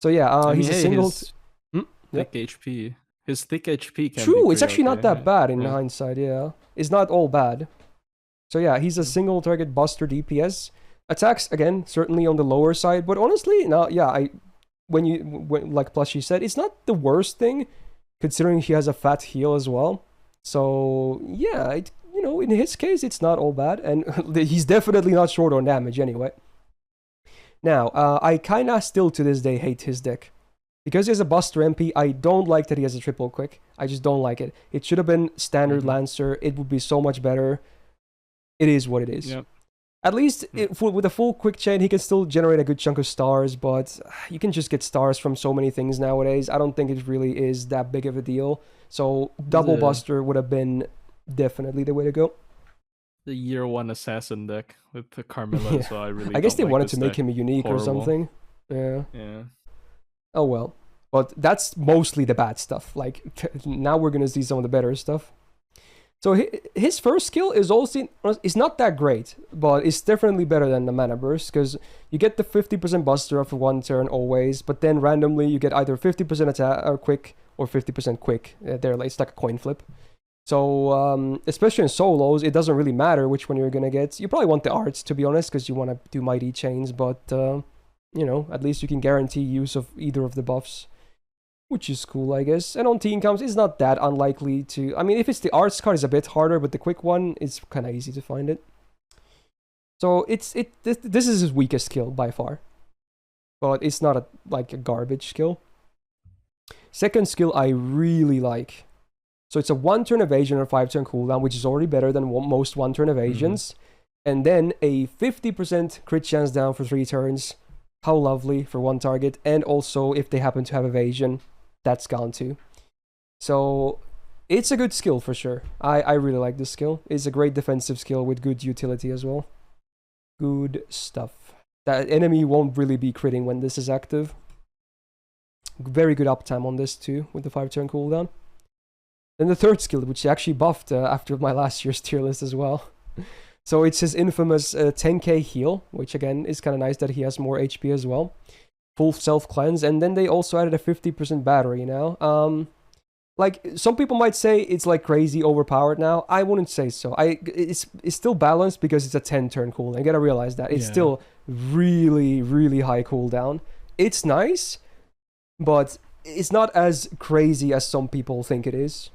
So yeah, he's a single...
Thick HP. His thick HP can
True, it's actually not that bad in hindsight, yeah. It's not all bad. So yeah, he's a single target buster DPS. Attacks, again, certainly on the lower side, but honestly, no, yeah, like Plushy said, it's not the worst thing, considering he has a fat heal as well. So yeah, you know, in his case, it's not all bad, and he's definitely not short on damage anyway. Now, I kinda still to this day hate his deck. Because he has a Buster MP, I don't like that he has a triple quick. I just don't like it. It should have been standard Lancer. It would be so much better. It is what it is.
Yep.
At least with a full quick chain, he can still generate a good chunk of stars, but you can just get stars from so many things nowadays. I don't think it really is that big of a deal. So double Buster would have been definitely the way to go.
The year 1 assassin deck with the Carmilla, so I guess
they wanted to make him unique or something. Yeah.
Yeah.
Oh well. But that's mostly the bad stuff. Like, now we're gonna see some of the better stuff. So his first skill is also is not that great, but it's definitely better than the Mana Burst, because you get the 50% Buster for 1 turn always, but then randomly you get either 50% attack or quick or 50% quick. It's like a coin flip. So especially in solos, it doesn't really matter which one you're gonna get. You probably want the arts, to be honest, because you want to do Mighty Chains, but you know, at least you can guarantee use of either of the buffs, which is cool, I guess. And on team comps, it's not that unlikely to... I mean, if it's the arts card, it's a bit harder, but the quick one, it's kind of easy to find it. So this is his weakest skill by far, but it's not like a garbage skill. Second skill I really like. So it's a 1-turn evasion or 5-turn cooldown, which is already better than most 1-turn evasions. And then a 50% crit chance down for 3 turns. How lovely for 1 target. And also, if they happen to have evasion, that's gone too. So it's a good skill for sure. I really like this skill. It's a great defensive skill with good utility as well. Good stuff. That enemy won't really be critting when this is active. Very good uptime on this too, with the 5-turn cooldown. Then the third skill, which he actually buffed after my last year's tier list as well. So it's his infamous 10k heal, which again is kind of nice that he has more HP as well. Full self-cleanse, and then they also added a 50% battery now. Like, some people might say it's like crazy overpowered now. I wouldn't say so. It's still balanced because it's a 10-turn cooldown. You gotta realize that. It's still really, really high cooldown. It's nice, but it's not as crazy as some people think it is.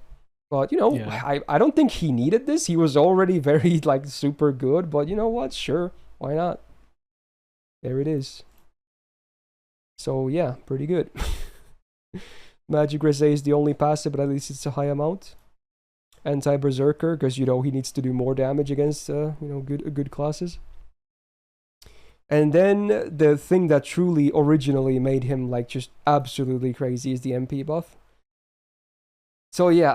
But, you know, I don't think he needed this. He was already very, like, super good. But you know what? Sure. Why not? There it is. So, yeah, pretty good. Magic Resist is the only passive, but at least it's a high amount. Anti-Berserker, because, you know, he needs to do more damage against, you know, good classes. And then the thing that truly originally made him, like, just absolutely crazy is the MP buff. So yeah,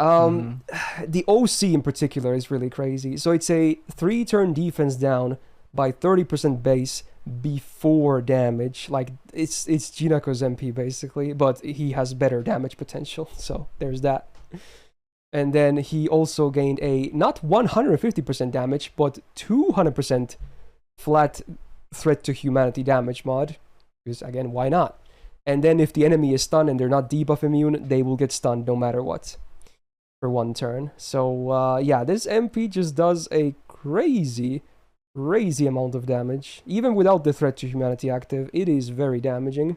the OC in particular is really crazy. So it's a 3-turn defense down by 30% base before damage. Like, it's Jinako's MP basically, but he has better damage potential. So there's that. And then he also gained a not 150% damage, but 200% flat threat to humanity damage mod. Because again, why not? And then if the enemy is stunned and they're not debuff immune, they will get stunned no matter what. For 1 turn. So yeah, this MP just does a crazy amount of damage. Even without the threat to humanity active, it is very damaging.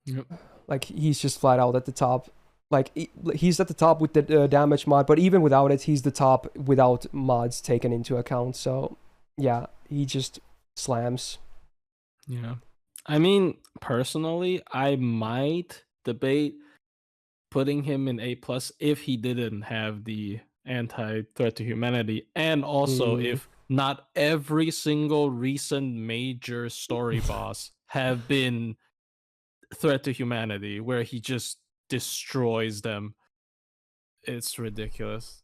Yep.
Like, he's just flat out at the top. Like, he's at the top with the damage mod, but even without it, he's the top without mods taken into account. So yeah, he just slams.
Yeah. I mean, personally, I might debate putting him in A+ if he didn't have the anti-threat to humanity, and also if not every single recent major story boss have been threat to humanity, where he just destroys them. It's ridiculous.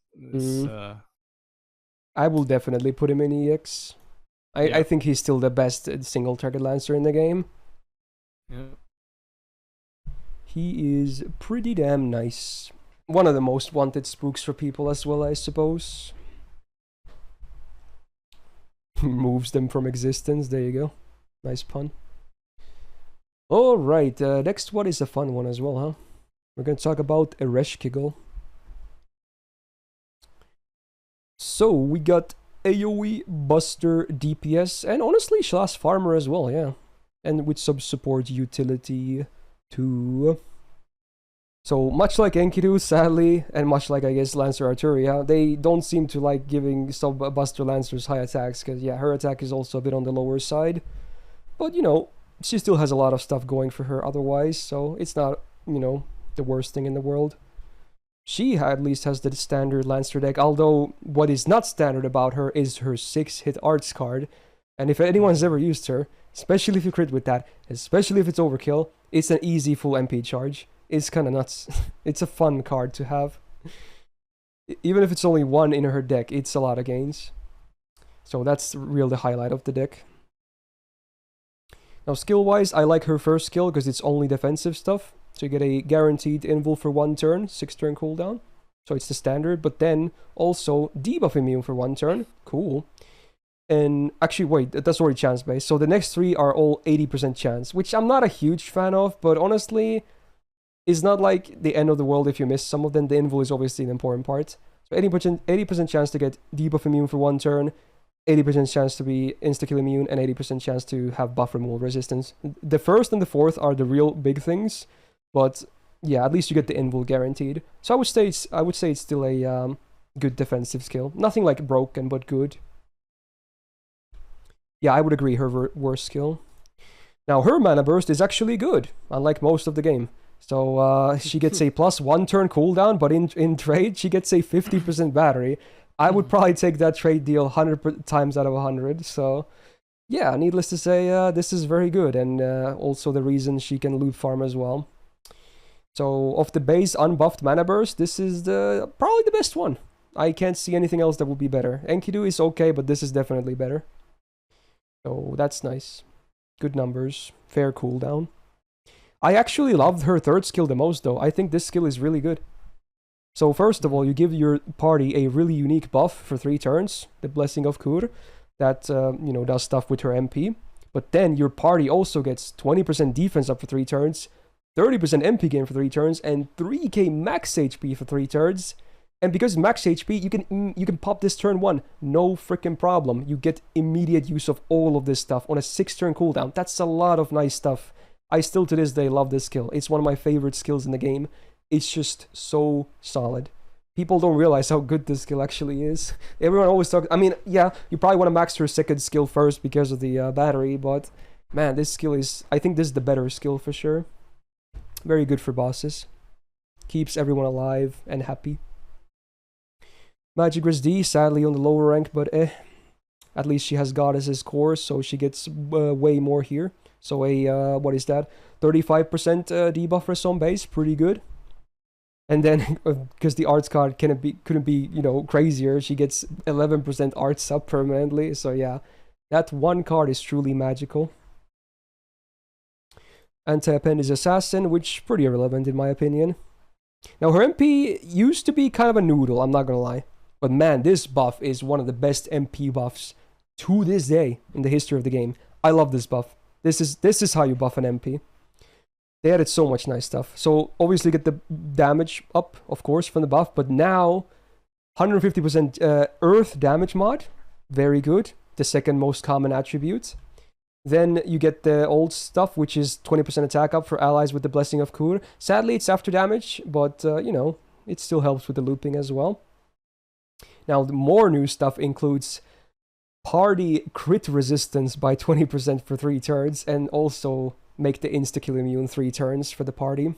I will definitely put him in EX. I think he's still the best single target Lancer in the game.
Yeah.
He is pretty damn nice. One of the most wanted spooks for people as well, I suppose. Moves them from existence. There you go. Nice pun. Alright, next one is a fun one as well, huh? We're going to talk about Ereshkigal. So, we got AoE, Buster, DPS, and honestly, Shlash Farmer as well, yeah. And with some support utility too. So, much like Enkidu, sadly, and much like, I guess, Lancer Artoria, they don't seem to like giving Buster Lancers high attacks, because, yeah, her attack is also a bit on the lower side. But, you know, she still has a lot of stuff going for her otherwise, so it's not, you know, the worst thing in the world. She at least has the standard Lancer deck, although what is not standard about her is her 6-hit arts card. And if anyone's ever used her, especially if you crit with that, especially if it's overkill, it's an easy full MP charge. It's kind of nuts. It's a fun card to have. Even if it's only 1 in her deck, it's a lot of gains. So that's really the highlight of the deck. Now, skill-wise, I like her first skill because it's only defensive stuff. So you get a guaranteed invul for 1 turn, 6-turn cooldown. So it's the standard, but then also debuff immune for 1 turn. Cool. And actually, wait, that's already chance-based. So the next 3 are all 80% chance, which I'm not a huge fan of, but honestly, it's not like the end of the world if you miss some of them. The invul is obviously an important part. So 80% chance to get debuff immune for 1 turn, 80% chance to be insta-kill immune, and 80% chance to have buff removal resistance. The first and the fourth are the real big things, but yeah, at least you get the invul guaranteed. So I would say it's still a good defensive skill. Nothing like broken, but good. Yeah, I would agree, her worst skill. Now, her mana burst is actually good, unlike most of the game. So she gets a plus 1 turn cooldown, but in trade, she gets a 50% battery. I would probably take that trade deal 100 times out of 100. So yeah, needless to say, this is very good. And also the reason she can loot farm as well. So of the base unbuffed mana burst, this is probably the best one. I can't see anything else that would be better. Enkidu is okay, but this is definitely better. So that's nice. Good numbers. Fair cooldown. I actually loved her third skill the most, though. I think this skill is really good. So first of all, you give your party a really unique buff for 3 turns, the Blessing of Kur, that does stuff with her MP. But then your party also gets 20% defense up for 3 turns, 30% MP gain for 3 turns, and 3k max HP for 3 turns. And because max HP, you can pop this turn 1, no freaking problem. You get immediate use of all of this stuff on a 6-turn cooldown. That's a lot of nice stuff. I still to this day love this skill. It's one of my favorite skills in the game. It's just so solid. People don't realize how good this skill actually is. Everyone always talks. I mean, yeah, you probably want to max your second skill first because of the battery, but man, this skill is. I think this is the better skill for sure. Very good for bosses. Keeps everyone alive and happy. Magic Gris D, sadly on the lower rank, but at least she has Goddess's core, so she gets way more here. So what is that? 35% debuff for some base, pretty good. And then, because the arts card couldn't be crazier, she gets 11% arts up permanently. So yeah, that one card is truly magical. Anti-append is Assassin, which is pretty irrelevant in my opinion. Now her MP used to be kind of a noodle, I'm not gonna lie. But man, this buff is one of the best MP buffs to this day in the history of the game. I love this buff. This is how you buff an MP. They added so much nice stuff. So obviously get the damage up, of course, from the buff. But now, 150% Earth damage mod. Very good. The second most common attribute. Then you get the old stuff, which is 20% attack up for allies with the Blessing of Kur. Sadly, it's after damage, but, it still helps with the looping as well. Now, the more new stuff includes party crit resistance by 20% for 3 turns, and also make the insta-kill immune 3 turns for the party.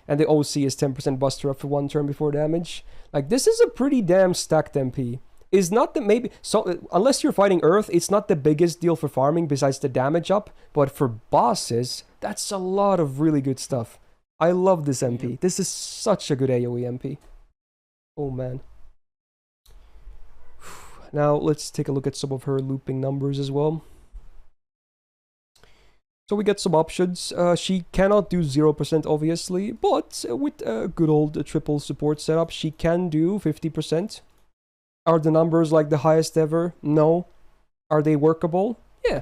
And the OC is 10% buster up for 1 turn before damage. Like, this is a pretty damn stacked MP. Is not the maybe so unless you're fighting Earth, it's not the biggest deal for farming besides the damage up, but for bosses, that's a lot of really good stuff. I love this MP. This is such a good AoE MP. Oh man. Now let's take a look at some of her looping numbers as well. So we get some options. She cannot do 0% obviously, but with a good old triple support setup, she can do 50%. Are the numbers like the highest ever? No. Are they workable? Yeah.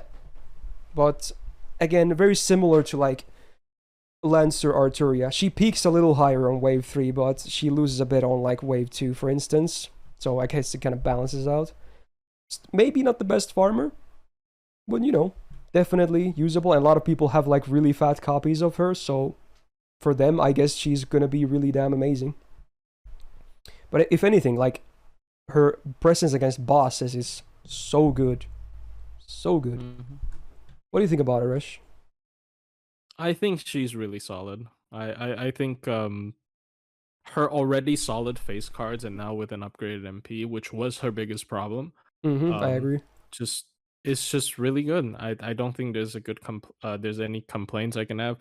But again, very similar to like Lancer Artoria. She peaks a little higher on wave 3, but she loses a bit on like wave 2, for instance. So I guess it kind of balances out. Maybe not the best farmer, but definitely usable. And a lot of people have like really fat copies of her, so for them, I guess she's gonna be really damn amazing. But if anything, like, her presence against bosses is so good. So good. Mm-hmm. What do you think about her, Eresh?
I think she's really solid. I think her already solid face cards, and now with an upgraded MP, which was her biggest problem.
I agree.
It's just really good. I don't think there's there's any complaints I can have.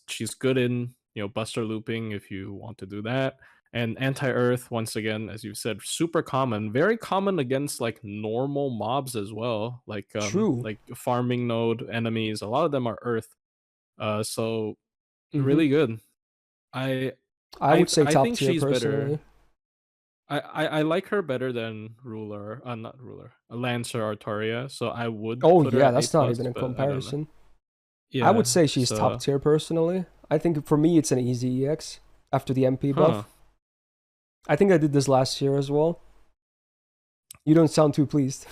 She's good in buster looping if you want to do that, And anti-earth, once again, as you've said, super common, very common against like normal mobs as well,
True.
like farming node enemies. A lot of them are earth, so
Mm-hmm.
really good. I
I would say
I
top
think
tier
she's better.
personally.
I like her better than ruler, not ruler, Lancer Artoria. So I would
Oh
put her
yeah,
at A
that's not
plus,
even a
but I don't know.
comparison. I would
Yeah.
say she's top
So,
tier personally. I think for me it's an easy EX after the MP
huh?
buff. I think I did this last year as well. You don't sound too pleased.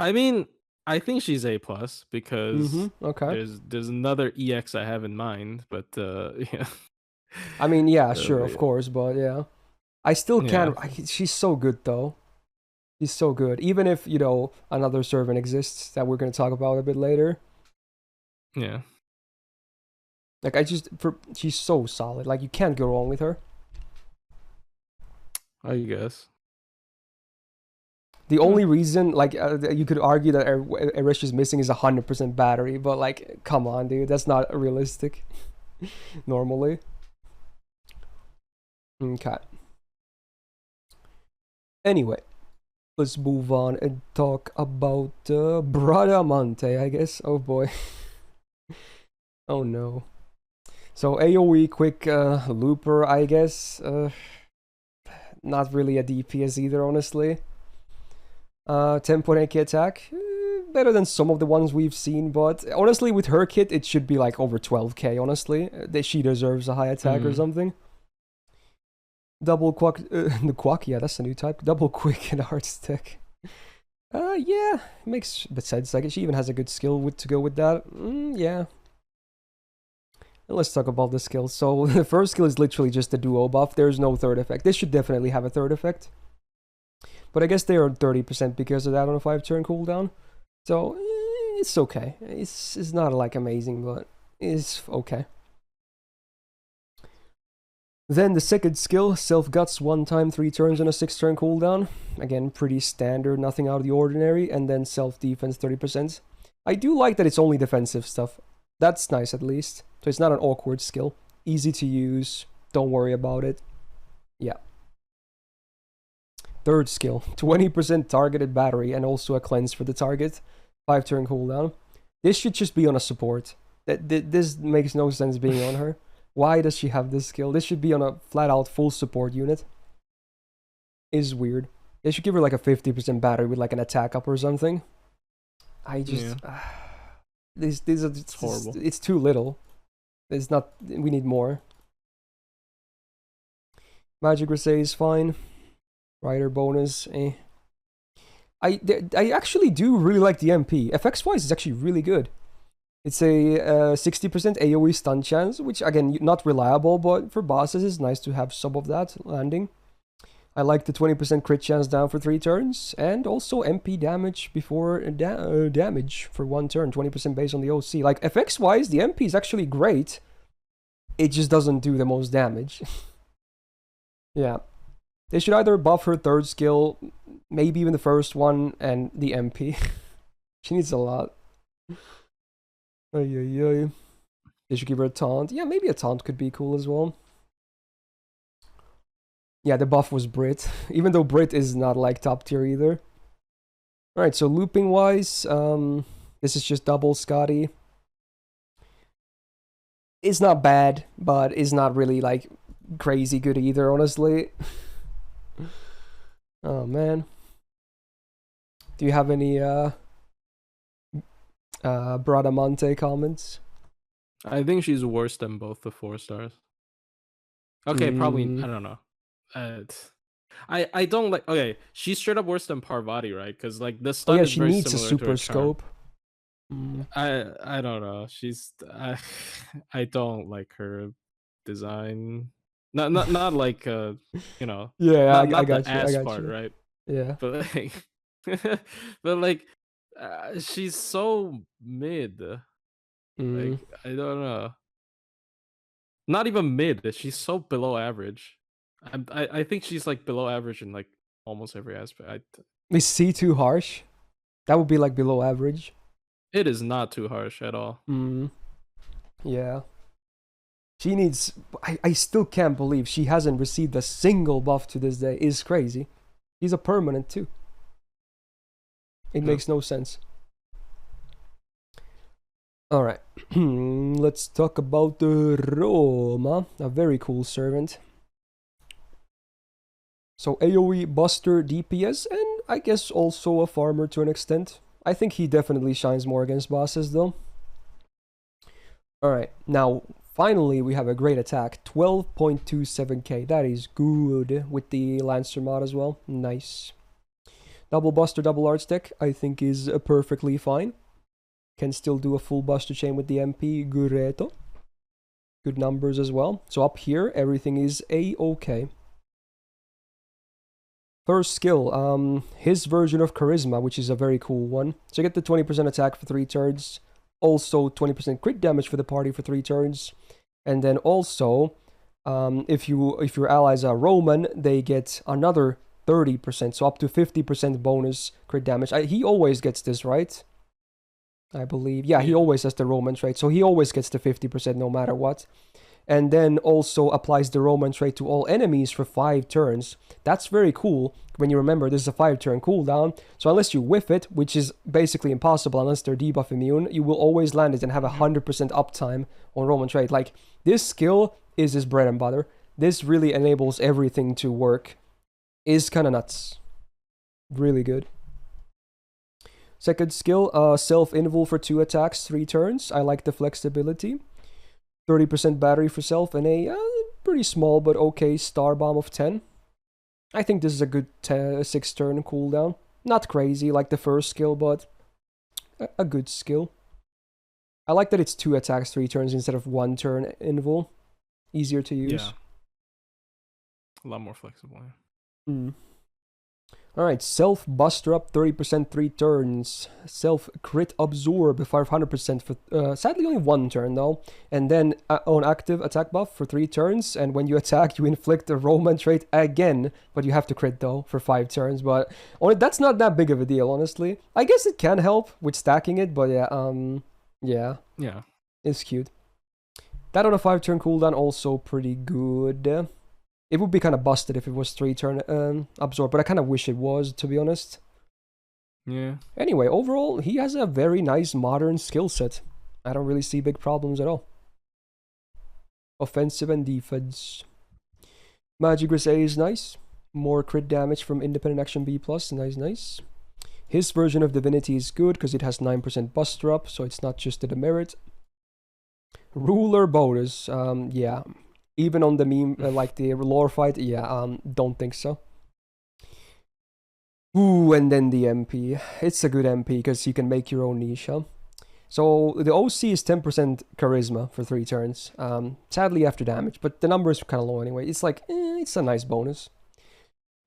I mean, I think she's A plus
Mm-hmm.
because
Okay.
there's another EX I have in mind, but yeah.
I mean, yeah, sure,
But
of course, but yeah. I still
yeah,
can't. She's so good though. She's so good. Even if, another servant exists that we're going to talk about a bit later.
yeah,
Like, she's so solid. Like, you can't go wrong with her.
I guess.
The
Huh.
only reason, like, you could argue that Erice is missing is 100% battery, but, like, come on, dude. That's not realistic normally. Okay. Anyway, let's move on and talk about Bradamante, I guess. Oh boy. Oh no. So AoE quick looper, I guess. Not really a DPS either, honestly. 10.8k attack. Better than some of the ones we've seen, but honestly, with her kit, it should be like over 12k, honestly. She deserves a high attack or something. Double quack, the quack, yeah, that's a new type. Double quick and hard stick. Yeah, makes a bit sense. Like, she even has a good skill to go with that. Yeah. Let's talk about the skills. So, the first skill is literally just a duo buff. There's no third effect. This should definitely have a third effect. But I guess they are 30% because of that on a 5-turn cooldown. So, it's okay. It's not like amazing, but it's okay. Then the second skill, Self Guts, 1 time 3 turns on a 6-turn cooldown. Again, pretty standard, nothing out of the ordinary. And then Self Defense, 30%. I do like that it's only defensive stuff. That's nice at least. So it's not an awkward skill. Easy to use. Don't worry about it. Yeah. Third skill, 20% targeted battery and also a cleanse for the target. 5-turn cooldown. This should just be on a support. This makes no sense being on her. Why does she have this skill? This should be on a flat-out full support unit. Is weird. They should give her like a 50% battery with like an attack up or something. I just...
Yeah.
It's
horrible.
It's too little. It's not... We need more. Magic Resay is fine. Rider bonus, eh. I actually do really like the MP. FX-wise, it's actually really good. It's a 60% AoE stun chance, which again, not reliable, but for bosses, it's nice to have some of that landing. I like the 20% crit chance down for 3 turns, and also MP damage before damage for 1 turn, 20% based on the OC. Like, FX-wise, the MP is actually great. It just doesn't do the most damage. Yeah. They should either buff her third skill, maybe even the first one, and the MP. She needs a lot. They should give her a taunt. Yeah, maybe a taunt could be cool as well. Yeah, the buff was Brit, even though Brit is not like top tier either. Alright, so looping wise, this is just double Scotty. It's not bad, but it's not really like crazy good either, honestly. Oh man. Do you have any Bradamante comments?
I think she's worse than both the 4 stars. Okay, probably, I don't know. I don't like. Okay, she's straight up worse than Parvati, right? Because like the stun is
She
very
needs a
similar to her
super
charm.
scope.
I don't know. I don't like her design. Not like
Yeah, I
not the
got you. I
ass
got
part,
you.
right?
Yeah.
But like, but like, she's so mid. Like, I don't know. Not even mid. She's so below average. I think she's like below average in like almost every aspect.
Is C too harsh? That would be like below average.
It is not too harsh at all.
Yeah. She needs... I still can't believe she hasn't received a single buff to this day. It's crazy. He's a permanent too. It makes no sense. Alright. Let's talk about the Roma. A very cool servant. So AoE Buster DPS, and I guess also a farmer to an extent. I think he definitely shines more against bosses though. Alright, now finally we have a great attack. 12.27k. That is good with the Lancer mod as well. Nice. Double Buster, double Arts deck, I think is perfectly fine. Can still do a full Buster chain with the MP Gureto. Good numbers as well. So up here, everything is A-okay. First skill, his version of Charisma, which is a very cool one. So you get the 20% attack for 3 turns. Also 20% crit damage for the party for 3 turns. And then also, if your allies are Roman, they get another 30%. So up to 50% bonus crit damage. He always gets this, right? I believe. Yeah, he always has the Roman trait. So he always gets the 50% no matter what. And then also applies the Roman trait to all enemies for 5 turns. That's very cool when you remember this is a 5-turn cooldown. So unless you whiff it, which is basically impossible unless they're debuff immune, you will always land it and have 100% uptime on Roman trait. Like, this skill is his bread and butter. This really enables everything to work. Is kind of nuts. Really good. Second skill, self-invul for 2 attacks, 3 turns. I like the flexibility. 30% battery for self and a pretty small but okay star bomb of 10. I think this is a good 6-turn cooldown. Not crazy like the first skill, but a good skill. I like that it's 2 attacks, 3 turns instead of 1 turn invul. Easier to use.
Yeah. A lot more flexible. Yeah.
Alright, self buster up 30% 3 turns. Self crit absorb 500% for sadly only 1 turn though. And then on active attack buff for 3 turns. And when you attack, you inflict a Roman trait again. But you have to crit though for 5 turns. But that's not that big of a deal, honestly. I guess it can help with stacking it, but yeah.
Yeah.
It's cute. That on a 5-turn cooldown also pretty good. It would be kind of busted if it was 3-turn absorb, but I kind of wish it was, to be honest.
Yeah.
Anyway, overall, he has a very nice modern skill set. I don't really see big problems at all. Offensive and defense. Magigris A is nice. More crit damage from independent action B+. Nice. His version of Divinity is good because it has 9% buster up, so it's not just a demerit. Ruler bonus, yeah. Even on the meme, like the lore fight, yeah, don't think so. Ooh, and then the MP. It's a good MP because you can make your own niche, huh? So the OC is 10% charisma for 3 turns. Sadly after damage, but the number is kind of low anyway. It's like, it's a nice bonus.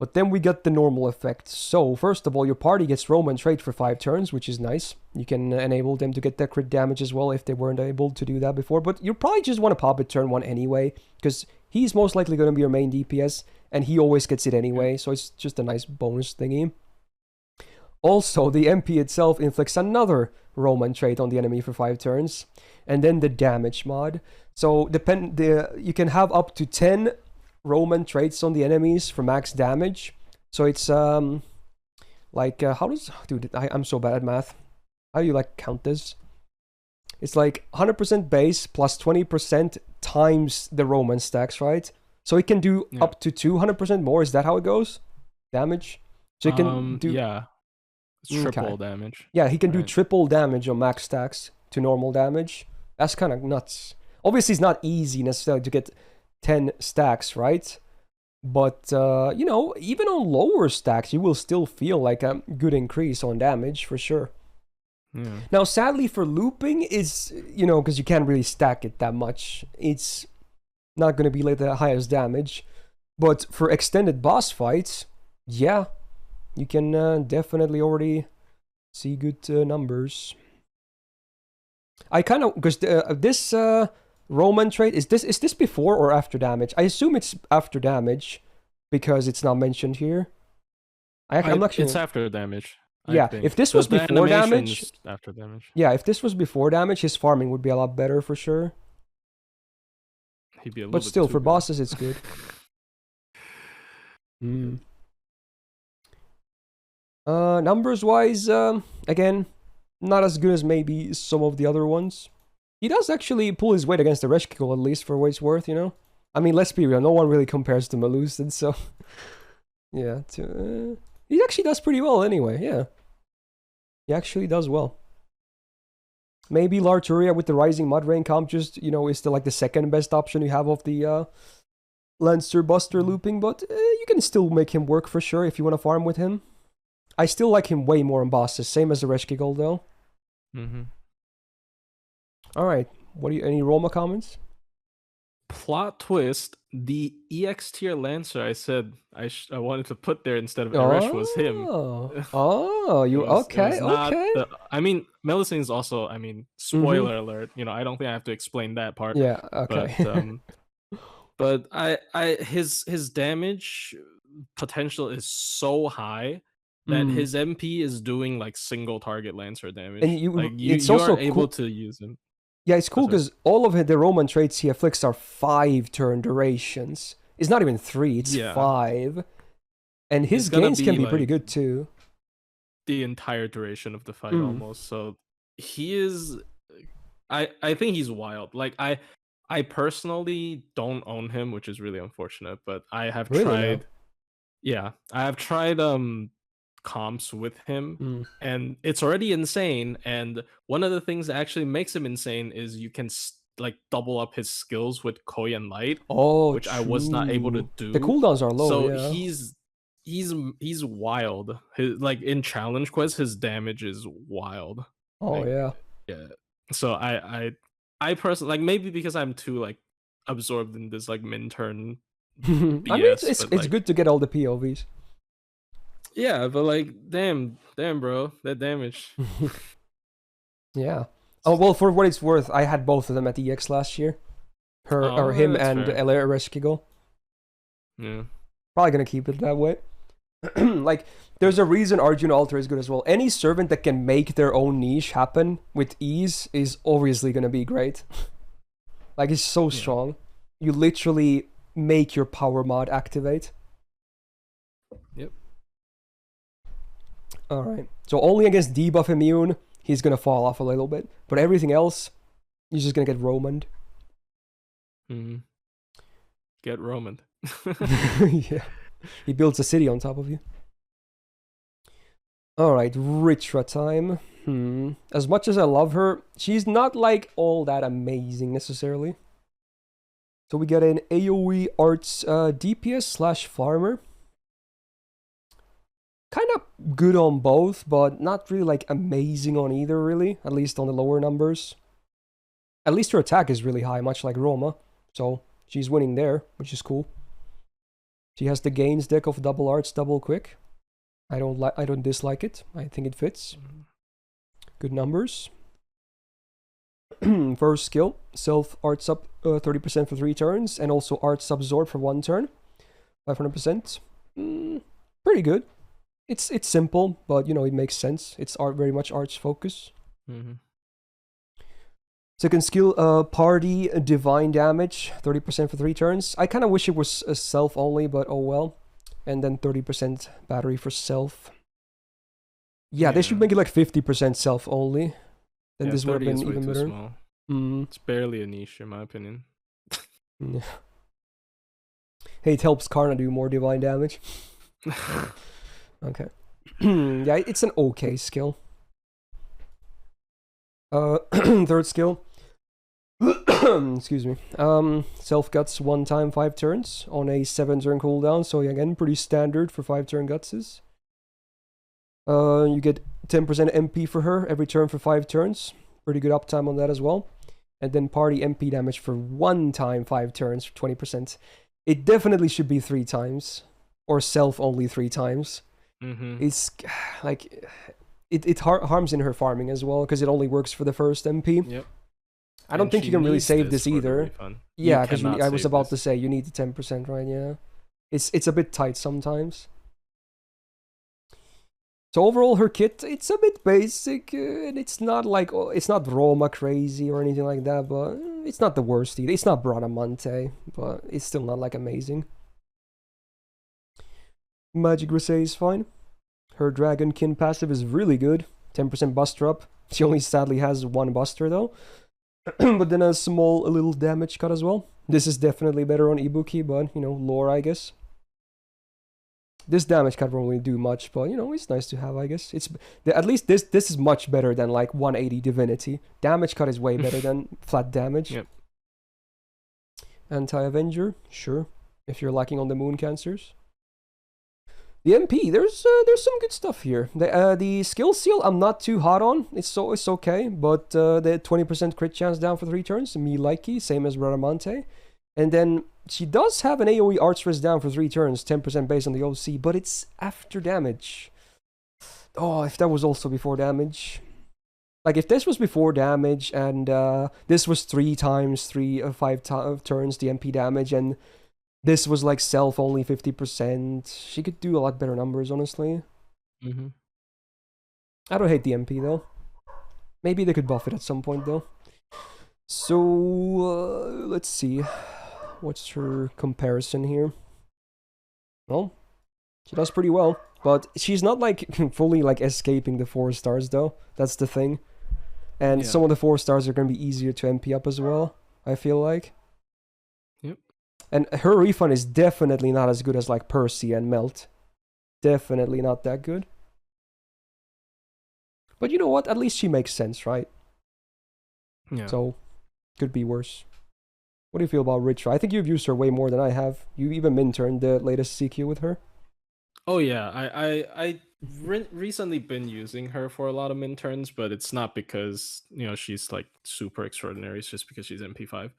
But then we got the normal effect. So first of all, your party gets Roman trait for 5 turns, which is nice. You can enable them to get that crit damage as well if they weren't able to do that before. But you probably just want to pop it turn 1 anyway, because he's most likely going to be your main DPS, and he always gets it anyway. So it's just a nice bonus thingy. Also, the MP itself inflicts another Roman trait on the enemy for 5 turns. And then the damage mod. So you can have up to 10 Roman traits on the enemies for max damage. So it's like how does dude I'm so bad at math. How do you like count this? It's like 100% base plus 20% times the Roman stacks, right? So it can do up to 200% more. Is that how it goes? Damage. So it can do
it's triple damage.
Yeah, he can do triple damage on max stacks to normal damage. That's kind of nuts. Obviously, it's not easy necessarily to get 10 stacks, right? But, you know, even on lower stacks, you will still feel like a good increase on damage, for sure.
Yeah.
Now, sadly for looping, is you know, because you can't really stack it that much, it's not going to be like the highest damage. But for extended boss fights, yeah, you can definitely already see good numbers. I kind of, because this Roman trait, is this before or after damage? I assume it's after damage because it's not mentioned here. I'm not sure.
It's after damage.
Yeah, if this was before damage,
after damage.
Yeah, if this was before damage, his farming would be a lot better for sure.
he'd be a little
But
bit
still,
too
for
good.
bosses, it's good. Numbers-wise, again, not as good as maybe some of the other ones. He does actually pull his weight against the Ereshkigal, at least, for what it's worth, you know? I mean, let's be real, no one really compares to Melusine, so... yeah, he actually does pretty well anyway, yeah. He actually does well. Maybe Artoria with the Rising Mud Rain comp just, you know, is still like the second best option you have of the Lancer Buster looping, but you can still make him work for sure if you want to farm with him. I still like him way more on bosses, same as the Ereshkigal though. Alright, any Roma comments?
Plot twist, the EX tier Lancer I said I wanted to put there instead of Eresh was him.
Oh, you okay?
I mean, Melusine is also. I mean, spoiler alert. You know, I don't think I have to explain that part.
Yeah. Okay.
But his damage potential is so high that his MP is doing like single target Lancer damage.
And
you are able to use him.
Yeah, it's cool because all of the Roman traits he afflicts are 5 turn durations. It's not even 3, it's 5. And his gains can be pretty good too.
The entire duration of the fight almost. So he is... I think he's wild. Like, I personally don't own him, which is really unfortunate, but I have tried... Yeah, I have tried comps with him and it's already insane, and one of the things that actually makes him insane is you can like double up his skills with Koi and Light, which I was not able to do.
The cooldowns are low,
so he's wild. Like in challenge quest his damage is wild. Yeah. So I personally, like, maybe because I'm too like absorbed in this like min turn BS,
I mean it's good to get all the POVs.
Yeah, but like, damn, bro, that damage.
Yeah. Oh well, for what it's worth, I had both of them at EX last year. Him and Ereshkigal.
Yeah.
Probably gonna keep it that way. Like, there's a reason Arjun Alter is good as well. Any servant that can make their own niche happen with ease is obviously gonna be great. Like, it's so strong. You literally make your power mod activate.
Yep.
Alright, so only against debuff immune, he's gonna fall off a little bit. But everything else, he's just gonna get Romaned.
Get Romaned.
Yeah. He builds a city on top of you. Alright, Ritra time. As much as I love her, she's not like all that amazing necessarily. So we get an AoE arts DPS / farmer. Kind of good on both, but not really like amazing on either, really. At least on the lower numbers. At least her attack is really high, much like Roma. So she's winning there, which is cool. She has the gains deck of double arts, double quick. I don't dislike it. I think it fits. Good numbers. First skill, self arts up 30% for 3 turns, and also arts absorb for 1 turn. 500%. Pretty good. It's simple, but you know, it makes sense. It's very much arts focus. Second skill, party divine damage, 30% for 3 turns. I kind of wish it was self only, but oh well. And then 30% battery for self. Yeah, they should make it like 50% self only. Then this would have been even better.
It's barely a niche in my opinion.
Hey, it helps Karna do more divine damage. Okay. Yeah, it's an okay skill. Third skill. Excuse me. Self guts 1 time 5 turns on a 7 turn cooldown. So again, pretty standard for 5 turn gutses. You get 10% MP for her every turn for 5 turns. Pretty good uptime on that as well. And then party MP damage for 1 time 5 turns for 20%. It definitely should be 3 times. Or self only 3 times. It's like it harms in her farming as well, because it only works for the first MP.
Yep.
I don't think you can really save this either. Yeah, because I was about to say you need the 10%, right? Yeah. It's a bit tight sometimes. So overall, her kit, it's a bit basic, and it's not like, it's not Roma crazy or anything like that, but it's not the worst either. It's not Bradamante, but it's still not like amazing. Magic Grisey is fine. Her Dragonkin passive is really good. 10% buster up. She only sadly has one buster though. But then a little damage cut as well. This is definitely better on Ibuki, but you know, lore I guess. This damage cut won't really do much, but you know, it's nice to have, I guess. It's at least this is much better than like 180 Divinity. Damage cut is way better than flat damage.
Yep.
Anti-Avenger, sure. If you're lacking on the moon cancers. The MP, there's some good stuff here. The skill seal I'm not too hot on. It's okay, but the 20% crit chance down for 3 turns, me likey, same as Bradamante. And then she does have an AoE arts risk down for 3 turns, 10% based on the OC, but it's after damage. Oh, if that was also before damage. Like if this was before damage and this was 3 times 5 turns the MP damage, and this was like self only 50%. She could do a lot better numbers, honestly. I don't hate the MP though. Maybe they could buff it at some point though. So let's see. What's her comparison here? Well, she does pretty well, but she's not like fully like escaping the 4 stars though. That's the thing. And some of the 4 stars are going to be easier to MP up as well, I feel like. And her refund is definitely not as good as like Percy and Melt. Definitely not that good. But you know what? At least she makes sense, right?
Yeah.
So, could be worse. What do you feel about Ritra? I think you've used her way more than I have. You even minterned the latest CQ with her.
Oh yeah, I recently been using her for a lot of minturns, but it's not because, you know, she's like super extraordinary. It's just because she's MP5.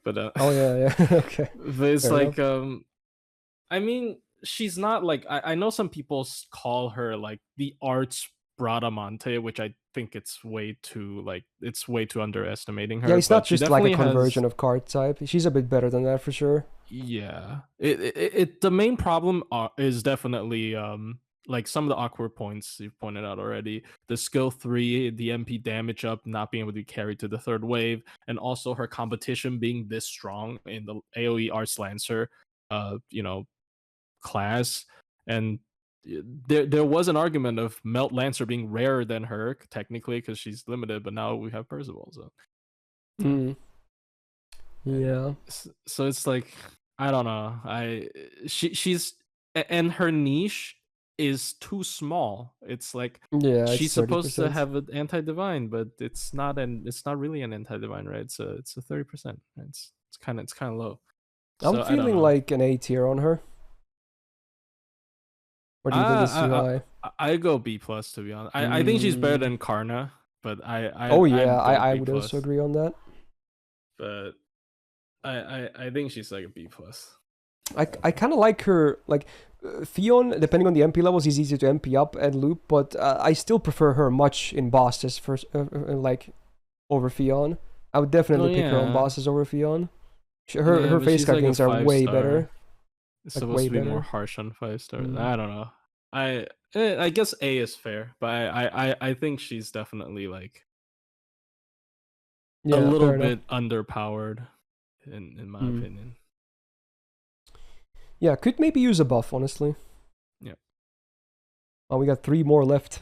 But
oh yeah. Okay.
But it's
Fair
like
enough.
I mean, she's not like I know some people call her like the arts Bradamante, which I think it's way too underestimating her.
Yeah, it's
but
not just like a conversion of card type. She's a bit better than that for sure.
Yeah, the main problem is definitely like some of the awkward points you've pointed out already. The skill 3, the MP damage up, not being able to be carried to the 3rd wave, and also her competition being this strong in the AoE Arts Lancer, you know, class. And there was an argument of Melt Lancer being rarer than her technically because she's limited, but now we have Percival. So
yeah.
So it's like, I don't know. She's and her niche is too small. It's like,
yeah,
she's
it's
supposed
30%.
to have an anti-divine, but it's not really an anti-divine, right? It's a 30%. It's kind of low.
I'm feeling like an A tier on her. Or do you think it's too high?
I go B plus, to be honest. I think she's better than Karna, but I
would also agree on that.
But I think she's like a B plus.
I kind of like her, like Fionn, depending on the MP levels, is easy to MP up and loop, but I still prefer her much in bosses like over Fionn. I would definitely pick her on bosses over Fionn. Her face card games are way better.
It's supposed to be more harsh on 5-star. I don't know. I guess A is fair, but I think she's definitely like a little bit underpowered in my opinion.
Yeah, could maybe use a buff, honestly.
Yeah.
Oh, we got 3 more left.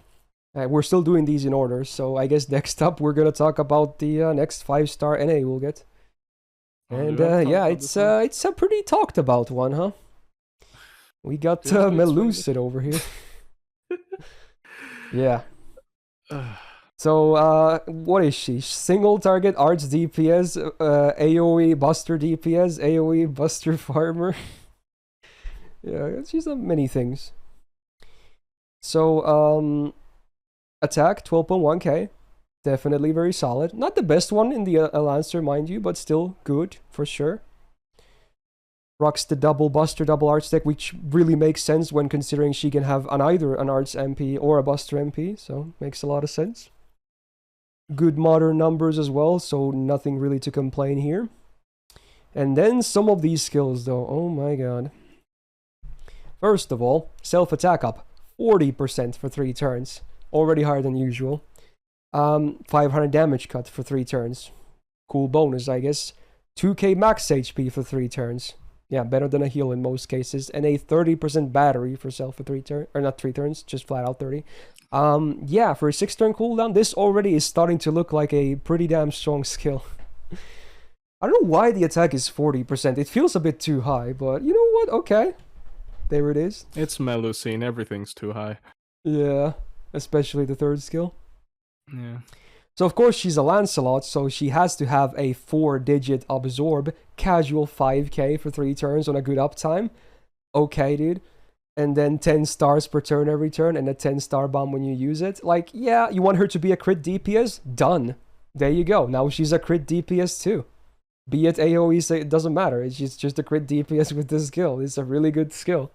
We're still doing these in order, so I guess next up we're gonna talk about the next 5-star NA we'll get. And yeah, it's a pretty talked about one, huh? We got Melusine over here. Yeah. So, what is she? Single target arts DPS, AoE buster DPS, AoE buster farmer. Yeah, she's done many things. So, attack 12.1k. Definitely very solid. Not the best one in the Lancer, mind you, but still good for sure. Rocks the double buster, double arts deck, which really makes sense when considering she can have either an arts MP or a buster MP, so makes a lot of sense. Good modern numbers as well, so nothing really to complain here. And then some of these skills though, oh my god. First of all, self-attack up 40% for 3 turns, already higher than usual. 500 damage cut for 3 turns, Cool bonus, I guess. 2k max HP for 3 turns. Yeah, better than a heal in most cases. And a 30% battery for self for 3 turns. Or not 3 turns, just flat out 30. Yeah, for a 6 turn cooldown, this already is starting to look like a pretty damn strong skill. I don't know why the attack is 40%. It feels a bit too high, but you know what? Okay. There it is.
It's Melusine, everything's too high.
Yeah, especially the 3rd skill.
Yeah.
So of course she's a Lancelot, so she has to have a 4-digit absorb, casual 5k for 3 turns on a good uptime. Okay, dude. And then 10 stars per turn every turn, and a 10-star bomb when you use it. Like, yeah, you want her to be a crit DPS? Done. There you go. Now she's a crit DPS too. Be it AoE, it doesn't matter. It's just a crit DPS with this skill. It's a really good skill.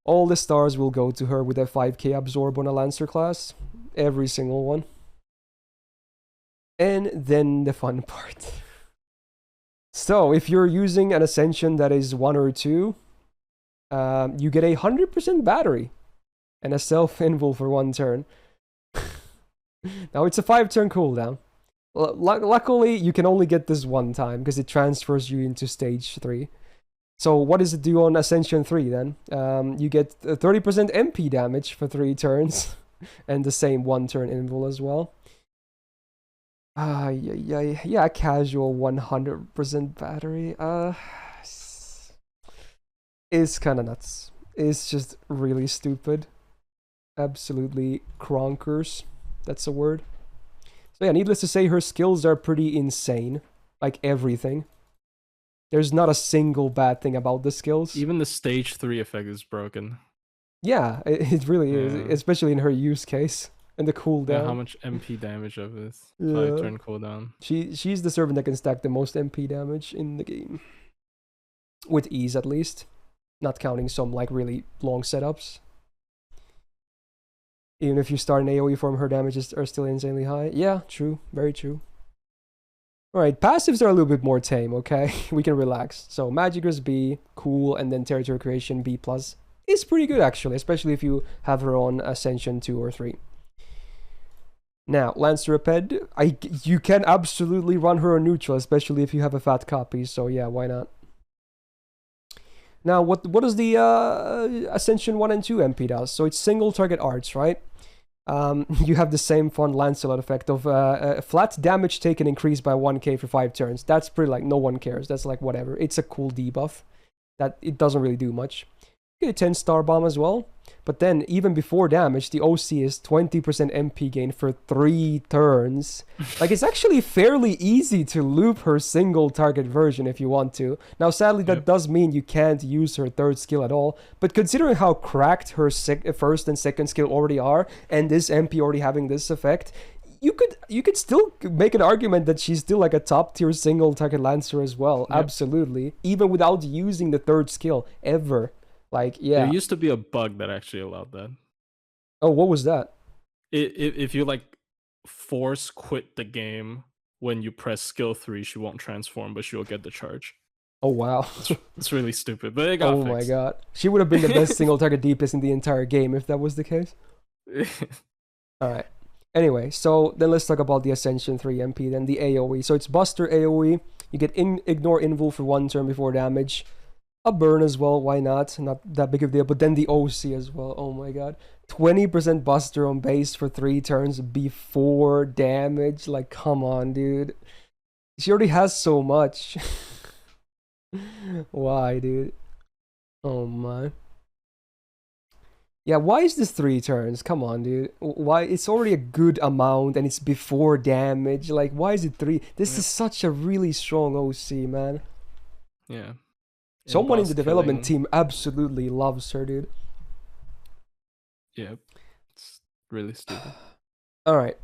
All the stars will go to her with a 5k absorb on a Lancer class. Every single one. And then the fun part. So, if you're using an Ascension that is 1 or 2, you get a 100% battery and a self-invul for 1 turn. Now, it's a 5-turn cooldown. Luckily, you can only get this 1 time because it transfers you into stage 3. So what does it do on Ascension 3 then? You get 30% MP damage for 3 turns and the same 1 turn invul as well. Yeah, casual 100% battery. It's kind of nuts. It's just really stupid. Absolutely cronkers. That's a word. So yeah, needless to say, her skills are pretty insane. Like everything. There's not a single bad thing about the skills.
Even the stage 3 effect is broken.
Yeah, it really is. Especially in her use case. And the cooldown.
Yeah, how much MP damage of this 5-turn cooldown.
She's the servant that can stack the most MP damage in the game. With ease, at least. Not counting some, like, really long setups. Even if you start an AoE form, her damages are still insanely high. Yeah, true. Very true. Alright, passives are a little bit more tame, okay? We can relax. So, Magic Resist B, cool, and then Territory Creation B+. Is pretty good, actually, especially if you have her on Ascension 2 or 3. Now, Lancer Reped, you can absolutely run her on neutral, especially if you have a fat copy, so yeah, why not? Now, what does the Ascension 1 and 2 MP does? So it's single target arts, right? You have the same fun Lancelot effect of flat damage taken increased by 1k for 5 turns. That's pretty like, no one cares. That's like, whatever. It's a cool debuff. That it doesn't really do much. You get a 10-star bomb as well. But then, even before damage, the OC is 20% MP gain for 3 turns. Like, it's actually fairly easy to loop her single target version if you want to. Now, sadly, that does mean you can't use her 3rd skill at all. But considering how cracked her 1st and 2nd skill already are, and this MP already having this effect, you could still make an argument that she's still like a top tier single target Lancer as well. Yep. Absolutely. Even without using the 3rd skill ever. Like, yeah.
There used to be a bug that actually allowed that.
Oh, what was that?
If you like force quit the game when you press skill 3, she won't transform, but she'll get the charge.
Oh, wow.
It's really stupid, but it got fixed.
My god. She would have been the best single target DPS in the entire game if that was the case. Alright. Anyway, so then let's talk about the Ascension 3 MP, then the AoE. So it's Buster AoE. You get Ignore Invul for 1 turn before damage. A burn as well, why not? Not that big of a deal. But then the OC as well, oh my god. 20% Buster on base for 3 turns before damage. Like, come on, dude. She already has so much. Why, dude? Oh my. Yeah, why is this 3 turns? Come on, dude. Why? It's already a good amount and it's before damage. Like, why is it 3? This is such a really strong OC, man.
Yeah.
Someone in the development team absolutely loves her, dude.
Yeah, it's really stupid.
Alright.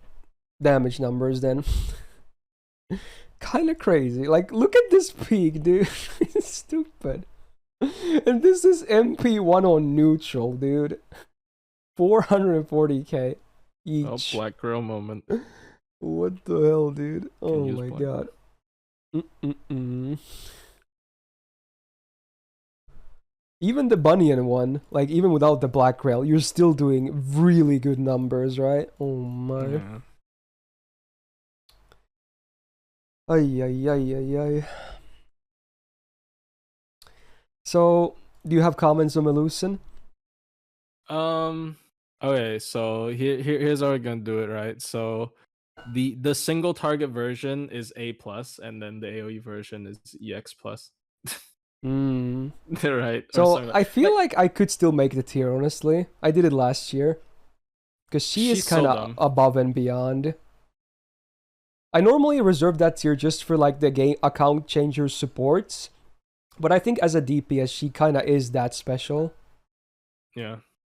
Damage numbers then. Kinda crazy. Like, look at this peak, dude. It's stupid. And this is MP1 on neutral, dude. 440k each.
Oh, black girl moment.
What the hell, dude? Oh my god. Even the Bunyan one, like even without the black rail, you're still doing really good numbers, right? Oh my. Yeah. Ay, ay, ay, ay, ay. So, do you have comments on Melusine?
Okay, so here's how we're gonna do it, right? So the single target version is A plus, and then the AoE version is EX plus.
Hmm.
Right, or
So,
something
I feel
like
like I could still make the tier, honestly. I did it last year. Because she is
she's
kind
so
of
dumb.
above and beyond. I normally reserve that tier just for like the game account changer supports. But I think as a DPS, she kind of is that special.
Yeah,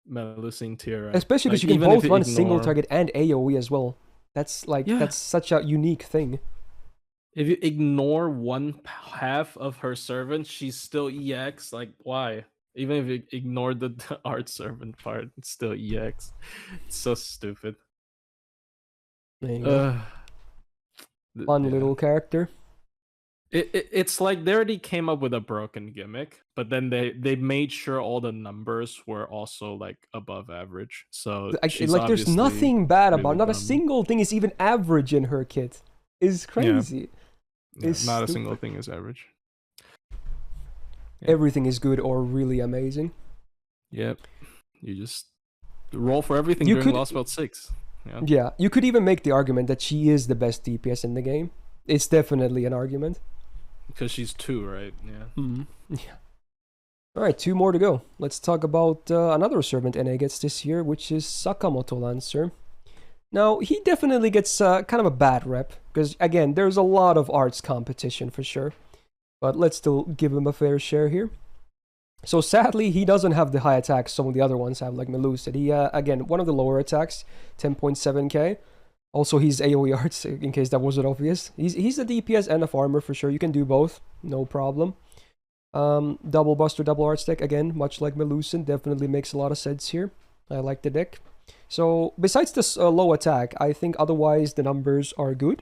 Melusine tier, right?
Especially because
Like
you can
even if
both
you
run single
ignore,
target and AoE as well.
yeah,
That's such a unique thing.
if you ignore one half of her servant, she's still EX. Like why? Even if you ignore the art servant part, it's still EX. It's so stupid.
There you go.
Uh,
Fun
yeah.
little character.
It's like they already came up with a broken gimmick, but then they made sure all the numbers were also like above average. So she's
Like there's
obviously
nothing bad about.
really
Not a
dumb.
single thing is even average in her kit. Is
Yeah,
crazy.
yeah.
Is
Not a single
stupid.
thing is average. Yeah.
Everything is good or really amazing.
Yep. You just roll for everything
You
during
could,
Lost Belt 6. Yeah.
yeah, you could even make the argument that she is the best DPS in the game. It's definitely an argument.
Because she's 2, right? Yeah.
Mm. Yeah. All right, 2 more to go. Let's talk about another servant NA gets this year, which is Sakamoto Lancer. Now, he definitely gets kind of a bad rep, because again, there's a lot of arts competition for sure. But let's still give him a fair share here. So sadly, he doesn't have the high attacks some of the other ones have, like Melusine. He, again, one of the lower attacks, 10.7k. Also, he's AoE arts, in case that wasn't obvious. He's a DPS and a farmer for sure. You can do both, no problem. Double Buster, double Arts deck, again, much like Melusine, definitely makes a lot of sense here. I like the deck. So, besides this low attack, I think otherwise the numbers are good.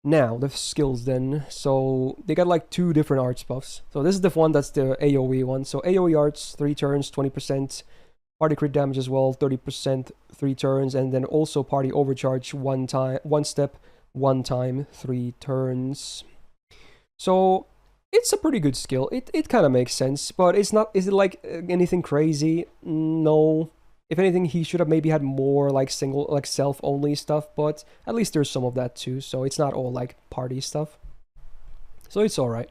Now, the skills then. So, they got like 2 different arts buffs. So, this is the one that's the AoE one. So, AoE arts, 3 turns, 20%. Party crit damage as well, 30%, 3 turns. And then also party overcharge 1 step, 1 time, 3 turns. So, it's a pretty good skill. It kind of makes sense, but it's not. Is it like anything crazy? No. If anything, he should have maybe had more like self only stuff, but at least there's some of that too. So it's not all like party stuff. So it's all right.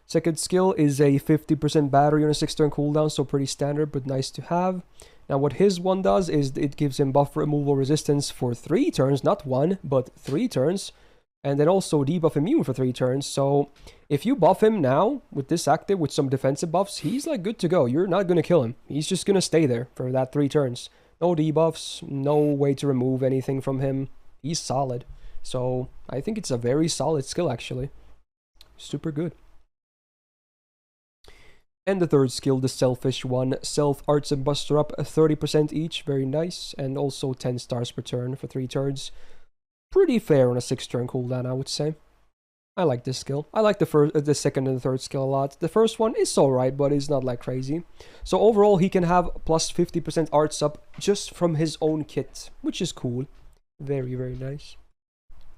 Second skill is a 50% battery on a 6-turn cooldown, so pretty standard, but nice to have. Now what his one does is it gives him buff removal resistance for 3 turns, not 1, but 3 turns. And then also debuff immune for 3 turns. So if you buff him now with this active with some defensive buffs, he's like good to go. You're not going to kill him. He's just going to stay there for that 3 turns. No debuffs, no way to remove anything from him. He's solid. So I think it's a very solid skill actually. Super good. And the third skill, the selfish one, self arts and buster up 30% each, very nice. And also 10 stars per turn for 3 turns. Pretty fair on a 6-turn cooldown, I would say. I like this skill. I like the second and the third skill a lot. The first one is alright, but it's not like crazy. So overall, he can have plus 50% arts up just from his own kit, which is cool. Very, very nice.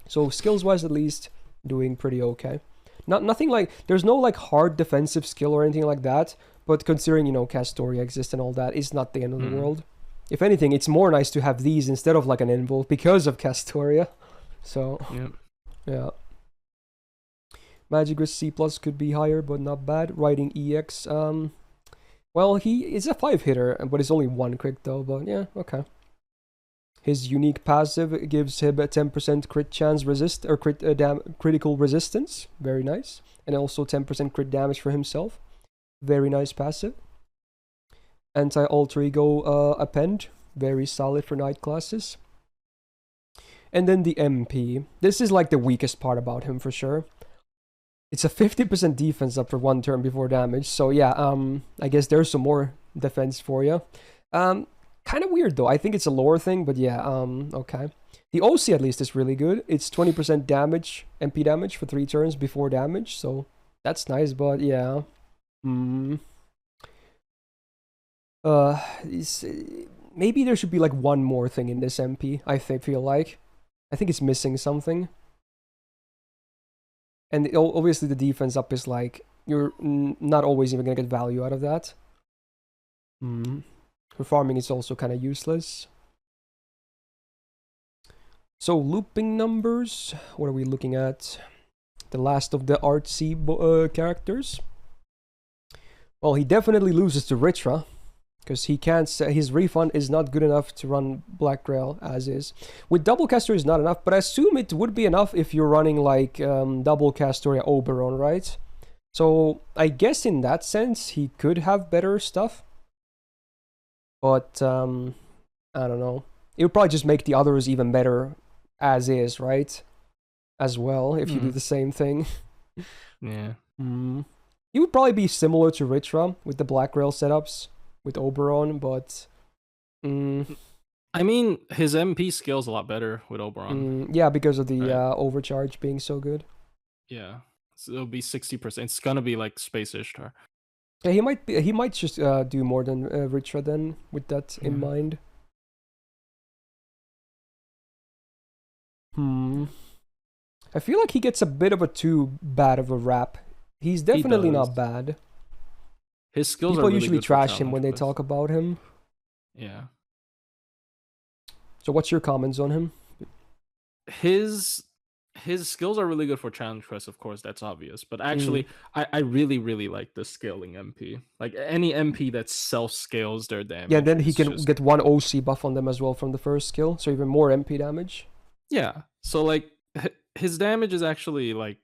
So skills-wise, at least, doing pretty okay. Nothing like, there's no like hard defensive skill or anything like that, but considering, you know, Castoria exists and all that, it's not the end of the world. If anything, it's more nice to have these instead of like an Invul because of Castoria. So, yeah. Magic Risk C plus could be higher, but not bad. Riding EX, well, he is a 5-hitter, but it's only 1 crit though, but yeah, okay. His unique passive gives him a 10% crit chance critical resistance, very nice. And also 10% crit damage for himself, very nice passive. Anti-alter ego append, very solid for night classes. And then the MP. This is like the weakest part about him for sure. It's a 50% defense up for 1 turn before damage. So yeah, I guess there's some more defense for you. Kind of weird though. I think it's a lore thing, but yeah, okay. The OC at least is really good. It's 20% damage, MP damage for 3 turns before damage. So that's nice, but yeah. Maybe there should be like one more thing in this MP, I feel like. I think it's missing something. And obviously the defense up is like, you're not always even gonna get value out of that. For farming it's also kind of useless. So looping numbers, what are we looking at? The last of the artsy characters. Well, he definitely loses to Ritra, because he can't. His refund is not good enough to run Black Grail as is. With double caster is not enough, but I assume it would be enough if you're running like double Castoria Oberon, right? So I guess in that sense he could have better stuff, but I don't know. It would probably just make the others even better as is, right? As well, if you do the same thing.
Yeah.
It would probably be similar to Ritra with the Black Grail setups with Oberon, but
I mean, his MP scales a lot better with Oberon.
Yeah, because of the overcharge being so good.
Yeah, so it'll be 60%. It's gonna be like Space Ishtar.
Yeah, he might just do more than Ritra then, with that in mind. I feel like he gets a bit of a too bad of a rap. He's definitely not bad.
His skills
People
are really
usually
good
trash him when they talk about him.
Yeah.
So what's your comments on him?
His skills are really good for challenge quests, of course, that's obvious. But actually, I really, really like the scaling MP. Like any MP that self-scales their damage.
Yeah, then he can get one OC buff on them as well from the first skill, so even more MP damage.
Yeah, so like his damage is actually like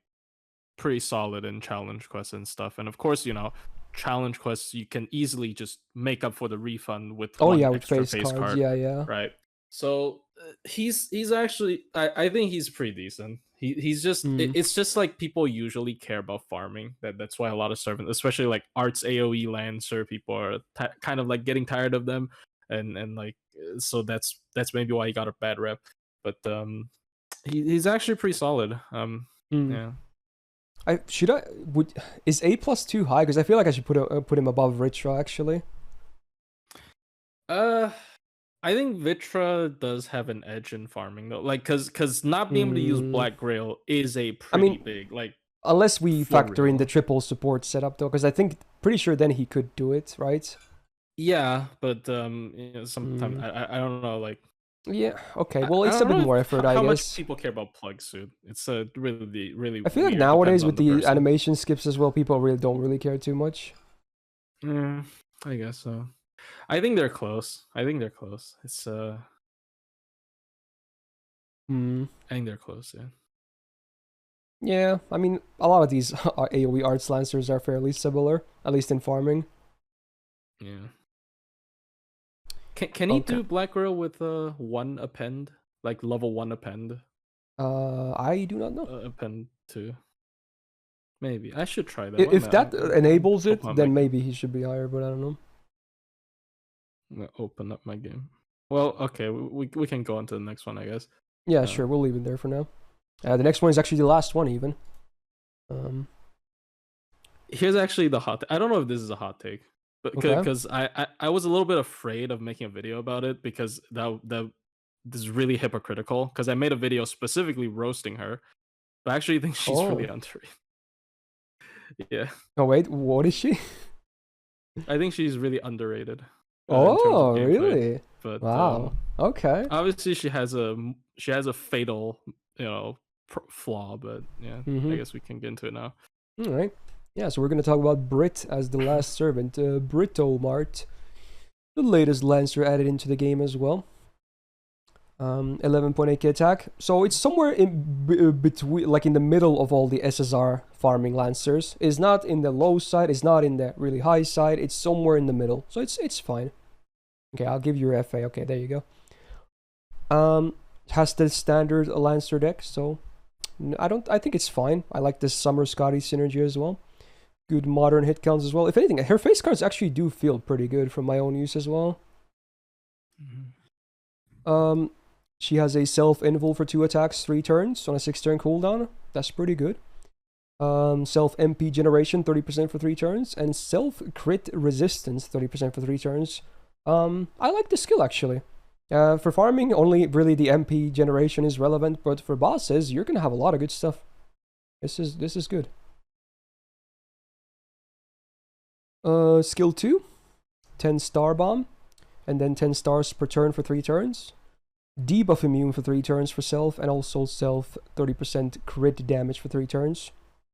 pretty solid in challenge quests and stuff. And of course, you know, challenge quests you can easily just make up for the refund with
with
extra
face
card.
Yeah.
Right. So he's actually I think he's pretty decent. He's just it's just like people usually care about farming. That's why a lot of servants, especially like Arts AoE Lancer, people are kind of like getting tired of them, and like so that's maybe why he got a bad rep. But he's actually pretty solid. Yeah.
Is A+ too high? Because I feel like I should put him above Ritra actually.
I think Vitra does have an edge in farming though, like because not being able to use Black Grail is a pretty big like.
Unless we factor in the triple support setup though, because I think pretty sure then he could do it, right?
Yeah, but you know, sometimes I don't know, like.
Yeah. Okay. Well, it's a bit more effort, I guess.
How much people care about plug suit? It's a really.
I feel like nowadays with the animation skips as well, people don't really care too much.
I guess so. I think they're close. It's I think they're close. Yeah.
Yeah. I mean, a lot of these AoE Arts Lancers are fairly similar, at least in farming.
Yeah. Can he do Black Grail with one append, like level 1 append?
I do not know.
Append 2. Maybe I should try that.
If that enables it, then maybe he should be higher, but I don't know.
I'm gonna open up my game. Well, okay, we can go on to the next one, I guess.
Yeah, sure. We'll leave it there for now. The next one is actually the last one, even.
Here's actually the hot. I don't know if this is a hot take, but because I was a little bit afraid of making a video about it because this is really hypocritical. Because I made a video specifically roasting her, but I actually think she's really underrated. Yeah.
Oh wait, what is she?
I think she's really underrated.
Oh, really?
But
wow. Okay.
Obviously, she has a fatal, flaw. But yeah, I guess we can get into it now.
All right. Yeah, so we're gonna talk about Brit as the last servant, Britomart, the latest Lancer added into the game as well. 11.8k attack. So it's somewhere in between, like in the middle of all the SSR farming Lancers. It's not in the low side. It's not in the really high side. It's somewhere in the middle. So it's fine. Okay, I'll give you your FA. Okay, there you go. Has the standard Lancer deck. So I think it's fine. I like this Summer Scotty synergy as well. Good modern hit counts as well. If anything, her face cards actually do feel pretty good from my own use as well. She has a self-invul for 2 attacks, 3 turns on a 6-turn cooldown. That's pretty good. Self-MP generation, 30% for 3 turns. And self-crit resistance, 30% for 3 turns. I like the skill, actually. For farming, only really the MP generation is relevant, but for bosses, you're gonna have a lot of good stuff. This is good. Skill 2, 10 star bomb, and then 10 stars per turn for 3 turns. Debuff immune for 3 turns for self, and also self 30% crit damage for 3 turns.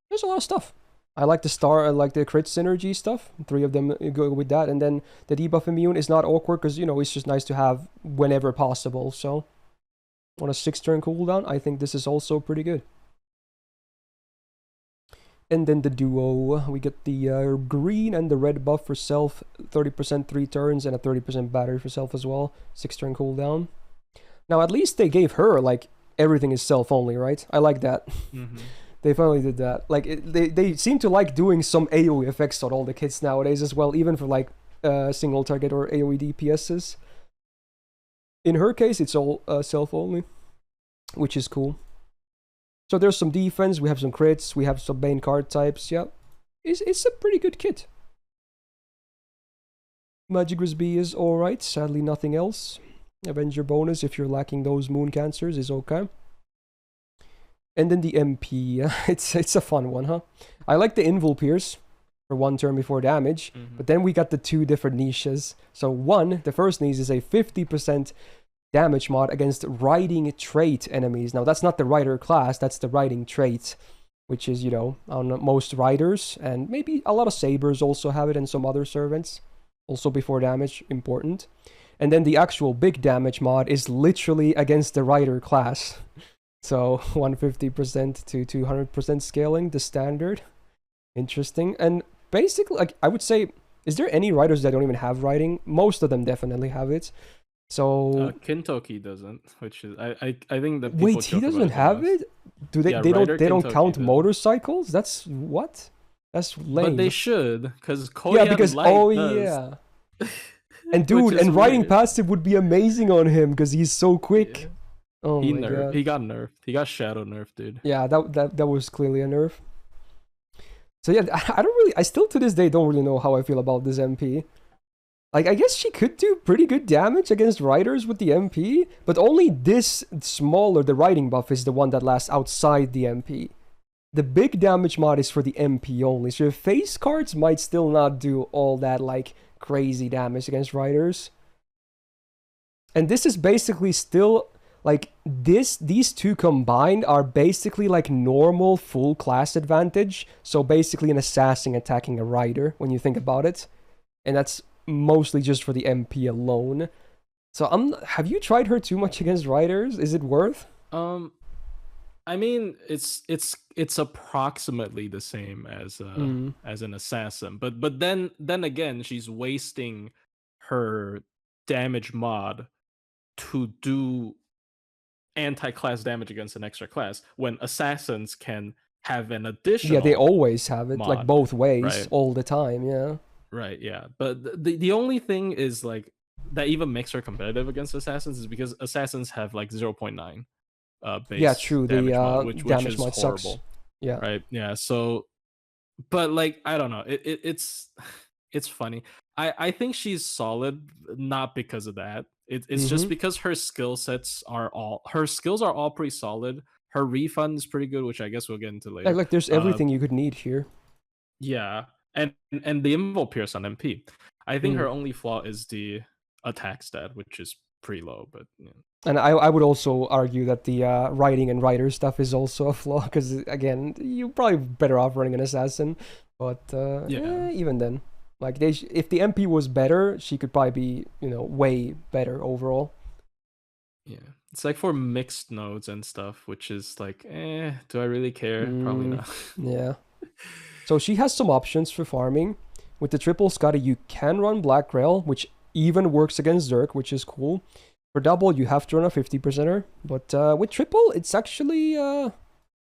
There's a lot of stuff. I like the crit synergy stuff. 3 of them go with that, and then the debuff immune is not awkward because, you know, it's just nice to have whenever possible. So on a 6-turn cooldown, I think this is also pretty good. And then the duo, we get the green and the red buff for self, 30% 3 turns, and a 30% battery for self as well. 6-turn cooldown. Now, at least they gave her, like, everything is self only, right? I like that.
Mm-hmm.
They finally did that. Like, they seem to like doing some AoE effects on all the kits nowadays as well, even for, like, single target or AoE DPSs. In her case, it's all self only, which is cool. So there's some defense, we have some crits, we have some Bane card types, yeah. It's a pretty good kit. Magic B is alright, sadly nothing else. Avenger bonus, if you're lacking those moon cancers, is okay. And then the MP, it's a fun one, huh? I like the Invul Pierce for 1 turn before damage, but then we got the 2 different niches. So the first niche is a 50% damage mod against riding trait enemies. Now that's not the rider class, that's the riding trait, which is, you know, on most riders, and maybe a lot of sabers also have it, and some other servants. Also before damage, important. And then the actual big damage mod is literally against the rider class. So 150% to 200% scaling, the standard. Interesting. And basically, like, I would say, is there any riders that don't even have riding? Most of them definitely have it. So
Kintoki doesn't, which is I think that
wait, he doesn't have it? Do they? Yeah, they don't count doesn't. Motorcycles? That's what? That's lame.
But they should, because because
yeah. And dude, and riding passive would be amazing on him because he's so quick. Yeah. Oh my god.
He got nerfed. He got shadow nerfed, dude.
Yeah, that was clearly a nerf. So yeah, I still to this day don't really know how I feel about this MP. Like, I guess she could do pretty good damage against riders with the MP, but only this smaller, the riding buff, is the one that lasts outside the MP. The big damage mod is for the MP only, so your face cards might still not do all that, like, crazy damage against riders. And this is basically still, like, these two combined are basically like normal full class advantage, so basically an assassin attacking a rider, when you think about it. And that's mostly just for the MP alone. So have you tried her too much against riders? Is it worth?
I mean, it's approximately the same as an assassin, but then again, she's wasting her damage mod to do anti-class damage against an extra class when assassins can have an additional.
Yeah, they always have it, mod, like both ways, right? All the time. Yeah.
Right, yeah. But the only thing is, like, that even makes her competitive against assassins is because assassins have, like, 0.9 base.
Yeah, true.
Damage
the
mod, which
damage
is
mod
horrible.
Sucks. Yeah.
Right, yeah. So, but, like, I don't know. It's funny. I think she's solid, not because of that. It's just because her skill sets are all pretty solid. Her refund is pretty good, which I guess we'll get into later.
Like there's everything you could need here.
Yeah. And the Invul Pierce on MP. I think her only flaw is the attack stat, which is pretty low, but yeah.
And I would also argue that the riding and rider stuff is also a flaw, because again, you're probably better off running an assassin. But even then, like, if the MP was better, she could probably be, you know, way better overall.
Yeah, it's like for mixed nodes and stuff, which is like, do I really care? Probably not.
Yeah. So she has some options for farming. With the triple Scotty, you can run Black Grail, which even works against Zerk, which is cool. For double, you have to run a 50%er. But with triple, it's actually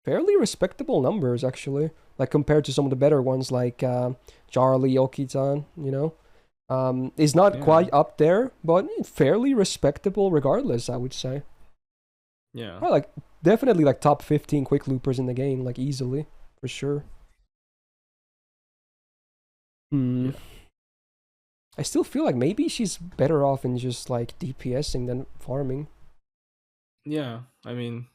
fairly respectable numbers, actually. Like, compared to some of the better ones, like Charlie, Okitan, you know. Is not quite up there, but fairly respectable regardless, I would say.
Yeah.
Well, like, definitely, like, top 15 quick loopers in the game, like, easily, for sure.
Yeah.
I still feel like maybe she's better off in just like DPSing than farming.
Yeah, I mean,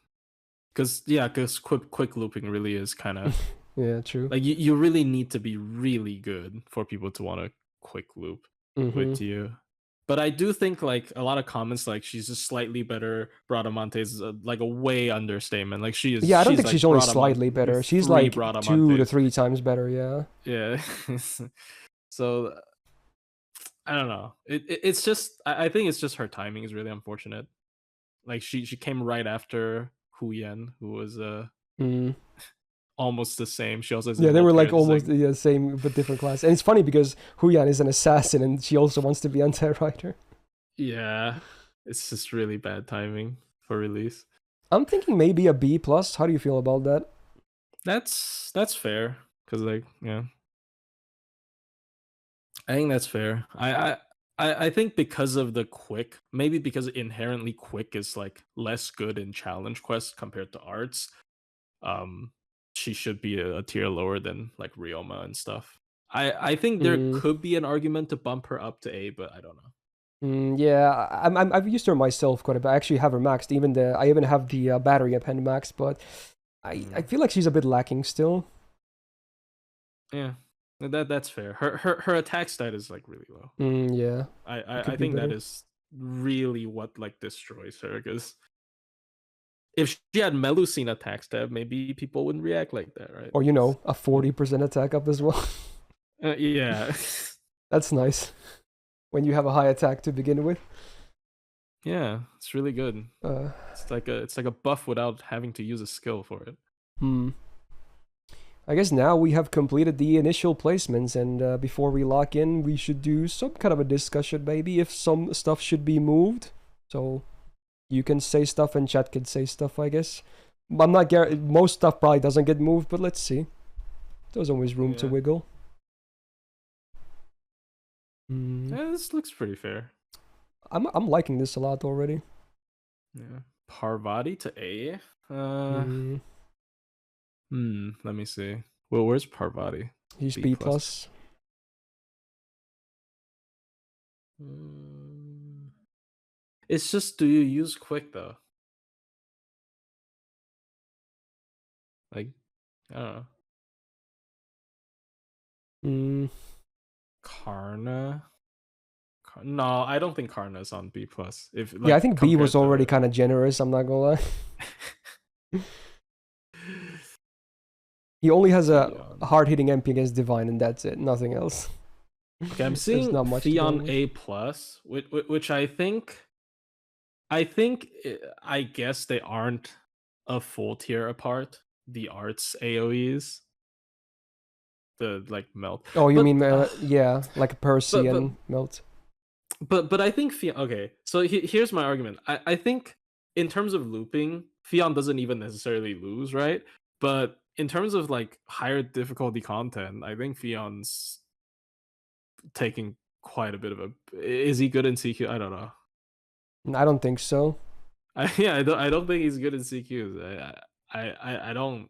because quick looping really is kind of
Yeah, true.
like you really need to be really good for people to want to quick loop with you. But I do think like a lot of comments like she's just slightly better. Bradamante is like a way understatement. Like
Yeah, I don't
she's
think
like
she's only
Bradamante
slightly better. She's
three
like 2 to
Bradamantes.
3 times better, yeah.
Yeah. So I don't know. It's just I think it's just her timing is really unfortunate. Like she came right after Huyen, who was
Mm.
almost the same. She also has
Yeah, they were like
Voltaire.
almost the same but different class. And it's funny because Huyan is an assassin and she also wants to be anti-writer.
Yeah, it's just really bad timing for release.
I'm thinking maybe a B plus. How do you feel about that?
That's fair because like yeah, I think that's fair. I think because of the quick, maybe because inherently quick is like less good in challenge quests compared to arts. Um, she should be a tier lower than like Ryoma and stuff. I think there
Mm.
could be an argument to bump her up to A, but I don't know.
Yeah, I've used her myself quite a bit. I actually have her maxed. I even have the battery append maxed, but I feel like she's a bit lacking still.
Yeah, that's fair. Her attack stat is like really low.
Yeah, it
I
could be
think that
better.
is really what like destroys her because if she had Melusine attack stat, maybe people wouldn't react like that, right?
Or a 40% attack up as well.
Yeah.
That's nice when you have a high attack to begin with.
Yeah, it's really good.
Uh,
It's like a buff without having to use a skill for it.
hmm. I guess now we have completed the initial placements, and before we lock in, we should do some kind of a discussion, maybe if some stuff should be moved. So you can say stuff and chat can say stuff, I guess. I'm not most stuff probably doesn't get moved, but let's see. There's always room to
Yeah.
wiggle.
Yeah, this looks pretty fair.
I'm liking this a lot already.
Yeah. Parvati to A. Let me see. Well, where's Parvati?
He's B plus.
It's just, do you use quick though? Like, I don't know. Karna. No, I don't think Karna is on B plus. If like,
Yeah, I think B was already
to...
kind of generous. I'm not gonna lie. He only has a hard-hitting MP against Divine, and that's it. Nothing else.
Okay, I'm seeing
not much
Fionn A plus, which I guess they aren't a full tier apart. The arts AOE's, the like melt.
Oh, you mean yeah, like Percy and melt.
But I think Fionn. Okay, so here's my argument. I think in terms of looping, Fionn doesn't even necessarily lose, right? But in terms of like higher difficulty content, I think Fionn's taking quite a bit of a. Is he good in CQ? I don't know.
I don't think so.
I don't think he's good in CQs. I don't.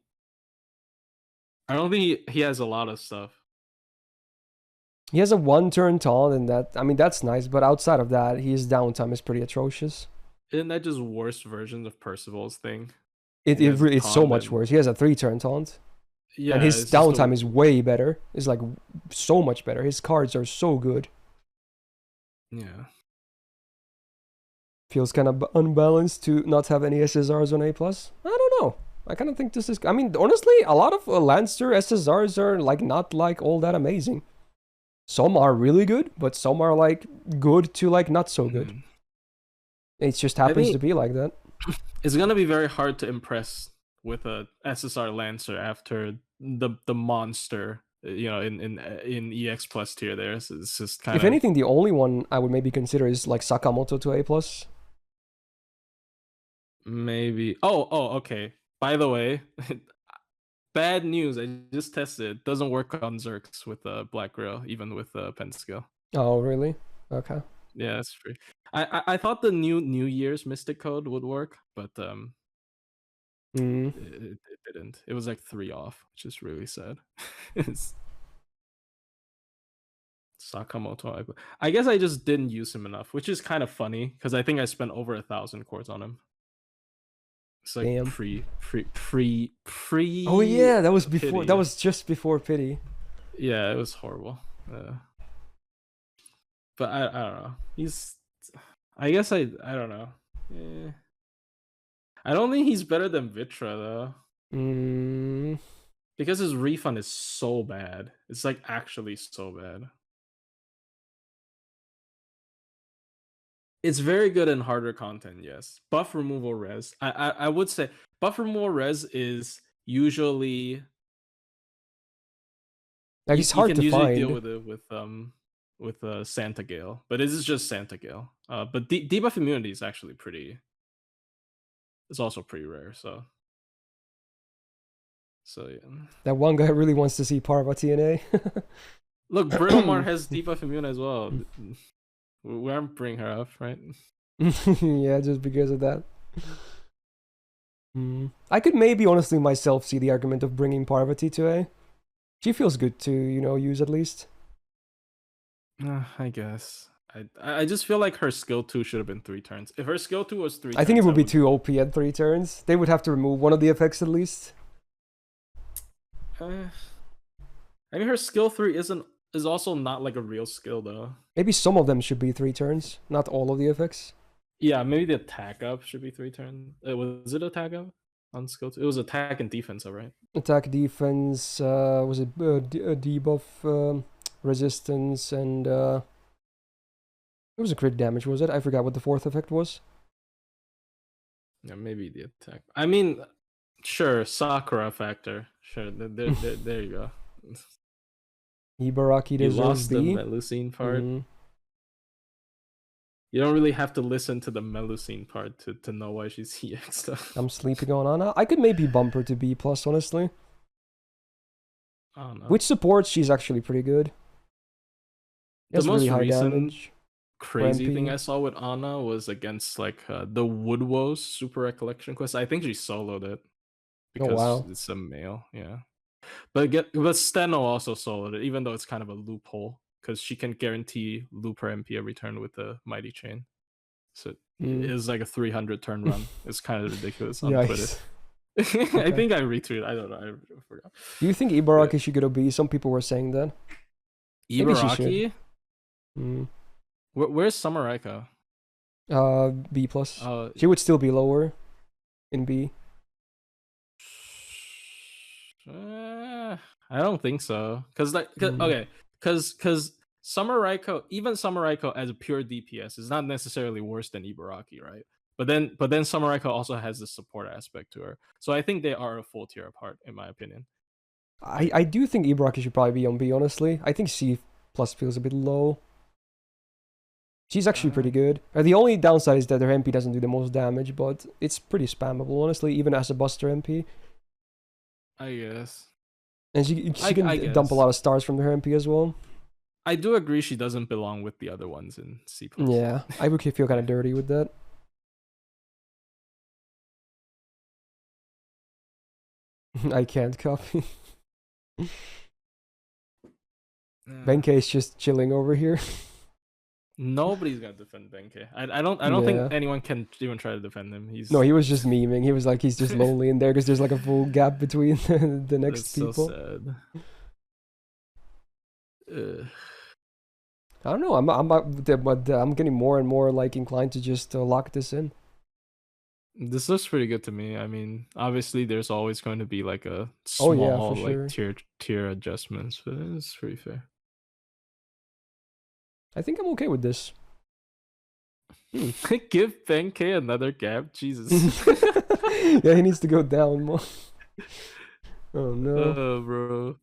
I don't think he has a lot of stuff.
He has a 1-turn taunt, and that's nice. But outside of that, his downtime is pretty atrocious.
Isn't that just worse versions of Percival's thing?
It's so much worse. He has a 3-turn taunt. Yeah, and his downtime is way better. It's like so much better. His cards are so good.
Yeah.
Feels kind of unbalanced to not have any SSRs on A+. I don't know. I kind of think this is... I mean, honestly, a lot of Lancer SSRs are like not like all that amazing. Some are really good, but some are like good to like not so good. It just happens to be like that.
It's gonna be very hard to impress with a SSR Lancer after the monster, in EX plus tier there. So it's just kind of...
If anything, the only one I would maybe consider is like Sakamoto to A+.
Maybe. Oh, okay. By the way, bad news. I just tested. It doesn't work on Zerks with Black Grill, even with Penskill.
Oh, really? Okay.
Yeah, that's true. I thought the New Year's Mystic Code would work, but it didn't. It was like 3 off, which is really sad. It's Sakamoto. I guess I just didn't use him enough, which is kind of funny because I think I spent over 1,000 cores on him. It's like
Damn.
pre.
Oh yeah, that was before.
pity.
That was just before pity.
Yeah, it was horrible. But I don't know. I guess I don't know. I don't think he's better than Vitra though. Because his refund is so bad. It's like actually so bad. It's very good in harder content, yes. Buff removal res. I would say buff removal res is usually
Like it's hard to
usually
find.
Deal with it with Santa Gale, but this is just Santa Gale. But debuff immunity is actually pretty. It's also pretty rare, so yeah.
That one guy really wants to see Parvati in A.
Look, Britomar has debuff immune as well. We aren't bringing her up, right?
Yeah, just because of that. I could maybe honestly myself see the argument of bringing Parvati to A. She feels good to, use at least.
I guess. I just feel like her skill 2 should have been 3 turns. If her skill 2 was 3 turns,
I think it would be too OP at 3 turns. They would have to remove one of the effects at least.
I mean, her skill 3 is also not like a real skill though.
Maybe some of them should be 3 turns, not all of the effects.
Yeah, maybe the attack up should be 3 turns. Was it attack up on skill 2? It was attack and defense, right?
Attack, defense, was it debuff, resistance, and it was a crit damage, was it? I forgot what the 4th effect was.
Yeah, maybe the attack. I mean, sure, Sakura factor. Sure, there you go.
Ibaraki
You
deserves
lost the
B.
Melusine part. You don't really have to listen to the Melusine part to know why she's EX stuff.
I'm sleeping on Ana. I could maybe bump her to B+, honestly.
Oh no.
Which supports, she's actually pretty good.
The most
really high
recent
damage.
crazy
MP.
thing I saw with Ana was against like the Woodwoes Super Recollection quest. I think she soloed it because it's a male, yeah. But Steno also soloed it, even though it's kind of a loophole because she can guarantee loop her MP every turn with the Mighty Chain. So it is like a 300 turn run. It's kind of ridiculous on Twitter. I think I retweeted. I don't know. I forgot.
Do you think Ibaraki should go B? Some people were saying that.
Ibaraki? Where's Summer Raikou?
B+. She would still be lower in B.
I don't think so. Cause Summer Raikou, even Summer Raikou as a pure DPS is not necessarily worse than Ibaraki, right? But then Summer Raikou also has the support aspect to her. So I think they are a full tier apart, in my opinion.
I do think Ibaraki should probably be on B, honestly. I think C+ feels a bit low. She's actually pretty good. The only downside is that her MP doesn't do the most damage, but it's pretty spammable, honestly, even as a Buster MP.
I guess.
And she can dump a lot of stars from her MP as well.
I do agree she doesn't belong with the other ones in C+.
Yeah, I would feel kind of dirty with that. I can't copy. Benkei is just chilling over here.
Nobody's gonna defend Benkei. I don't think anyone can even try to defend him.
No, he was just memeing. He was like, he's just lonely in there because there's like a full gap between the next people.
So sad.
I don't know. I'm getting more and more like inclined to just lock this in.
This looks pretty good to me. I mean, obviously, there's always going to be like a small tier adjustments, but it's pretty fair.
I think I'm okay with this.
Give Benkei another gap, Jesus.
Yeah, he needs to go down more. Oh no.
Oh, bro.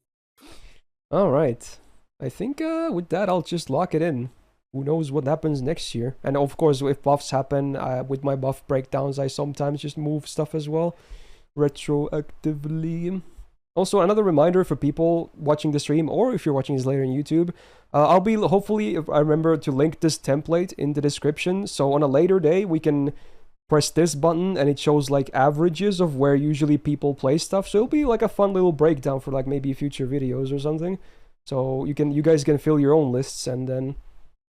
All right. I think with that, I'll just lock it in. Who knows what happens next year? And of course, if buffs happen, with my buff breakdowns, I sometimes just move stuff as well, retroactively. Also, another reminder for people watching the stream, or if you're watching this later on YouTube, I'll be hopefully, if I remember to link this template in the description. So on a later day, we can press this button and it shows like averages of where usually people play stuff. So it'll be like a fun little breakdown for like maybe future videos or something. So you guys can fill your own lists, and then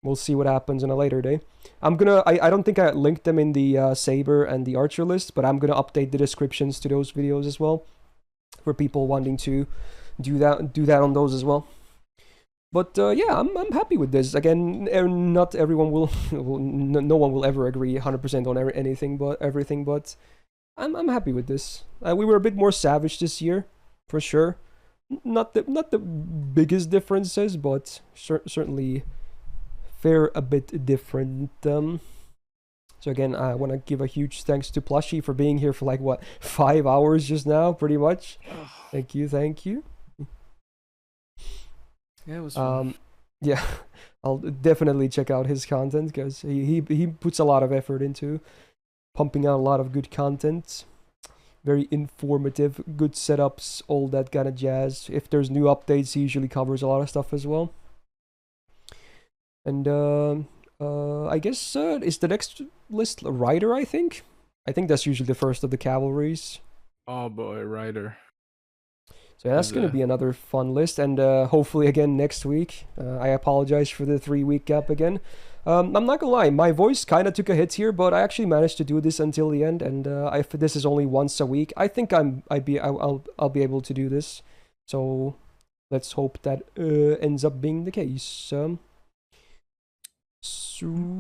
we'll see what happens on a later day. I don't think I linked them in the Saber and the Archer list, but I'm gonna update the descriptions to those videos as well, for people wanting to do that on those as well. But yeah, I'm happy with this. Again, not everyone will, no one will ever agree 100% on everything, but I'm happy with this. We were a bit more savage this year, for sure. Not the biggest differences, but certainly fair a bit different. So again, I want to give a huge thanks to Plushie for being here for like what 5 hours just now, pretty much. Thank you.
Yeah, it was fun.
Yeah, I'll definitely check out his content, because he puts a lot of effort into pumping out a lot of good content. Very informative, good setups, all that kind of jazz. If there's new updates, he usually covers a lot of stuff as well. And I guess is the next list Rider, I think that's usually the first of the cavalries.
Oh boy, Rider.
So yeah, that's going to be another fun list, and hopefully again next week. I apologize for the 3-week gap again. I'm not gonna lie, my voice kind of took a hit here, but I actually managed to do this until the end, and if this is only once a week, I think I'll be able to do this. So let's hope that ends up being the case. So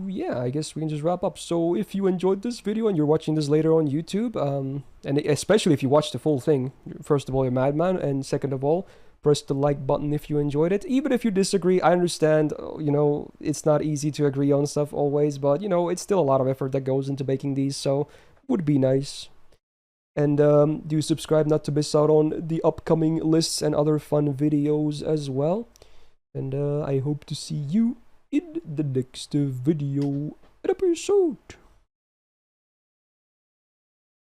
yeah, I guess we can just wrap up. So if you enjoyed this video and you're watching this later on YouTube, and especially if you watch the full thing, first of all, you're madman, and second of all, press the like button if you enjoyed it. Even if you disagree, I understand, it's not easy to agree on stuff always, but it's still a lot of effort that goes into making these, so would be nice. And do subscribe not to miss out on the upcoming lists and other fun videos as well. And I hope to see you in the next video episode.